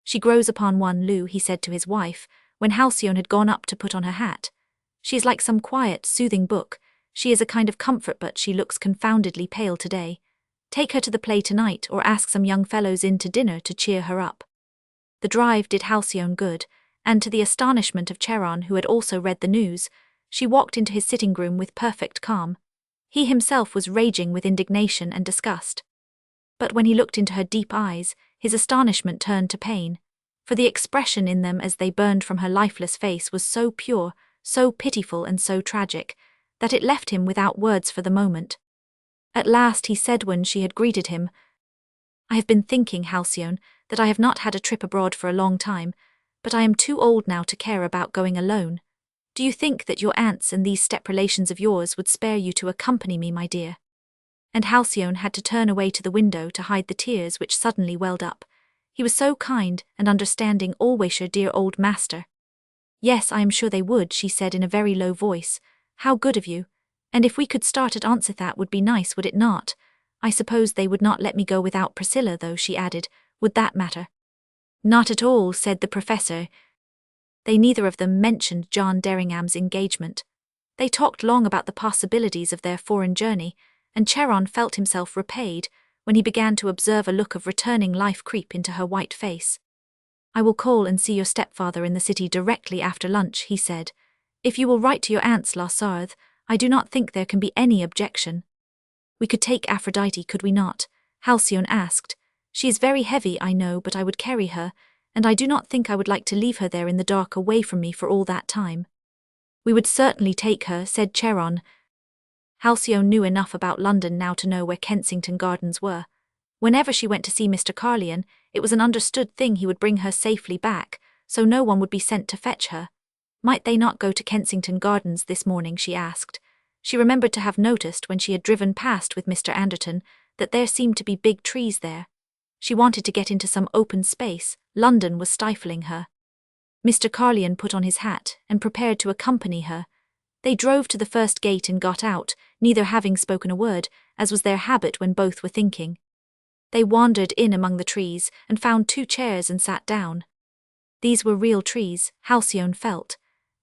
"She grows upon one, Lou," he said to his wife, when Halcyone had gone up to put on her hat. "She is like some quiet, soothing book. She is a kind of comfort, but she looks confoundedly pale today. Take her to the play tonight, or ask some young fellows in to dinner to cheer her up." The drive did Halcyone good, and to the astonishment of Charon, who had also read the news, she walked into his sitting-room with perfect calm. He himself was raging with indignation and disgust. But when he looked into her deep eyes, his astonishment turned to pain, for the expression in them as they burned from her lifeless face was so pure, so pitiful and so tragic, that it left him without words for the moment. At last he said when she had greeted him, "I have been thinking, Halcyone, that I have not had a trip abroad for a long time, but I am too old now to care about going alone. Do you think that your aunts and these step-relations of yours would spare you to accompany me, my dear?" And Halcyone had to turn away to the window to hide the tears which suddenly welled up. He was so kind and understanding always, your dear old master. "Yes, I am sure they would," she said in a very low voice. "How good of you. And if we could start at once, that would be nice, would it not? I suppose they would not let me go without Priscilla, though, she added. Would that matter? Not at all, said the professor. They neither of them mentioned John Derringham's engagement. They talked long about the possibilities of their foreign journey, and Charon felt himself repaid when he began to observe a look of returning life creep into her white face. I will call and see your stepfather in the city directly after lunch, he said. If you will write to your aunts La Sarthe, I do not think there can be any objection. We could take Aphrodite, could we not? Halcyone asked. She is very heavy, I know, but I would carry her, and I do not think I would like to leave her there in the dark away from me for all that time. We would certainly take her, said Charon. Halcyone knew enough about London now to know where Kensington Gardens were. Whenever she went to see Mr. Carlyon, it was an understood thing he would bring her safely back, so no one would be sent to fetch her. Might they not go to Kensington Gardens this morning, she asked. She remembered to have noticed when she had driven past with Mr. Anderton that there seemed to be big trees there. She wanted to get into some open space. London was stifling her. Mr. Carlyon put on his hat and prepared to accompany her. They drove to the first gate and got out, neither having spoken a word, as was their habit when both were thinking. They wandered in among the trees and found 2 chairs and sat down. These were real trees, Halcyone felt,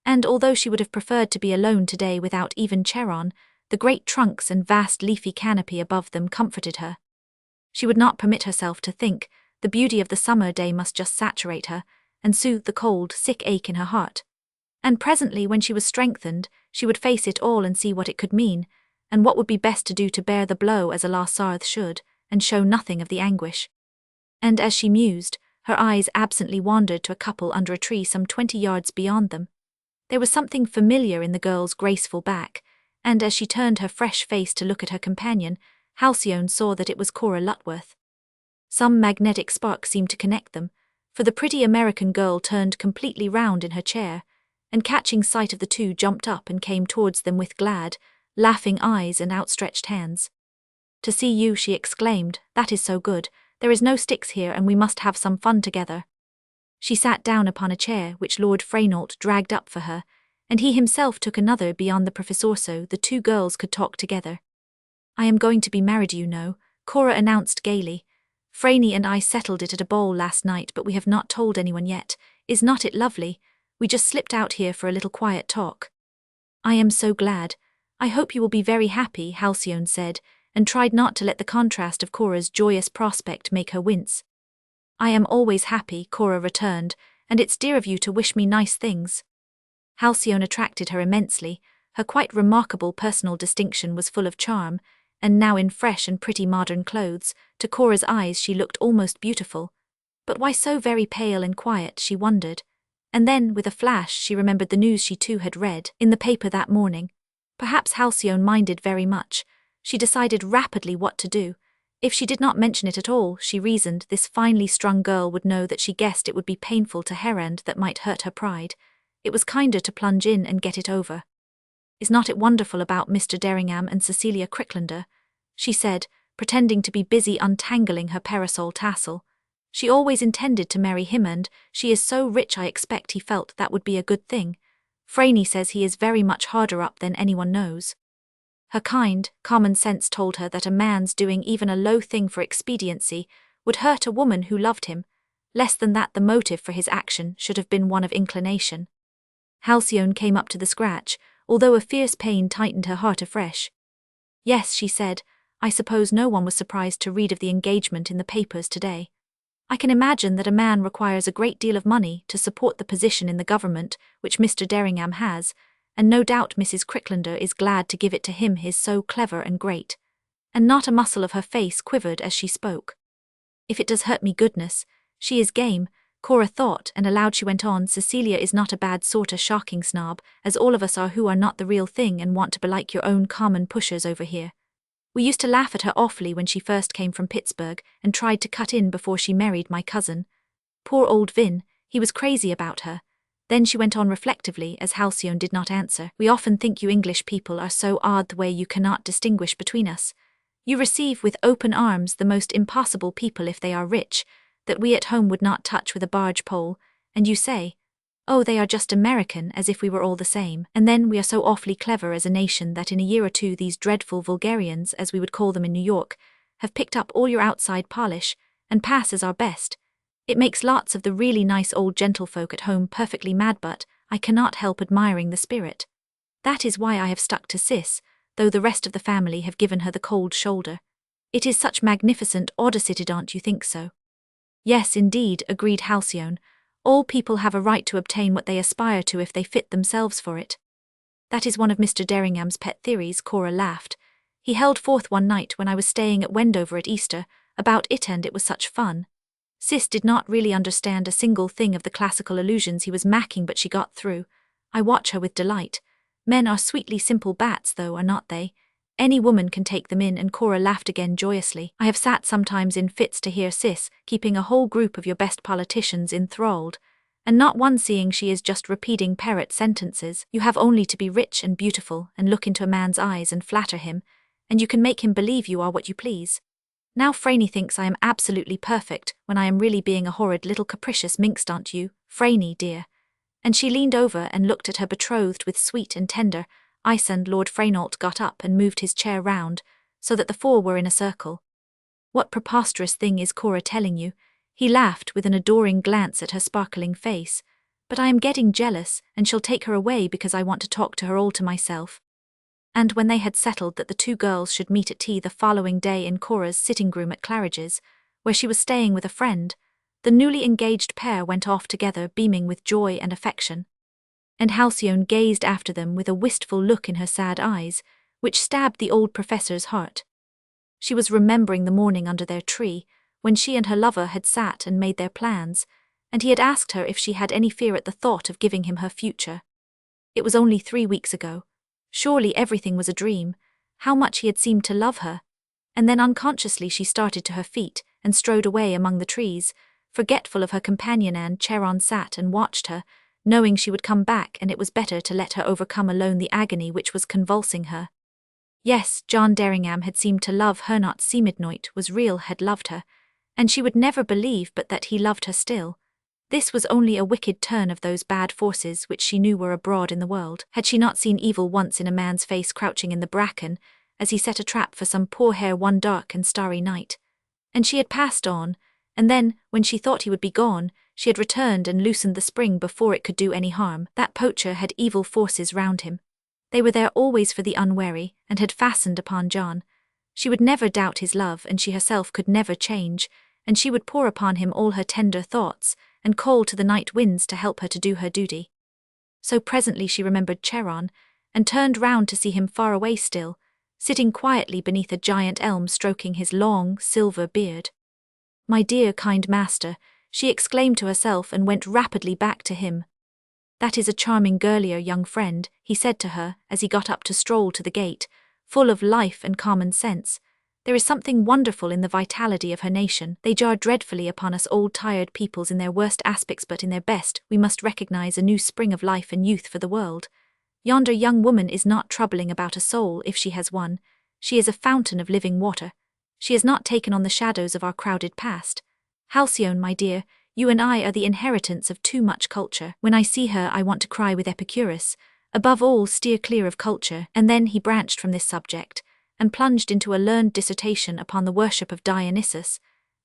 and although she would have preferred to be alone today without even Charon, the great trunks and vast leafy canopy above them comforted her. She would not permit herself to think. The beauty of the summer day must just saturate her and soothe the cold, sick ache in her heart. And presently, when she was strengthened, she would face it all and see what it could mean, and what would be best to do to bear the blow as a La Sarthe should, and show nothing of the anguish. And as she mused, her eyes absently wandered to a couple under a tree some 20 yards beyond them. There was something familiar in the girl's graceful back, and as she turned her fresh face to look at her companion, Halcyone saw that it was Cora Lutworth. Some magnetic spark seemed to connect them, for the pretty American girl turned completely round in her chair, and catching sight of the two jumped up and came towards them with glad, laughing eyes and outstretched hands. To see you, she exclaimed, that is so good. There is no sticks here and we must have some fun together. She sat down upon a chair which Lord Freynault dragged up for her, and he himself took another beyond the professor so the 2 girls could talk together. I am going to be married, you know, Cora announced gaily. Franey and I settled it at a ball last night, but we have not told anyone yet. Is not it lovely? We just slipped out here for a little quiet talk. I am so glad. I hope you will be very happy, Halcyone said, and tried not to let the contrast of Cora's joyous prospect make her wince. I am always happy, Cora returned, and it's dear of you to wish me nice things. Halcyone attracted her immensely. Her quite remarkable personal distinction was full of charm, and now in fresh and pretty modern clothes, to Cora's eyes she looked almost beautiful. But why so very pale and quiet, she wondered. And then, with a flash, she remembered the news she too had read in the paper that morning. Perhaps Halcyone minded very much. She decided rapidly what to do. If she did not mention it at all, she reasoned, this finely strung girl would know that she guessed it would be painful to her and that might hurt her pride. It was kinder to plunge in and get it over. Is not it wonderful about Mr. Derringham and Cecilia Cricklander? She said, pretending to be busy untangling her parasol tassel. She always intended to marry him and she is so rich I expect he felt that would be a good thing. Franey says he is very much harder up than anyone knows. Her kind, common sense told her that a man's doing even a low thing for expediency would hurt a woman who loved him, less than that the motive for his action should have been one of inclination. Halcyone came up to the scratch, although a fierce pain tightened her heart afresh. Yes, she said, I suppose no one was surprised to read of the engagement in the papers today. I can imagine that a man requires a great deal of money to support the position in the government which Mr. Derringham has, and no doubt Mrs. Cricklander is glad to give it to him, he is so clever and great. And not a muscle of her face quivered as she spoke. If it does hurt me, goodness, she is game, Cora thought, and aloud she went on, Cecilia is not a bad sort, a shocking snob, as all of us are who are not the real thing and want to be like your own common pushers over here. We used to laugh at her awfully when she first came from Pittsburgh and tried to cut in before she married my cousin. Poor old Vin, he was crazy about her. Then she went on reflectively, as Halcyone did not answer. We often think you English people are so odd the way you cannot distinguish between us. You receive with open arms the most impossible people if they are rich, that we at home would not touch with a barge pole, and you say, oh, they are just American, as if we were all the same, and then we are so awfully clever as a nation that in a year or two these dreadful vulgarians, as we would call them in New York, have picked up all your outside polish, and pass as our best. It makes lots of the really nice old gentlefolk at home perfectly mad, but I cannot help admiring the spirit. That is why I have stuck to Cis, though the rest of the family have given her the cold shoulder. It is such magnificent audacity, don't you think so? Yes, indeed, agreed Halcyone. All people have a right to obtain what they aspire to if they fit themselves for it. That is one of Mr. Derringham's pet theories, Cora laughed. He held forth one night when I was staying at Wendover at Easter, about it, and it was such fun. Cis did not really understand a single thing of the classical allusions he was macking, but she got through. I watch her with delight. Men are sweetly simple bats, though, are not they? Any woman can take them in, and Cora laughed again joyously. I have sat sometimes in fits to hear Cis keeping a whole group of your best politicians enthralled, and not one seeing she is just repeating parrot sentences. You have only to be rich and beautiful, and look into a man's eyes and flatter him, and you can make him believe you are what you please. Now Franny thinks I am absolutely perfect, when I am really being a horrid little capricious minx, aren't you, Franny dear? And she leaned over and looked at her betrothed with sweet and tender eyes, and Lord Fraynault got up and moved his chair round, so that the four were in a circle. What preposterous thing is Cora telling you? He laughed with an adoring glance at her sparkling face. But I am getting jealous, and shall take her away because I want to talk to her all to myself. And when they had settled that the two girls should meet at tea the following day in Cora's sitting-room at Claridge's, where she was staying with a friend, the newly engaged pair went off together, beaming with joy and affection. And Halcyone gazed after them with a wistful look in her sad eyes, which stabbed the old professor's heart. She was remembering the morning under their tree, when she and her lover had sat and made their plans, and he had asked her if she had any fear at the thought of giving him her future. It was only 3 weeks ago. Surely everything was a dream. How much he had seemed to love her. And then unconsciously she started to her feet and strode away among the trees, forgetful of her companion, and Charon sat and watched her, knowing she would come back, and it was better to let her overcome alone the agony which was convulsing her. Yes, John Derringham had seemed to love her, not Seemidnoit was real, had loved her, and she would never believe but that he loved her still. This was only a wicked turn of those bad forces which she knew were abroad in the world. Had she not seen evil once in a man's face crouching in the bracken, as he set a trap for some poor hare one dark and starry night? And she had passed on, and then, when she thought he would be gone, she had returned and loosened the spring before it could do any harm. That poacher had evil forces round him. They were there always for the unwary, and had fastened upon John. She would never doubt his love, and she herself could never change, and she would pour upon him all her tender thoughts, and call to the night winds to help her to do her duty. So presently she remembered Charon, and turned round to see him far away still, sitting quietly beneath a giant elm, stroking his long, silver beard. "My dear, kind master," she exclaimed to herself, and went rapidly back to him. "That is a charming girlier young friend," he said to her as he got up to stroll to the gate, full of life and common sense. "There is something wonderful in the vitality of her nation. They jar dreadfully upon us old tired peoples in their worst aspects, but in their best we must recognize a new spring of life and youth for the world. Yonder young woman is not troubling about a soul if she has one. She is a fountain of living water. She has not taken on the shadows of our crowded past. Halcyone, my dear, you and I are the inheritance of too much culture. When I see her I want to cry with Epicurus, above all steer clear of culture." And then he branched from this subject, and plunged into a learned dissertation upon the worship of Dionysus,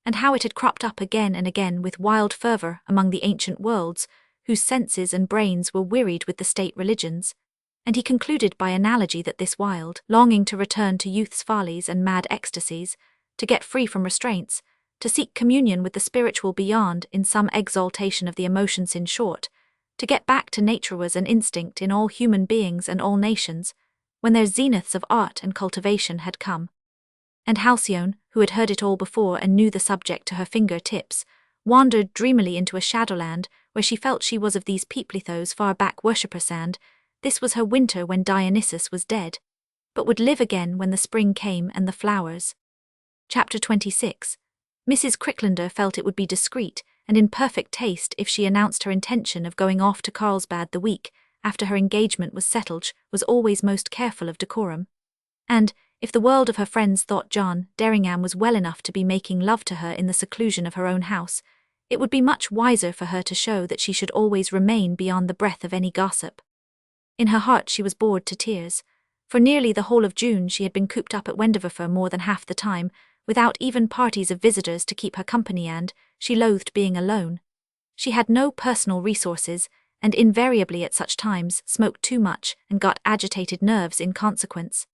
and how it had cropped up again and again with wild fervour among the ancient worlds, whose senses and brains were wearied with the state religions. And he concluded by analogy that this wild longing to return to youth's follies and mad ecstasies, to get free from restraints, to seek communion with the spiritual beyond in some exaltation of the emotions, in short, to get back to nature, was an instinct in all human beings and all nations, when their zeniths of art and cultivation had come. And Halcyone, who had heard it all before and knew the subject to her finger-tips, wandered dreamily into a shadowland where she felt she was of these Peeplethos far back worshippers, and this was her winter when Dionysus was dead, but would live again when the spring came and the flowers. Chapter 26. Mrs. Cricklander felt it would be discreet and in perfect taste if she announced her intention of going off to Carlsbad the week after her engagement was settled, was always most careful of decorum. And, if the world of her friends thought John Derringham was well enough to be making love to her in the seclusion of her own house, it would be much wiser for her to show that she should always remain beyond the breath of any gossip. In her heart she was bored to tears. For nearly the whole of June she had been cooped up at Wendover for more than half the time, without even parties of visitors to keep her company, and she loathed being alone. She had no personal resources, and invariably at such times smoked too much and got agitated nerves in consequence.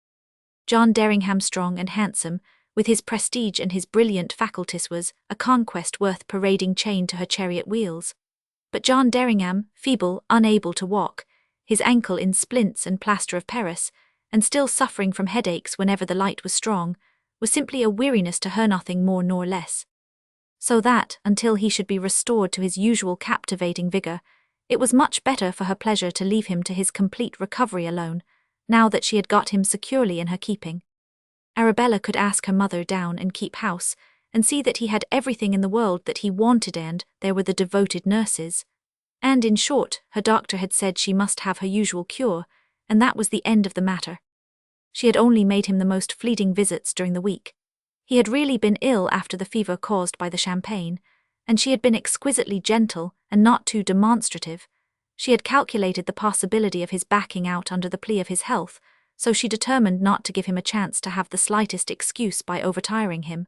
John Derringham, strong and handsome, with his prestige and his brilliant faculties, was a conquest worth parading chained to her chariot wheels. But John Derringham, feeble, unable to walk, his ankle in splints and plaster of Paris, and still suffering from headaches whenever the light was strong, was simply a weariness to her, nothing more nor less. So that, until he should be restored to his usual captivating vigour, it was much better for her pleasure to leave him to his complete recovery alone, now that she had got him securely in her keeping. Arabella could ask her mother down and keep house, and see that he had everything in the world that he wanted, and there were the devoted nurses. And in short, her doctor had said she must have her usual cure, and that was the end of the matter. She had only made him the most fleeting visits during the week. He had really been ill after the fever caused by the champagne, and she had been exquisitely gentle and not too demonstrative. She had calculated the possibility of his backing out under the plea of his health, so she determined not to give him a chance to have the slightest excuse by overtiring him.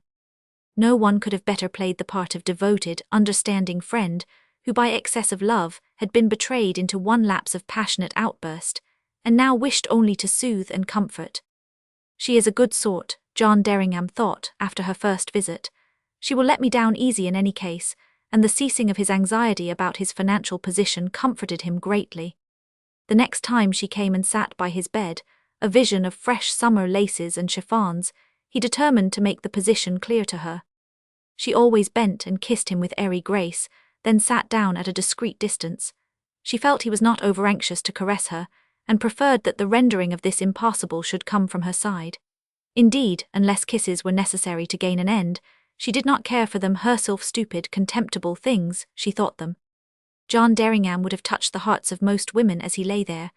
No one could have better played the part of devoted, understanding friend, who by excess of love had been betrayed into one lapse of passionate outburst, and now wished only to soothe and comfort. She is a good sort, John Derringham thought after her first visit. She will let me down easy in any case, and the ceasing of his anxiety about his financial position comforted him greatly. The next time she came and sat by his bed, a vision of fresh summer laces and chiffons, he determined to make the position clear to her. She always bent and kissed him with airy grace, then sat down at a discreet distance. She felt he was not over-anxious to caress her, and preferred that the rendering of this impossible should come from her side. Indeed, unless kisses were necessary to gain an end, she did not care for them, herself stupid, contemptible things, she thought them. John Derringham would have touched the hearts of most women as he lay there,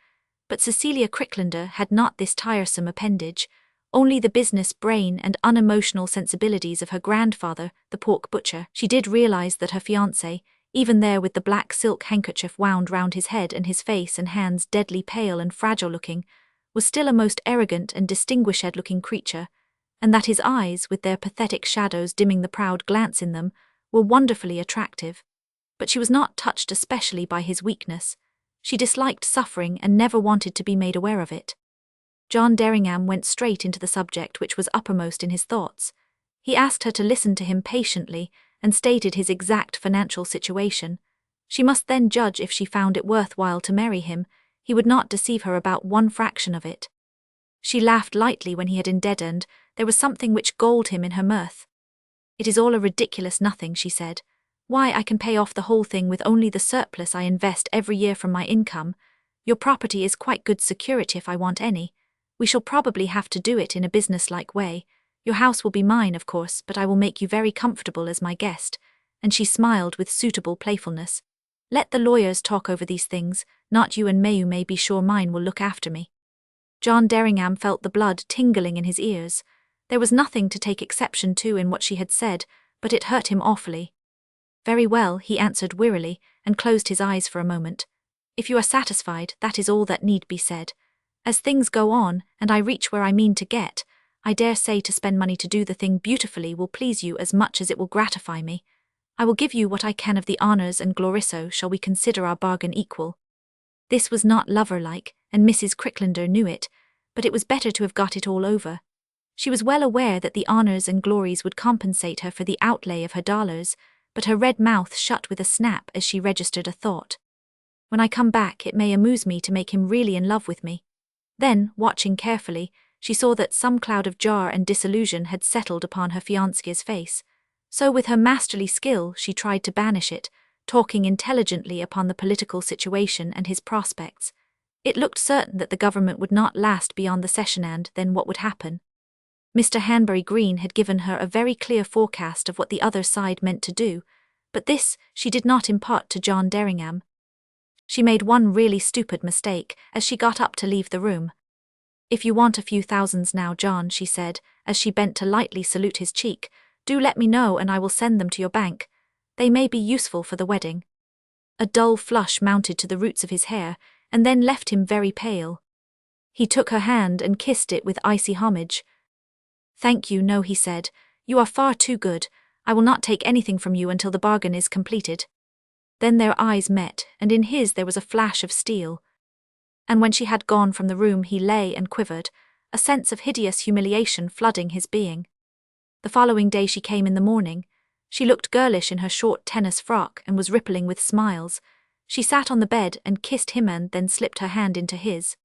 but Cecilia Cricklander had not this tiresome appendage, only the business brain and unemotional sensibilities of her grandfather, the pork butcher. She did realize that her fiancé, even there with the black silk handkerchief wound round his head and his face and hands deadly pale and fragile-looking, was still a most arrogant and distinguished-looking creature, and that his eyes, with their pathetic shadows dimming the proud glance in them, were wonderfully attractive. But she was not touched especially by his weakness. She disliked suffering and never wanted to be made aware of it. John Derringham went straight into the subject which was uppermost in his thoughts. He asked her to listen to him patiently and stated his exact financial situation. She must then judge if she found it worthwhile to marry him. He would not deceive her about one fraction of it. She laughed lightly when he had ended, and there was something which galled him in her mirth. "It is all a ridiculous nothing," she said. "Why, I can pay off the whole thing with only the surplus I invest every year from my income. Your property is quite good security if I want any. We shall probably have to do it in a business-like way. Your house will be mine, of course, but I will make you very comfortable as my guest," and she smiled with suitable playfulness. "Let the lawyers talk over these things, not you and you may be sure mine will look after me." John Derringham felt the blood tingling in his ears. There was nothing to take exception to in what she had said, but it hurt him awfully. "Very well," he answered wearily, and closed his eyes for a moment. "If you are satisfied, that is all that need be said. As things go on, and I reach where I mean to get, I dare say to spend money to do the thing beautifully will please you as much as it will gratify me. I will give you what I can of the honours and glorisso shall we consider our bargain equal." This was not lover-like, and Mrs. Cricklander knew it, but it was better to have got it all over. She was well aware that the honours and glories would compensate her for the outlay of her dollars, but her red mouth shut with a snap as she registered a thought. "When I come back, it may amuse me to make him really in love with me." Then, watching carefully, she saw that some cloud of jar and disillusion had settled upon her fiancé's face. So with her masterly skill she tried to banish it, talking intelligently upon the political situation and his prospects. It looked certain that the government would not last beyond the session, and then what would happen? Mr. Hanbury Green had given her a very clear forecast of what the other side meant to do, but this she did not impart to John Derringham. She made one really stupid mistake as she got up to leave the room. "If you want a few thousands now, John," she said, as she bent to lightly salute his cheek, "do let me know and I will send them to your bank. They may be useful for the wedding." A dull flush mounted to the roots of his hair, and then left him very pale. He took her hand and kissed it with icy homage. "Thank you, no," he said. You are far too good. I will not take anything from you until the bargain is completed." Then their eyes met, and in his there was a flash of steel. And when she had gone from the room he lay and quivered, a sense of hideous humiliation flooding his being. The following day she came in the morning. She looked girlish in her short tennis frock and was rippling with smiles. She sat on the bed and kissed him and then slipped her hand into his.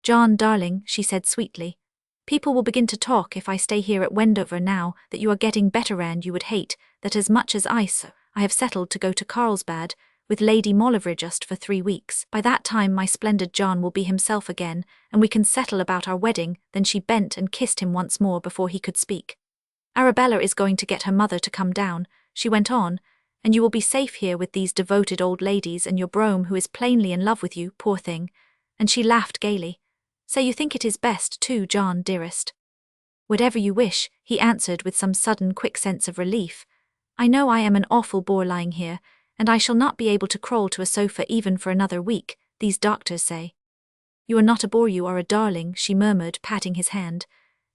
"John, darling," she said sweetly, "people will begin to talk if I stay here at Wendover now that you are getting better, and you would hate that as much as I have settled to go to Carlsbad with Lady Mauleverer just for 3 weeks. By that time my splendid John will be himself again, and we can settle about our wedding." Then she bent and kissed him once more before he could speak. "Arabella is going to get her mother to come down," she went on, "and you will be safe here with these devoted old ladies and your Brome, who is plainly in love with you, poor thing." And she laughed gaily. "So you think it is best too, John, dearest?" "Whatever you wish," he answered with some sudden quick sense of relief. "I know I am an awful bore lying here, and I shall not be able to crawl to a sofa even for another week, these doctors say." "You are not a bore, you are a darling," she murmured, patting his hand.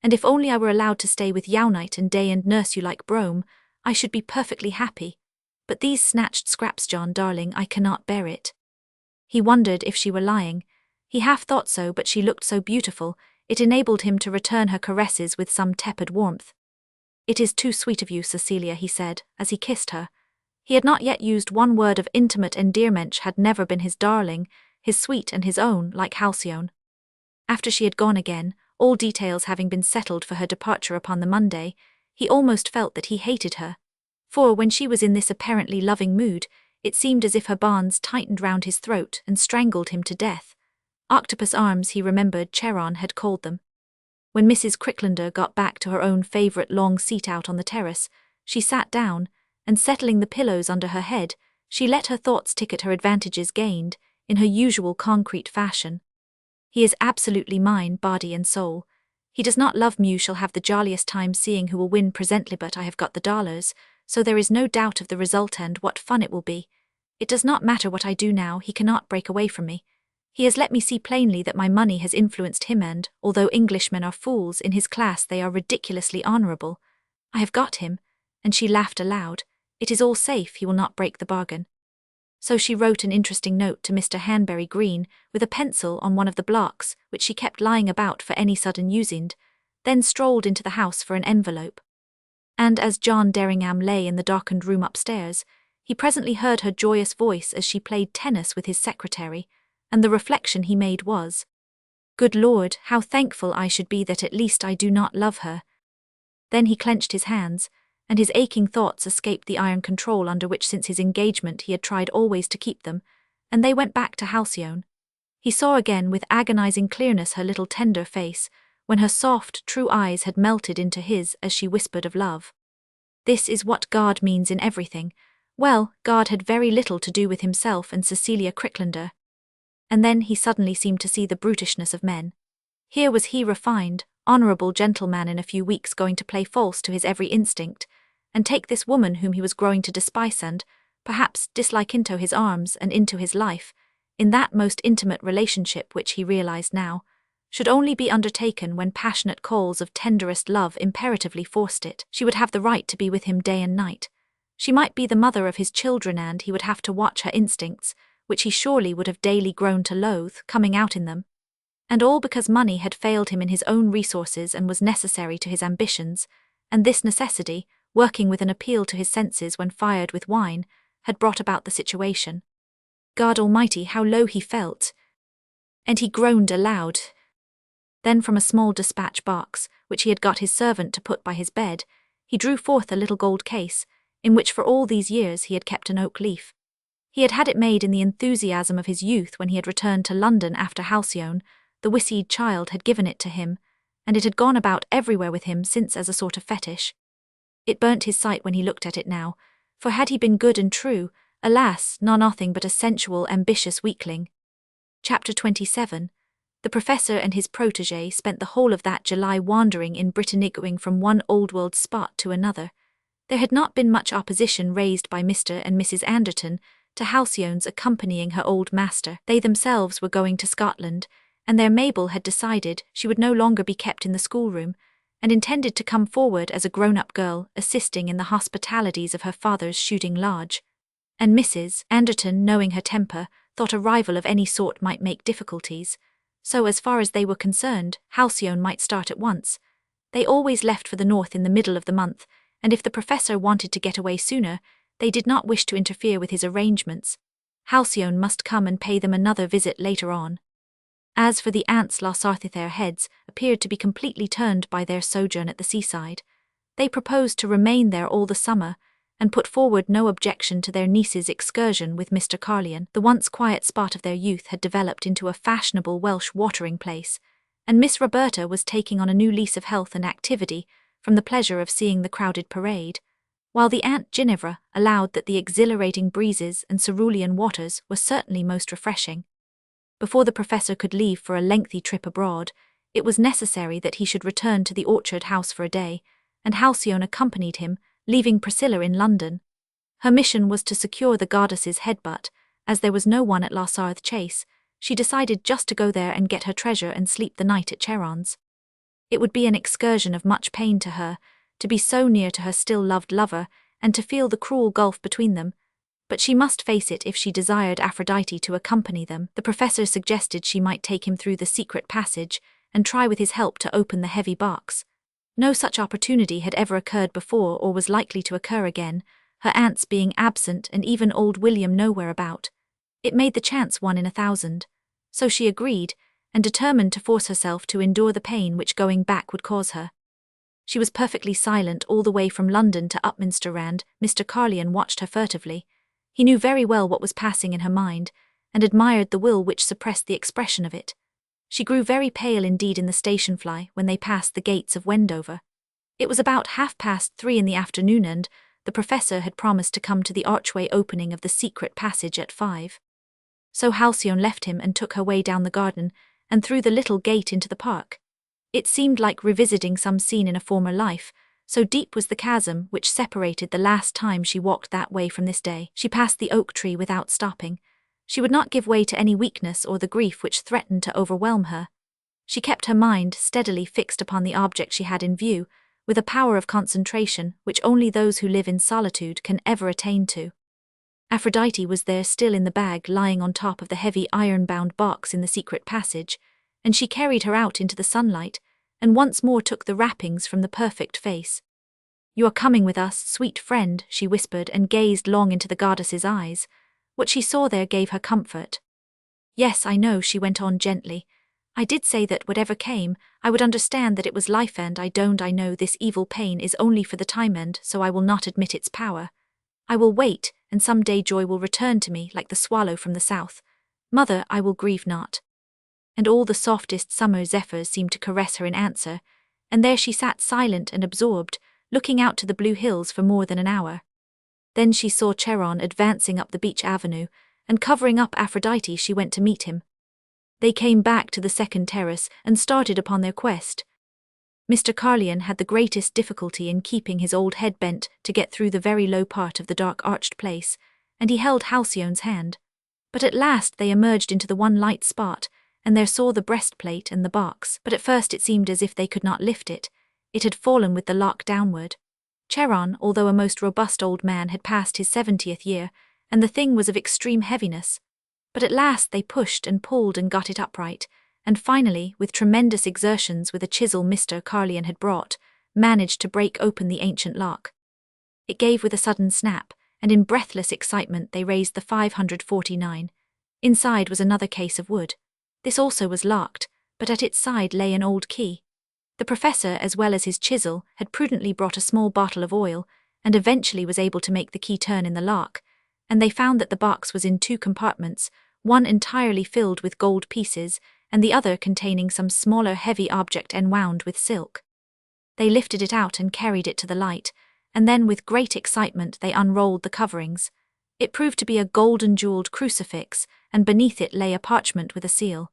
"And if only I were allowed to stay with you night and day and nurse you like Brome, I should be perfectly happy. But these snatched scraps, John, darling, I cannot bear it." He wondered if she were lying. He half thought so, but she looked so beautiful, it enabled him to return her caresses with some tepid warmth. "It is too sweet of you, Cecilia," he said, as he kissed her. He had not yet used one word of intimate endearment, had never been his darling, his sweet and his own, like Halcyone. After she had gone again, all details having been settled for her departure upon the Monday, he almost felt that he hated her. For when she was in this apparently loving mood, it seemed as if her bonds tightened round his throat and strangled him to death. Octopus arms, he remembered Charon had called them. When Mrs. Cricklander got back to her own favourite long seat out on the terrace, she sat down, and settling the pillows under her head, she let her thoughts ticket her advantages gained, in her usual concrete fashion. "He is absolutely mine, body and soul. He does not love me, you shall have the jolliest time seeing who will win presently, but I have got the dollars, so there is no doubt of the result and what fun it will be. It does not matter what I do now, he cannot break away from me. He has let me see plainly that my money has influenced him, and, although Englishmen are fools, in his class they are ridiculously honourable. I have got him," and she laughed aloud. "It is all safe, he will not break the bargain." So she wrote an interesting note to Mr. Hanbury Green with a pencil on one of the blocks, which she kept lying about for any sudden using, then strolled into the house for an envelope. And as John Derringham lay in the darkened room upstairs, he presently heard her joyous voice as she played tennis with his secretary, and the reflection he made was, "Good Lord, how thankful I should be that at least I do not love her." Then he clenched his hands, and his aching thoughts escaped the iron control under which since his engagement he had tried always to keep them, and they went back to Halcyone. He saw again with agonizing clearness her little tender face, when her soft, true eyes had melted into his as she whispered of love. This is what God means in everything. Well, God had very little to do with himself and Cecilia Cricklander. And then he suddenly seemed to see the brutishness of men. Here was he, refined, honourable gentleman, in a few weeks going to play false to his every instinct, and take this woman whom he was growing to despise and, perhaps, dislike into his arms and into his life, in that most intimate relationship which he realized now, should only be undertaken when passionate calls of tenderest love imperatively forced it. She would have the right to be with him day and night. She might be the mother of his children, and he would have to watch her instincts, which he surely would have daily grown to loathe, coming out in them. And all because money had failed him in his own resources and was necessary to his ambitions, and this necessity, working with an appeal to his senses when fired with wine, had brought about the situation. God Almighty, how low he felt! And he groaned aloud. Then from a small dispatch box, which he had got his servant to put by his bed, he drew forth a little gold case, in which for all these years he had kept an oak leaf. He had had it made in the enthusiasm of his youth when he had returned to London after Halcyone. The whiskered child had given it to him, and it had gone about everywhere with him since as a sort of fetish. It burnt his sight when he looked at it now, for had he been good and true, alas, nothing but a sensual, ambitious weakling. Chapter 27. The Professor and his protégé spent the whole of that July wandering in Britannicing from one old-world spot to another. There had not been much opposition raised by Mr. and Mrs. Anderton to Halcyone's accompanying her old master. They themselves were going to Scotland, and their Mabel had decided she would no longer be kept in the schoolroom, and intended to come forward as a grown-up girl assisting in the hospitalities of her father's shooting lodge. And Mrs. Anderton, knowing her temper, thought a rival of any sort might make difficulties, so as far as they were concerned, Halcyone might start at once. They always left for the north in the middle of the month, and if the professor wanted to get away sooner, they did not wish to interfere with his arrangements. Halcyone must come and pay them another visit later on. As for the aunts, their heads appeared to be completely turned by their sojourn at the seaside. They proposed to remain there all the summer, and put forward no objection to their niece's excursion with Mr. Carlyon. The once quiet spot of their youth had developed into a fashionable Welsh watering place, and Miss Roberta was taking on a new lease of health and activity from the pleasure of seeing the crowded parade, while the Aunt Ginevra allowed that the exhilarating breezes and cerulean waters were certainly most refreshing. Before the professor could leave for a lengthy trip abroad, it was necessary that he should return to the orchard house for a day, and Halcyone accompanied him, leaving Priscilla in London. Her mission was to secure the goddess's head, but, as there was no one at Larsarth Chase, she decided just to go there and get her treasure and sleep the night at Charon's. It would be an excursion of much pain to her, to be so near to her still-loved lover, and to feel the cruel gulf between them, but she must face it if she desired Aphrodite to accompany them. The professor suggested she might take him through the secret passage, and try with his help to open the heavy box. No such opportunity had ever occurred before or was likely to occur again, her aunts being absent and even old William nowhere about. It made the chance 1 in 1,000. So she agreed, and determined to force herself to endure the pain which going back would cause her. She was perfectly silent all the way from London to Upminster Rand. Mr. Carlyon watched her furtively. He knew very well what was passing in her mind, and admired the will which suppressed the expression of it. She grew very pale indeed in the station fly when they passed the gates of Wendover. It was about 3:30 in the afternoon, and the professor had promised to come to the archway opening of the secret passage at 5. So Halcyone left him and took her way down the garden and through the little gate into the park. It seemed like revisiting some scene in a former life, so deep was the chasm which separated the last time she walked that way from this day. She passed the oak tree without stopping. She would not give way to any weakness or the grief which threatened to overwhelm her. She kept her mind steadily fixed upon the object she had in view, with a power of concentration which only those who live in solitude can ever attain to. Aphrodite was there still in the bag lying on top of the heavy iron-bound box in the secret passage, and she carried her out into the sunlight, and once more took the wrappings from the perfect face. "You are coming with us, sweet friend," she whispered, and gazed long into the goddess's eyes. What she saw there gave her comfort. "Yes, I know," she went on gently. "I did say that whatever came, I would understand that it was life, and I know this evil pain is only for the time, and so I will not admit its power. I will wait, and some day joy will return to me like the swallow from the south. Mother, I will grieve not." And all the softest summer zephyrs seemed to caress her in answer, and there she sat silent and absorbed, looking out to the blue hills for more than an hour. Then she saw Charon advancing up the beach avenue, and covering up Aphrodite she went to meet him. They came back to the second terrace and started upon their quest. Mr. Carlyon had the greatest difficulty in keeping his old head bent to get through the very low part of the dark arched place, and he held Halcyone's hand. But at last they emerged into the one light spot, and there saw the breastplate and the box, but at first it seemed as if they could not lift it. It had fallen with the lock downward. Charon, although a most robust old man, had passed his 70th year, and the thing was of extreme heaviness. But at last they pushed and pulled and got it upright, and finally, with tremendous exertions with a chisel Mr. Carlyon had brought, managed to break open the ancient lock. It gave with a sudden snap, and in breathless excitement they raised the 549. Inside was another case of wood. This also was locked, but at its side lay an old key. The professor, as well as his chisel, had prudently brought a small bottle of oil, and eventually was able to make the key turn in the lock, and they found that the box was in 2 compartments, one entirely filled with gold pieces, and the other containing some smaller heavy object enwound with silk. They lifted it out and carried it to the light, and then with great excitement they unrolled the coverings. It proved to be a golden jewelled crucifix, and beneath it lay a parchment with a seal.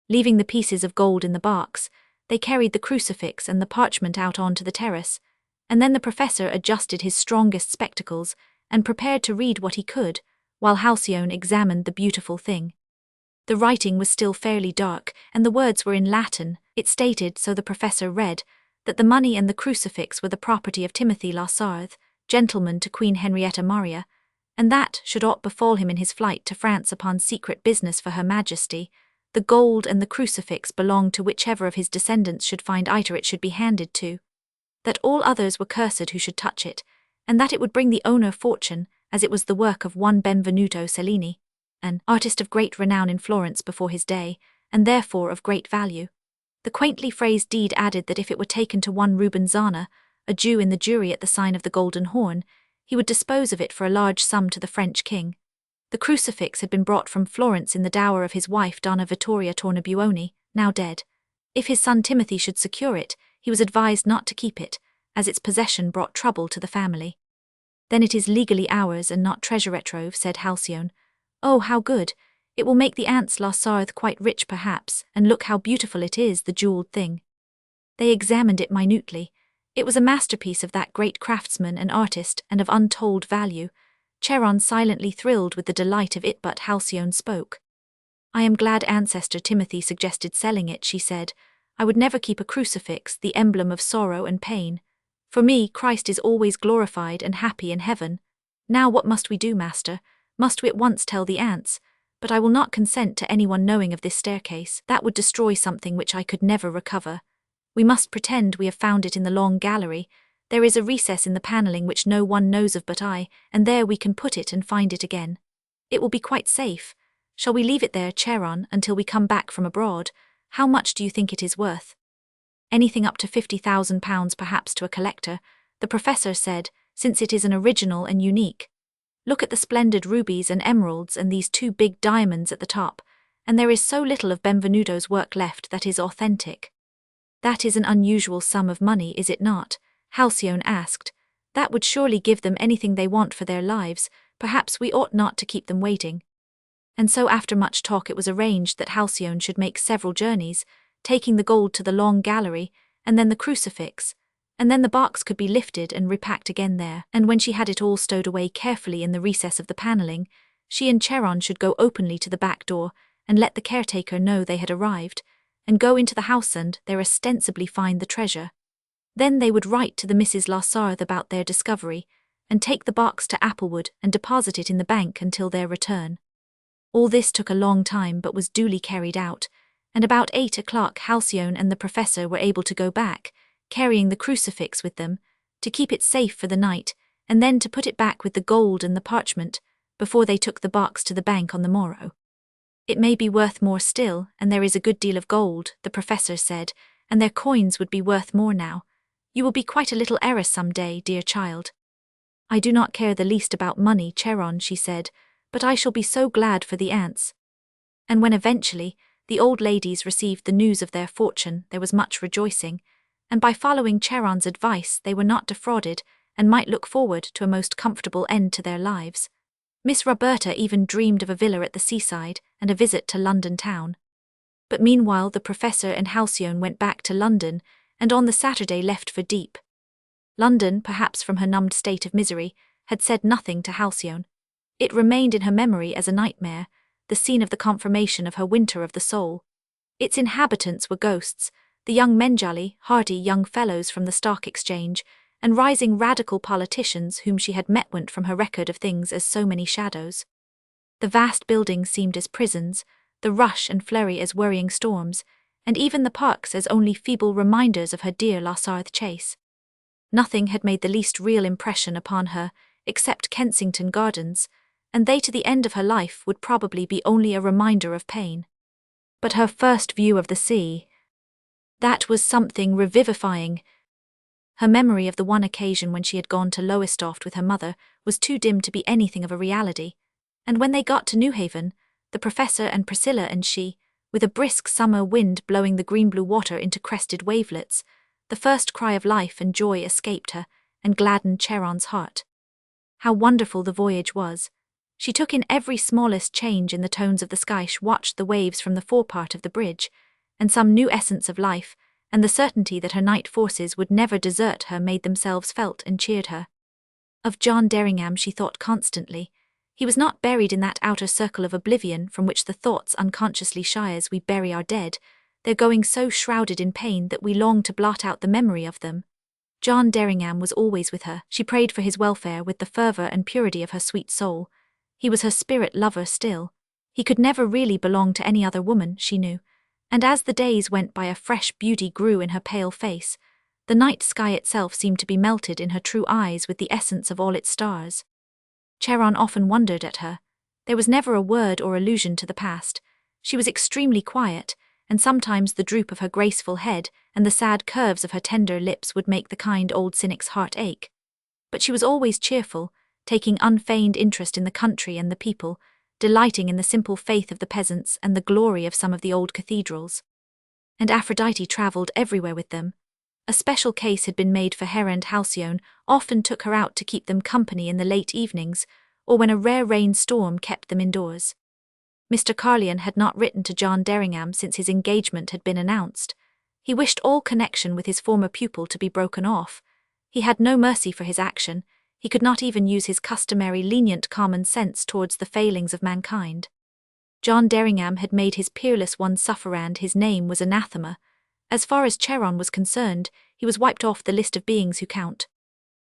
Leaving the pieces of gold in the box, they carried the crucifix and the parchment out onto the terrace, and then the professor adjusted his strongest spectacles and prepared to read what he could, while Halcyone examined the beautiful thing. The writing was still fairly dark, and the words were in Latin. It stated, so the professor read, that the money and the crucifix were the property of Timothy Lassarthe, gentleman to Queen Henrietta Maria, and that, should aught befall him in his flight to France upon secret business for Her Majesty, the gold and the crucifix belonged to whichever of his descendants should find it should be handed to, that all others were cursed who should touch it, and that it would bring the owner fortune, as it was the work of one Benvenuto Cellini, an artist of great renown in Florence before his day, and therefore of great value. The quaintly phrased deed added that if it were taken to one Reuben Zana, a Jew in the jury at the sign of the Golden Horn, he would dispose of it for a large sum to the French king. The crucifix had been brought from Florence in the dower of his wife Donna Vittoria Tornabuoni, now dead. If his son Timothy should secure it, he was advised not to keep it, as its possession brought trouble to the family. Then it is legally ours and not treasure retrove, said Halcyone. Oh, how good! It will make the aunts Lassarthe quite rich perhaps, and look how beautiful it is, the jewelled thing. They examined it minutely. It was a masterpiece of that great craftsman and artist, and of untold value. Charon silently thrilled with the delight of it, but Halcyone spoke. I am glad ancestor Timothy suggested selling it, she said. I would never keep a crucifix, the emblem of sorrow and pain. For me, Christ is always glorified and happy in heaven. Now what must we do, master? Must we at once tell the aunts? But I will not consent to anyone knowing of this staircase. That would destroy something which I could never recover. We must pretend we have found it in the long gallery. There is a recess in the panelling which no one knows of but I, and there we can put it and find it again. It will be quite safe. Shall we leave it there, Charon, until we come back from abroad? How much do you think it is worth? Anything up to £50,000 perhaps to a collector, the professor said, since it is an original and unique. Look at the splendid rubies and emeralds and these two big diamonds at the top, and there is so little of Benvenuto's work left that is authentic. That is an unusual sum of money, is it not? Halcyone asked. That would surely give them anything they want for their lives. Perhaps we ought not to keep them waiting. And so after much talk it was arranged that Halcyone should make several journeys, taking the gold to the long gallery, and then the crucifix, and then the box could be lifted and repacked again there, and when she had it all stowed away carefully in the recess of the panelling, she and Charon should go openly to the back door and let the caretaker know they had arrived, and go into the house and there ostensibly find the treasure. Then they would write to the Mrs. Lassarthe about their discovery, and take the box to Applewood and deposit it in the bank until their return. All this took a long time but was duly carried out, and about 8 o'clock Halcyone and the professor were able to go back, carrying the crucifix with them, to keep it safe for the night, and then to put it back with the gold and the parchment, before they took the box to the bank on the morrow. It may be worth more still, and there is a good deal of gold, the professor said, and their coins would be worth more now. You will be quite a little heiress some day, dear child. I do not care the least about money, Charon, she said, but I shall be so glad for the aunts. And when eventually the old ladies received the news of their fortune, there was much rejoicing, and by following Charon's advice they were not defrauded, and might look forward to a most comfortable end to their lives. Miss Roberta even dreamed of a villa at the seaside and a visit to London town. But meanwhile the professor and Halcyone went back to London, and on the Saturday left for Dieppe. London, perhaps from her numbed state of misery, had said nothing to Halcyone. It remained in her memory as a nightmare, the scene of the confirmation of her winter of the soul. Its inhabitants were ghosts, the young Menjali, hardy young fellows from the Stock Exchange, and rising radical politicians whom she had met went from her record of things as so many shadows. The vast buildings seemed as prisons, the rush and flurry as worrying storms, and even the parks as only feeble reminders of her dear Lassarthe Chase. Nothing had made the least real impression upon her, except Kensington Gardens, and they to the end of her life would probably be only a reminder of pain. But her first view of the sea, that was something revivifying. Her memory of the one occasion when she had gone to Lowestoft with her mother was too dim to be anything of a reality, and when they got to Newhaven, the professor and Priscilla and she, with a brisk summer wind blowing the green-blue water into crested wavelets, the first cry of life and joy escaped her and gladdened Charon's heart. How wonderful the voyage was! She took in every smallest change in the tones of the sky, watched the waves from the forepart of the bridge, and some new essence of life, and the certainty that her night forces would never desert her made themselves felt and cheered her. Of John Derringham she thought constantly. He was not buried in that outer circle of oblivion from which the thoughts unconsciously shy as we bury our dead, their going so shrouded in pain that we long to blot out the memory of them. John Derringham was always with her. She prayed for his welfare with the fervour and purity of her sweet soul. He was her spirit lover still. He could never really belong to any other woman, she knew. And as the days went by, a fresh beauty grew in her pale face. The night sky itself seemed to be melted in her true eyes with the essence of all its stars. Charon often wondered at her. There was never a word or allusion to the past. She was extremely quiet, and sometimes the droop of her graceful head and the sad curves of her tender lips would make the kind old cynic's heart ache. But she was always cheerful, taking unfeigned interest in the country and the people, delighting in the simple faith of the peasants and the glory of some of the old cathedrals. And Aphrodite travelled everywhere with them. A special case had been made for her, and Halcyone often took her out to keep them company in the late evenings, or when a rare rain storm kept them indoors. Mr. Carlyon had not written to John Derringham since his engagement had been announced. He wished all connection with his former pupil to be broken off. He had no mercy for his action. He could not even use his customary lenient common sense towards the failings of mankind. John Derringham had made his peerless one suffer, and his name was anathema. As far as Charon was concerned, he was wiped off the list of beings who count.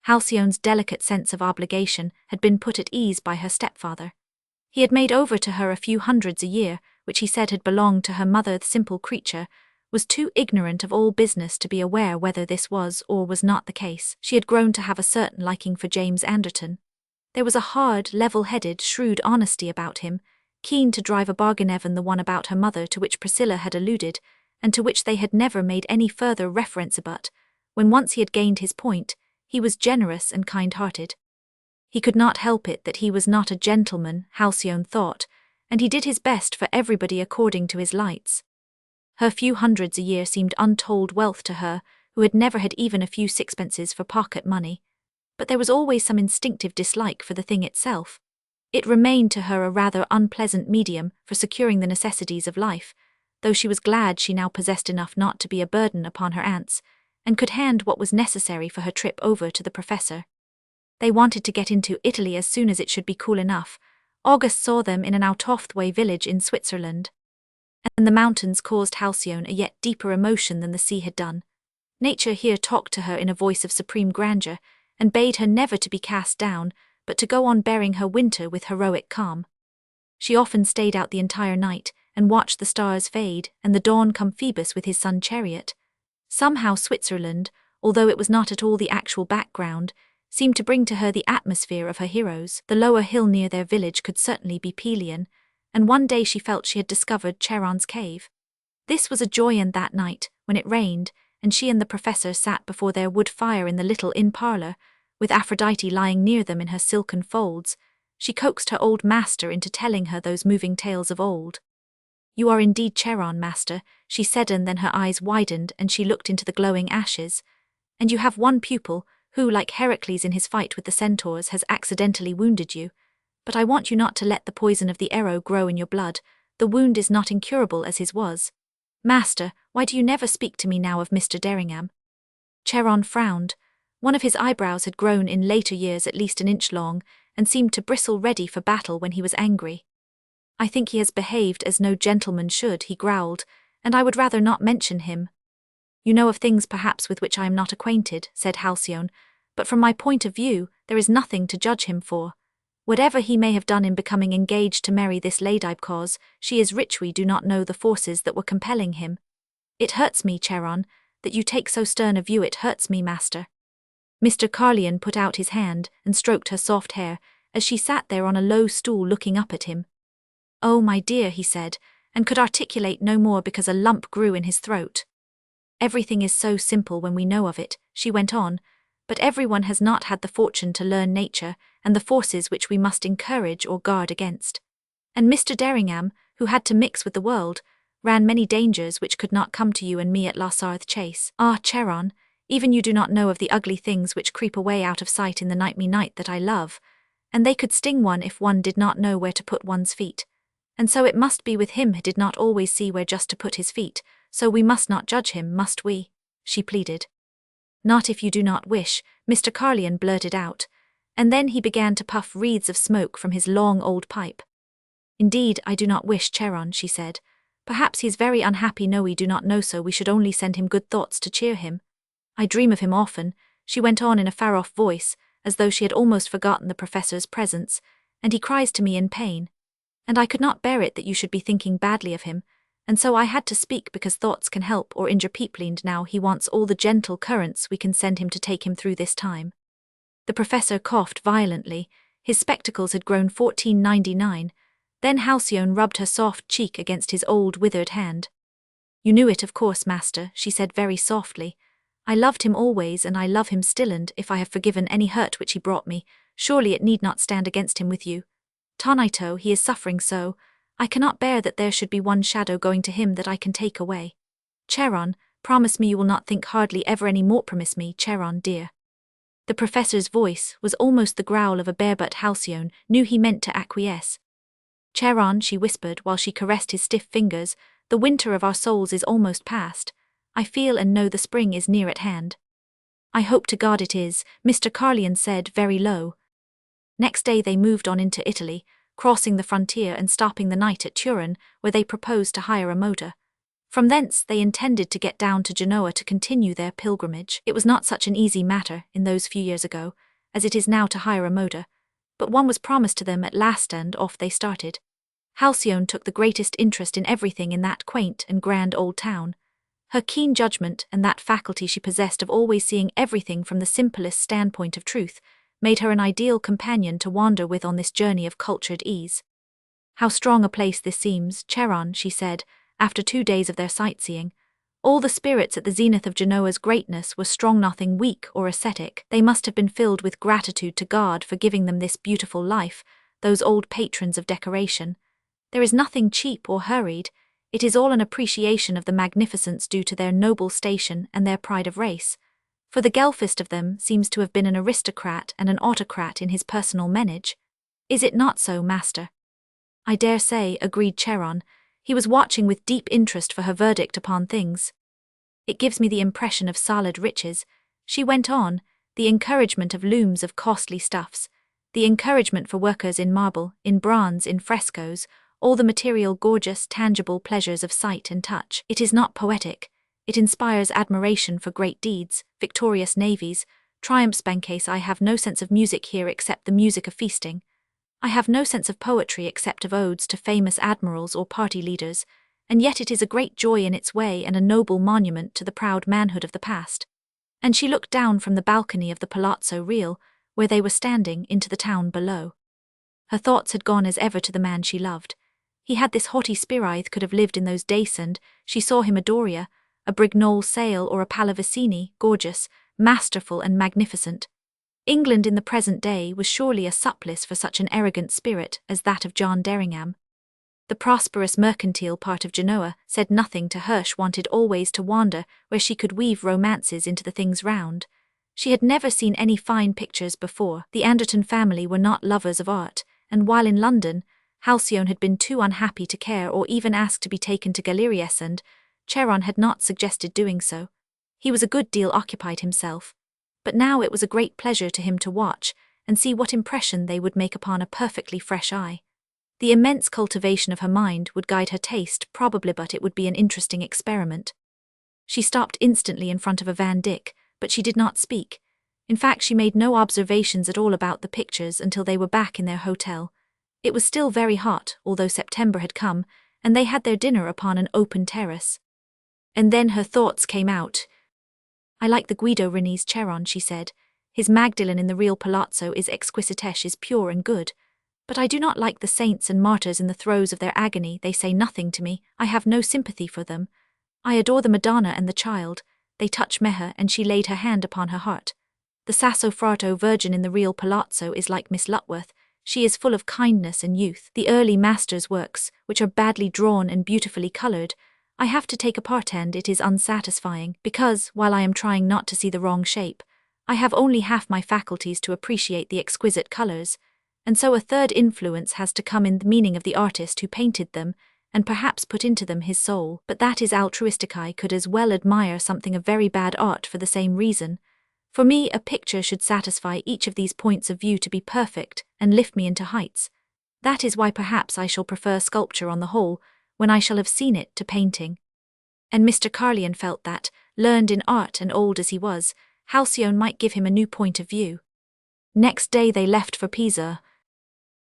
Halcyone's delicate sense of obligation had been put at ease by her stepfather. He had made over to her a few hundreds a year, which he said had belonged to her mother. The simple creature was too ignorant of all business to be aware whether this was or was not the case. She had grown to have a certain liking for James Anderton. There was a hard, level-headed, shrewd honesty about him, keen to drive a bargain, even the one about her mother, to which Priscilla had alluded, and to which they had never made any further reference. But when once he had gained his point, he was generous and kind-hearted. He could not help it that he was not a gentleman, Halcyone thought, and he did his best for everybody according to his lights. Her few hundreds a year seemed untold wealth to her, who had never had even a few sixpences for pocket money. But there was always some instinctive dislike for the thing itself. It remained to her a rather unpleasant medium for securing the necessities of life, though she was glad she now possessed enough not to be a burden upon her aunts, and could hand what was necessary for her trip over to the professor. They wanted to get into Italy as soon as it should be cool enough. August saw them in an out-of-the-way village in Switzerland, and the mountains caused Halcyone a yet deeper emotion than the sea had done. Nature here talked to her in a voice of supreme grandeur, and bade her never to be cast down, but to go on bearing her winter with heroic calm. She often stayed out the entire night, and watched the stars fade, and the dawn come Phoebus with his sun-chariot. Somehow Switzerland, although it was not at all the actual background, seemed to bring to her the atmosphere of her heroes. The lower hill near their village could certainly be Pelion, and one day she felt she had discovered Charon's cave. This was a joy, and that night, when it rained, and she and the professor sat before their wood fire in the little inn parlour, with Aphrodite lying near them in her silken folds, she coaxed her old master into telling her those moving tales of old. "You are indeed Charon, master," she said, and then her eyes widened and she looked into the glowing ashes. "And you have one pupil, who, like Heracles in his fight with the centaurs, has accidentally wounded you. But I want you not to let the poison of the arrow grow in your blood. The wound is not incurable as his was. Master, why do you never speak to me now of Mr. Derringham?" Charon frowned. One of his eyebrows had grown in later years at least an inch long, and seemed to bristle ready for battle when he was angry. "I think he has behaved as no gentleman should," he growled, "and I would rather not mention him." "You know of things perhaps with which I am not acquainted," said Halcyone, "but from my point of view, there is nothing to judge him for. Whatever he may have done in becoming engaged to marry this lady, because she is rich, we do not know the forces that were compelling him. It hurts me, Charon, that you take so stern a view. It hurts me, master." Mr. Carlyon put out his hand and stroked her soft hair, as she sat there on a low stool looking up at him. "Oh, my dear," he said, and could articulate no more because a lump grew in his throat. "Everything is so simple when we know of it," she went on, "but everyone has not had the fortune to learn nature and the forces which we must encourage or guard against. And Mr. Derringham, who had to mix with the world, ran many dangers which could not come to you and me at La Sarthe Chase. Ah, Charon, even you do not know of the ugly things which creep away out of sight in the night that I love, and they could sting one if one did not know where to put one's feet. And so it must be with him who did not always see where just to put his feet, so we must not judge him, must we?" she pleaded. "Not if you do not wish," Mr. Carlyon blurted out, and then he began to puff wreaths of smoke from his long old pipe. "Indeed, I do not wish, Charon," she said, Perhaps he is very unhappy. No, we do not know, so we should only send him good thoughts to cheer him. I dream of him often," she went on in a far-off voice, as though she had almost forgotten the professor's presence, "and he cries to me in pain. And I could not bear it that you should be thinking badly of him, and so I had to speak because thoughts can help or injure people, and now he wants all the gentle currents we can send him to take him through this time." The professor coughed violently. His spectacles had grown 14.99. Then Halcyone rubbed her soft cheek against his old withered hand. "You knew it, of course, master," she said very softly. "I loved him always, and I love him still, and if I have forgiven any hurt which he brought me, surely it need not stand against him with you. Tonito, he is suffering so. I cannot bear that there should be one shadow going to him that I can take away. Charon, promise me you will not think hardly ever any more. Promise me, Charon dear." The professor's voice was almost the growl of a bear, but Halcyone knew he meant to acquiesce. "Charon," she whispered while she caressed his stiff fingers, "the winter of our souls is almost past. I feel and know the spring is near at hand." "I hope to God it is," Mr. Carlion said very low. Next day they moved on into Italy, crossing the frontier and stopping the night at Turin, where they proposed to hire a motor. From thence they intended to get down to Genoa to continue their pilgrimage. It was not such an easy matter, in those few years ago, as it is now to hire a motor, but one was promised to them at last, and off they started. Halcyone took the greatest interest in everything in that quaint and grand old town. Her keen judgment and that faculty she possessed of always seeing everything from the simplest standpoint of truth made her an ideal companion to wander with on this journey of cultured ease. "How strong a place this seems, Charon," she said, after 2 days of their sightseeing. All the spirits at the zenith of Genoa's greatness were strong, nothing weak or ascetic. They must have been filled with gratitude to God for giving them this beautiful life, those old patrons of decoration. There is nothing cheap or hurried. It is all an appreciation of the magnificence due to their noble station and their pride of race. For the Gelfist of them seems to have been an aristocrat and an autocrat in his personal menage. Is it not so, master? "I dare say," agreed Charon. He was watching with deep interest for her verdict upon things. "It gives me the impression of solid riches," she went on, "the encouragement of looms of costly stuffs, the encouragement for workers in marble, in bronze, in frescoes, all the material, gorgeous, tangible pleasures of sight and touch. It is not poetic. It inspires admiration for great deeds, victorious navies, triumphs, banquets. I have no sense of music here except the music of feasting. I have no sense of poetry except of odes to famous admirals or party leaders, and yet it is a great joy in its way and a noble monument to the proud manhood of the past." And she looked down from the balcony of the Palazzo Real, where they were standing, into the town below. Her thoughts had gone as ever to the man she loved. He had this haughty spirit, could have lived in those days, and she saw him a Doria, a Brignole sail or a Pallavicini, gorgeous, masterful and magnificent. England in the present day was surely a supplice for such an arrogant spirit as that of John Derringham. The prosperous mercantile part of Genoa said nothing to her. She wanted always to wander where she could weave romances into the things round. She had never seen any fine pictures before. The Anderton family were not lovers of art, and while in London, Halcyone had been too unhappy to care or even ask to be taken to Galerius, and Charon had not suggested doing so. He was a good deal occupied himself. But now it was a great pleasure to him to watch and see what impression they would make upon a perfectly fresh eye. The immense cultivation of her mind would guide her taste, probably, but it would be an interesting experiment. She stopped instantly in front of a Van Dyck, but she did not speak. In fact, she made no observations at all about the pictures until they were back in their hotel. It was still very hot, although September had come, and they had their dinner upon an open terrace. And then her thoughts came out. "I like the Guido Reni's Charon," she said. "His Magdalene in the real Palazzo is exquisitesh, is pure and good. But I do not like the saints and martyrs in the throes of their agony. They say nothing to me. I have no sympathy for them. I adore the Madonna and the Child. They touch Meher, and she laid her hand upon her heart. The Sassoferrato Virgin in the real Palazzo is like Miss Lutworth. She is full of kindness and youth. The early masters' works, which are badly drawn and beautifully coloured, I have to take apart, and it is unsatisfying, because, while I am trying not to see the wrong shape, I have only half my faculties to appreciate the exquisite colours, and so a third influence has to come in the meaning of the artist who painted them, and perhaps put into them his soul. But that is altruistic. I could as well admire something of very bad art for the same reason. For me, a picture should satisfy each of these points of view to be perfect and lift me into heights. That is why perhaps I shall prefer sculpture on the whole, when I shall have seen it, to painting. And Mr. Carlyon felt that, learned in art and old as he was, Halcyone might give him a new point of view. Next day they left for Pisa.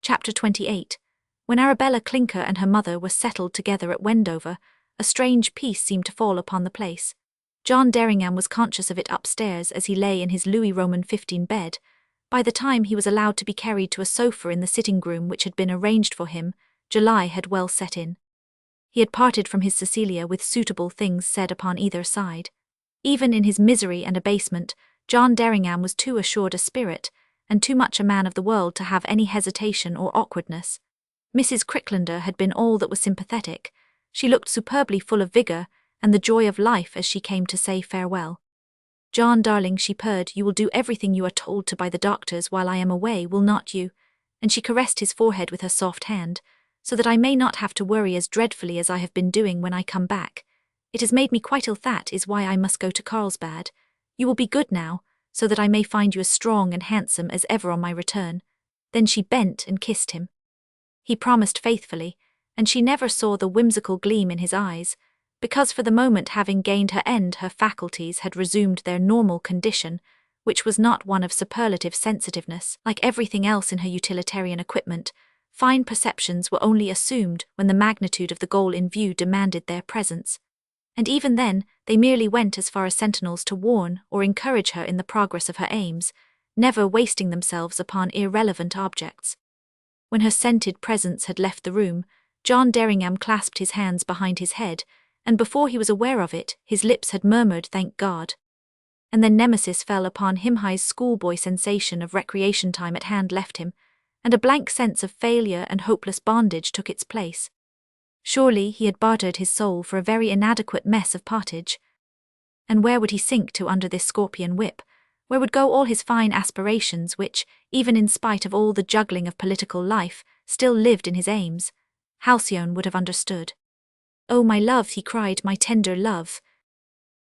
Chapter 28. When Arabella Clinker and her mother were settled together at Wendover, a strange peace seemed to fall upon the place. John Derringham was conscious of it upstairs as he lay in his Louis Roman 15 bed. By the time he was allowed to be carried to a sofa in the sitting-room which had been arranged for him, July had well set in. He had parted from his Cecilia with suitable things said upon either side. Even in his misery and abasement, John Derringham was too assured a spirit, and too much a man of the world to have any hesitation or awkwardness. Mrs. Cricklander had been all that was sympathetic. She looked superbly full of vigour and the joy of life as she came to say farewell. "John, darling," she purred, "you will do everything you are told to by the doctors while I am away, will not you?" And she caressed his forehead with her soft hand, "so that I may not have to worry as dreadfully as I have been doing when I come back. It has made me quite ill, that is why I must go to Carlsbad. You will be good now, so that I may find you as strong and handsome as ever on my return." Then she bent and kissed him. He promised faithfully, and she never saw the whimsical gleam in his eyes, because for the moment, having gained her end, her faculties had resumed their normal condition, which was not one of superlative sensitiveness. Like everything else in her utilitarian equipment, fine perceptions were only assumed when the magnitude of the goal in view demanded their presence. And even then, they merely went as far as sentinels to warn or encourage her in the progress of her aims, never wasting themselves upon irrelevant objects. When her scented presence had left the room, John Derringham clasped his hands behind his head, and before he was aware of it, his lips had murmured, "Thank God." And then Nemesis fell upon him. His schoolboy sensation of recreation time at hand left him, and a blank sense of failure and hopeless bondage took its place. Surely he had bartered his soul for a very inadequate mess of pottage. And where would he sink to under this scorpion whip? Where would go all his fine aspirations which, even in spite of all the juggling of political life, still lived in his aims? Halcyone would have understood. "Oh, my love," he cried, "my tender love."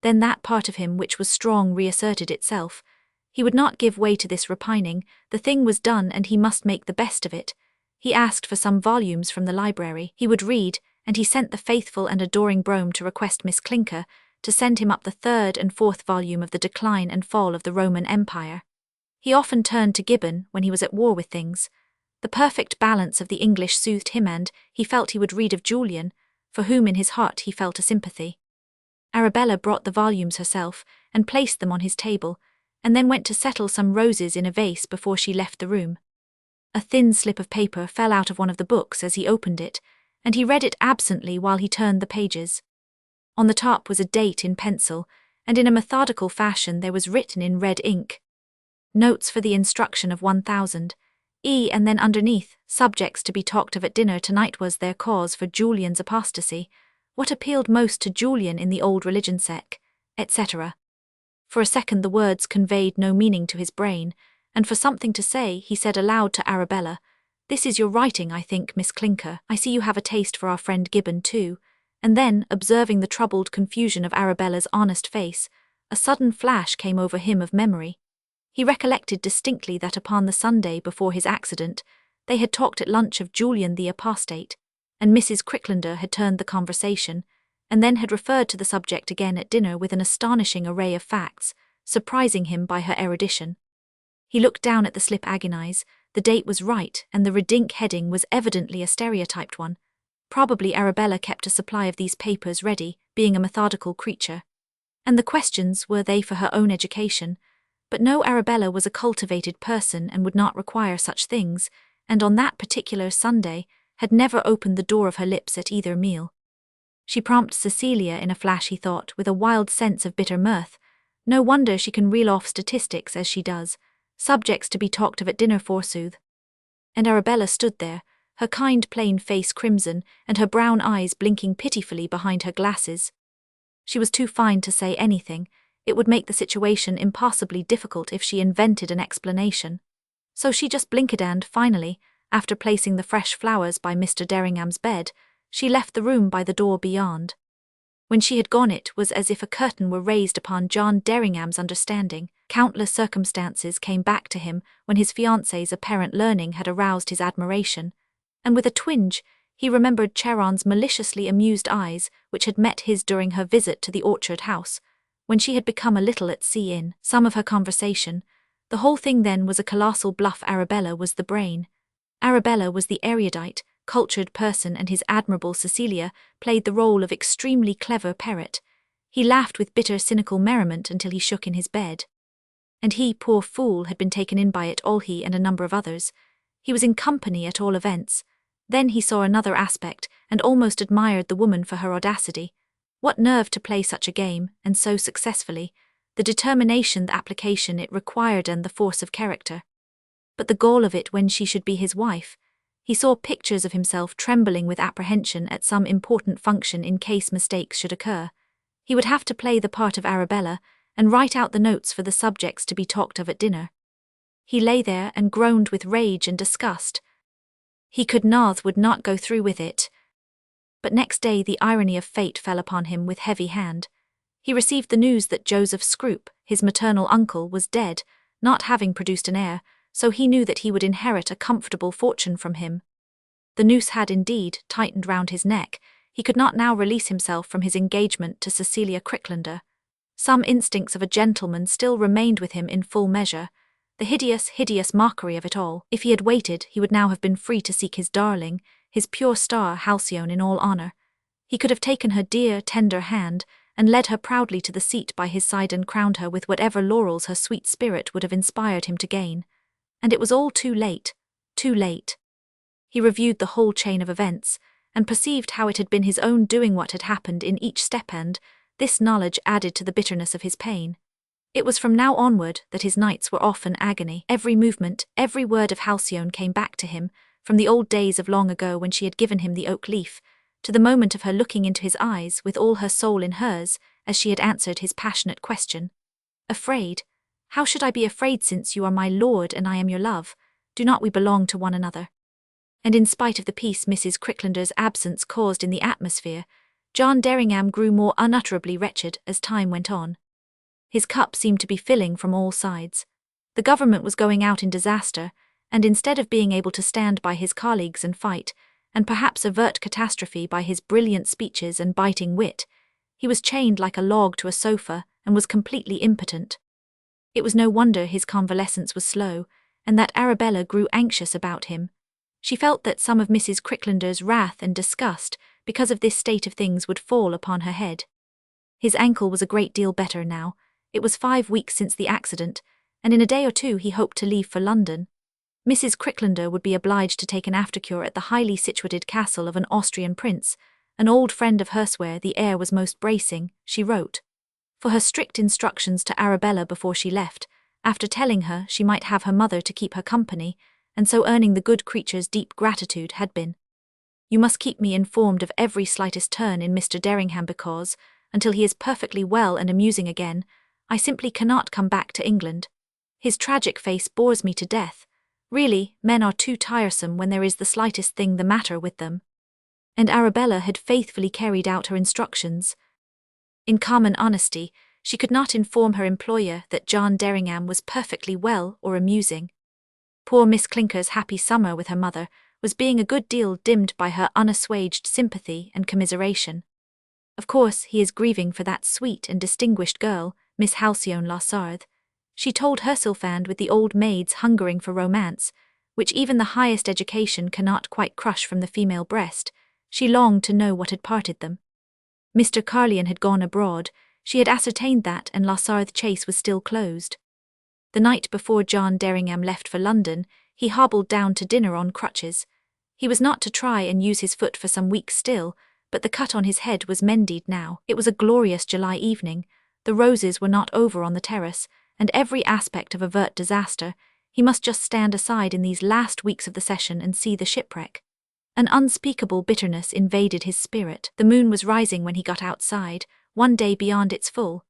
Then that part of him which was strong reasserted itself. He would not give way to this repining. The thing was done and he must make the best of it. He asked for some volumes from the library. He would read, and he sent the faithful and adoring Brome to request Miss Clinker to send him up the 3rd and 4th volume of The Decline and Fall of the Roman Empire. He often turned to Gibbon when he was at war with things. The perfect balance of the English soothed him, and he felt he would read of Julian, for whom in his heart he felt a sympathy. Arabella brought the volumes herself and placed them on his table, and then went to settle some roses in a vase before she left the room. A thin slip of paper fell out of one of the books as he opened it, and he read it absently while he turned the pages. On the top was a date in pencil, and in a methodical fashion there was written in red ink, "Notes for the instruction of 1000. And then underneath, "Subjects to be talked of at dinner tonight was their cause for Julian's apostasy. What appealed most to Julian in the old religion sect, etc." For a second the words conveyed no meaning to his brain, and for something to say, he said aloud to Arabella, "This is your writing, I think, Miss Clinker. I see you have a taste for our friend Gibbon too." And then, observing the troubled confusion of Arabella's honest face, a sudden flash came over him of memory. He recollected distinctly that upon the Sunday before his accident, they had talked at lunch of Julian the apostate, and Mrs. Cricklander had turned the conversation, and then had referred to the subject again at dinner with an astonishing array of facts, surprising him by her erudition. He looked down at the slip agonize. The date was right, and the red ink heading was evidently a stereotyped one. Probably Arabella kept a supply of these papers ready, being a methodical creature. And the questions, were they for her own education? But no, Arabella was a cultivated person and would not require such things, and on that particular Sunday had never opened the door of her lips at either meal. She prompts Cecilia in a flash, he thought, with a wild sense of bitter mirth. No wonder she can reel off statistics as she does. Subjects to be talked of at dinner, forsooth. And Arabella stood there, her kind plain face crimson, and her brown eyes blinking pitifully behind her glasses. She was too fine to say anything. It would make the situation impossibly difficult if she invented an explanation. So she just blinked, and finally, after placing the fresh flowers by Mr. Derringham's bed, she left the room by the door beyond. When she had gone, it was as if a curtain were raised upon John Derringham's understanding. Countless circumstances came back to him when his fiancée's apparent learning had aroused his admiration, and with a twinge He remembered Charon's maliciously amused eyes, which had met his during her visit to the orchard house, when she had become a little at sea in some of her conversation. The whole thing then was a colossal bluff. Arabella was the brain. Arabella was the erudite, cultured person, and his admirable Cecilia played the role of extremely clever parrot. He laughed with bitter, cynical merriment until he shook in his bed. And he, poor fool, had been taken in by it all, he and a number of others. He was in company at all events. Then he saw another aspect, and almost admired the woman for her audacity. What nerve to play such a game, and so successfully, the determination, the application it required, and the force of character. But the gall of it when she should be his wife. He saw pictures of himself trembling with apprehension at some important function in case mistakes should occur. He would have to play the part of Arabella, and write out the notes for the subjects to be talked of at dinner. He lay there and groaned with rage and disgust. He would not go through with it. But next day the irony of fate fell upon him with heavy hand. He received the news that Joseph Scroop, his maternal uncle, was dead, not having produced an heir, so he knew that he would inherit a comfortable fortune from him. The noose had indeed tightened round his neck. He could not now release himself from his engagement to Cecilia Cricklander. Some instincts of a gentleman still remained with him in full measure. The hideous mockery of it all. If he had waited, he would now have been free to seek his darling, his pure star Halcyone, in all honour. He could have taken her dear, tender hand, and led her proudly to the seat by his side and crowned her with whatever laurels her sweet spirit would have inspired him to gain. And it was all too late, too late. He reviewed the whole chain of events, and perceived how it had been his own doing what had happened in each step, and this knowledge added to the bitterness of his pain. It was from now onward that his nights were often agony. Every movement, every word of Halcyone came back to him, from the old days of long ago when she had given him the oak leaf, to the moment of her looking into his eyes with all her soul in hers, as she had answered his passionate question. Afraid? How should I be afraid, since you are my lord and I am your love? Do not we belong to one another? And in spite of the peace Mrs. Cricklander's absence caused in the atmosphere, John Derringham grew more unutterably wretched as time went on. His cup seemed to be filling from all sides. The government was going out in disaster, and instead of being able to stand by his colleagues and fight, and perhaps avert catastrophe by his brilliant speeches and biting wit, he was chained like a log to a sofa and was completely impotent. It was no wonder his convalescence was slow, and that Arabella grew anxious about him. She felt that some of Mrs. Cricklander's wrath and disgust because of this state of things would fall upon her head. His ankle was a great deal better now. It was 5 weeks since the accident, and in a day or two he hoped to leave for London. Mrs. Cricklander would be obliged to take an aftercare at the highly situated castle of an Austrian prince, an old friend of hers where the air was most bracing, she wrote. For her strict instructions to Arabella before she left, after telling her she might have her mother to keep her company, and so earning the good creature's deep gratitude, had been, "You must keep me informed of every slightest turn in Mr. Derringham because, until he is perfectly well and amusing again, I simply cannot come back to England. His tragic face bores me to death. Really, men are too tiresome when there is the slightest thing the matter with them." And Arabella had faithfully carried out her instructions. In common honesty, she could not inform her employer that John Derringham was perfectly well or amusing. Poor Miss Clinker's happy summer with her mother was being a good deal dimmed by her unassuaged sympathy and commiseration. Of course, he is grieving for that sweet and distinguished girl, Miss Halcyone Lassarde. She told her sylphand with the old maids hungering for romance, which even the highest education cannot quite crush from the female breast. She longed to know what had parted them. Mr. Carlion had gone abroad. She had ascertained that, and Lassarde Chase was still closed. The night before John Derringham left for London, he hobbled down to dinner on crutches. He was not to try and use his foot for some weeks still, but the cut on his head was mended now. It was a glorious July evening. The roses were not over on the terrace, and every aspect of avert disaster. He must just stand aside in these last weeks of the session and see the shipwreck. An unspeakable bitterness invaded his spirit. The moon was rising when he got outside, one day beyond its full.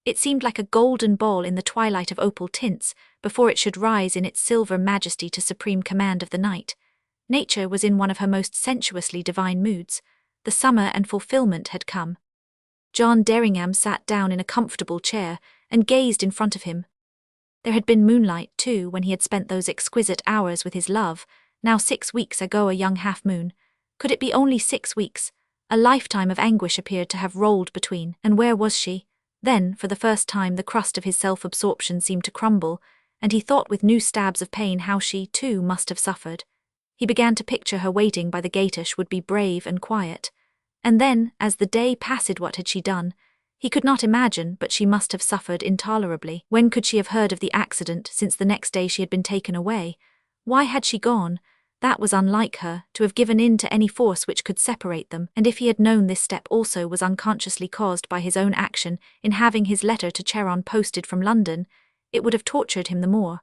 It seemed like a golden ball in the twilight of opal tints, before it should rise in its silver majesty to supreme command of the night. Nature was in one of her most sensuously divine moods. The summer and fulfillment had come. John Derringham sat down in a comfortable chair and gazed in front of him. There had been moonlight, too, when he had spent those exquisite hours with his love, now 6 weeks ago a young half-moon. Could it be only 6 weeks? A lifetime of anguish appeared to have rolled between, and where was she? Then, for the first time, the crust of his self-absorption seemed to crumble, and he thought with new stabs of pain how she, too, must have suffered. He began to picture her waiting by the gate-ish would be brave and quiet. And then, as the day passed, what had she done? He could not imagine, but she must have suffered intolerably. When could she have heard of the accident, since the next day she had been taken away? Why had she gone? That was unlike her, to have given in to any force which could separate them, and if he had known this step also was unconsciously caused by his own action in having his letter to Charon posted from London, it would have tortured him the more.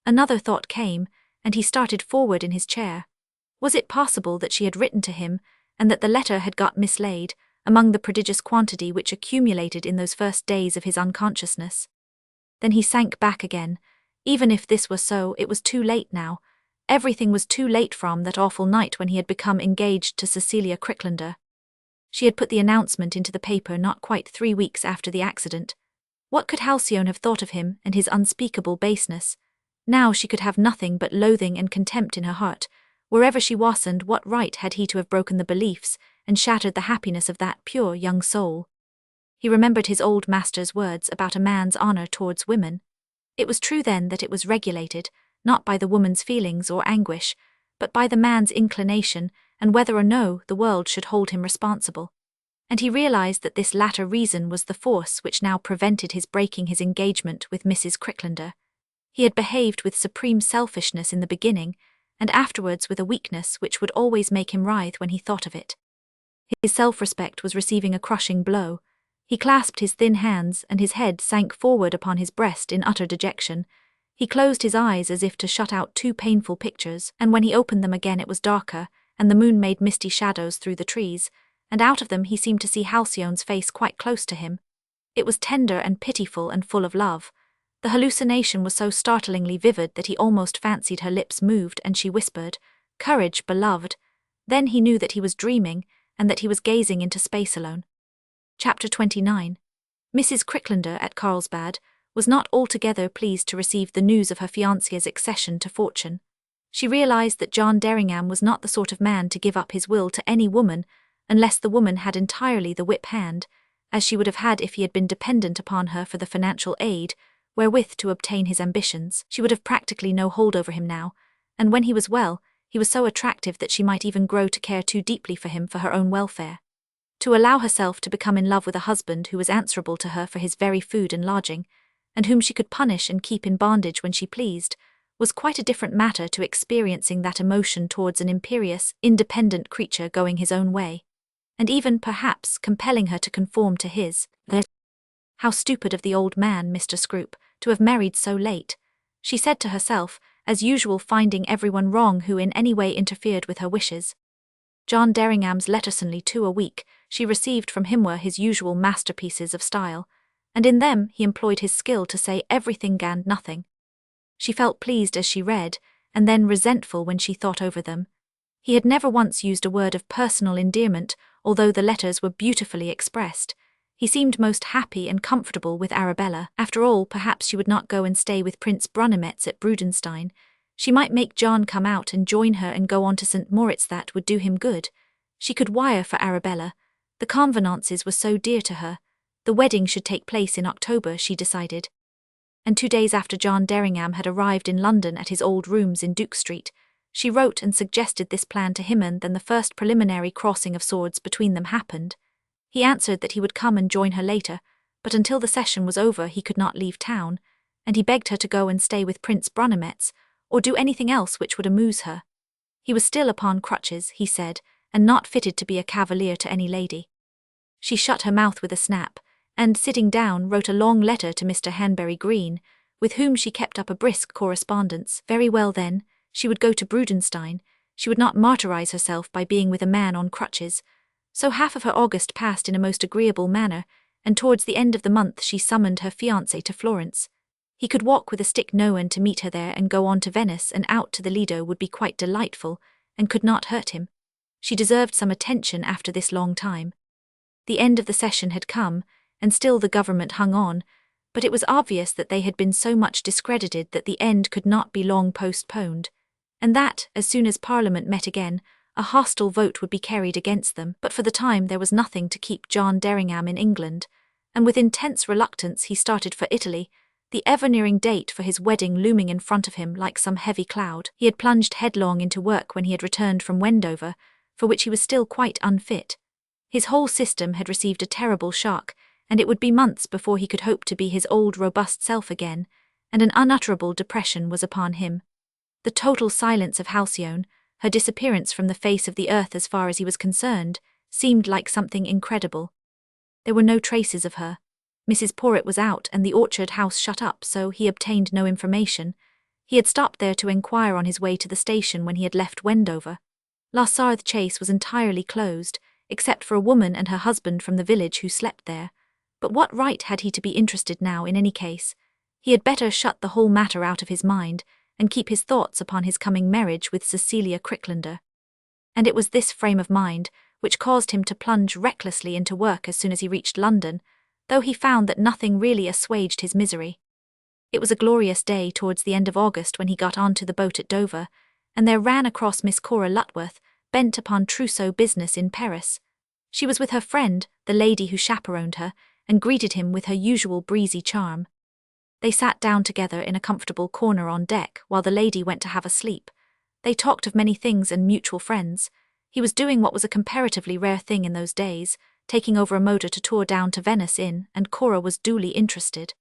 Another thought came, and he started forward in his chair. Was it possible that she had written to him, and that the letter had got mislaid, among the prodigious quantity which accumulated in those first days of his unconsciousness? Then he sank back again. Even if this were so, it was too late now. Everything was too late from that awful night when he had become engaged to Cecilia Cricklander. She had put the announcement into the paper not quite 3 weeks after the accident. What could Halcyone have thought of him and his unspeakable baseness? Now she could have nothing but loathing and contempt in her heart. Wherever she was, and what right had he to have broken the beliefs and shattered the happiness of that pure young soul? He remembered his old master's words about a man's honour towards women. It was true then that it was regulated, not by the woman's feelings or anguish, but by the man's inclination, and whether or no the world should hold him responsible. And he realized that this latter reason was the force which now prevented his breaking his engagement with Mrs. Cricklander. He had behaved with supreme selfishness in the beginning, and afterwards with a weakness which would always make him writhe when he thought of it. His self-respect was receiving a crushing blow. He clasped his thin hands, and his head sank forward upon his breast in utter dejection. He closed his eyes as if to shut out 2 painful pictures, and when he opened them again it was darker, and the moon made misty shadows through the trees, and out of them he seemed to see Halcyone's face quite close to him. It was tender and pitiful and full of love. The hallucination was so startlingly vivid that he almost fancied her lips moved and she whispered, "Courage, beloved." Then he knew that he was dreaming, and that he was gazing into space alone. Chapter 29. Mrs. Cricklander at Carlsbad was not altogether pleased to receive the news of her fiancé's accession to fortune. She realized that John Derringham was not the sort of man to give up his will to any woman, unless the woman had entirely the whip hand, as she would have had if he had been dependent upon her for the financial aid wherewith to obtain his ambitions. She would have practically no hold over him now, and when he was well, he was so attractive that she might even grow to care too deeply for him for her own welfare. To allow herself to become in love with a husband who was answerable to her for his very food and lodging, and whom she could punish and keep in bondage when she pleased, was quite a different matter to experiencing that emotion towards an imperious, independent creature going his own way, and even, perhaps, compelling her to conform to his. How stupid of the old man, Mr. Scroop, to have married so late, she said to herself, as usual, finding everyone wrong who in any way interfered with her wishes. John Derringham's lettersonly 2 a week she received from him were his usual masterpieces of style, and in them he employed his skill to say everything and nothing. She felt pleased as she read, and then resentful when she thought over them. He had never once used a word of personal endearment, although the letters were beautifully expressed. He seemed most happy and comfortable with Arabella. After all, perhaps she would not go and stay with Prince Brunemetz at Brudenstein. She might make John come out and join her and go on to St. Moritz. That would do him good. She could wire for Arabella. The convenances were so dear to her. The wedding should take place in October, she decided. And 2 days after John Derringham had arrived in London at his old rooms in Duke Street, she wrote and suggested this plan to him, and then the first preliminary crossing of swords between them happened. He answered that he would come and join her later, but until the session was over he could not leave town, and he begged her to go and stay with Prince Brunemetz, or do anything else which would amuse her. He was still upon crutches, he said, and not fitted to be a cavalier to any lady. She shut her mouth with a snap, and, sitting down, wrote a long letter to Mr. Hanbury Green, with whom she kept up a brisk correspondence. Very well then, she would go to Brudenstein. She would not martyrize herself by being with a man on crutches. So half of her August passed in a most agreeable manner, and towards the end of the month she summoned her fiancé to Florence. He could walk with a stick known to meet her there, and go on to Venice and out to the Lido would be quite delightful, and could not hurt him. She deserved some attention after this long time. The end of the session had come, and still the government hung on, but it was obvious that they had been so much discredited that the end could not be long postponed, and that, as soon as Parliament met again, a hostile vote would be carried against them, but for the time there was nothing to keep John Derringham in England, and with intense reluctance he started for Italy, the ever-nearing date for his wedding looming in front of him like some heavy cloud. He had plunged headlong into work when he had returned from Wendover, for which he was still quite unfit. His whole system had received a terrible shock, and it would be months before he could hope to be his old robust self again, and an unutterable depression was upon him. The total silence of Halcyone, her disappearance from the face of the earth as far as he was concerned, seemed like something incredible. There were no traces of her. Mrs. Porritt was out and the orchard house shut up, so he obtained no information. He had stopped there to inquire on his way to the station when he had left Wendover. La Sarthe Chase was entirely closed, except for a woman and her husband from the village who slept there. But what right had he to be interested now in any case? He had better shut the whole matter out of his mind and keep his thoughts upon his coming marriage with Cecilia Cricklander. And it was this frame of mind which caused him to plunge recklessly into work as soon as he reached London, though he found that nothing really assuaged his misery. It was a glorious day towards the end of August when he got on to the boat at Dover, and there ran across Miss Cora Lutworth, bent upon trousseau business in Paris. She was with her friend, the lady who chaperoned her, and greeted him with her usual breezy charm. They sat down together in a comfortable corner on deck while the lady went to have a sleep. They talked of many things and mutual friends. He was doing what was a comparatively rare thing in those days, taking over a motor to tour down to Venice in, and Cora was duly interested.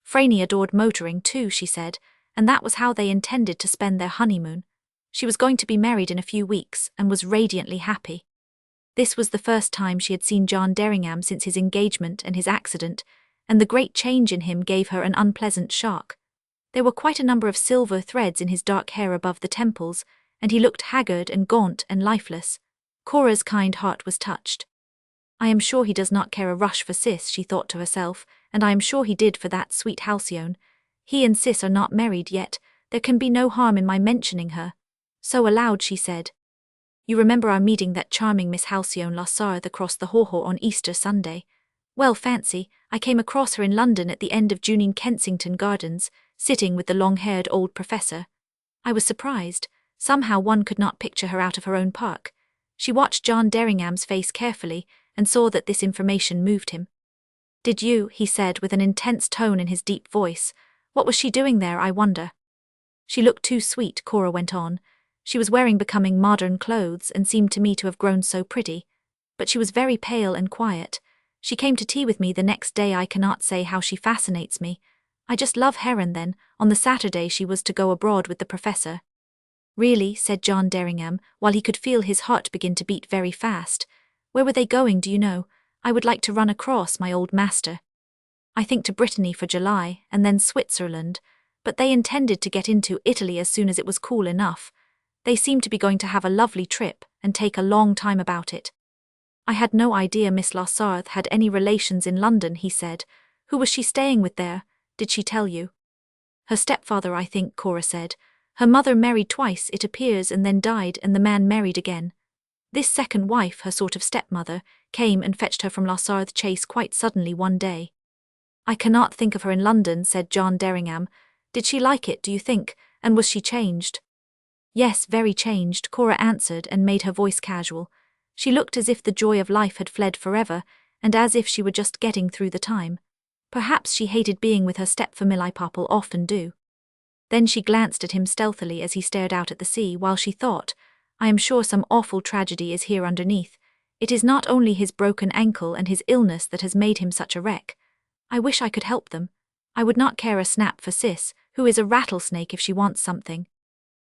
Franny adored motoring too, she said, and that was how they intended to spend their honeymoon. She was going to be married in a few weeks and was radiantly happy. This was the first time she had seen John Derringham since his engagement and his accident, and the great change in him gave her an unpleasant shock. There were quite a number of silver threads in his dark hair above the temples, and he looked haggard and gaunt and lifeless. Cora's kind heart was touched. I am sure he does not care a rush for Cis, she thought to herself, and I am sure he did for that sweet Halcyone. He and Cis are not married yet, there can be no harm in my mentioning her. So aloud she said, You remember our meeting that charming Miss Halcyone La Sarthe across the Haw-Haw on Easter Sunday? Well, fancy, I came across her in London at the end of June in Kensington Gardens, sitting with the long-haired old professor. I was surprised. Somehow one could not picture her out of her own park. She watched John Derringham's face carefully, and saw that this information moved him. Did you, he said with an intense tone in his deep voice. What was she doing there, I wonder? She looked too sweet, Cora went on. She was wearing becoming modern clothes and seemed to me to have grown so pretty. But she was very pale and quiet. She came to tea with me the next day. I cannot say how she fascinates me. I just love her. And then, on the Saturday she was to go abroad with the professor. Really, said John Derringham, while he could feel his heart begin to beat very fast. Where were they going, do you know? I would like to run across my old master. I think to Brittany for July, and then Switzerland, but they intended to get into Italy as soon as it was cool enough. They seemed to be going to have a lovely trip, and take a long time about it. I had no idea Miss La Sarthe had any relations in London, he said. Who was she staying with there? Did she tell you? Her stepfather, I think, Cora said. Her mother married twice, it appears, and then died, and the man married again. This second wife, her sort of stepmother, came and fetched her from La Sarthe Chase quite suddenly one day. I cannot think of her in London, said John Derringham. Did she like it, do you think, and was she changed? Yes, very changed, Cora answered and made her voice casual. She looked as if the joy of life had fled forever, and as if she were just getting through the time. Perhaps she hated being with her stepfamily, people often do. Then she glanced at him stealthily as he stared out at the sea, while she thought, I am sure some awful tragedy is here underneath. It is not only his broken ankle and his illness that has made him such a wreck. I wish I could help them. I would not care a snap for Cis, who is a rattlesnake if she wants something.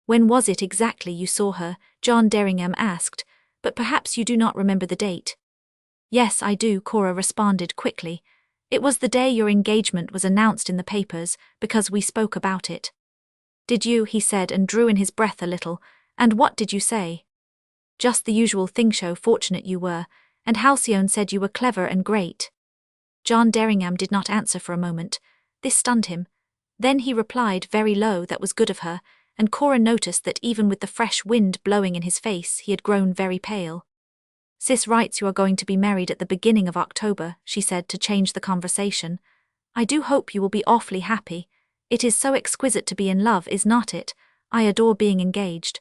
When was it exactly you saw her? John Derringham asked, but perhaps you do not remember the date. Yes, I do, Cora responded quickly. It was the day your engagement was announced in the papers, because we spoke about it. Did you, he said, and drew in his breath a little. And what did you say? Just the usual thing, so fortunate you were, and Halcyone said you were clever and great. John Derringham did not answer for a moment. This stunned him. Then he replied very low that was good of her, and Cora noticed that even with the fresh wind blowing in his face he had grown very pale. Cis writes you are going to be married at the beginning of October, she said to change the conversation. I do hope you will be awfully happy. It is so exquisite to be in love, is not it? I adore being engaged.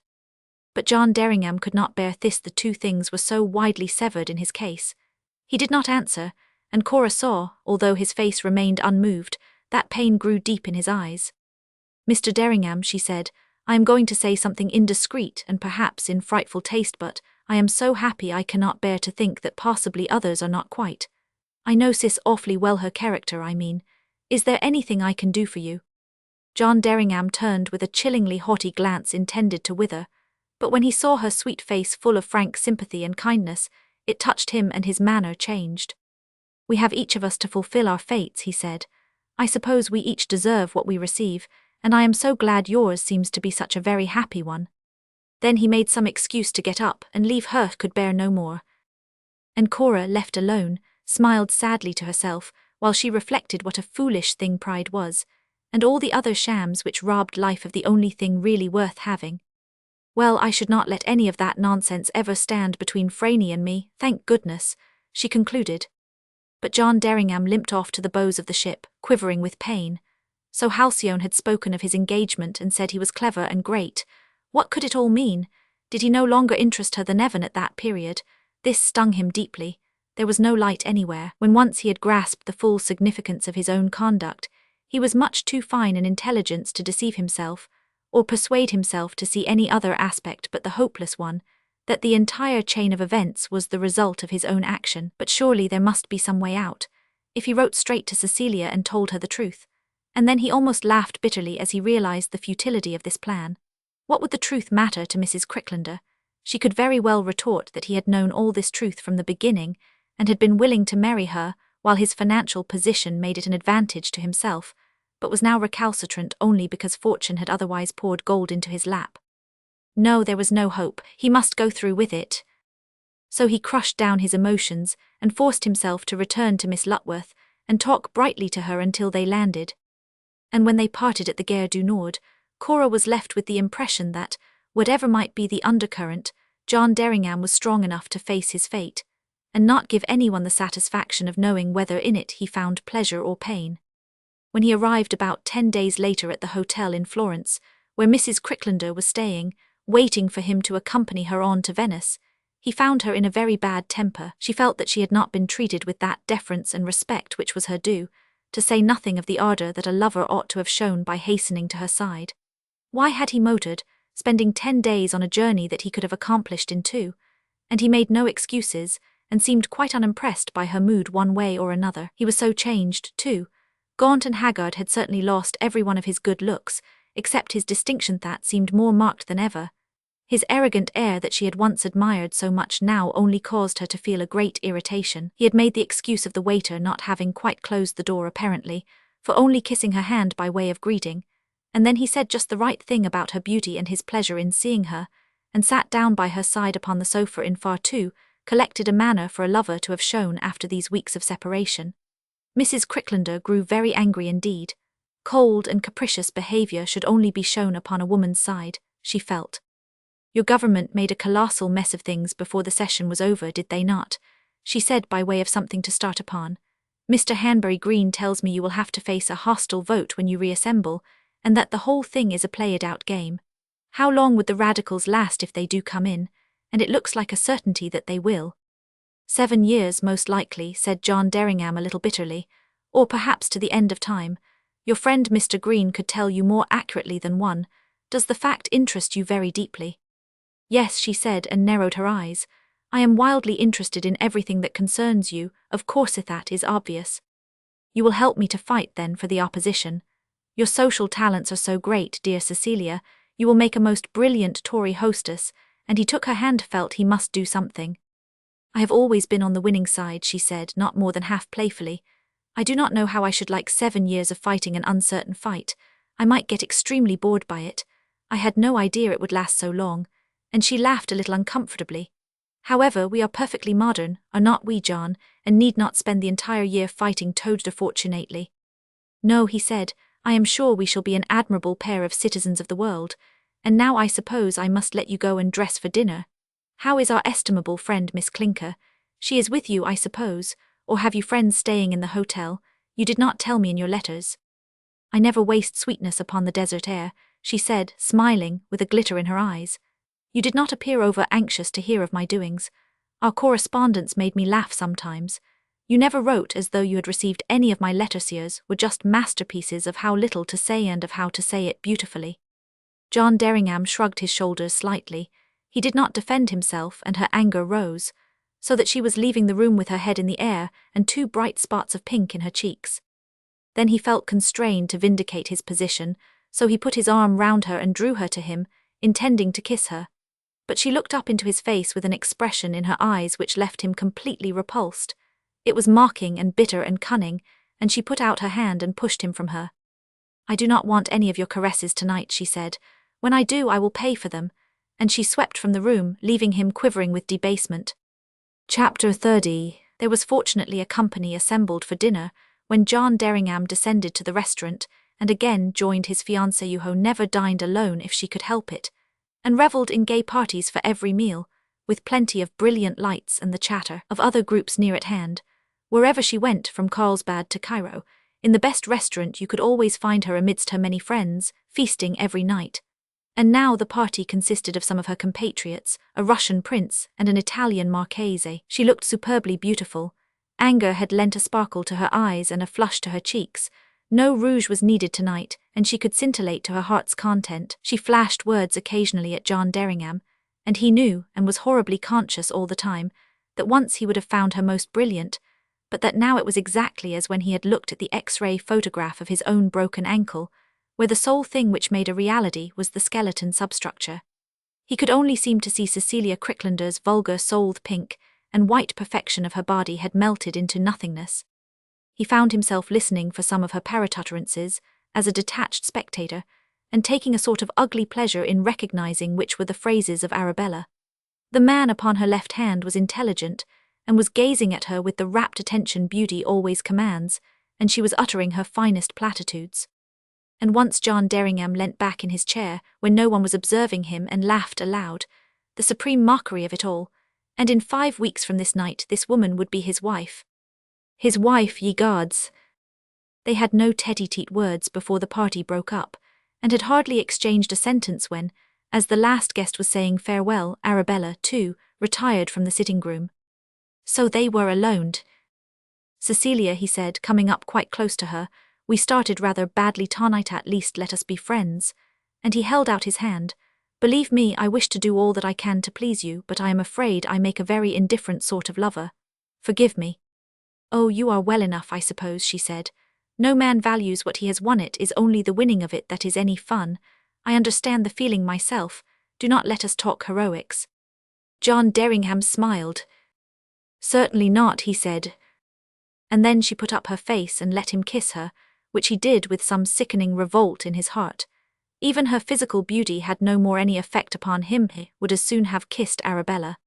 But John Derringham could not bear this, the two things were so widely severed in his case. He did not answer, and Cora saw, although his face remained unmoved, that pain grew deep in his eyes. "Mr. Derringham," she said, "I am going to say something indiscreet and perhaps in frightful taste, but I am so happy I cannot bear to think that possibly others are not quite. I know Sis awfully well, her character, I mean. Is there anything I can do for you?" John Derringham turned with a chillingly haughty glance intended to wither, but when he saw her sweet face full of frank sympathy and kindness, it touched him and his manner changed. "We have each of us to fulfill our fates," he said. "I suppose we each deserve what we receive, and I am so glad yours seems to be such a very happy one." Then he made some excuse to get up and leave her, could bear no more. And Cora, left alone, smiled sadly to herself, while she reflected what a foolish thing pride was, and all the other shams which robbed life of the only thing really worth having. "Well, I should not let any of that nonsense ever stand between Franny and me, thank goodness," she concluded. But John Derringham limped off to the bows of the ship, quivering with pain. So Halcyone had spoken of his engagement and said he was clever and great. What could it all mean? Did he no longer interest her than ever at that period? This stung him deeply. There was no light anywhere. When once he had grasped the full significance of his own conduct, he was much too fine in intelligence to deceive himself, or persuade himself to see any other aspect but the hopeless one, that the entire chain of events was the result of his own action. But surely there must be some way out, if he wrote straight to Cecilia and told her the truth. And then he almost laughed bitterly as he realized the futility of this plan. What would the truth matter to Mrs. Cricklander? She could very well retort that he had known all this truth from the beginning, and had been willing to marry her, while his financial position made it an advantage to himself, but was now recalcitrant only because fortune had otherwise poured gold into his lap. No, there was no hope. He must go through with it. So he crushed down his emotions and forced himself to return to Miss Lutworth and talk brightly to her until they landed. And when they parted at the Gare du Nord, Cora was left with the impression that, whatever might be the undercurrent, John Derringham was strong enough to face his fate, and not give anyone the satisfaction of knowing whether in it he found pleasure or pain. When he arrived about 10 days later at the hotel in Florence, where Mrs. Cricklander was staying, waiting for him to accompany her on to Venice, he found her in a very bad temper. She felt that she had not been treated with that deference and respect which was her due, to say nothing of the ardour that a lover ought to have shown by hastening to her side. Why had he motored, spending 10 days on a journey that he could have accomplished in 2? And he made no excuses, and seemed quite unimpressed by her mood one way or another. He was so changed, too. Gaunt and haggard, had certainly lost every one of his good looks, except his distinction that seemed more marked than ever. His arrogant air that she had once admired so much now only caused her to feel a great irritation. He had made the excuse of the waiter not having quite closed the door apparently, for only kissing her hand by way of greeting, and then he said just the right thing about her beauty and his pleasure in seeing her, and sat down by her side upon the sofa in far too collected a manner for a lover to have shown after these weeks of separation. Mrs. Cricklander grew very angry indeed. Cold and capricious behaviour should only be shown upon a woman's side, she felt. Your government made a colossal mess of things before the session was over, did they not? She said by way of something to start upon. Mr. Hanbury Green tells me you will have to face a hostile vote when you reassemble, and that the whole thing is a played-out game. How long would the radicals last if they do come in? And it looks like a certainty that they will. 7 years, most likely, said John Derringham a little bitterly, or perhaps to the end of time. Your friend Mr. Green could tell you more accurately than one. Does the fact interest you very deeply? Yes, she said, and narrowed her eyes. I am wildly interested in everything that concerns you, of course that is obvious. You will help me to fight, then, for the opposition. Your social talents are so great, dear Cecilia, you will make a most brilliant Tory hostess, and he took her hand, felt he must do something. I have always been on the winning side, she said, not more than half playfully. I do not know how I should like 7 years of fighting an uncertain fight. I might get extremely bored by it. I had no idea it would last so long, and she laughed a little uncomfortably. However, we are perfectly modern, are not we, John, and need not spend the entire year fighting toad de fortunately. No, he said, I am sure we shall be an admirable pair of citizens of the world, and now I suppose I must let you go and dress for dinner. How is our estimable friend Miss Clinker? She is with you, I suppose, or have you friends staying in the hotel? You did not tell me in your letters. I never waste sweetness upon the desert air, she said, smiling, with a glitter in her eyes. You did not appear over anxious to hear of my doings. Our correspondence made me laugh sometimes. You never wrote as though you had received any of my letters, were just masterpieces of how little to say and of how to say it beautifully. John Derringham shrugged his shoulders slightly. He did not defend himself, and her anger rose, so that she was leaving the room with her head in the air and 2 bright spots of pink in her cheeks. Then he felt constrained to vindicate his position, so he put his arm round her and drew her to him, intending to kiss her. But she looked up into his face with an expression in her eyes which left him completely repulsed. It was mocking and bitter and cunning, and she put out her hand and pushed him from her. "I do not want any of your caresses tonight," she said. "When I do, I will pay for them," and she swept from the room, leaving him quivering with debasement. Chapter 30. There was fortunately a company assembled for dinner when John Derringham descended to the restaurant and again joined his fiancée, who never dined alone if she could help it, and revelled in gay parties for every meal, with plenty of brilliant lights and the chatter of other groups near at hand. Wherever she went, from Carlsbad to Cairo, in the best restaurant you could always find her amidst her many friends, feasting every night. And now the party consisted of some of her compatriots, a Russian prince and an Italian marchese. She looked superbly beautiful. Anger had lent a sparkle to her eyes and a flush to her cheeks. No rouge was needed tonight, and she could scintillate to her heart's content. She flashed words occasionally at John Derringham, and he knew, and was horribly conscious all the time, that once he would have found her most brilliant, but that now it was exactly as when he had looked at the X-ray photograph of his own broken ankle, where the sole thing which made a reality was the skeleton substructure. He could only seem to see Cecilia Cricklander's vulgar souled pink, and white perfection of her body had melted into nothingness. He found himself listening for some of her parrot-utterances as a detached spectator, and taking a sort of ugly pleasure in recognizing which were the phrases of Arabella. The man upon her left hand was intelligent, and was gazing at her with the rapt attention beauty always commands, and she was uttering her finest platitudes. And once John Derringham leant back in his chair when no one was observing him and laughed aloud, the supreme mockery of it all, and in 5 weeks from this night this woman would be his wife. His wife, ye gods! They had no tete-a-tete words before the party broke up, and had hardly exchanged a sentence when, as the last guest was saying farewell, Arabella, too, retired from the sitting-room. So they were alone. "Cecilia," he said, coming up quite close to her, "we started rather badly tonight, at least let us be friends," and he held out his hand. "Believe me, I wish to do all that I can to please you, but I am afraid I make a very indifferent sort of lover. Forgive me." "Oh, you are well enough, I suppose," she said. "No man values what he has won, it is only the winning of it that is any fun. I understand the feeling myself. Do not let us talk heroics." John Derringham smiled. "Certainly not," he said. And then she put up her face and let him kiss her, which he did with some sickening revolt in his heart. Even her physical beauty had no more any effect upon him. He would as soon have kissed Arabella.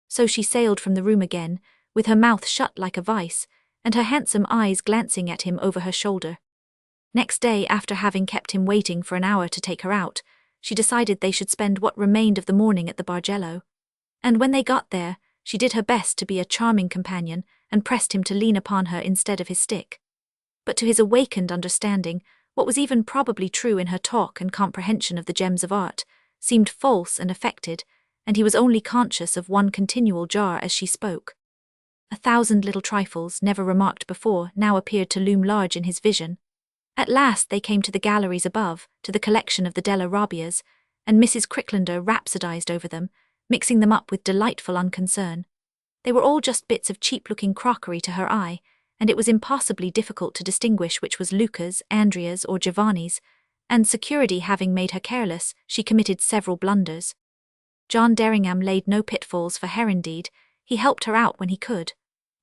So she sailed from the room again, with her mouth shut like a vice, and her handsome eyes glancing at him over her shoulder. Next day, after having kept him waiting for an hour to take her out, she decided they should spend what remained of the morning at the Bargello. And when they got there, she did her best to be a charming companion, and pressed him to lean upon her instead of his stick. But to his awakened understanding, what was even probably true in her talk and comprehension of the gems of art, seemed false and affected, and he was only conscious of one continual jar as she spoke. 1,000 little trifles, never remarked before, now appeared to loom large in his vision. At last they came to the galleries above, to the collection of the Della Robbias, and Mrs. Cricklander rhapsodized over them, mixing them up with delightful unconcern. They were all just bits of cheap-looking crockery to her eye, and it was impossibly difficult to distinguish which was Luca's, Andrea's, or Giovanni's, and security having made her careless, she committed several blunders. John Derringham laid no pitfalls for her indeed, he helped her out when he could.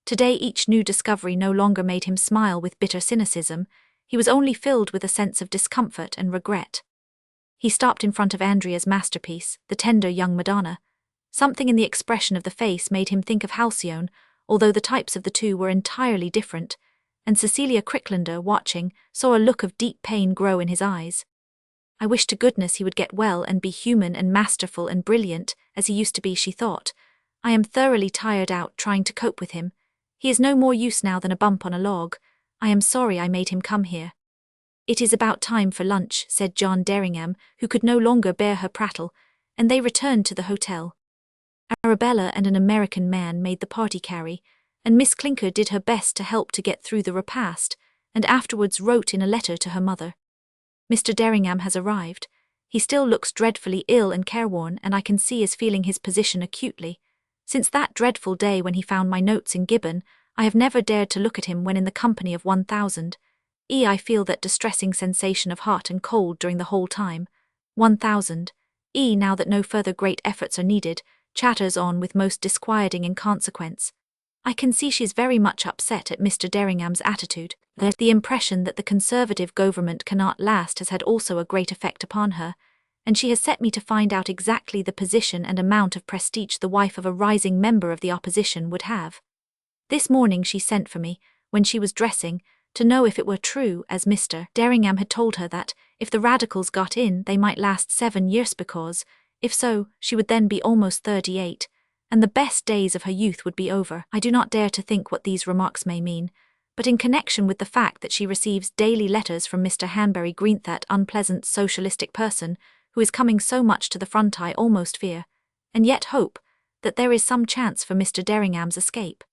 Today each new discovery no longer made him smile with bitter cynicism, he was only filled with a sense of discomfort and regret. He stopped in front of Andrea's masterpiece, the tender young Madonna. Something in the expression of the face made him think of Halcyone, although the types of the two were entirely different, and Cecilia Cricklander, watching, saw a look of deep pain grow in his eyes. I wish to goodness he would get well and be human and masterful and brilliant, as he used to be, she thought. I am thoroughly tired out trying to cope with him. He is no more use now than a bump on a log. I am sorry I made him come here. It is about time for lunch, said John Derringham, who could no longer bear her prattle, and they returned to the hotel. Arabella and an American man made the party carry, and Miss Clinker did her best to help to get through the repast, and afterwards wrote in a letter to her mother. Mr. Derringham has arrived. He still looks dreadfully ill and careworn, and I can see is feeling his position acutely. Since that dreadful day when he found my notes in Gibbon, I have never dared to look at him when in the company of 1,000. I feel that distressing sensation of hot and cold during the whole time. 1,000. Now that no further great efforts are needed, chatters on with most disquieting inconsequence. I can see she's very much upset at Mr. Derringham's attitude. The impression that the Conservative government cannot last has had also a great effect upon her, and she has set me to find out exactly the position and amount of prestige the wife of a rising member of the opposition would have. This morning she sent for me, when she was dressing, to know if it were true, as Mr. Derringham had told her, that, if the Radicals got in, they might last 7 years because, if so, she would then be almost 38, and the best days of her youth would be over. I do not dare to think what these remarks may mean, but in connection with the fact that she receives daily letters from Mr. Hanbury Green, that unpleasant socialistic person, who is coming so much to the front, I almost fear, and yet hope, that there is some chance for Mr. Derringham's escape.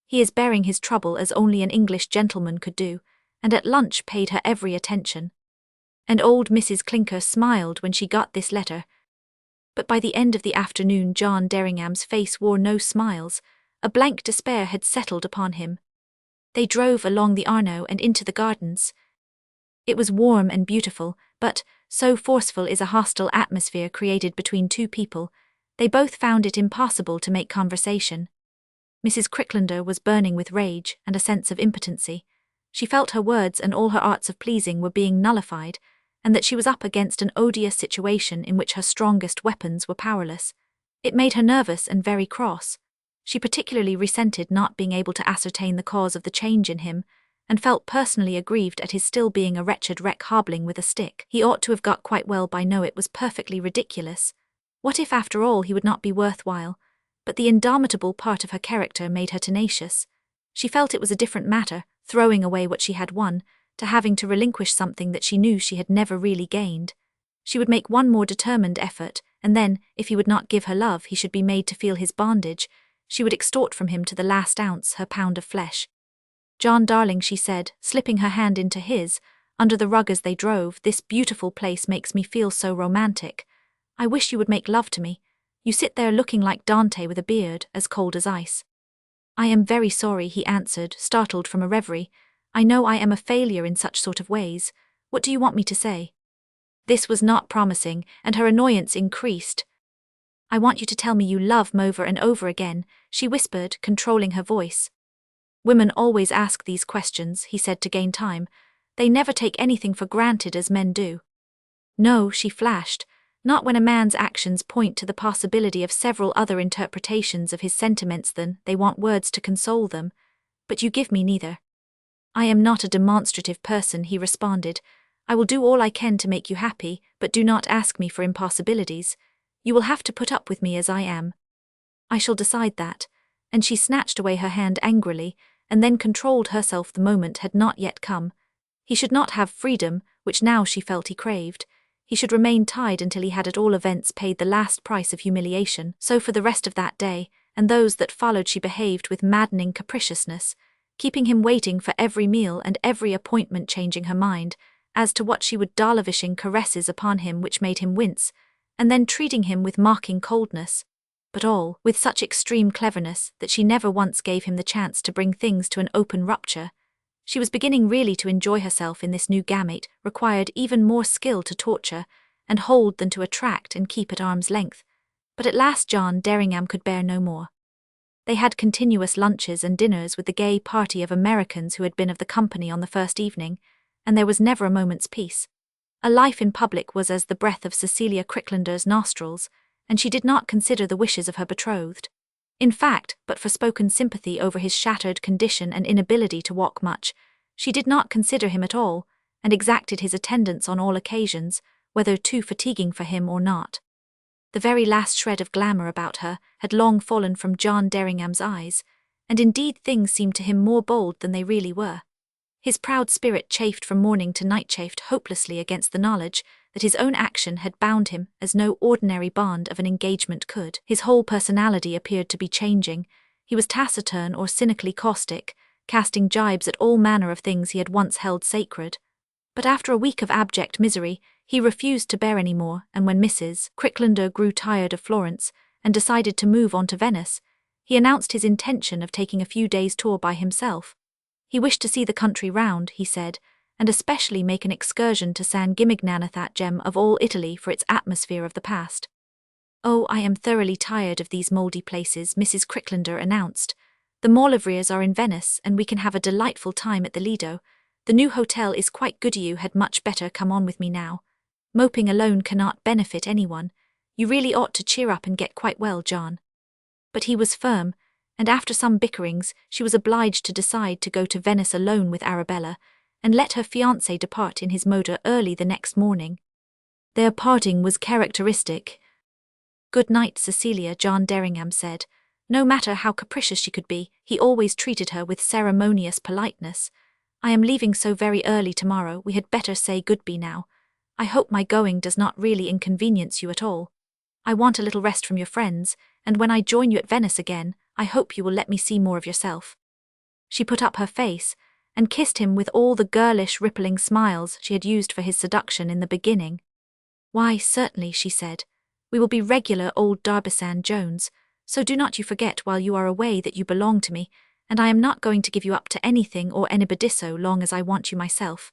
He is bearing his trouble as only an English gentleman could do, and at lunch paid her every attention. And old Mrs. Clinker smiled when she got this letter. But by the end of the afternoon John Derringham's face wore no smiles. A blank despair had settled upon him. They drove along the Arno and into the gardens. It was warm and beautiful, but, so forceful is a hostile atmosphere created between two people, they both found it impossible to make conversation. Mrs. Cricklander was burning with rage and a sense of impotency. She felt her words and all her arts of pleasing were being nullified, and that she was up against an odious situation in which her strongest weapons were powerless. It made her nervous and very cross. She particularly resented not being able to ascertain the cause of the change in him, and felt personally aggrieved at his still being a wretched wreck hobbling with a stick. He ought to have got quite well by now. It was perfectly ridiculous. What if after all he would not be worthwhile? But the indomitable part of her character made her tenacious. She felt it was a different matter, throwing away what she had won, to having to relinquish something that she knew she had never really gained. She would make one more determined effort, and then, if he would not give her love, he should be made to feel his bondage. She would extort from him to the last ounce her pound of flesh. "John, darling," she said, slipping her hand into his, under the rug as they drove, "this beautiful place makes me feel so romantic. I wish you would make love to me. You sit there looking like Dante with a beard, as cold as ice." "I am very sorry," he answered, startled from a reverie. "I know I am a failure in such sort of ways. What do you want me to say?" This was not promising, and her annoyance increased. "I want you to tell me you love me over and over again," she whispered, controlling her voice. "Women always ask these questions," he said to gain time. "They never take anything for granted as men do." "No," she flashed, "not when a man's actions point to the possibility of several other interpretations of his sentiments than they want words to console them. But you give me neither." "I am not a demonstrative person," he responded. "I will do all I can to make you happy, but do not ask me for impossibilities. You will have to put up with me as I am." "I shall decide that," and she snatched away her hand angrily, and then controlled herself. The moment had not yet come. He should not have freedom, which now she felt he craved. He should remain tied until he had at all events paid the last price of humiliation. So for the rest of that day, and those that followed, she behaved with maddening capriciousness, keeping him waiting for every meal and every appointment, changing her mind as to what she would do, lavishing caresses upon him which made him wince, and then treating him with mocking coldness, but all with such extreme cleverness that she never once gave him the chance to bring things to an open rupture. She was beginning really to enjoy herself in this new gamete, required even more skill to torture and hold than to attract and keep at arm's length. But at last John Derringham could bear no more. They had continuous lunches and dinners with the gay party of Americans who had been of the company on the first evening, and there was never a moment's peace. A life in public was as the breath of Cecilia Cricklander's nostrils, and she did not consider the wishes of her betrothed. In fact, but for spoken sympathy over his shattered condition and inability to walk much, she did not consider him at all, and exacted his attendance on all occasions, whether too fatiguing for him or not. The very last shred of glamour about her had long fallen from John Derringham's eyes, and indeed things seemed to him more bold than they really were. His proud spirit chafed from morning to night, chafed hopelessly against the knowledge that his own action had bound him as no ordinary bond of an engagement could. His whole personality appeared to be changing. He was taciturn or cynically caustic, casting jibes at all manner of things he had once held sacred. But after a week of abject misery, he refused to bear any more, and when Mrs. Cricklander grew tired of Florence and decided to move on to Venice, he announced his intention of taking a few days' tour by himself. He wished to see the country round, he said, and especially make an excursion to San Gimignano, that gem of all Italy for its atmosphere of the past. "Oh, I am thoroughly tired of these mouldy places," Mrs. Cricklander announced. "The Maulevriers are in Venice, and we can have a delightful time at the Lido. The new hotel is quite good. You had much better come on with me now. Moping alone cannot benefit anyone. You really ought to cheer up and get quite well, John." But he was firm, and after some bickerings she was obliged to decide to go to Venice alone with Arabella, and let her fiancé depart in his motor early the next morning. Their parting was characteristic. "Good night, Cecilia," John Derringham said. No matter how capricious she could be, he always treated her with ceremonious politeness. "I am leaving so very early tomorrow, we had better say goodbye now. I hope my going does not really inconvenience you at all. I want a little rest from your friends, and when I join you at Venice again, I hope you will let me see more of yourself." She put up her face and kissed him with all the girlish rippling smiles she had used for his seduction in the beginning. "Why, certainly," she said. "We will be regular old Darbisan Jones, so do not you forget while you are away that you belong to me, and I am not going to give you up to anything or anybody so long as I want you myself."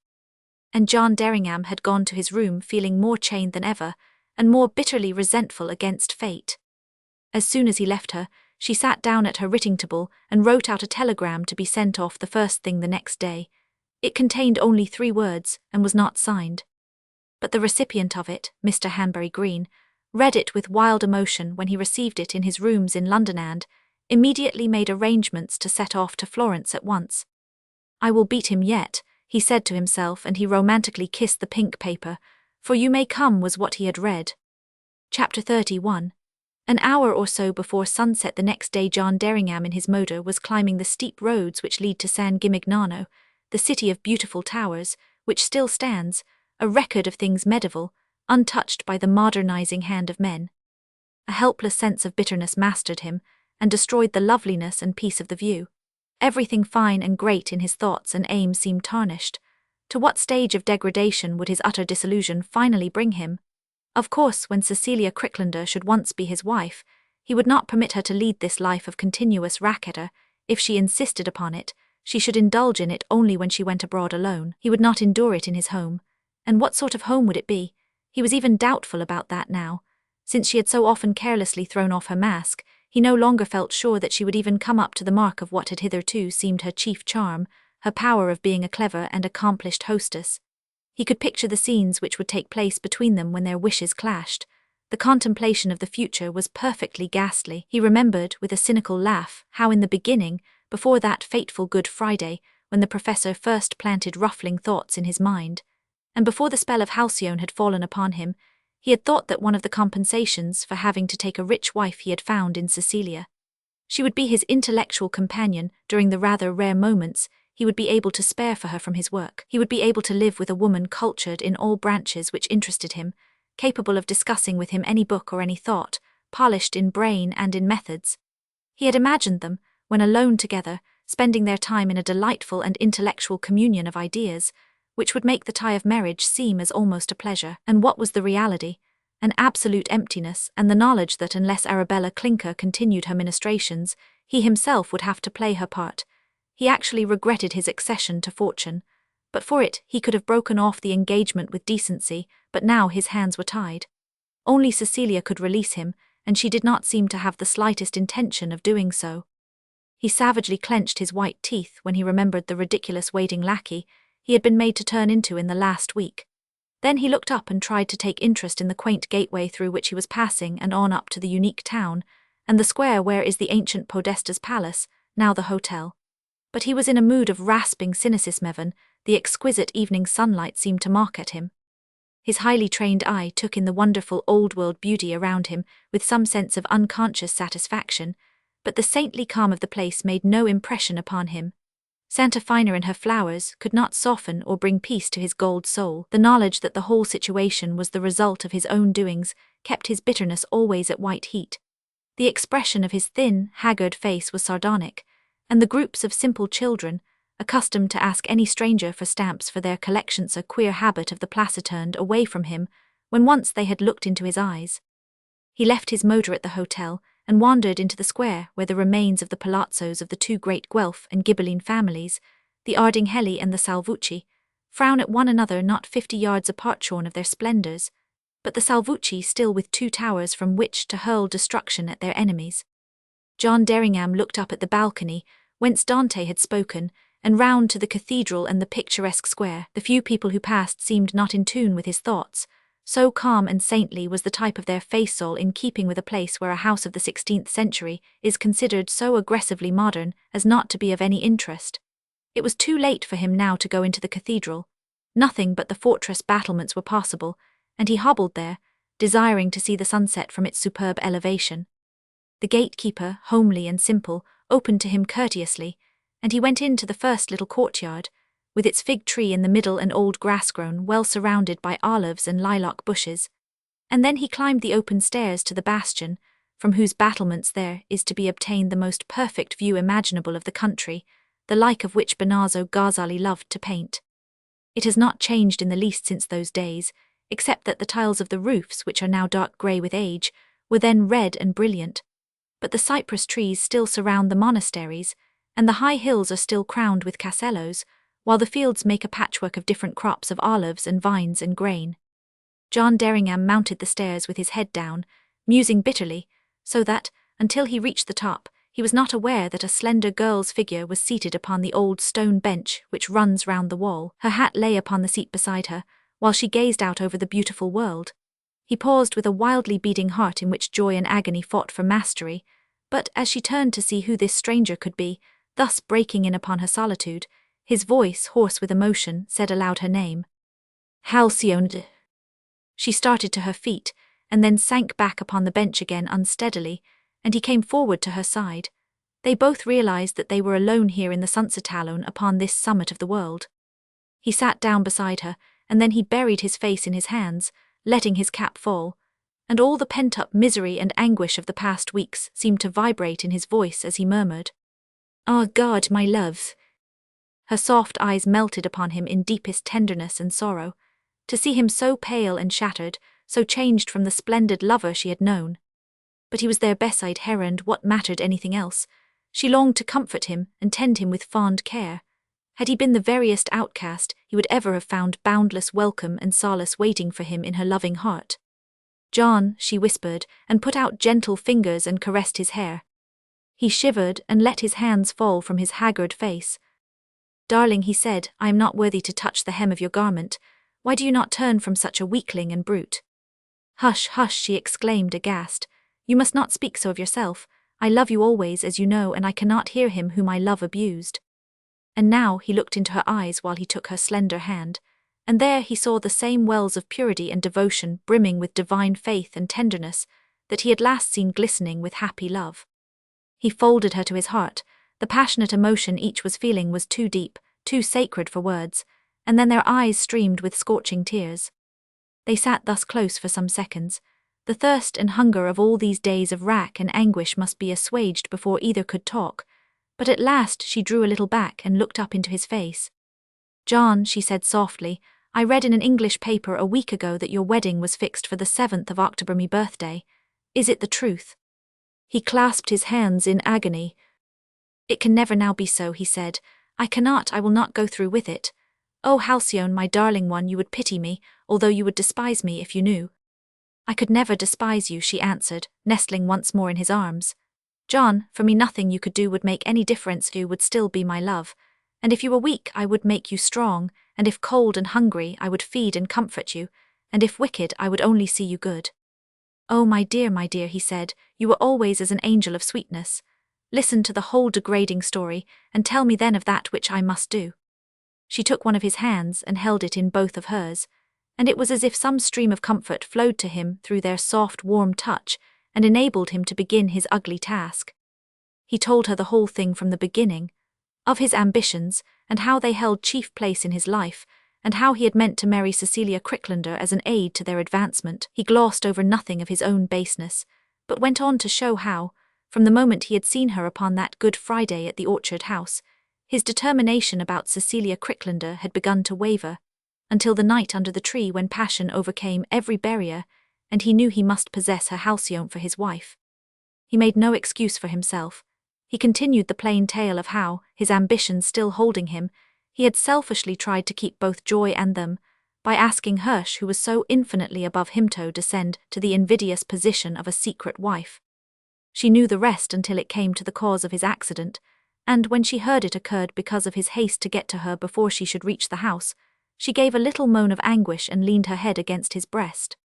And John Derringham had gone to his room feeling more chained than ever, and more bitterly resentful against fate. As soon as he left her, she sat down at her writing table and wrote out a telegram to be sent off the first thing the next day. It contained only 3 words and was not signed. But the recipient of it, Mr. Hanbury Green, read it with wild emotion when he received it in his rooms in London and immediately made arrangements to set off to Florence at once. "I will beat him yet," he said to himself, and he romantically kissed the pink paper, for "You May Come" was what he had read. Chapter 31. An hour or so before sunset the next day, John Derringham in his motor was climbing the steep roads which lead to San Gimignano, the city of beautiful towers, which still stands, a record of things medieval, untouched by the modernizing hand of men. A helpless sense of bitterness mastered him, and destroyed the loveliness and peace of the view. Everything fine and great in his thoughts and aims seemed tarnished. To what stage of degradation would his utter disillusion finally bring him? Of course, when Cecilia Cricklander should once be his wife, he would not permit her to lead this life of continuous racqueter. If she insisted upon it, she should indulge in it only when she went abroad alone. He would not endure it in his home. And what sort of home would it be? He was even doubtful about that now. Since she had so often carelessly thrown off her mask, he no longer felt sure that she would even come up to the mark of what had hitherto seemed her chief charm, her power of being a clever and accomplished hostess. He could picture the scenes which would take place between them when their wishes clashed. The contemplation of the future was perfectly ghastly. He remembered, with a cynical laugh, how in the beginning, before that fateful Good Friday, when the professor first planted ruffling thoughts in his mind, and before the spell of Halcyone had fallen upon him, he had thought that one of the compensations for having to take a rich wife he had found in Cecilia. She would be his intellectual companion during the rather rare moments he would be able to spare for her from his work. He would be able to live with a woman cultured in all branches which interested him, capable of discussing with him any book or any thought, polished in brain and in methods. He had imagined them, when alone together, spending their time in a delightful and intellectual communion of ideas, which would make the tie of marriage seem as almost a pleasure. And what was the reality? An absolute emptiness, and the knowledge that unless Arabella Clinker continued her ministrations, he himself would have to play her part. He actually regretted his accession to fortune. But for it, he could have broken off the engagement with decency, but now his hands were tied. Only Cecilia could release him, and she did not seem to have the slightest intention of doing so. He savagely clenched his white teeth when he remembered the ridiculous waiting lackey he had been made to turn into in the last week. Then he looked up and tried to take interest in the quaint gateway through which he was passing and on up to the unique town, and the square where is the ancient Podesta's palace, now the hotel. But he was in a mood of rasping cynicism. The exquisite evening sunlight seemed to mock at him. His highly trained eye took in the wonderful old-world beauty around him with some sense of unconscious satisfaction, but the saintly calm of the place made no impression upon him. Santa Fina and her flowers could not soften or bring peace to his gold soul. The knowledge that the whole situation was the result of his own doings kept his bitterness always at white heat. The expression of his thin, haggard face was sardonic, and the groups of simple children, accustomed to ask any stranger for stamps for their collections, a queer habit of the placer, turned away from him when once they had looked into his eyes. He left his motor at the hotel and wandered into the square where the remains of the palazzos of the two great Guelph and Ghibelline families, the Ardinghelli and the Salvucci, frown at one another not 50 yards apart, shorn of their splendours, but the Salvucci still with 2 towers from which to hurl destruction at their enemies. John Derringham looked up at the balcony whence Dante had spoken, and round to the cathedral and the picturesque square. The few people who passed seemed not in tune with his thoughts. So calm and saintly was the type of their face, all in keeping with a place where a house of the 16th century is considered so aggressively modern as not to be of any interest. It was too late for him now to go into the cathedral. Nothing but the fortress battlements were possible, and he hobbled there, desiring to see the sunset from its superb elevation. The gatekeeper, homely and simple, opened to him courteously, and he went into the first little courtyard, with its fig tree in the middle and old grass grown, well surrounded by olives and lilac bushes. And then he climbed the open stairs to the bastion, from whose battlements there is to be obtained the most perfect view imaginable of the country, the like of which Benazzo Ghazali loved to paint. It has not changed in the least since those days, except that the tiles of the roofs, which are now dark grey with age, were then red and brilliant. But the cypress trees still surround the monasteries, and the high hills are still crowned with castellos, while the fields make a patchwork of different crops of olives and vines and grain. John Derringham mounted the stairs with his head down, musing bitterly, so that, until he reached the top, he was not aware that a slender girl's figure was seated upon the old stone bench which runs round the wall. Her hat lay upon the seat beside her, while she gazed out over the beautiful world. He paused with a wildly beating heart in which joy and agony fought for mastery, but as she turned to see who this stranger could be, thus breaking in upon her solitude, his voice, hoarse with emotion, said aloud her name. Halcyone. She started to her feet, and then sank back upon the bench again unsteadily, and he came forward to her side. They both realized that they were alone here in the Sunsettalone upon this summit of the world. He sat down beside her, and then he buried his face in his hands, letting his cap fall, and all the pent-up misery and anguish of the past weeks seemed to vibrate in his voice as he murmured, "Ah, God, my love." Her soft eyes melted upon him in deepest tenderness and sorrow. To see him so pale and shattered, so changed from the splendid lover she had known. But he was their beside her, and what mattered anything else? She longed to comfort him and tend him with fond care. Had he been the veriest outcast, he would ever have found boundless welcome and solace waiting for him in her loving heart. "John," she whispered, and put out gentle fingers and caressed his hair. He shivered and let his hands fall from his haggard face. "Darling," he said, "I am not worthy to touch the hem of your garment. Why do you not turn from such a weakling and brute?" "Hush, hush," she exclaimed aghast. "You must not speak so of yourself. I love you always, as you know, and I cannot hear him whom I love abused." And now he looked into her eyes while he took her slender hand, and there he saw the same wells of purity and devotion brimming with divine faith and tenderness that he had last seen glistening with happy love. He folded her to his heart. The passionate emotion each was feeling was too deep, too sacred for words, and then their eyes streamed with scorching tears. They sat thus close for some seconds. The thirst and hunger of all these days of rack and anguish must be assuaged before either could talk, but at last she drew a little back and looked up into his face. "John," she said softly, "I read in an English paper a week ago that your wedding was fixed for the 7th of October, me birthday. Is it the truth?" He clasped his hands in agony. "It can never now be so," he said. I will not go through with it. Oh, Halcyone, my darling one, you would pity me, although you would despise me if you knew." "I could never despise you," she answered, nestling once more in his arms. "John, for me nothing you could do would make any difference. You would still be my love. And if you were weak, I would make you strong, and if cold and hungry, I would feed and comfort you, and if wicked, I would only see you good." "Oh, my dear," he said, "you were always as an angel of sweetness. Listen to the whole degrading story, and tell me then of that which I must do." She took one of his hands and held it in both of hers, and it was as if some stream of comfort flowed to him through their soft, warm touch and enabled him to begin his ugly task. He told her the whole thing from the beginning. of his ambitions, and how they held chief place in his life, and how he had meant to marry Cecilia Cricklander as an aid to their advancement. He glossed over nothing of his own baseness, but went on to show how, from the moment he had seen her upon that Good Friday at the Orchard House, his determination about Cecilia Cricklander had begun to waver, until the night under the tree when passion overcame every barrier, and he knew he must possess her Halcyone for his wife. He made no excuse for himself. He continued the plain tale of how, his ambitions still holding him, he had selfishly tried to keep both joy and them, by asking Hirsch, who was so infinitely above him, to descend to the invidious position of a secret wife. She knew the rest until it came to the cause of his accident, and when she heard it occurred because of his haste to get to her before she should reach the house, she gave a little moan of anguish and leaned her head against his breast.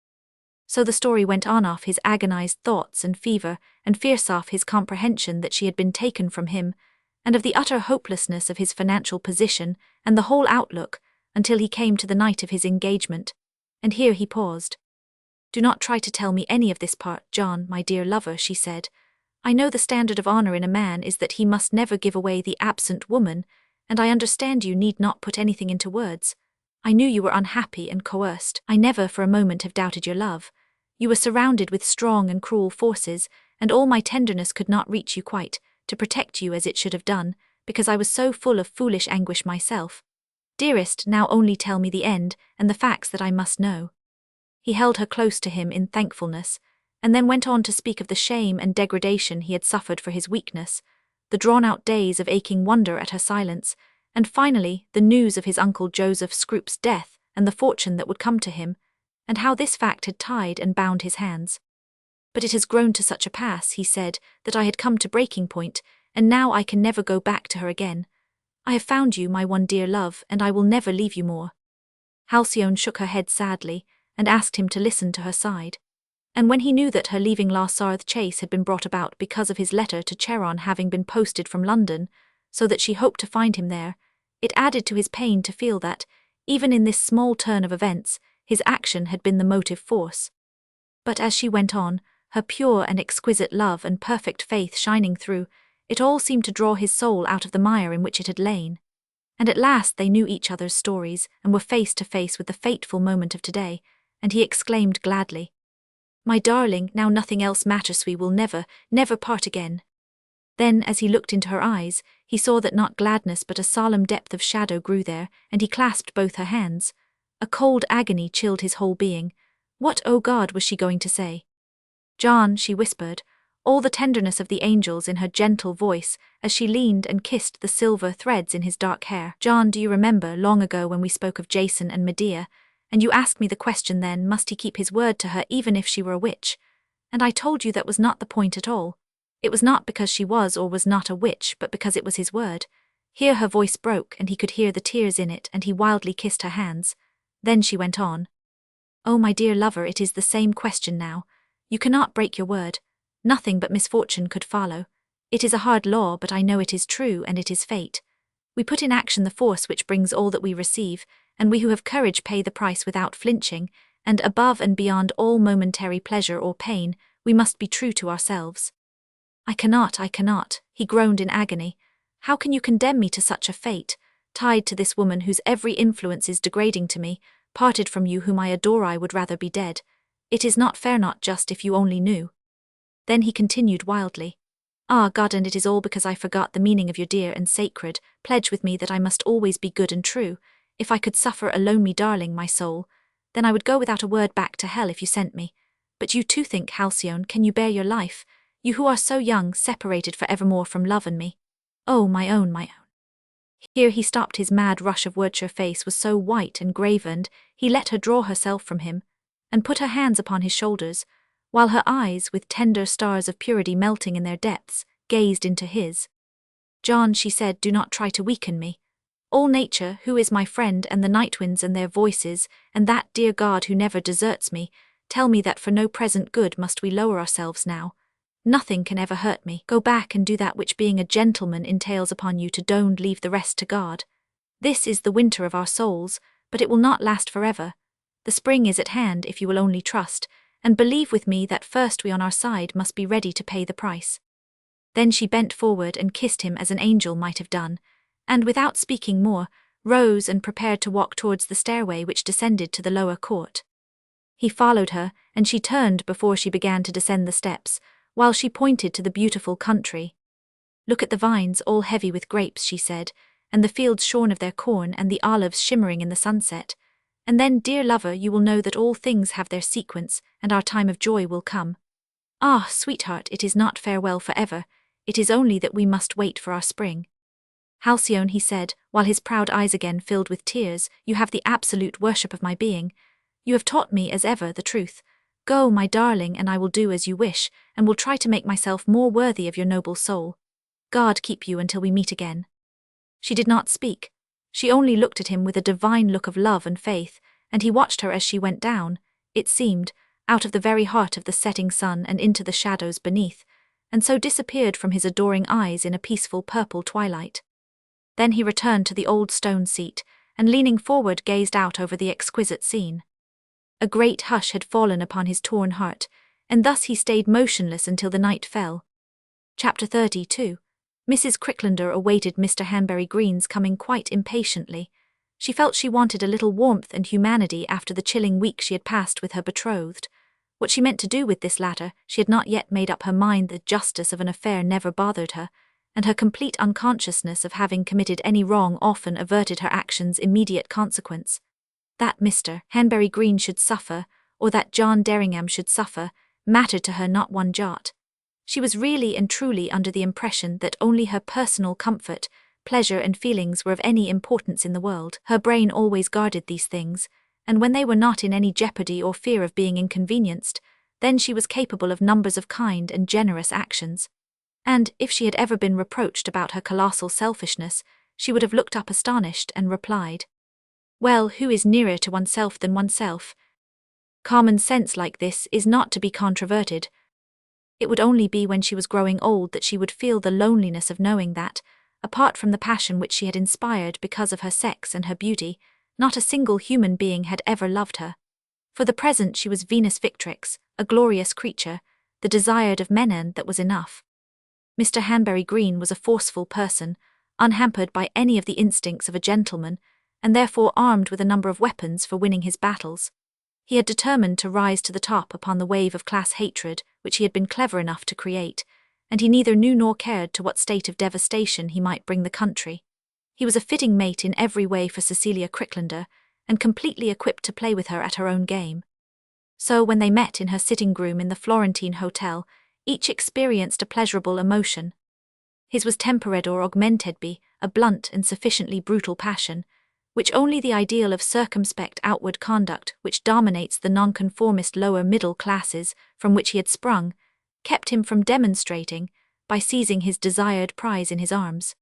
So the story went on off his agonized thoughts and fever, and fierce off his comprehension that she had been taken from him, and of the utter hopelessness of his financial position and the whole outlook, until he came to the night of his engagement. And here he paused. "Do not try to tell me any of this part, John, my dear lover," she said. "I know the standard of honor in a man is that he must never give away the absent woman, and I understand you need not put anything into words. I knew you were unhappy and coerced. I never for a moment have doubted your love. You were surrounded with strong and cruel forces, and all my tenderness could not reach you quite, to protect you as it should have done, because I was so full of foolish anguish myself. Dearest, now only tell me the end, and the facts that I must know." He held her close to him in thankfulness, and then went on to speak of the shame and degradation he had suffered for his weakness, the drawn-out days of aching wonder at her silence, and finally the news of his uncle Joseph Scroop's death and the fortune that would come to him, and how this fact had tied and bound his hands. "But it has grown to such a pass," he said, "that I had come to breaking point, and now I can never go back to her again. I have found you, my one dear love, and I will never leave you more." Halcyone shook her head sadly, and asked him to listen to her side. And when he knew that her leaving La Sarthe Chase had been brought about because of his letter to Charon having been posted from London, so that she hoped to find him there, it added to his pain to feel that, even in this small turn of events, his action had been the motive force. But as she went on, her pure and exquisite love and perfect faith shining through, it all seemed to draw his soul out of the mire in which it had lain. And at last they knew each other's stories, and were face to face with the fateful moment of today, and he exclaimed gladly, "My darling, now nothing else matters, we will never, never part again." Then, as he looked into her eyes, he saw that not gladness but a solemn depth of shadow grew there, and he clasped both her hands. A cold agony chilled his whole being. What, oh God, was she going to say? "John," she whispered, all the tenderness of the angels in her gentle voice, as she leaned and kissed the silver threads in his dark hair. "John, do you remember, long ago when we spoke of Jason and Medea, and you asked me the question then, must he keep his word to her even if she were a witch? And I told you that was not the point at all. It was not because she was or was not a witch, but because it was his word." Here her voice broke, and he could hear the tears in it, and he wildly kissed her hands. Then she went on. "Oh, my dear lover, it is the same question now. You cannot break your word. Nothing but misfortune could follow. It is a hard law, but I know it is true, and it is fate. We put in action the force which brings all that we receive, and we who have courage pay the price without flinching, and above and beyond all momentary pleasure or pain, we must be true to ourselves." I cannot, he groaned in agony. "How can you condemn me to such a fate, tied to this woman whose every influence is degrading to me, parted from you whom I adore? I would rather be dead. It is not fair, not just, if you only knew." Then he continued wildly, "Ah, God, and it is all because I forgot the meaning of your dear and sacred pledge with me that I must always be good and true. If I could suffer alone, me darling, my soul, then I would go without a word back to hell if you sent me. But you too think, Halcyone, can you bear your life? You who are so young, separated for evermore from love and me. Oh, my own, my own." Here he stopped. His mad rush of words. Her face was so white and gravened, he let her draw herself from him, and put her hands upon his shoulders, while her eyes, with tender stars of purity melting in their depths, gazed into his. "John," she said, "do not try to weaken me. All nature, who is my friend, and the night winds and their voices, and that dear God who never deserts me, tell me that for no present good must we lower ourselves now. Nothing can ever hurt me. Go back and do that which being a gentleman entails upon you to do, and leave the rest to God. This is the winter of our souls, but it will not last forever. The spring is at hand if you will only trust, and believe with me that first we on our side must be ready to pay the price." Then she bent forward and kissed him as an angel might have done, and without speaking more, rose and prepared to walk towards the stairway which descended to the lower court. He followed her, and she turned before she began to descend the steps, while she pointed to the beautiful country. "Look at the vines all heavy with grapes," she said, "and the fields shorn of their corn and the olives shimmering in the sunset. And then, dear lover, you will know that all things have their sequence, and our time of joy will come. Ah, sweetheart, it is not farewell forever, it is only that we must wait for our spring." "Halcyone," he said, while his proud eyes again filled with tears, "you have the absolute worship of my being. You have taught me, as ever, the truth. Go, my darling, and I will do as you wish, and will try to make myself more worthy of your noble soul. God keep you until we meet again." She did not speak. She only looked at him with a divine look of love and faith, and he watched her as she went down, it seemed, out of the very heart of the setting sun and into the shadows beneath, and so disappeared from his adoring eyes in a peaceful purple twilight. Then he returned to the old stone seat, and leaning forward gazed out over the exquisite scene. A great hush had fallen upon his torn heart, and thus he stayed motionless until the night fell. Chapter 32. Mrs. Cricklander awaited Mr. Hanbury Green's coming quite impatiently. She felt she wanted a little warmth and humanity after the chilling week she had passed with her betrothed. What she meant to do with this latter, she had not yet made up her mind. The justice of an affair never bothered her, and her complete unconsciousness of having committed any wrong often averted her actions' immediate consequence. That Mr. Hanbury Green should suffer, or that John Derringham should suffer, mattered to her not one jot. She was really and truly under the impression that only her personal comfort, pleasure and feelings were of any importance in the world. Her brain always guarded these things, and when they were not in any jeopardy or fear of being inconvenienced, then she was capable of numbers of kind and generous actions. And, if she had ever been reproached about her colossal selfishness, she would have looked up astonished and replied, "Well, who is nearer to oneself than oneself? Common sense like this is not to be controverted." It would only be when she was growing old that she would feel the loneliness of knowing that, apart from the passion which she had inspired because of her sex and her beauty, not a single human being had ever loved her. For the present she was Venus Victrix, a glorious creature, the desired of men, and that was enough. Mr. Hanbury Green was a forceful person, unhampered by any of the instincts of a gentleman, and therefore armed with a number of weapons for winning his battles. He had determined to rise to the top upon the wave of class hatred which he had been clever enough to create, and he neither knew nor cared to what state of devastation he might bring the country. He was a fitting mate in every way for Cecilia Cricklander, and completely equipped to play with her at her own game. So when they met in her sitting-room in the Florentine Hotel, each experienced a pleasurable emotion. His was tempered or augmented by a blunt and sufficiently brutal passion, which only the ideal of circumspect outward conduct which dominates the nonconformist lower middle classes from which he had sprung, kept him from demonstrating by seizing his desired prize in his arms.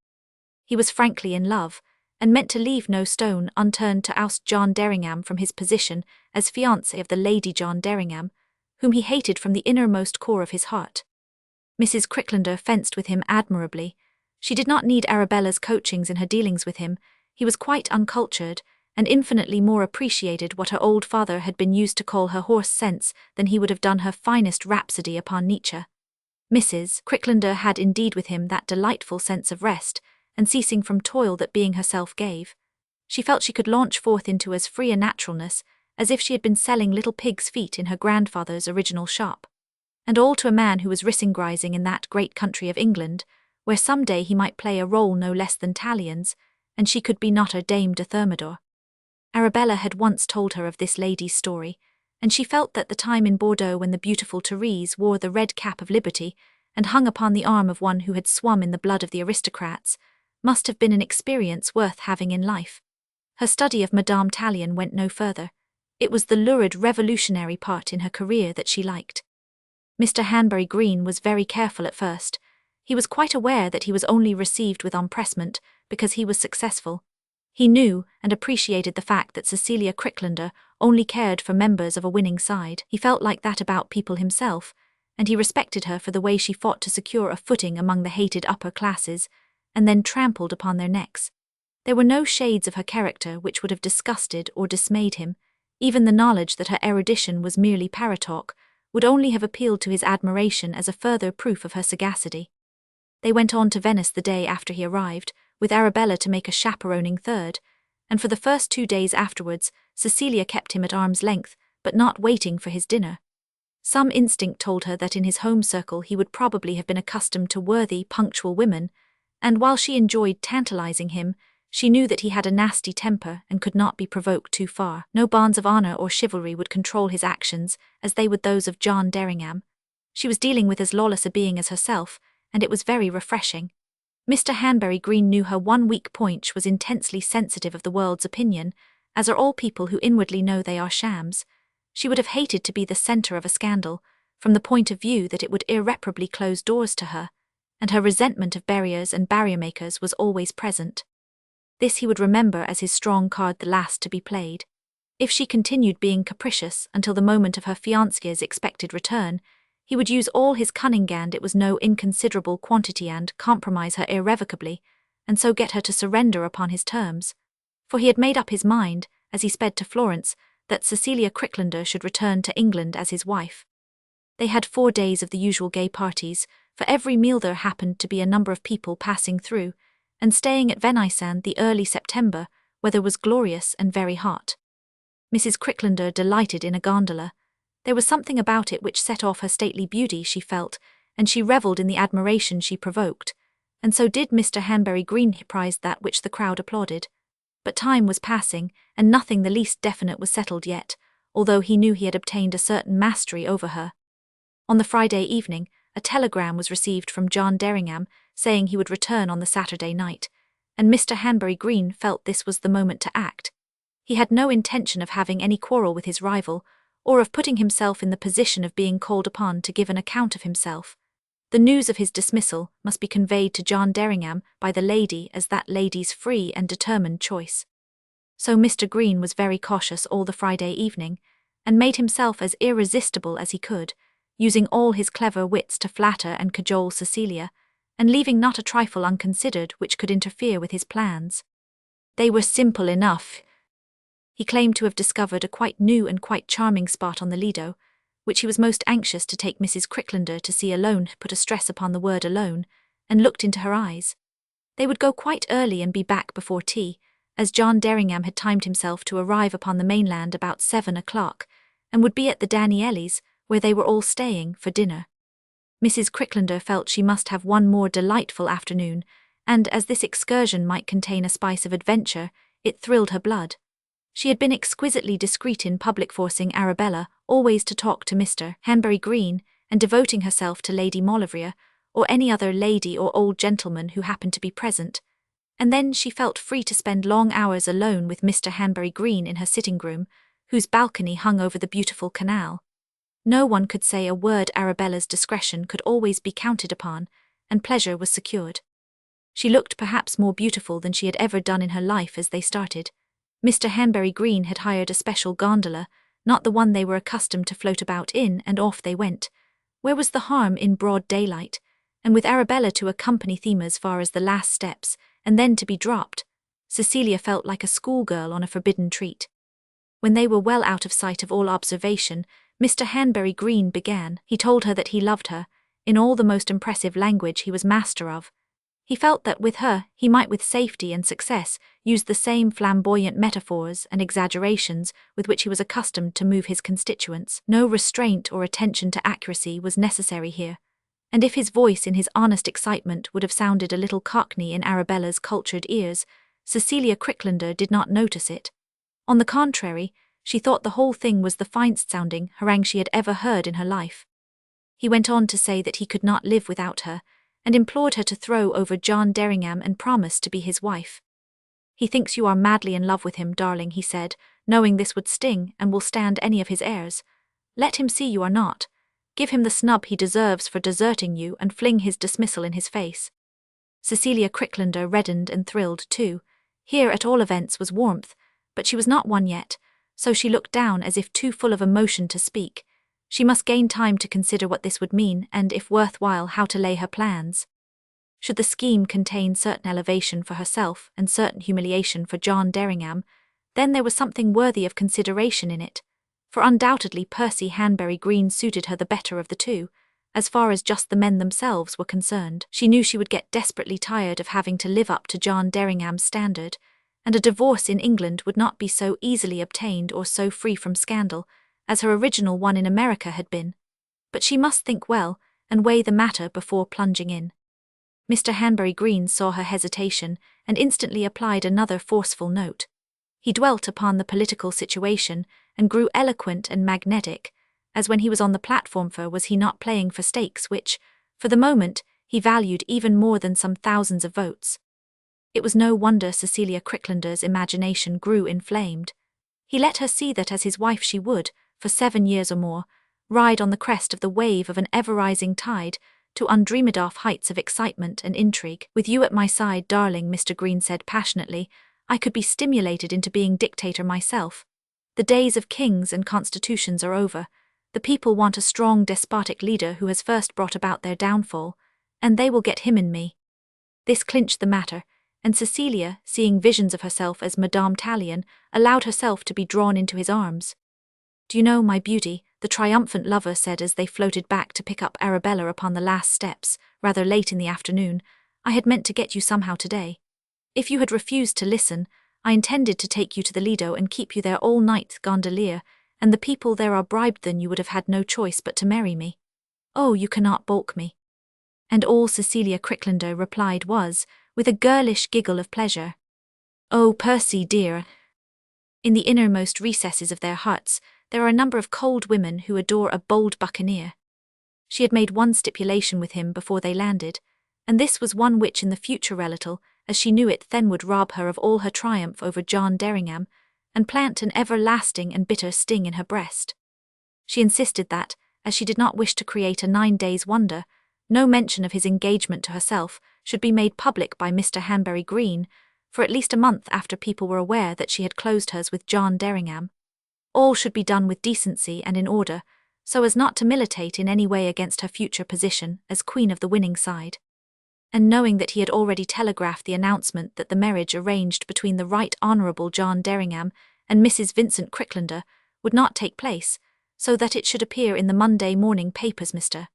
He was frankly in love, and meant to leave no stone unturned to oust John Derringham from his position as fiancé of the Lady John Derringham, whom he hated from the innermost core of his heart. Mrs. Cricklander fenced with him admirably. She did not need Arabella's coachings in her dealings with him. He was quite uncultured, and infinitely more appreciated what her old father had been used to call her horse sense than he would have done her finest rhapsody upon Nietzsche. Mrs. Cricklander had indeed with him that delightful sense of rest, and ceasing from toil that being herself gave. She felt she could launch forth into as free a naturalness as if she had been selling little pig's feet in her grandfather's original shop. And all to a man who was rising in that great country of England, where some day he might play a role no less than Tallien's, and she could be Notre Dame de Thermidor. Arabella had once told her of this lady's story, and she felt that the time in Bordeaux when the beautiful Therese wore the red cap of liberty and hung upon the arm of one who had swum in the blood of the aristocrats must have been an experience worth having in life. Her study of Madame Tallien went no further. It was the lurid revolutionary part in her career that she liked. Mr. Hanbury Green was very careful at first. He was quite aware that he was only received with empressement because he was successful. He knew and appreciated the fact that Cecilia Cricklander only cared for members of a winning side. He felt like that about people himself, and he respected her for the way she fought to secure a footing among the hated upper classes, and then trampled upon their necks. There were no shades of her character which would have disgusted or dismayed him. Even the knowledge that her erudition was merely paratalk would only have appealed to his admiration as a further proof of her sagacity. They went on to Venice the day after he arrived, with Arabella to make a chaperoning third, and for the first 2 days afterwards, Cecilia kept him at arm's length, but not waiting for his dinner. Some instinct told her that in his home circle he would probably have been accustomed to worthy, punctual women, and while she enjoyed tantalizing him, she knew that he had a nasty temper and could not be provoked too far. No bonds of honor or chivalry would control his actions, as they would those of John Derringham. She was dealing with as lawless a being as herself, and it was very refreshing. Mr. Hanbury Green knew her one weak point: she was intensely sensitive of the world's opinion, as are all people who inwardly know they are shams. She would have hated to be the center of a scandal, from the point of view that it would irreparably close doors to her, and her resentment of barriers and barrier-makers was always present. This he would remember as his strong card, the last to be played. If she continued being capricious until the moment of her fiancé's expected return, he would use all his cunning, and it was no inconsiderable quantity, and compromise her irrevocably, and so get her to surrender upon his terms. For he had made up his mind, as he sped to Florence, that Cecilia Cricklander should return to England as his wife. They had 4 days of the usual gay parties, for every meal there happened to be a number of people passing through, and staying at Venaissin the early September, weather was glorious and very hot. Mrs. Cricklander delighted in a gondola. There was something about it which set off her stately beauty, she felt, and she revelled in the admiration she provoked, and so did Mr. Hanbury Green. He prized that which the crowd applauded. But time was passing, and nothing the least definite was settled yet, although he knew he had obtained a certain mastery over her. On the Friday evening, a telegram was received from John Derringham, saying he would return on the Saturday night, and Mr. Hanbury Green felt this was the moment to act. He had no intention of having any quarrel with his rival, or of putting himself in the position of being called upon to give an account of himself. The news of his dismissal must be conveyed to John Derringham by the lady as that lady's free and determined choice. So Mr. Green was very cautious all the Friday evening, and made himself as irresistible as he could, using all his clever wits to flatter and cajole Cecilia, and leaving not a trifle unconsidered which could interfere with his plans. They were simple enough. He claimed to have discovered a quite new and quite charming spot on the Lido, which he was most anxious to take Mrs. Cricklander to see alone, put a stress upon the word alone, and looked into her eyes. They would go quite early and be back before tea, as John Derringham had timed himself to arrive upon the mainland about 7 o'clock, and would be at the Daniellis, where they were all staying, for dinner. Mrs. Cricklander felt she must have one more delightful afternoon, and as this excursion might contain a spice of adventure, it thrilled her blood. She had been exquisitely discreet in public, forcing Arabella always to talk to Mr. Hanbury Green, and devoting herself to Lady Maulevrier, or any other lady or old gentleman who happened to be present, and then she felt free to spend long hours alone with Mr. Hanbury Green in her sitting-room, whose balcony hung over the beautiful canal. No one could say a word. Arabella's discretion could always be counted upon, and pleasure was secured. She looked perhaps more beautiful than she had ever done in her life as they started. Mr. Hanbury Green had hired a special gondola, not the one they were accustomed to float about in, and off they went. Where was the harm in broad daylight, and with Arabella to accompany them as far as the last steps, and then to be dropped? Cecilia felt like a schoolgirl on a forbidden treat. When they were well out of sight of all observation, Mr. Hanbury Green began. He told her that he loved her, in all the most impressive language he was master of. He felt that with her he might with safety and success use the same flamboyant metaphors and exaggerations with which he was accustomed to move his constituents. No restraint or attention to accuracy was necessary here, and if his voice in his honest excitement would have sounded a little cockney in Arabella's cultured ears, Cecilia Cricklander did not notice it. On the contrary, she thought the whole thing was the finest-sounding harangue she had ever heard in her life. He went on to say that he could not live without her, and implored her to throw over John Derringham and promise to be his wife. "He thinks you are madly in love with him, darling," he said, knowing this would sting and will stand any of his airs. "Let him see you are not. Give him the snub he deserves for deserting you, and fling his dismissal in his face." Cecilia Cricklander reddened and thrilled too. Here at all events was warmth, but she was not one yet, so she looked down as if too full of emotion to speak. She must gain time to consider what this would mean, and, if worthwhile, how to lay her plans. Should the scheme contain certain elevation for herself and certain humiliation for John Derringham, then there was something worthy of consideration in it, for undoubtedly Percy Hanbury Green suited her the better of the two, as far as just the men themselves were concerned. She knew she would get desperately tired of having to live up to John Derringham's standard, and a divorce in England would not be so easily obtained or so free from scandal as her original one in America had been. But she must think well and weigh the matter before plunging in. Mr. Hanbury Green saw her hesitation and instantly applied another forceful note. He dwelt upon the political situation and grew eloquent and magnetic, as when he was on the platform, for was he not playing for stakes which, for the moment, he valued even more than some thousands of votes. It was no wonder Cecilia Cricklander's imagination grew inflamed. He let her see that as his wife she would, for 7 years or more, ride on the crest of the wave of an ever-rising tide to undreamed-of heights of excitement and intrigue. "With you at my side, darling," Mr. Green said passionately, "I could be stimulated into being dictator myself. The days of kings and constitutions are over. The people want a strong despotic leader who has first brought about their downfall, and they will get him in me." This clinched the matter, and Cecilia, seeing visions of herself as Madame Tallien, allowed herself to be drawn into his arms. "Do you know, my beauty," the triumphant lover said as they floated back to pick up Arabella upon the last steps, rather late in the afternoon, "I had meant to get you somehow today. If you had refused to listen, I intended to take you to the Lido and keep you there all night gondolier, and the people there are bribed, then you would have had no choice but to marry me. Oh, you cannot balk me." And all Cecilia Cricklander replied was, with a girlish giggle of pleasure, "Oh, Percy dear." In the innermost recesses of their hearts, there are a number of cold women who adore a bold buccaneer. She had made one stipulation with him before they landed, and this was one which in the future relatal, as she knew it then, would rob her of all her triumph over John Derringham, and plant an everlasting and bitter sting in her breast. She insisted that, as she did not wish to create a 9 days' wonder, no mention of his engagement to herself should be made public by Mr. Hanbury Green for at least a month after people were aware that she had closed hers with John Derringham. All should be done with decency and in order, so as not to militate in any way against her future position as queen of the winning side. And knowing that he had already telegraphed the announcement that the marriage arranged between the Right Honourable John Derringham and Mrs. Vincent Cricklander would not take place, so that it should appear in the Monday morning papers, Mr.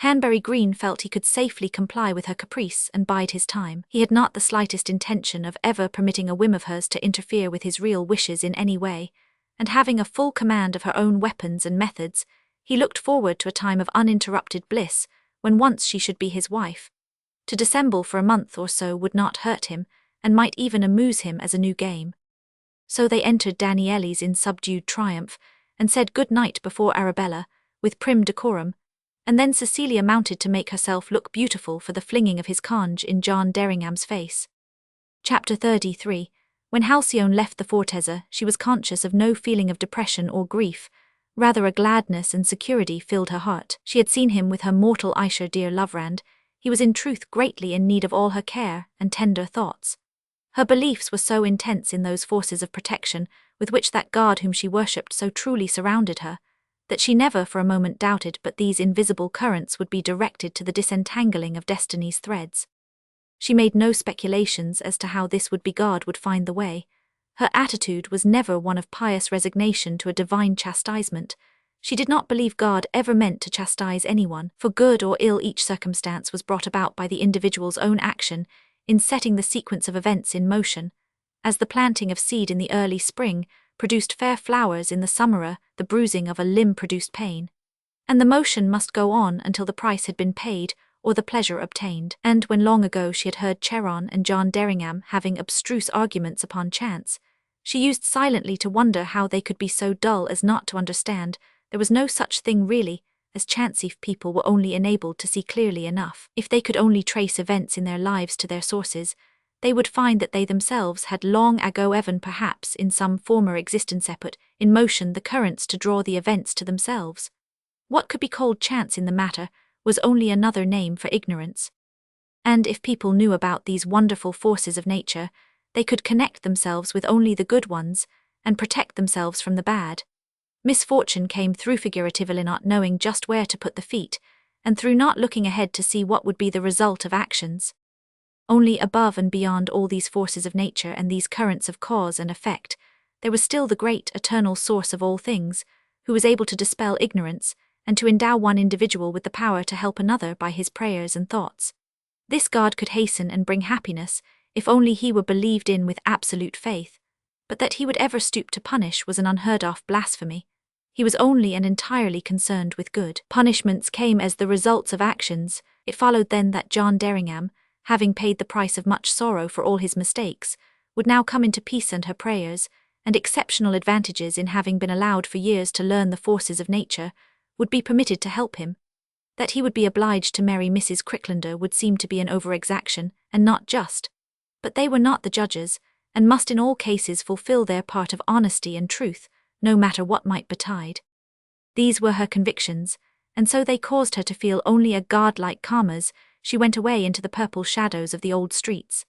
Hanbury Green felt he could safely comply with her caprice and bide his time. He had not the slightest intention of ever permitting a whim of hers to interfere with his real wishes in any way, and having a full command of her own weapons and methods, he looked forward to a time of uninterrupted bliss when once she should be his wife. To dissemble for a month or so would not hurt him, and might even amuse him as a new game. So they entered Daniele's in subdued triumph, and said good night before Arabella, with prim decorum, and then Cecilia mounted to make herself look beautiful for the flinging of his conge in John Derringham's face. Chapter 33. When Halcyone left the Fortezza, she was conscious of no feeling of depression or grief, rather a gladness and security filled her heart. She had seen him with her mortal Aisha dear Lovrand. He was in truth greatly in need of all her care and tender thoughts. Her beliefs were so intense in those forces of protection with which that God whom she worshipped so truly surrounded her, that she never for a moment doubted but these invisible currents would be directed to the disentangling of destiny's threads. She made no speculations as to how this would-be God would find the way. Her attitude was never one of pious resignation to a divine chastisement. She did not believe God ever meant to chastise anyone. For good or ill, each circumstance was brought about by the individual's own action in setting the sequence of events in motion. As the planting of seed in the early spring produced fair flowers in the summer, the bruising of a limb produced pain. And the motion must go on until the price had been paid or the pleasure obtained. And when long ago she had heard Charon and John Derringham having abstruse arguments upon chance, she used silently to wonder how they could be so dull as not to understand there was no such thing really as chance if people were only enabled to see clearly enough. If they could only trace events in their lives to their sources, they would find that they themselves had long ago even perhaps in some former existence put in motion the currents to draw the events to themselves. What could be called chance in the matter was only another name for ignorance. And if people knew about these wonderful forces of nature, they could connect themselves with only the good ones and protect themselves from the bad. Misfortune came through figuratively not knowing just where to put the feet, and through not looking ahead to see what would be the result of actions. Only above and beyond all these forces of nature and these currents of cause and effect, there was still the great eternal source of all things, who was able to dispel ignorance and to endow one individual with the power to help another by his prayers and thoughts. This God could hasten and bring happiness, if only he were believed in with absolute faith, but that he would ever stoop to punish was an unheard-of blasphemy. He was only and entirely concerned with good. Punishments came as the results of actions. It followed then that John Derringham, having paid the price of much sorrow for all his mistakes, would now come into peace and her prayers, and exceptional advantages in having been allowed for years to learn the forces of nature, would be permitted to help him. That he would be obliged to marry Mrs. Cricklander would seem to be an over-exaction, and not just. But they were not the judges, and must in all cases fulfill their part of honesty and truth, no matter what might betide. These were her convictions, and so they caused her to feel only a godlike calm as she went away into the purple shadows of the old streets.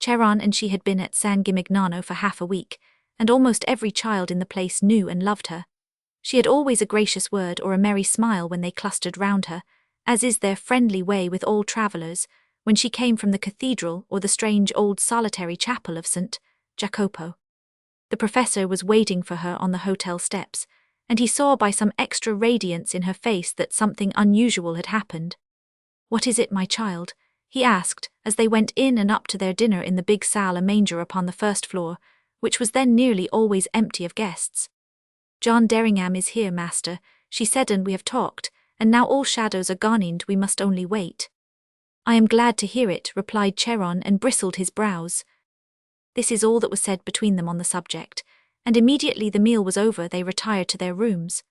Charon and she had been at San Gimignano for half a week, and almost every child in the place knew and loved her. She had always a gracious word or a merry smile when they clustered round her, as is their friendly way with all travellers, when she came from the cathedral or the strange old solitary chapel of St. Jacopo. The professor was waiting for her on the hotel steps, and he saw by some extra radiance in her face that something unusual had happened. "What is it, my child?" he asked, as they went in and up to their dinner in the big salle a manger upon the first floor, which was then nearly always empty of guests. "John Derringham is here, master," she said, "and we have talked, and now all shadows are gone and we must only wait." "I am glad to hear it," replied Charon, and bristled his brows. This is all that was said between them on the subject, and immediately the meal was over they retired to their rooms.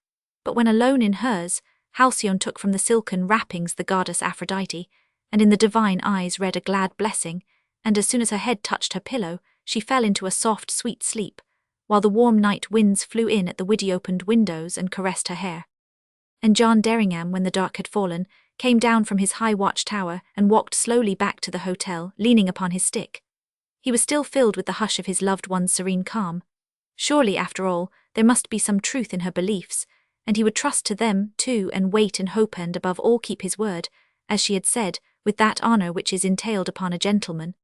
But when alone in hers, Halcyone took from the silken wrappings the goddess Aphrodite, and in the divine eyes read a glad blessing, and as soon as her head touched her pillow, she fell into a soft, sweet sleep, while the warm night winds flew in at the widdy-opened windows and caressed her hair. And John Derringham, when the dark had fallen, came down from his high watch-tower and walked slowly back to the hotel, leaning upon his stick. He was still filled with the hush of his loved one's serene calm. Surely, after all, there must be some truth in her beliefs, and he would trust to them, too, and wait and hope and, above all, keep his word, as she had said, with that honour which is entailed upon a gentleman.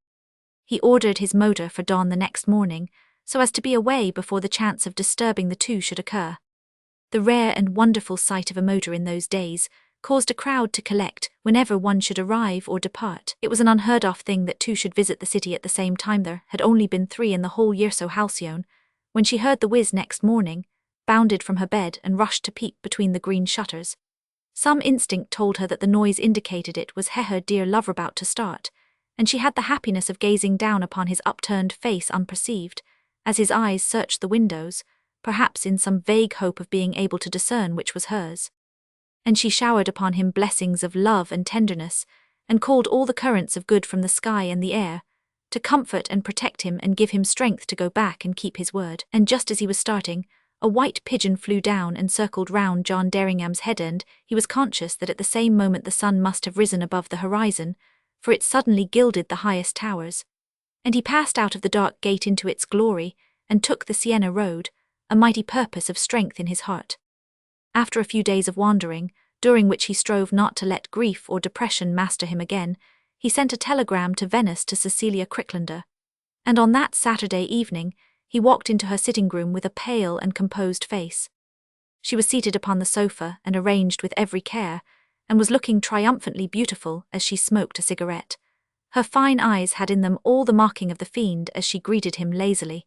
He ordered his motor for dawn the next morning, so as to be away before the chance of disturbing the two should occur. The rare and wonderful sight of a motor in those days caused a crowd to collect whenever one should arrive or depart. It was an unheard-of thing that two should visit the city at the same time. There had only been 3 in the whole year, so Halcyone, when she heard the whiz next morning, bounded from her bed and rushed to peep between the green shutters. Some instinct told her that the noise indicated it was her dear lover about to start, and she had the happiness of gazing down upon his upturned face unperceived, as his eyes searched the windows, perhaps in some vague hope of being able to discern which was hers. And she showered upon him blessings of love and tenderness, and called all the currents of good from the sky and the air, to comfort and protect him and give him strength to go back and keep his word. And just as he was starting, a white pigeon flew down and circled round John Derringham's head, and he was conscious that at the same moment the sun must have risen above the horizon, for it suddenly gilded the highest towers. And he passed out of the dark gate into its glory, and took the Siena road, a mighty purpose of strength in his heart. After a few days of wandering, during which he strove not to let grief or depression master him again, he sent a telegram to Venice to Cecilia Cricklander, and on that Saturday evening he walked into her sitting-room with a pale and composed face. She was seated upon the sofa and arranged with every care, and was looking triumphantly beautiful as she smoked a cigarette. Her fine eyes had in them all the mocking of the fiend as she greeted him lazily.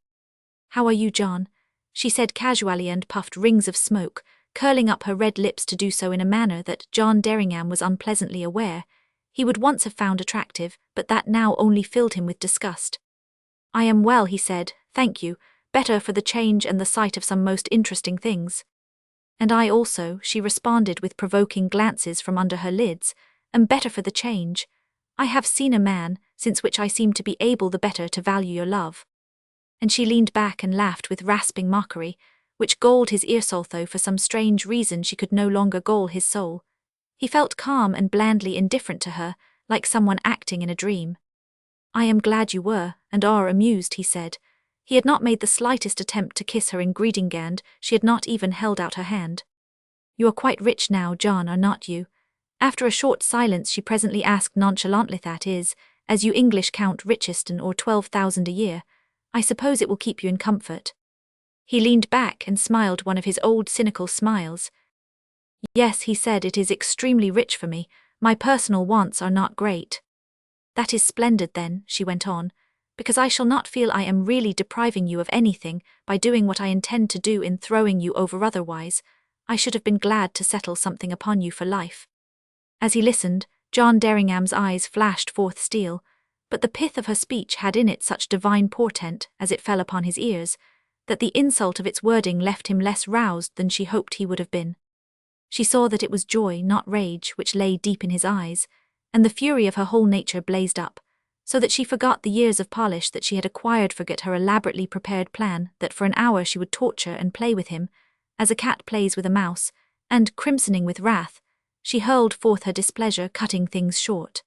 "How are you, John?" she said casually, and puffed rings of smoke, curling up her red lips to do so in a manner that John Derringham was unpleasantly aware he would once have found attractive, but that now only filled him with disgust. "I am well," he said, "thank you, better for the change and the sight of some most interesting things." "And I also," she responded with provoking glances from under her lids, "am better for the change. I have seen a man, since which I seem to be able the better to value your love." And she leaned back and laughed with rasping mockery, which galled his ears, although for some strange reason she could no longer gall his soul. He felt calm and blandly indifferent to her, like someone acting in a dream. "I am glad you were, and are amused," he said. He had not made the slightest attempt to kiss her in greeting, and she had not even held out her hand. "You are quite rich now, John, are not you?" After a short silence she presently asked nonchalantly, "That is, as you English count Richeston, or 12,000 a year. I suppose it will keep you in comfort." He leaned back and smiled one of his old cynical smiles. Yes, he said, it is extremely rich for me. My personal wants are not great. That is splendid then, she went on, because I shall not feel I am really depriving you of anything by doing what I intend to do in throwing you over otherwise. I should have been glad to settle something upon you for life. As he listened, John Derringham's eyes flashed forth steel, but the pith of her speech had in it such divine portent as it fell upon his ears, that the insult of its wording left him less roused than she hoped he would have been. She saw that it was joy, not rage, which lay deep in his eyes, and the fury of her whole nature blazed up, so that she forgot the years of polish that she had acquired, forgot her elaborately prepared plan that for an hour she would torture and play with him, as a cat plays with a mouse, and, crimsoning with wrath, she hurled forth her displeasure, cutting things short.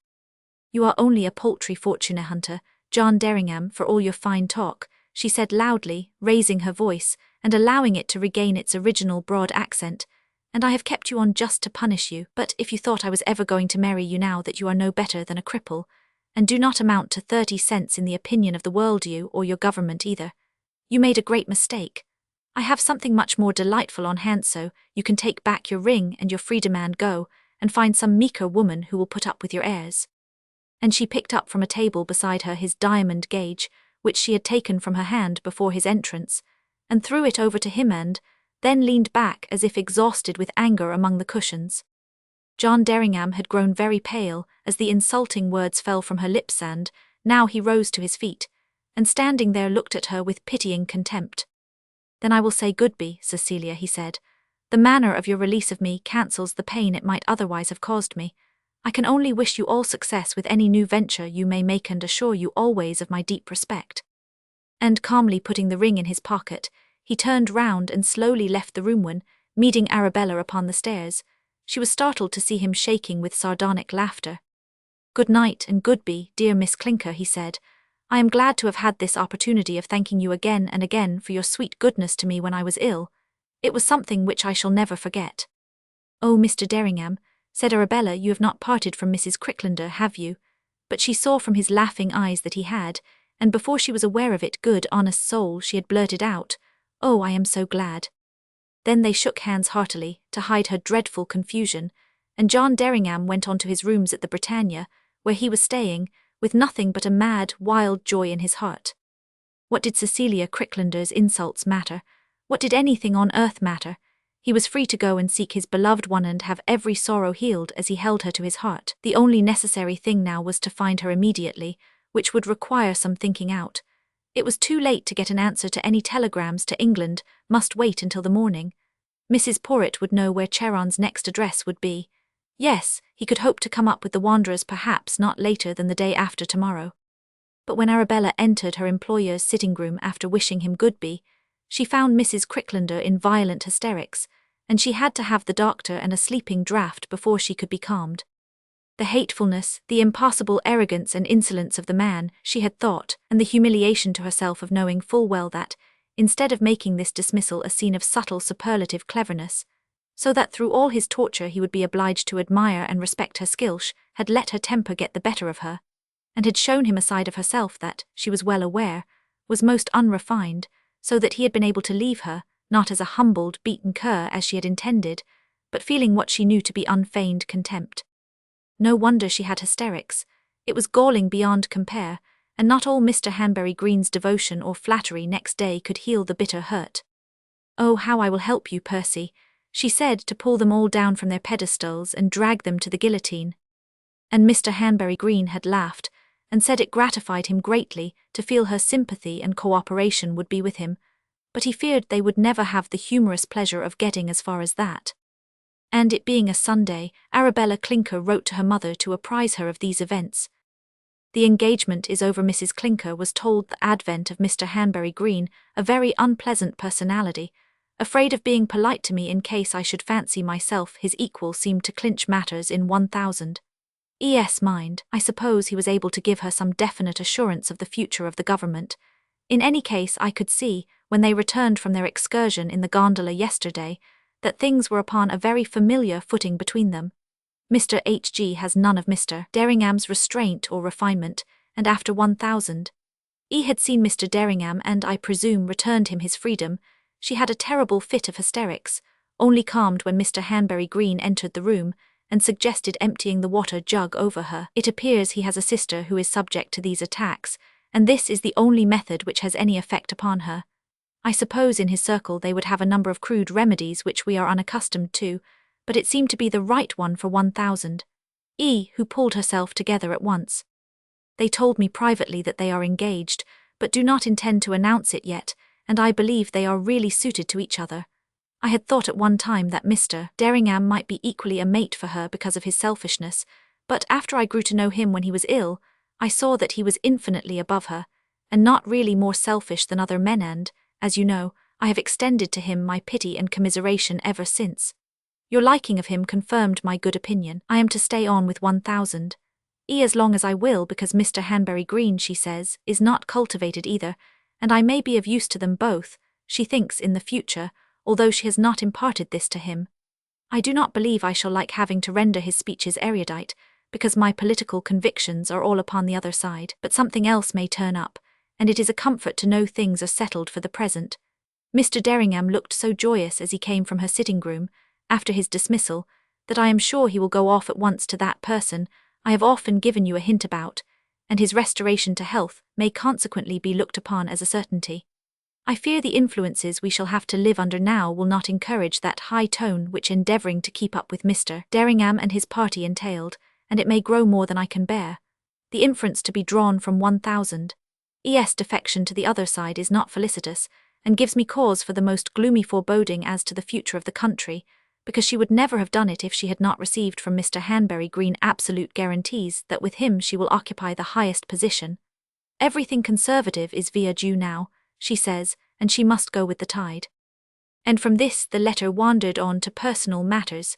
You are only a paltry fortune hunter, John Derringham, for all your fine talk, she said loudly, raising her voice, and allowing it to regain its original broad accent, and I have kept you on just to punish you, but if you thought I was ever going to marry you now that you are no better than a cripple, and do not amount to 30 cents in the opinion of the world, you or your government either, you made a great mistake. I have something much more delightful on hand, so you can take back your ring and your freedom and go, and find some meeker woman who will put up with your airs. And she picked up from a table beside her his diamond gauge, which she had taken from her hand before his entrance, and threw it over to him and then leaned back as if exhausted with anger among the cushions. John Derringham had grown very pale as the insulting words fell from her lips, and now he rose to his feet, and standing there looked at her with pitying contempt. Then I will say goodbye, Cecilia, he said. The manner of your release of me cancels the pain it might otherwise have caused me. I can only wish you all success with any new venture you may make and assure you always of my deep respect. And calmly putting the ring in his pocket, he turned round and slowly left the room when, meeting Arabella upon the stairs, she was startled to see him shaking with sardonic laughter. Good night and goodbye, dear Miss Clinker, he said. I am glad to have had this opportunity of thanking you again and again for your sweet goodness to me when I was ill. It was something which I shall never forget. Oh, Mr. Derringham, said Arabella, you have not parted from Mrs. Cricklander, have you? But she saw from his laughing eyes that he had, and before she was aware of it, good honest soul, she had blurted out, Oh, I am so glad. Then they shook hands heartily, to hide her dreadful confusion, and John Derringham went on to his rooms at the Britannia, where he was staying, with nothing but a mad, wild joy in his heart. What did Cecilia Cricklander's insults matter? What did anything on earth matter? He was free to go and seek his beloved one and have every sorrow healed as he held her to his heart. The only necessary thing now was to find her immediately, which would require some thinking out. It was too late to get an answer to any telegrams to England, must wait until the morning. Mrs. Porritt would know where Charon's next address would be. Yes, he could hope to come up with the Wanderers perhaps not later than the day after tomorrow. But when Arabella entered her employer's sitting-room after wishing him goodbye, she found Mrs. Cricklander in violent hysterics, and she had to have the doctor and a sleeping draught before she could be calmed. The hatefulness, the impossible arrogance and insolence of the man, she had thought, and the humiliation to herself of knowing full well that, instead of making this dismissal a scene of subtle superlative cleverness, so that through all his torture he would be obliged to admire and respect her skill, had let her temper get the better of her, and had shown him a side of herself that, she was well aware, was most unrefined, so that he had been able to leave her, not as a humbled, beaten cur as she had intended, but feeling what she knew to be unfeigned contempt. No wonder she had hysterics. It was galling beyond compare, and not all Mr. Hanbury Green's devotion or flattery next day could heal the bitter hurt. Oh, how I will help you, Percy, she said, to pull them all down from their pedestals and drag them to the guillotine. And Mr. Hanbury Green had laughed, and said it gratified him greatly to feel her sympathy and cooperation would be with him, but he feared they would never have the humorous pleasure of getting as far as that. And it being a Sunday, Arabella Clinker wrote to her mother to apprise her of these events. The engagement is over. Mrs. Clinker was told the advent of Mr. Hanbury Green, a very unpleasant personality, afraid of being polite to me in case I should fancy myself his equal, seemed to clinch matters in 1,000. Mind, I suppose he was able to give her some definite assurance of the future of the government. In any case, I could see, when they returned from their excursion in the gondola yesterday, that things were upon a very familiar footing between them. Mr. H.G. has none of Mr. Derringham's restraint or refinement, and after 1,000. E. had seen Mr. Derringham and, I presume, returned him his freedom. She had a terrible fit of hysterics, only calmed when Mr. Hanbury Green entered the room and suggested emptying the water jug over her. It appears he has a sister who is subject to these attacks, and this is the only method which has any effect upon her. I suppose in his circle they would have a number of crude remedies which we are unaccustomed to, but it seemed to be the right one for 1,000. Who pulled herself together at once. They told me privately that they are engaged, but do not intend to announce it yet, and I believe they are really suited to each other. I had thought at one time that Mr. Derringham might be equally a mate for her because of his selfishness, but after I grew to know him when he was ill, I saw that he was infinitely above her, and not really more selfish than other men, and, as you know, I have extended to him my pity and commiseration ever since. Your liking of him confirmed my good opinion. I am to stay on with 1,000. As long as I will, because Mr. Hanbury Green, she says, is not cultivated either, and I may be of use to them both, she thinks, in the future, although she has not imparted this to him. I do not believe I shall like having to render his speeches erudite, because my political convictions are all upon the other side, but something else may turn up, and it is a comfort to know things are settled for the present. Mr. Derringham looked so joyous as he came from her sitting-room, after his dismissal, that I am sure he will go off at once to that person I have often given you a hint about, and his restoration to health may consequently be looked upon as a certainty. I fear the influences we shall have to live under now will not encourage that high tone which endeavouring to keep up with Mr. Derringham and his party entailed, and it may grow more than I can bear. The inference to be drawn from 1,000. Defection to the other side is not felicitous, and gives me cause for the most gloomy foreboding as to the future of the country, because she would never have done it if she had not received from Mr. Hanbury Green absolute guarantees that with him she will occupy the highest position. Everything conservative is via due now, she says, and she must go with the tide. And from this the letter wandered on to personal matters.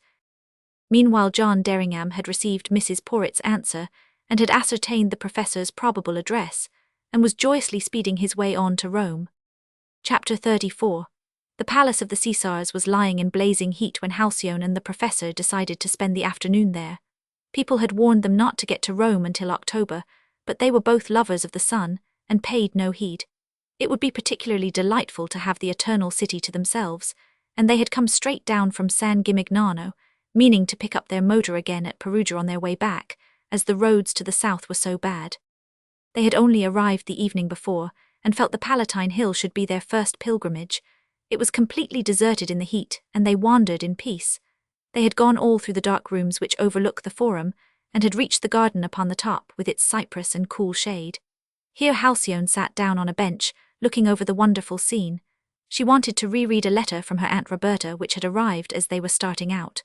Meanwhile John Derringham had received Mrs. Porrett's answer, and had ascertained the Professor's probable address, and was joyously speeding his way on to Rome. Chapter 34. The Palace of the Caesars was lying in blazing heat when Halcyone and the Professor decided to spend the afternoon there. People had warned them not to get to Rome until October, but they were both lovers of the sun, and paid no heed. It would be particularly delightful to have the eternal city to themselves, and they had come straight down from San Gimignano, meaning to pick up their motor again at Perugia on their way back, as the roads to the south were so bad. They had only arrived the evening before, and felt the Palatine Hill should be their first pilgrimage. It was completely deserted in the heat, and they wandered in peace. They had gone all through the dark rooms which overlook the Forum, and had reached the garden upon the top with its cypress and cool shade. Here Halcyone sat down on a bench, looking over the wonderful scene. She wanted to reread a letter from her Aunt Roberta which had arrived as they were starting out.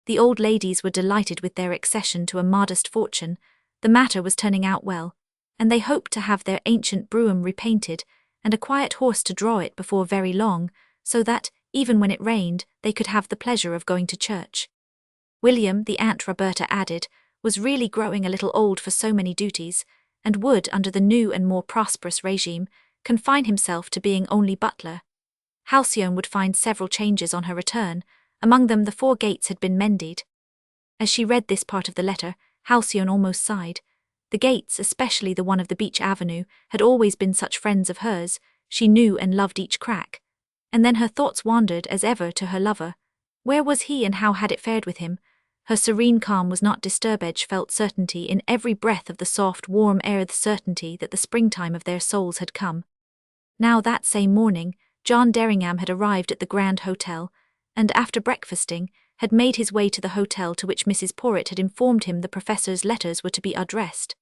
The old ladies were delighted with their accession to a modest fortune. The matter was turning out well, and they hoped to have their ancient brougham repainted, and a quiet horse to draw it before very long, so that, even when it rained, they could have the pleasure of going to church. William, the Aunt Roberta added, was really growing a little old for so many duties, and would, under the new and more prosperous regime, confine himself to being only butler. Halcyone would find several changes on her return. Among them the 4 gates had been mended. As she read this part of the letter, Halcyone almost sighed. The gates, especially the one of the Beech Avenue, had always been such friends of hers. She knew and loved each crack. And then her thoughts wandered as ever to her lover. Where was he, and how had it fared with him? Her serene calm was not disturbed, felt certainty in every breath of the soft, warm air, the certainty that the springtime of their souls had come. Now that same morning, John Derringham had arrived at the Grand Hotel, and after breakfasting, had made his way to the hotel to which Mrs. Porrett had informed him the Professor's letters were to be addressed.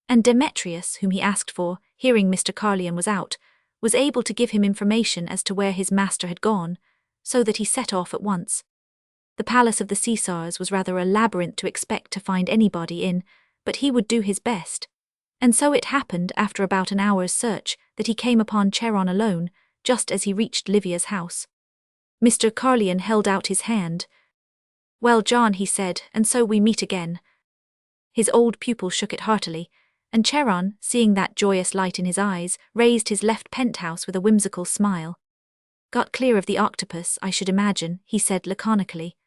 And Demetrius, whom he asked for, hearing Mr. Carlyon was out, was able to give him information as to where his master had gone, so that he set off at once. The Palace of the Caesars was rather a labyrinth to expect to find anybody in, but he would do his best. And so it happened, after about an hour's search, that he came upon Charon alone, just as he reached Livia's house. Mr. Carlyon held out his hand. "Well, John," he said, "and so we meet again." His old pupil shook it heartily, and Charon, seeing that joyous light in his eyes, raised his left penthouse with a whimsical smile. "Got clear of the octopus, I should imagine," he said laconically.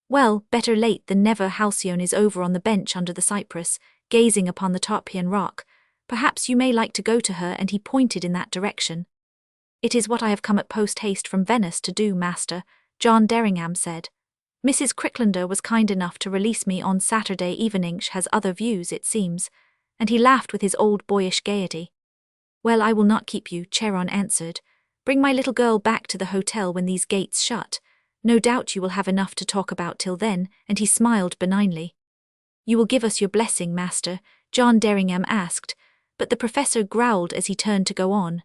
"Well, better late than never." Halcyone is over on the bench under the cypress, gazing upon the Tarpeian rock. "Perhaps you may like to go to her," and he pointed in that direction. "It is what I have come at post-haste from Venice to do, master," John Derringham said. Mrs. Cricklander was kind enough to release me on Saturday evening. She has other views, it seems, and he laughed with his old boyish gaiety. Well, I will not keep you, Charon answered. Bring my little girl back to the hotel when these gates shut. No doubt you will have enough to talk about till then, and he smiled benignly. You will give us your blessing, master? John Derringham asked, but the professor growled as he turned to go on.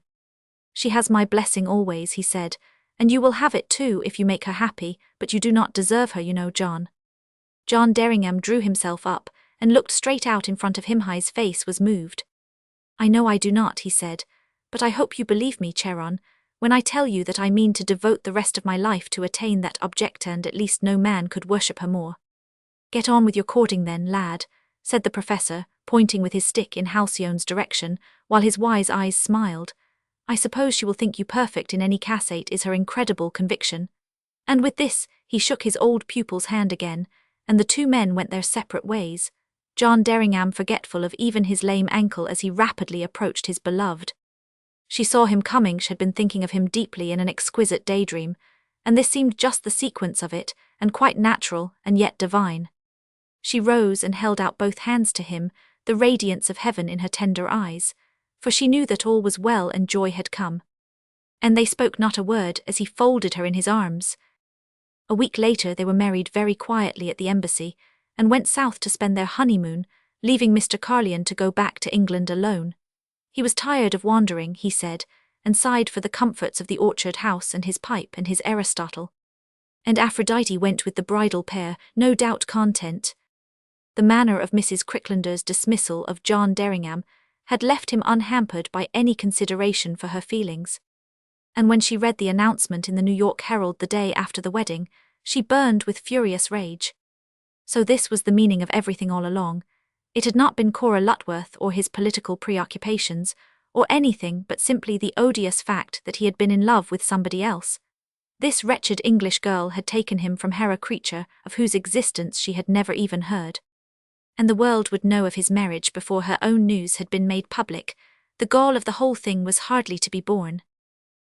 She has my blessing always, he said, and you will have it too if you make her happy, but you do not deserve her, you know, John. John Derringham drew himself up and looked straight out in front of him. His face was moved. I know I do not, he said, but I hope you believe me, Charon, when I tell you that I mean to devote the rest of my life to attain that object, and at least no man could worship her more. Get on with your courting then, lad, said the professor, pointing with his stick in Halcyone's direction, while his wise eyes smiled. I suppose she will think you perfect in any case. It is her incredible conviction. And with this, he shook his old pupil's hand again, and the two men went their separate ways, John Derringham forgetful of even his lame ankle as he rapidly approached his beloved. She saw him coming. She had been thinking of him deeply in an exquisite daydream, and this seemed just the sequence of it, and quite natural and yet divine. She rose and held out both hands to him, the radiance of heaven in her tender eyes, for she knew that all was well and joy had come. And they spoke not a word as he folded her in his arms. A week later they were married very quietly at the embassy, and went south to spend their honeymoon, leaving Mr. Carlyon to go back to England alone. He was tired of wandering, he said, and sighed for the comforts of the orchard house and his pipe and his Aristotle. And Aphrodite went with the bridal pair, no doubt content. The manner of Mrs. Cricklander's dismissal of John Derringham had left him unhampered by any consideration for her feelings. And when she read the announcement in the New York Herald the day after the wedding, she burned with furious rage. So this was the meaning of everything all along. It had not been Cora Lutworth or his political preoccupations, or anything but simply the odious fact that he had been in love with somebody else. This wretched English girl had taken him from her, a creature of whose existence she had never even heard. And the world would know of his marriage before her own news had been made public. The gall of the whole thing was hardly to be borne.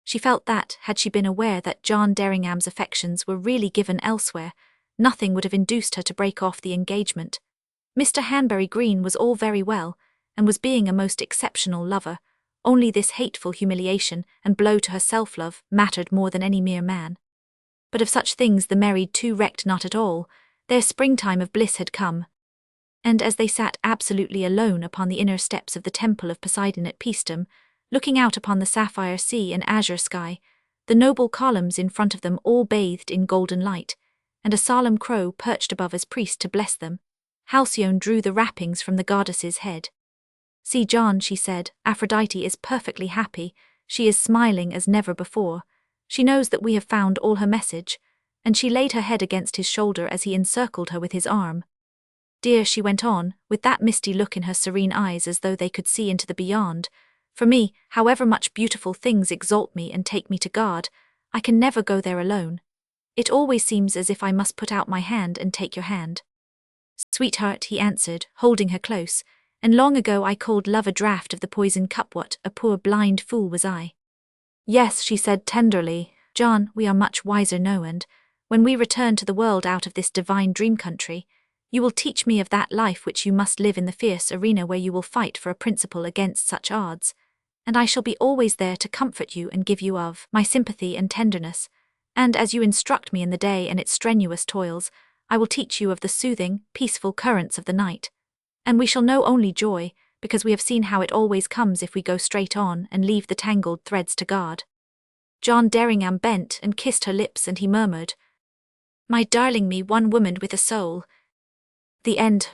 She felt that, had she been aware that John Derringham's affections were really given elsewhere, nothing would have induced her to break off the engagement. Mr. Hanbury Green was all very well, and was being a most exceptional lover. Only this hateful humiliation and blow to her self-love mattered more than any mere man. But of such things the married two recked not at all. Their springtime of bliss had come. And as they sat absolutely alone upon the inner steps of the Temple of Poseidon at Paestum, looking out upon the sapphire sea and azure sky, the noble columns in front of them all bathed in golden light, and a solemn crow perched above as priest to bless them, Halcyone drew the wrappings from the goddess's head. See, John, she said, Aphrodite is perfectly happy. She is smiling as never before. She knows that we have found all her message, and she laid her head against his shoulder as he encircled her with his arm. Dear, she went on, with that misty look in her serene eyes as though they could see into the beyond, for me, however much beautiful things exalt me and take me to God, I can never go there alone. It always seems as if I must put out my hand and take your hand. Sweetheart, he answered, holding her close, and long ago I called love a draught of the poison cup. What a poor blind fool was I. Yes, she said tenderly, John, we are much wiser now, and when we return to the world out of this divine dream country, you will teach me of that life which you must live in the fierce arena where you will fight for a principle against such odds, and I shall be always there to comfort you and give you of my sympathy and tenderness, and as you instruct me in the day and its strenuous toils, I will teach you of the soothing, peaceful currents of the night. And we shall know only joy, because we have seen how it always comes if we go straight on and leave the tangled threads to God. John Derringham bent and kissed her lips, and he murmured, My darling, me one woman with a soul. The end.